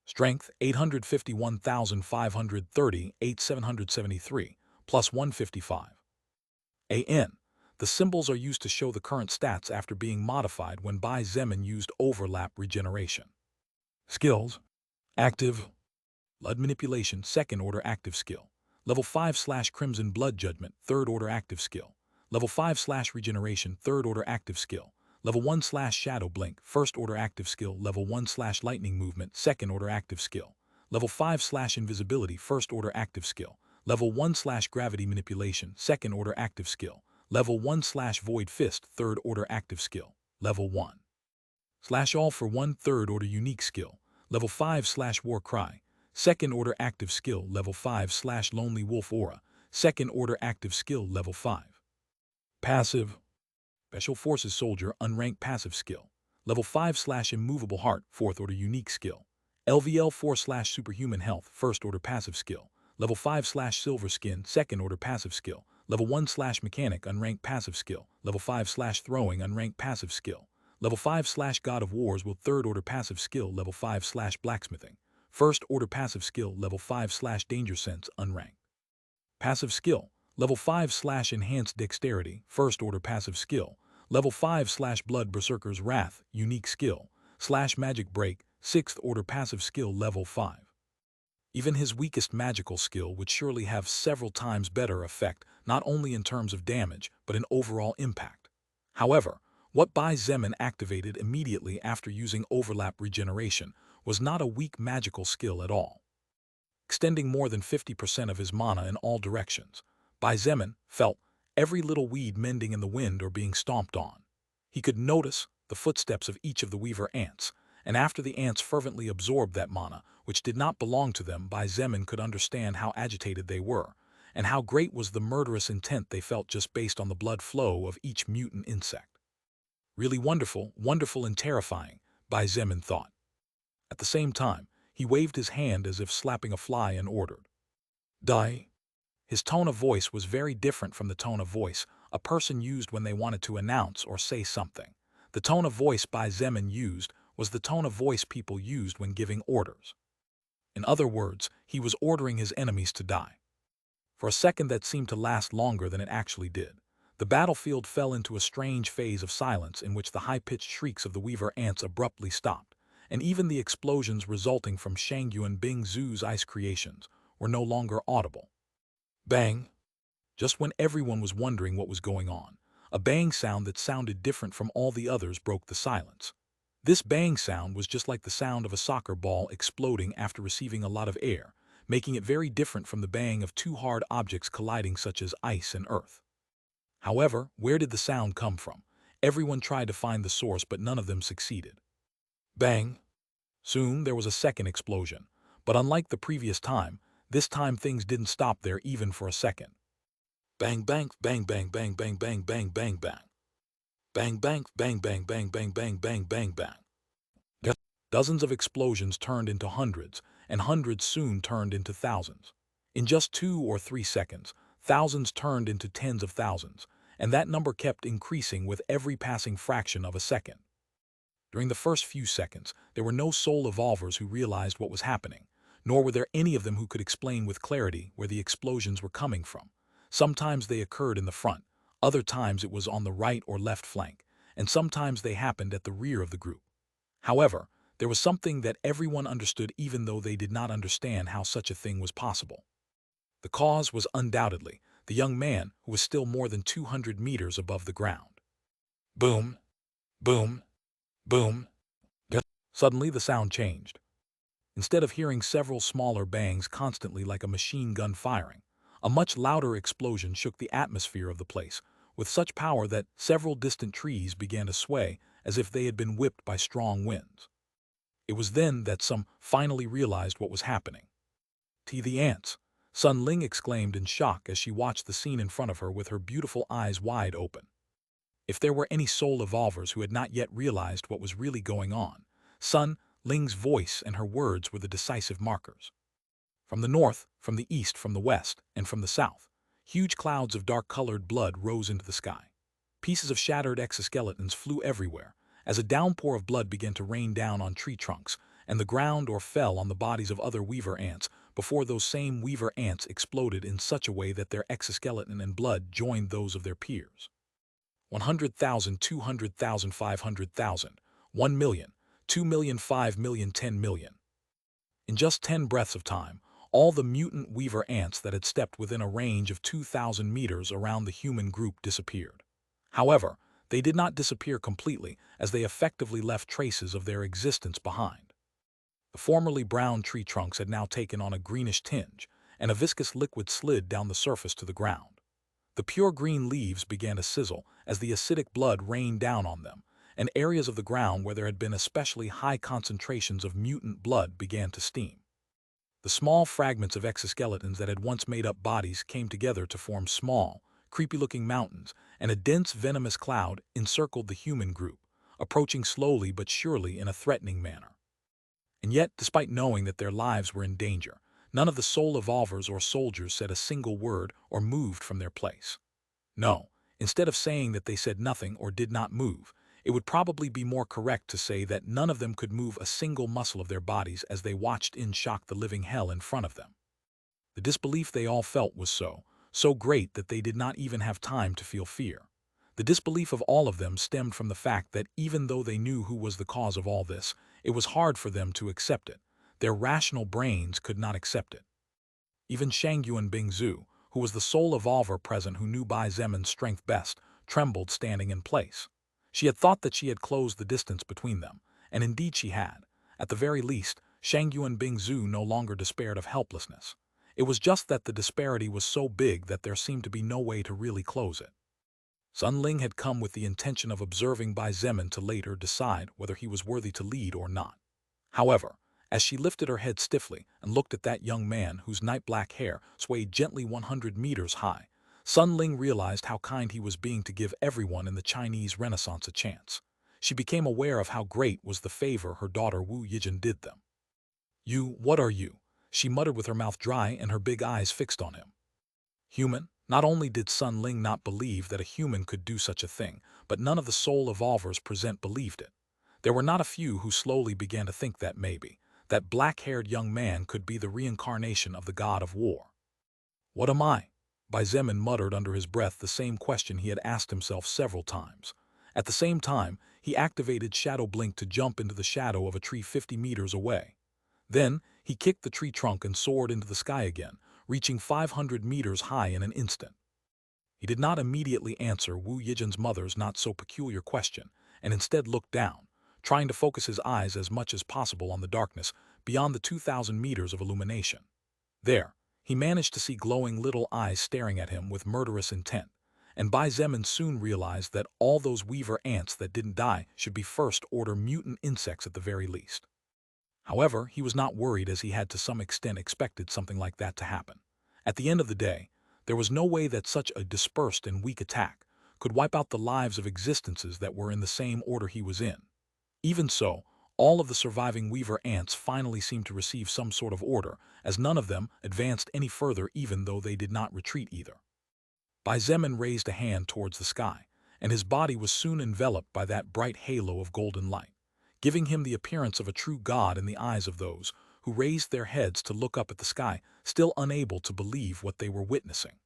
Strength 851,530, 8773, plus 155. AN. The symbols are used to show the current stats after being modified when Bai Zemin used overlap regeneration. Skills. Active. Blood manipulation, 2nd order active skill. Level 5/Crimson Blood Judgment, 3rd order active skill. Level 5/Regeneration, 3rd order active skill. Level 1/Shadow Blink, 1st order active skill. Level 1/Lightning Movement, 2nd order active skill. Level 5/Invisibility, 1st order active skill. Level 1/Gravity Manipulation, 2nd order active skill. Level 1/Void Fist, 3rd order active skill. Level 1/All for 1, 3rd order unique skill. Level 5/War Cry, 2nd order active skill. Level 5/Lonely Wolf Aura, 2nd order active skill. Level 5. Passive. Special Forces Soldier, unranked passive skill. Level 5/Immovable Heart, 4th order unique skill. LVL 4/Superhuman Health, 1st order passive skill. Level 5/Silver Skin, 2nd order passive skill. Level 1/Mechanic, unranked passive skill. Level 5/Throwing, unranked passive skill. Level 5/God of Wars will, 3rd order passive skill. Level 5/Blacksmithing, 1st order passive skill. Level 5/Danger Sense, unranked passive skill. Level 5/Enhanced Dexterity, 1st order passive skill. Level 5/Blood Berserker's Wrath, unique skill. /Magic Break, 6th order passive skill. Level 5. Even his weakest magical skill would surely have several times better effect, not only in terms of damage, but in overall impact. However, what Bai Zemin activated immediately after using overlap regeneration was not a weak magical skill at all. Extending more than 50% of his mana in all directions, Bai Zemin felt every little weed mending in the wind or being stomped on. He could notice the footsteps of each of the weaver ants, and after the ants fervently absorbed that mana, which did not belong to them, Bai Zemin could understand how agitated they were, and how great was the murderous intent they felt just based on the blood flow of each mutant insect. Really wonderful, wonderful and terrifying, Bai Zemin thought. At the same time, he waved his hand as if slapping a fly and ordered, "Die." His tone of voice was very different from the tone of voice a person used when they wanted to announce or say something. The tone of voice Bai Zemin used was the tone of voice people used when giving orders. In other words, he was ordering his enemies to die. For a second that seemed to last longer than it actually did. The battlefield fell into a strange phase of silence in which the high-pitched shrieks of the weaver ants abruptly stopped, and even the explosions resulting from Shangyuan Bing Zhu's ice creations were no longer audible. Bang! Just when everyone was wondering what was going on, a bang sound that sounded different from all the others broke the silence. This bang sound was just like the sound of a soccer ball exploding after receiving a lot of air, making it very different from the bang of two hard objects colliding such as ice and earth. However, where did the sound come from? Everyone tried to find the source, but none of them succeeded. Bang! Soon there was a second explosion, but unlike the previous time, this time things didn't stop there even for a second. Bang bang bang bang bang bang bang bang bang bang. Bang bang bang bang bang bang bang bang bang bang. Dozens of explosions turned into hundreds, and hundreds soon turned into thousands. In just 2 or 3 seconds, thousands turned into tens of thousands, and that number kept increasing with every passing fraction of a second. During the first few seconds, there were no soul evolvers who realized what was happening, nor were there any of them who could explain with clarity where the explosions were coming from. Sometimes they occurred in the front, other times it was on the right or left flank, and sometimes they happened at the rear of the group. However, there was something that everyone understood even though they did not understand how such a thing was possible. The cause was undoubtedly the young man who was still more than 200 meters above the ground. Boom! Boom! Boom! Suddenly the sound changed. Instead of hearing several smaller bangs constantly like a machine gun firing, a much louder explosion shook the atmosphere of the place, with such power that several distant trees began to sway as if they had been whipped by strong winds. It was then that some finally realized what was happening. The ants! Sun Ling exclaimed in shock as she watched the scene in front of her with her beautiful eyes wide open. If there were any soul evolvers who had not yet realized what was really going on, Sun Ling's voice and her words were the decisive markers. From the north, from the east, from the west, and from the south, Huge clouds of dark-colored blood rose into the sky. Pieces of shattered exoskeletons flew everywhere, as a downpour of blood began to rain down on tree trunks, and the ground or fell on the bodies of other weaver ants before those same weaver ants exploded in such a way that their exoskeleton and blood joined those of their peers. 100,000, 200,000, 500,000, 1 million, 2 million, 5 million, 10 million. In just 10 breaths of time, all the mutant weaver ants that had stepped within a range of 2,000 meters around the human group disappeared. However, they did not disappear completely, as they effectively left traces of their existence behind. The formerly brown tree trunks had now taken on a greenish tinge, and a viscous liquid slid down the surface to the ground. The pure green leaves began to sizzle as the acidic blood rained down on them, and areas of the ground where there had been especially high concentrations of mutant blood began to steam. The small fragments of exoskeletons that had once made up bodies came together to form small, creepy-looking mountains, and a dense venomous cloud encircled the human group, approaching slowly but surely in a threatening manner. And yet, despite knowing that their lives were in danger, none of the soul evolvers or soldiers said a single word or moved from their place. No, instead of saying that they said nothing or did not move, it would probably be more correct to say that none of them could move a single muscle of their bodies as they watched in shock the living hell in front of them. The disbelief they all felt was so great that they did not even have time to feel fear. The disbelief of all of them stemmed from the fact that even though they knew who was the cause of all this, it was hard for them to accept it. Their rational brains could not accept it. Even Shangyuan Bingzu, who was the sole evolver present who knew Bai Zemin's strength best, trembled standing in place. She had thought that she had closed the distance between them, and indeed she had. At the very least, Shangyuan Bingzu no longer despaired of helplessness. It was just that the disparity was so big that there seemed to be no way to really close it. Sun Ling had come with the intention of observing Bai Zemin to later decide whether he was worthy to lead or not. However, as she lifted her head stiffly and looked at that young man whose night-black hair swayed gently 100 meters high, Sun Ling realized how kind he was being to give everyone in the Chinese Renaissance a chance. She became aware of how great was the favor her daughter Wu Yijin did them. "You, what are you?" she muttered with her mouth dry and her big eyes fixed on him. Human? Not only did Sun Ling not believe that a human could do such a thing, but none of the soul evolvers present believed it. There were not a few who slowly began to think that maybe that black-haired young man could be the reincarnation of the god of war. "What am I?" Bai Zemin muttered under his breath the same question he had asked himself several times. At the same time, he activated Shadow Blink to jump into the shadow of a tree 50 meters away. Then, he kicked the tree trunk and soared into the sky again, reaching 500 meters high in an instant. He did not immediately answer Wu Yijin's mother's not-so-peculiar question, and instead looked down, trying to focus his eyes as much as possible on the darkness beyond the 2,000 meters of illumination. There, he managed to see glowing little eyes staring at him with murderous intent, and Bai Zemin soon realized that all those weaver ants that didn't die should be first-order mutant insects at the very least. However, he was not worried as he had to some extent expected something like that to happen. At the end of the day, there was no way that such a dispersed and weak attack could wipe out the lives of existences that were in the same order he was in. Even so, all of the surviving weaver ants finally seemed to receive some sort of order, as none of them advanced any further even though they did not retreat either. Bai Zemin raised a hand towards the sky, and his body was soon enveloped by that bright halo of golden light, giving him the appearance of a true god in the eyes of those who raised their heads to look up at the sky, still unable to believe what they were witnessing.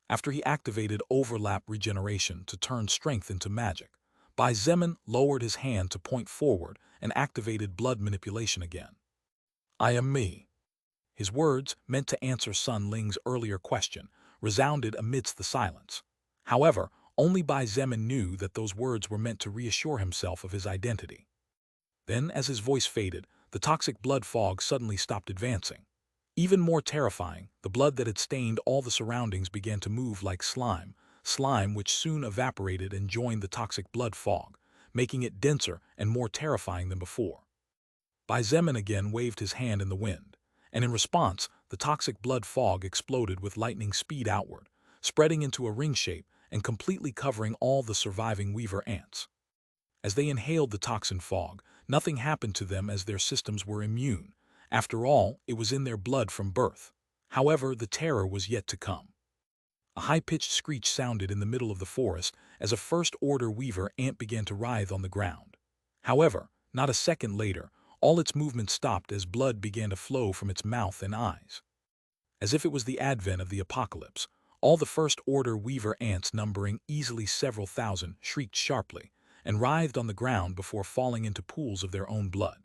After he activated overlap regeneration to turn strength into magic, Bai Zemin lowered his hand to point forward and activated blood manipulation again. "I am me." His words, meant to answer Sun Ling's earlier question, resounded amidst the silence. However, only Bai Zemin knew that those words were meant to reassure himself of his identity. Then, as his voice faded, the toxic blood fog suddenly stopped advancing. Even more terrifying, the blood that had stained all the surroundings began to move like slime which soon evaporated and joined the toxic blood fog, making it denser and more terrifying than before. Bai Zemin again waved his hand in the wind, and in response, the toxic blood fog exploded with lightning speed outward, spreading into a ring shape and completely covering all the surviving weaver ants. As they inhaled the toxin fog, nothing happened to them as their systems were immune. After all, it was in their blood from birth. However, the terror was yet to come. A high-pitched screech sounded in the middle of the forest as a first-order weaver ant began to writhe on the ground. However, not a second later, all its movement stopped as blood began to flow from its mouth and eyes. As if it was the advent of the apocalypse, all the first-order weaver ants, numbering easily several thousand, shrieked sharply and writhed on the ground before falling into pools of their own blood.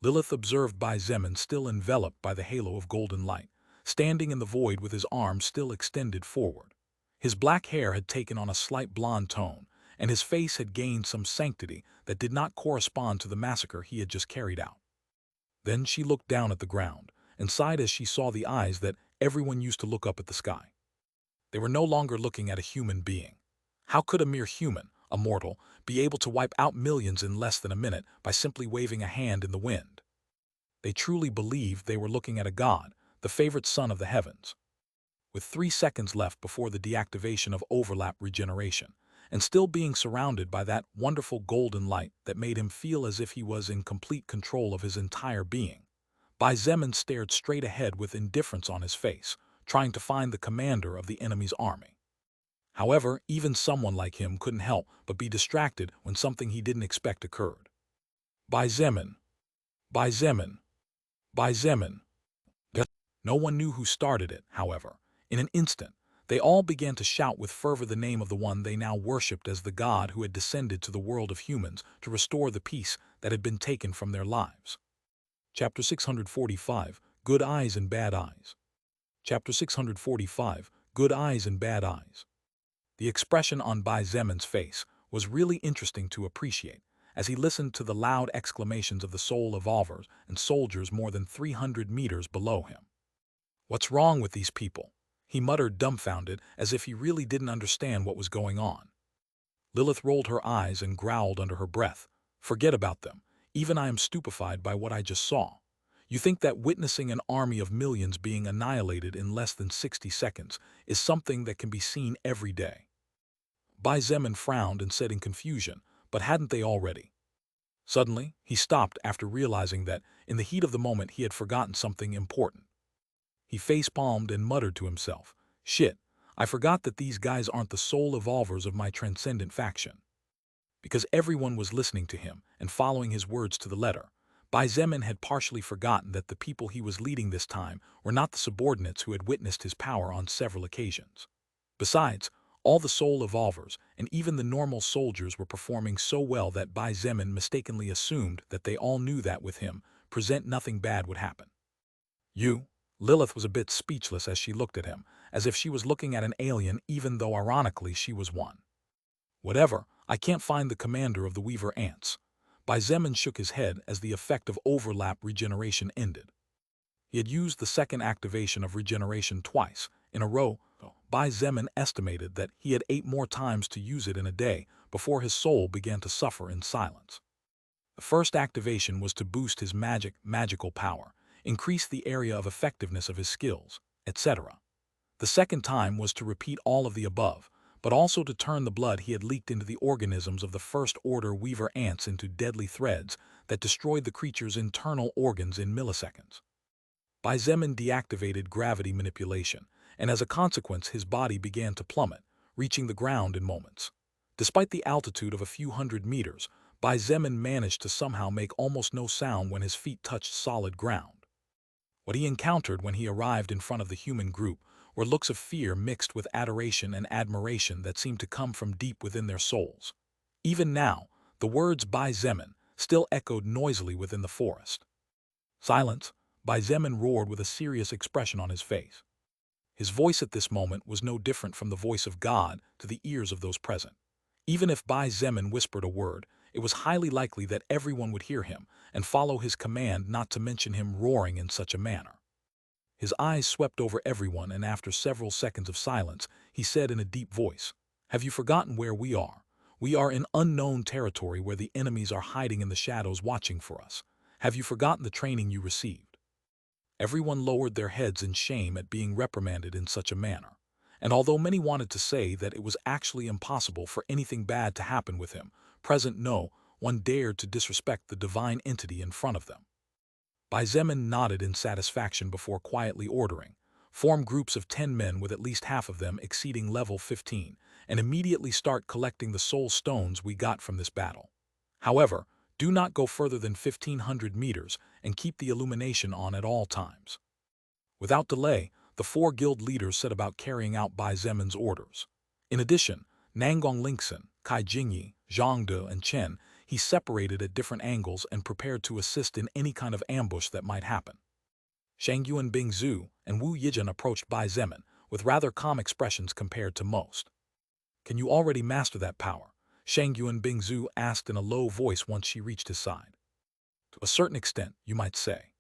Lilith observed Bai Zemin, still enveloped by the halo of golden light, standing in the void with his arms still extended forward. His black hair had taken on a slight blonde tone, and his face had gained some sanctity that did not correspond to the massacre he had just carried out. Then she looked down at the ground and sighed as she saw the eyes that everyone used to look up at the sky. They were no longer looking at a human being. How could a mere human, a mortal, be able to wipe out millions in less than a minute by simply waving a hand in the wind? They truly believed they were looking at a god, the favorite son of the heavens. With 3 seconds left before the deactivation of overlap regeneration, and still being surrounded by that wonderful golden light that made him feel as if he was in complete control of his entire being, Bai Zemin stared straight ahead with indifference on his face, trying to find the commander of the enemy's army. However, even someone like him couldn't help but be distracted when something he didn't expect occurred. Bai Zemin! Bai Zemin! Bai Zemin! No one knew who started it, however. In an instant, they all began to shout with fervor the name of the one they now worshipped as the god who had descended to the world of humans to restore the peace that had been taken from their lives. Chapter 645, Good Eyes and Bad Eyes. Chapter 645, Good Eyes and Bad Eyes. The expression on Bai Zemin's face was really interesting to appreciate, as he listened to the loud exclamations of the soul evolvers and soldiers more than 300 meters below him. "What's wrong with these people?" he muttered, dumbfounded, as if he really didn't understand what was going on. Lilith rolled her eyes and growled under her breath. "Forget about them. Even I am stupefied by what I just saw. You think that witnessing an army of millions being annihilated in less than 60 seconds is something that can be seen every day?" Bai Zemin frowned and said in confusion, "But hadn't they already?" Suddenly, he stopped after realizing that, in the heat of the moment, he had forgotten something important. He face-palmed and muttered to himself, "Shit, I forgot that these guys aren't the sole evolvers of my transcendent faction." Because everyone was listening to him and following his words to the letter, Bai Zemin had partially forgotten that the people he was leading this time were not the subordinates who had witnessed his power on several occasions. Besides, all the soul evolvers and even the normal soldiers were performing so well that Bai Zemin mistakenly assumed that they all knew that with him present nothing bad would happen. Lilith was a bit speechless as she looked at him, as if she was looking at an alien even though ironically she was one. "Whatever, I can't find the commander of the Weaver Ants." Bai Zemin shook his head as the effect of overlap regeneration ended. He had used the second activation of regeneration twice in a row. Bai Zemin estimated that he had 8 more times to use it in a day before his soul began to suffer in silence. The first activation was to boost his magical power, increase the area of effectiveness of his skills, etc. The second time was to repeat all of the above, but also to turn the blood he had leaked into the organisms of the first-order Weaver Ants into deadly threads that destroyed the creature's internal organs in milliseconds. Bai Zemin deactivated gravity manipulation, and as a consequence his body began to plummet, reaching the ground in moments. Despite the altitude of a few hundred meters, Bai Zemin managed to somehow make almost no sound when his feet touched solid ground. What he encountered when he arrived in front of the human group were looks of fear mixed with adoration and admiration that seemed to come from deep within their souls. Even now, the words Bai Zemin still echoed noisily within the forest. "Silence!" Bai Zemin roared with a serious expression on his face. His voice at this moment was no different from the voice of God to the ears of those present. Even if Bai Zemin whispered a word, it was highly likely that everyone would hear him and follow his command, not to mention him roaring in such a manner. His eyes swept over everyone, and after several seconds of silence, he said in a deep voice, "Have you forgotten where we are? We are in unknown territory where the enemies are hiding in the shadows watching for us. Have you forgotten the training you received?" Everyone lowered their heads in shame at being reprimanded in such a manner, and although many wanted to say that it was actually impossible for anything bad to happen with him, no one dared to disrespect the divine entity in front of them. Bai Zemin nodded in satisfaction before quietly ordering, Form groups of 10 men with at least half of them exceeding level 15, and immediately start collecting the soul stones we got from this battle. However, do not go further than 1,500 meters and keep the illumination on at all times. Without delay, the 4 guild leaders set about carrying out Bai Zemin's orders. In addition, Nangong Lingxin, Kai Jingyi, Zhang De, and Chen he separated at different angles and prepared to assist in any kind of ambush that might happen. Shangyuan Bingzhu and Wu Yijin approached Bai Zemin with rather calm expressions compared to most. "Can you already master that power?" Shangyuan Bingzhu asked in a low voice once she reached his side. "To a certain extent, you might say."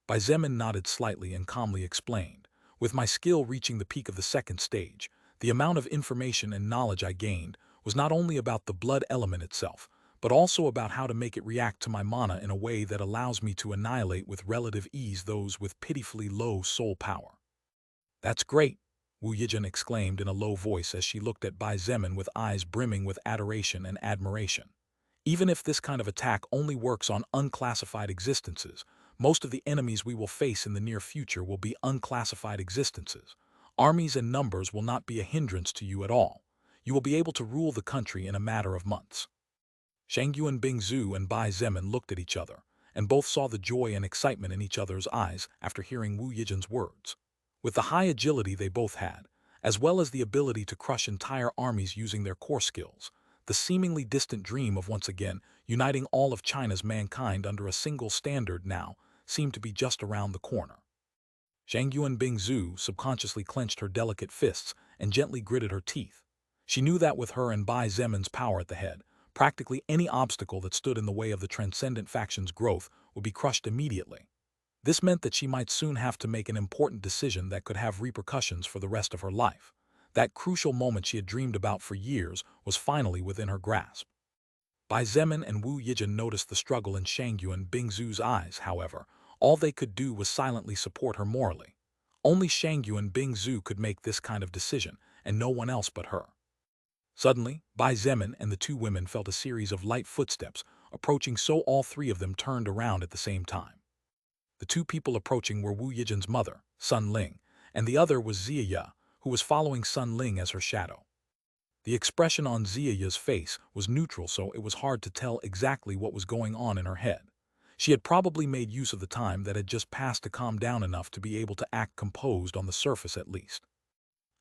Bai Zemin nodded slightly and calmly explained, "With my skill reaching the peak of the second stage, the amount of information and knowledge I gained was not only about the blood element itself, but also about how to make it react to my mana in a way that allows me to annihilate with relative ease those with pitifully low soul power." "That's great," Wu Yijin exclaimed in a low voice as she looked at Bai Zemin with eyes brimming with adoration and admiration. "Even if this kind of attack only works on unclassified existences, most of the enemies we will face in the near future will be unclassified existences. Armies and numbers will not be a hindrance to you at all. You will be able to rule the country in a matter of months." Shangyuan Bingzhu and Bai Zemin looked at each other, and both saw the joy and excitement in each other's eyes after hearing Wu Yijin's words. With the high agility they both had, as well as the ability to crush entire armies using their core skills, the seemingly distant dream of once again uniting all of China's mankind under a single standard now seemed to be just around the corner. Shangyuan Bingzhu subconsciously clenched her delicate fists and gently gritted her teeth. She knew that with her and Bai Zemin's power at the head, practically any obstacle that stood in the way of the transcendent faction's growth would be crushed immediately. This meant that she might soon have to make an important decision that could have repercussions for the rest of her life. That crucial moment she had dreamed about for years was finally within her grasp. Bai Zemin and Wu Yijin noticed the struggle in Shangyuan Bingzhu's eyes, however. All they could do was silently support her morally. Only Shangyuan Bingzhu could make this kind of decision, and no one else but her. Suddenly, Bai Zemin and the 2 women felt a series of light footsteps approaching, so all 3 of them turned around at the same time. The 2 people approaching were Wu Yijin's mother, Sun Ling, and the other was Ziya, who was following Sun Ling as her shadow. The expression on Ziya's face was neutral, so it was hard to tell exactly what was going on in her head. She had probably made use of the time that had just passed to calm down enough to be able to act composed on the surface at least.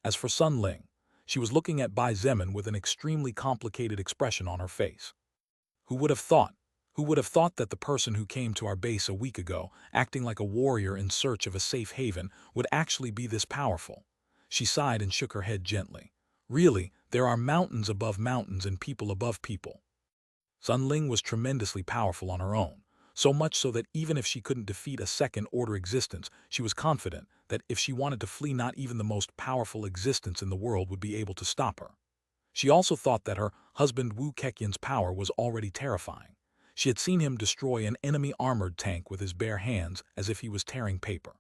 As for Sun Ling, she was looking at Bai Zemin with an extremely complicated expression on her face. Who would have thought? Who would have thought that the person who came to our base a week ago, acting like a warrior in search of a safe haven, would actually be this powerful? She sighed and shook her head gently. Really, there are mountains above mountains and people above people. Sun Ling was tremendously powerful on her own, so much so that even if she couldn't defeat a second-order existence, she was confident that if she wanted to flee, not even the most powerful existence in the world would be able to stop her. She also thought that her husband Wu Keqian's power was already terrifying. She had seen him destroy an enemy armored tank with his bare hands as if he was tearing paper.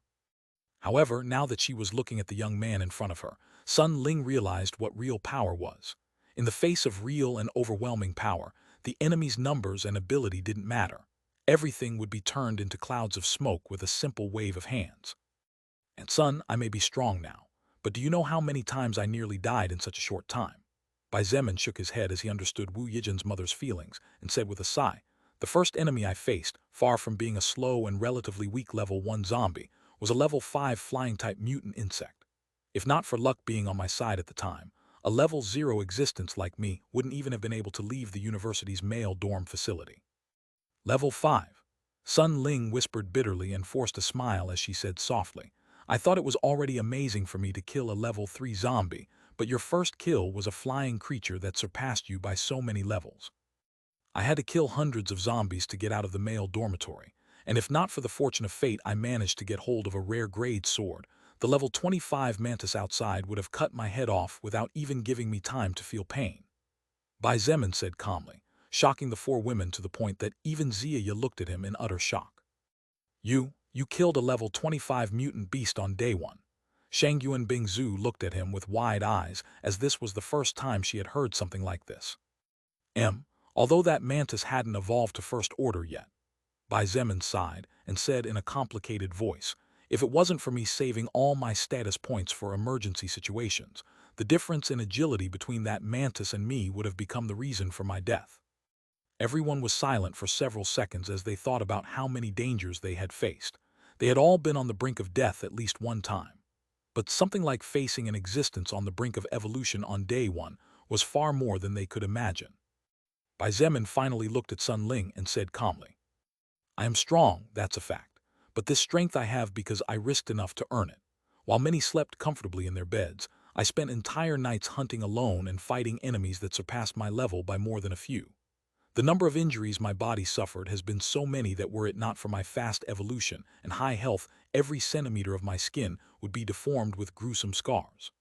However, now that she was looking at the young man in front of her, Sun Ling realized what real power was. In the face of real and overwhelming power, the enemy's numbers and ability didn't matter. Everything would be turned into clouds of smoke with a simple wave of hands. "And Sun, I may be strong now, but do you know how many times I nearly died in such a short time?" Bai Zemin shook his head as he understood Wu Yijin's mother's feelings and said with a sigh, "The first enemy I faced, far from being a slow and relatively weak level 1 zombie, was a level 5 flying-type mutant insect. If not for luck being on my side at the time, a level 0 existence like me wouldn't even have been able to leave the university's male dorm facility." "Level 5. Sun Ling whispered bitterly and forced a smile as she said softly, "I thought it was already amazing for me to kill a level 3 zombie, but your first kill was a flying creature that surpassed you by so many levels. I had to kill hundreds of zombies to get out of the male dormitory, and if not for the fortune of fate I managed to get hold of a rare grade sword, the level 25 mantis outside would have cut my head off without even giving me time to feel pain." Bai Zemin said calmly, shocking the 4 women to the point that even Ziya looked at him in utter shock. You killed a level 25 mutant beast on day 1. Shangyuan Bingzhu looked at him with wide eyes, as this was the first time she had heard something like this. Although that mantis hadn't evolved to first order yet." Bai Zemin sighed and said in a complicated voice, If it wasn't for me saving all my status points for emergency situations, the difference in agility between that mantis and me would have become the reason for my death. Everyone was silent for several seconds as they thought about how many dangers they had faced. They had all been on the brink of death at least one time. But something like facing an existence on the brink of evolution on day one was far more than they could imagine. Bai Zemin finally looked at Sun Ling and said calmly, "I am strong, that's a fact. But this strength I have because I risked enough to earn it. While many slept comfortably in their beds, I spent entire nights hunting alone and fighting enemies that surpassed my level by more than a few. The number of injuries my body suffered has been so many that were it not for my fast evolution and high health, every centimeter of my skin would be deformed with gruesome scars."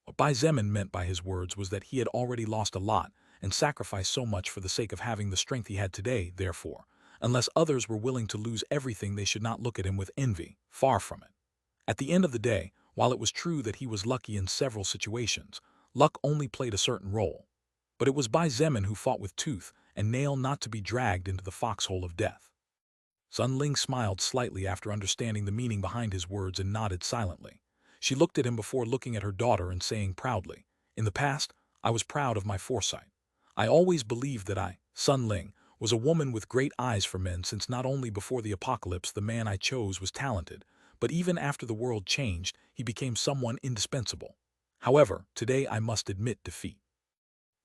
What Bai Zemin meant by his words was that he had already lost a lot and sacrificed so much for the sake of having the strength he had today, therefore, unless others were willing to lose everything, they should not look at him with envy, far from it. At the end of the day, while it was true that he was lucky in several situations, luck only played a certain role. But it was Bai Zemin who fought with tooth and nail not to be dragged into the foxhole of death. Sun Ling smiled slightly after understanding the meaning behind his words and nodded silently. She looked at him before looking at her daughter and saying proudly, "In the past, I was proud of my foresight. I always believed that I, Sun Ling, was a woman with great eyes for men, since not only before the apocalypse the man I chose was talented, but even after the world changed, he became someone indispensable. However, today I must admit defeat.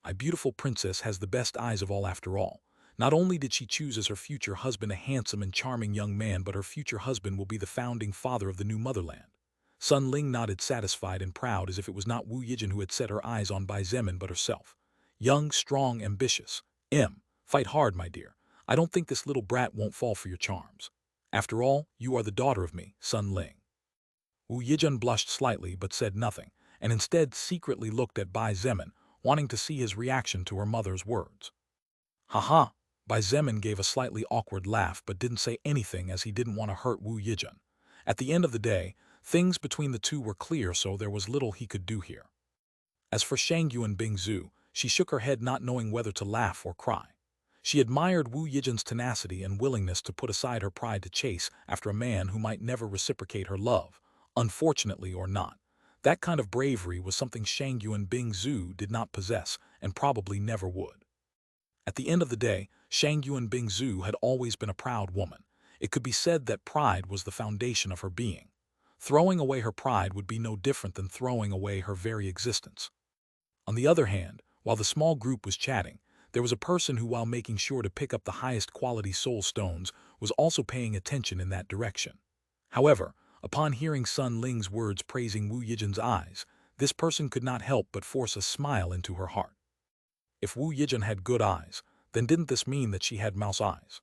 My beautiful princess has the best eyes of all after all. Not only did she choose as her future husband a handsome and charming young man, but her future husband will be the founding father of the new motherland." Sun Ling nodded satisfied and proud, as if it was not Wu Yijin who had set her eyes on Bai Zemin but herself. "Young, strong, ambitious. Fight hard, my dear. I don't think this little brat won't fall for your charms. After all, you are the daughter of me, Sun Ling." Wu Yijin blushed slightly but said nothing, and instead secretly looked at Bai Zemin, wanting to see his reaction to her mother's words. "Ha!" Bai Zemin gave a slightly awkward laugh but didn't say anything, as he didn't want to hurt Wu Yijin. At the end of the day, things between the two were clear, so there was little he could do here. As for Shangyuan Bingzu, she shook her head, not knowing whether to laugh or cry. She admired Wu Yijin's tenacity and willingness to put aside her pride to chase after a man who might never reciprocate her love, unfortunately or not. That kind of bravery was something Shangyuan Bingzu did not possess and probably never would. At the end of the day, Shangyuan Bingzu had always been a proud woman. It could be said that pride was the foundation of her being. Throwing away her pride would be no different than throwing away her very existence. On the other hand, while the small group was chatting, there was a person who, while making sure to pick up the highest quality soul stones, was also paying attention in that direction. However, upon hearing Sun Ling's words praising Wu Yijin's eyes, this person could not help but force a smile into her heart. If Wu Yijin had good eyes, then didn't this mean that she had mouse eyes?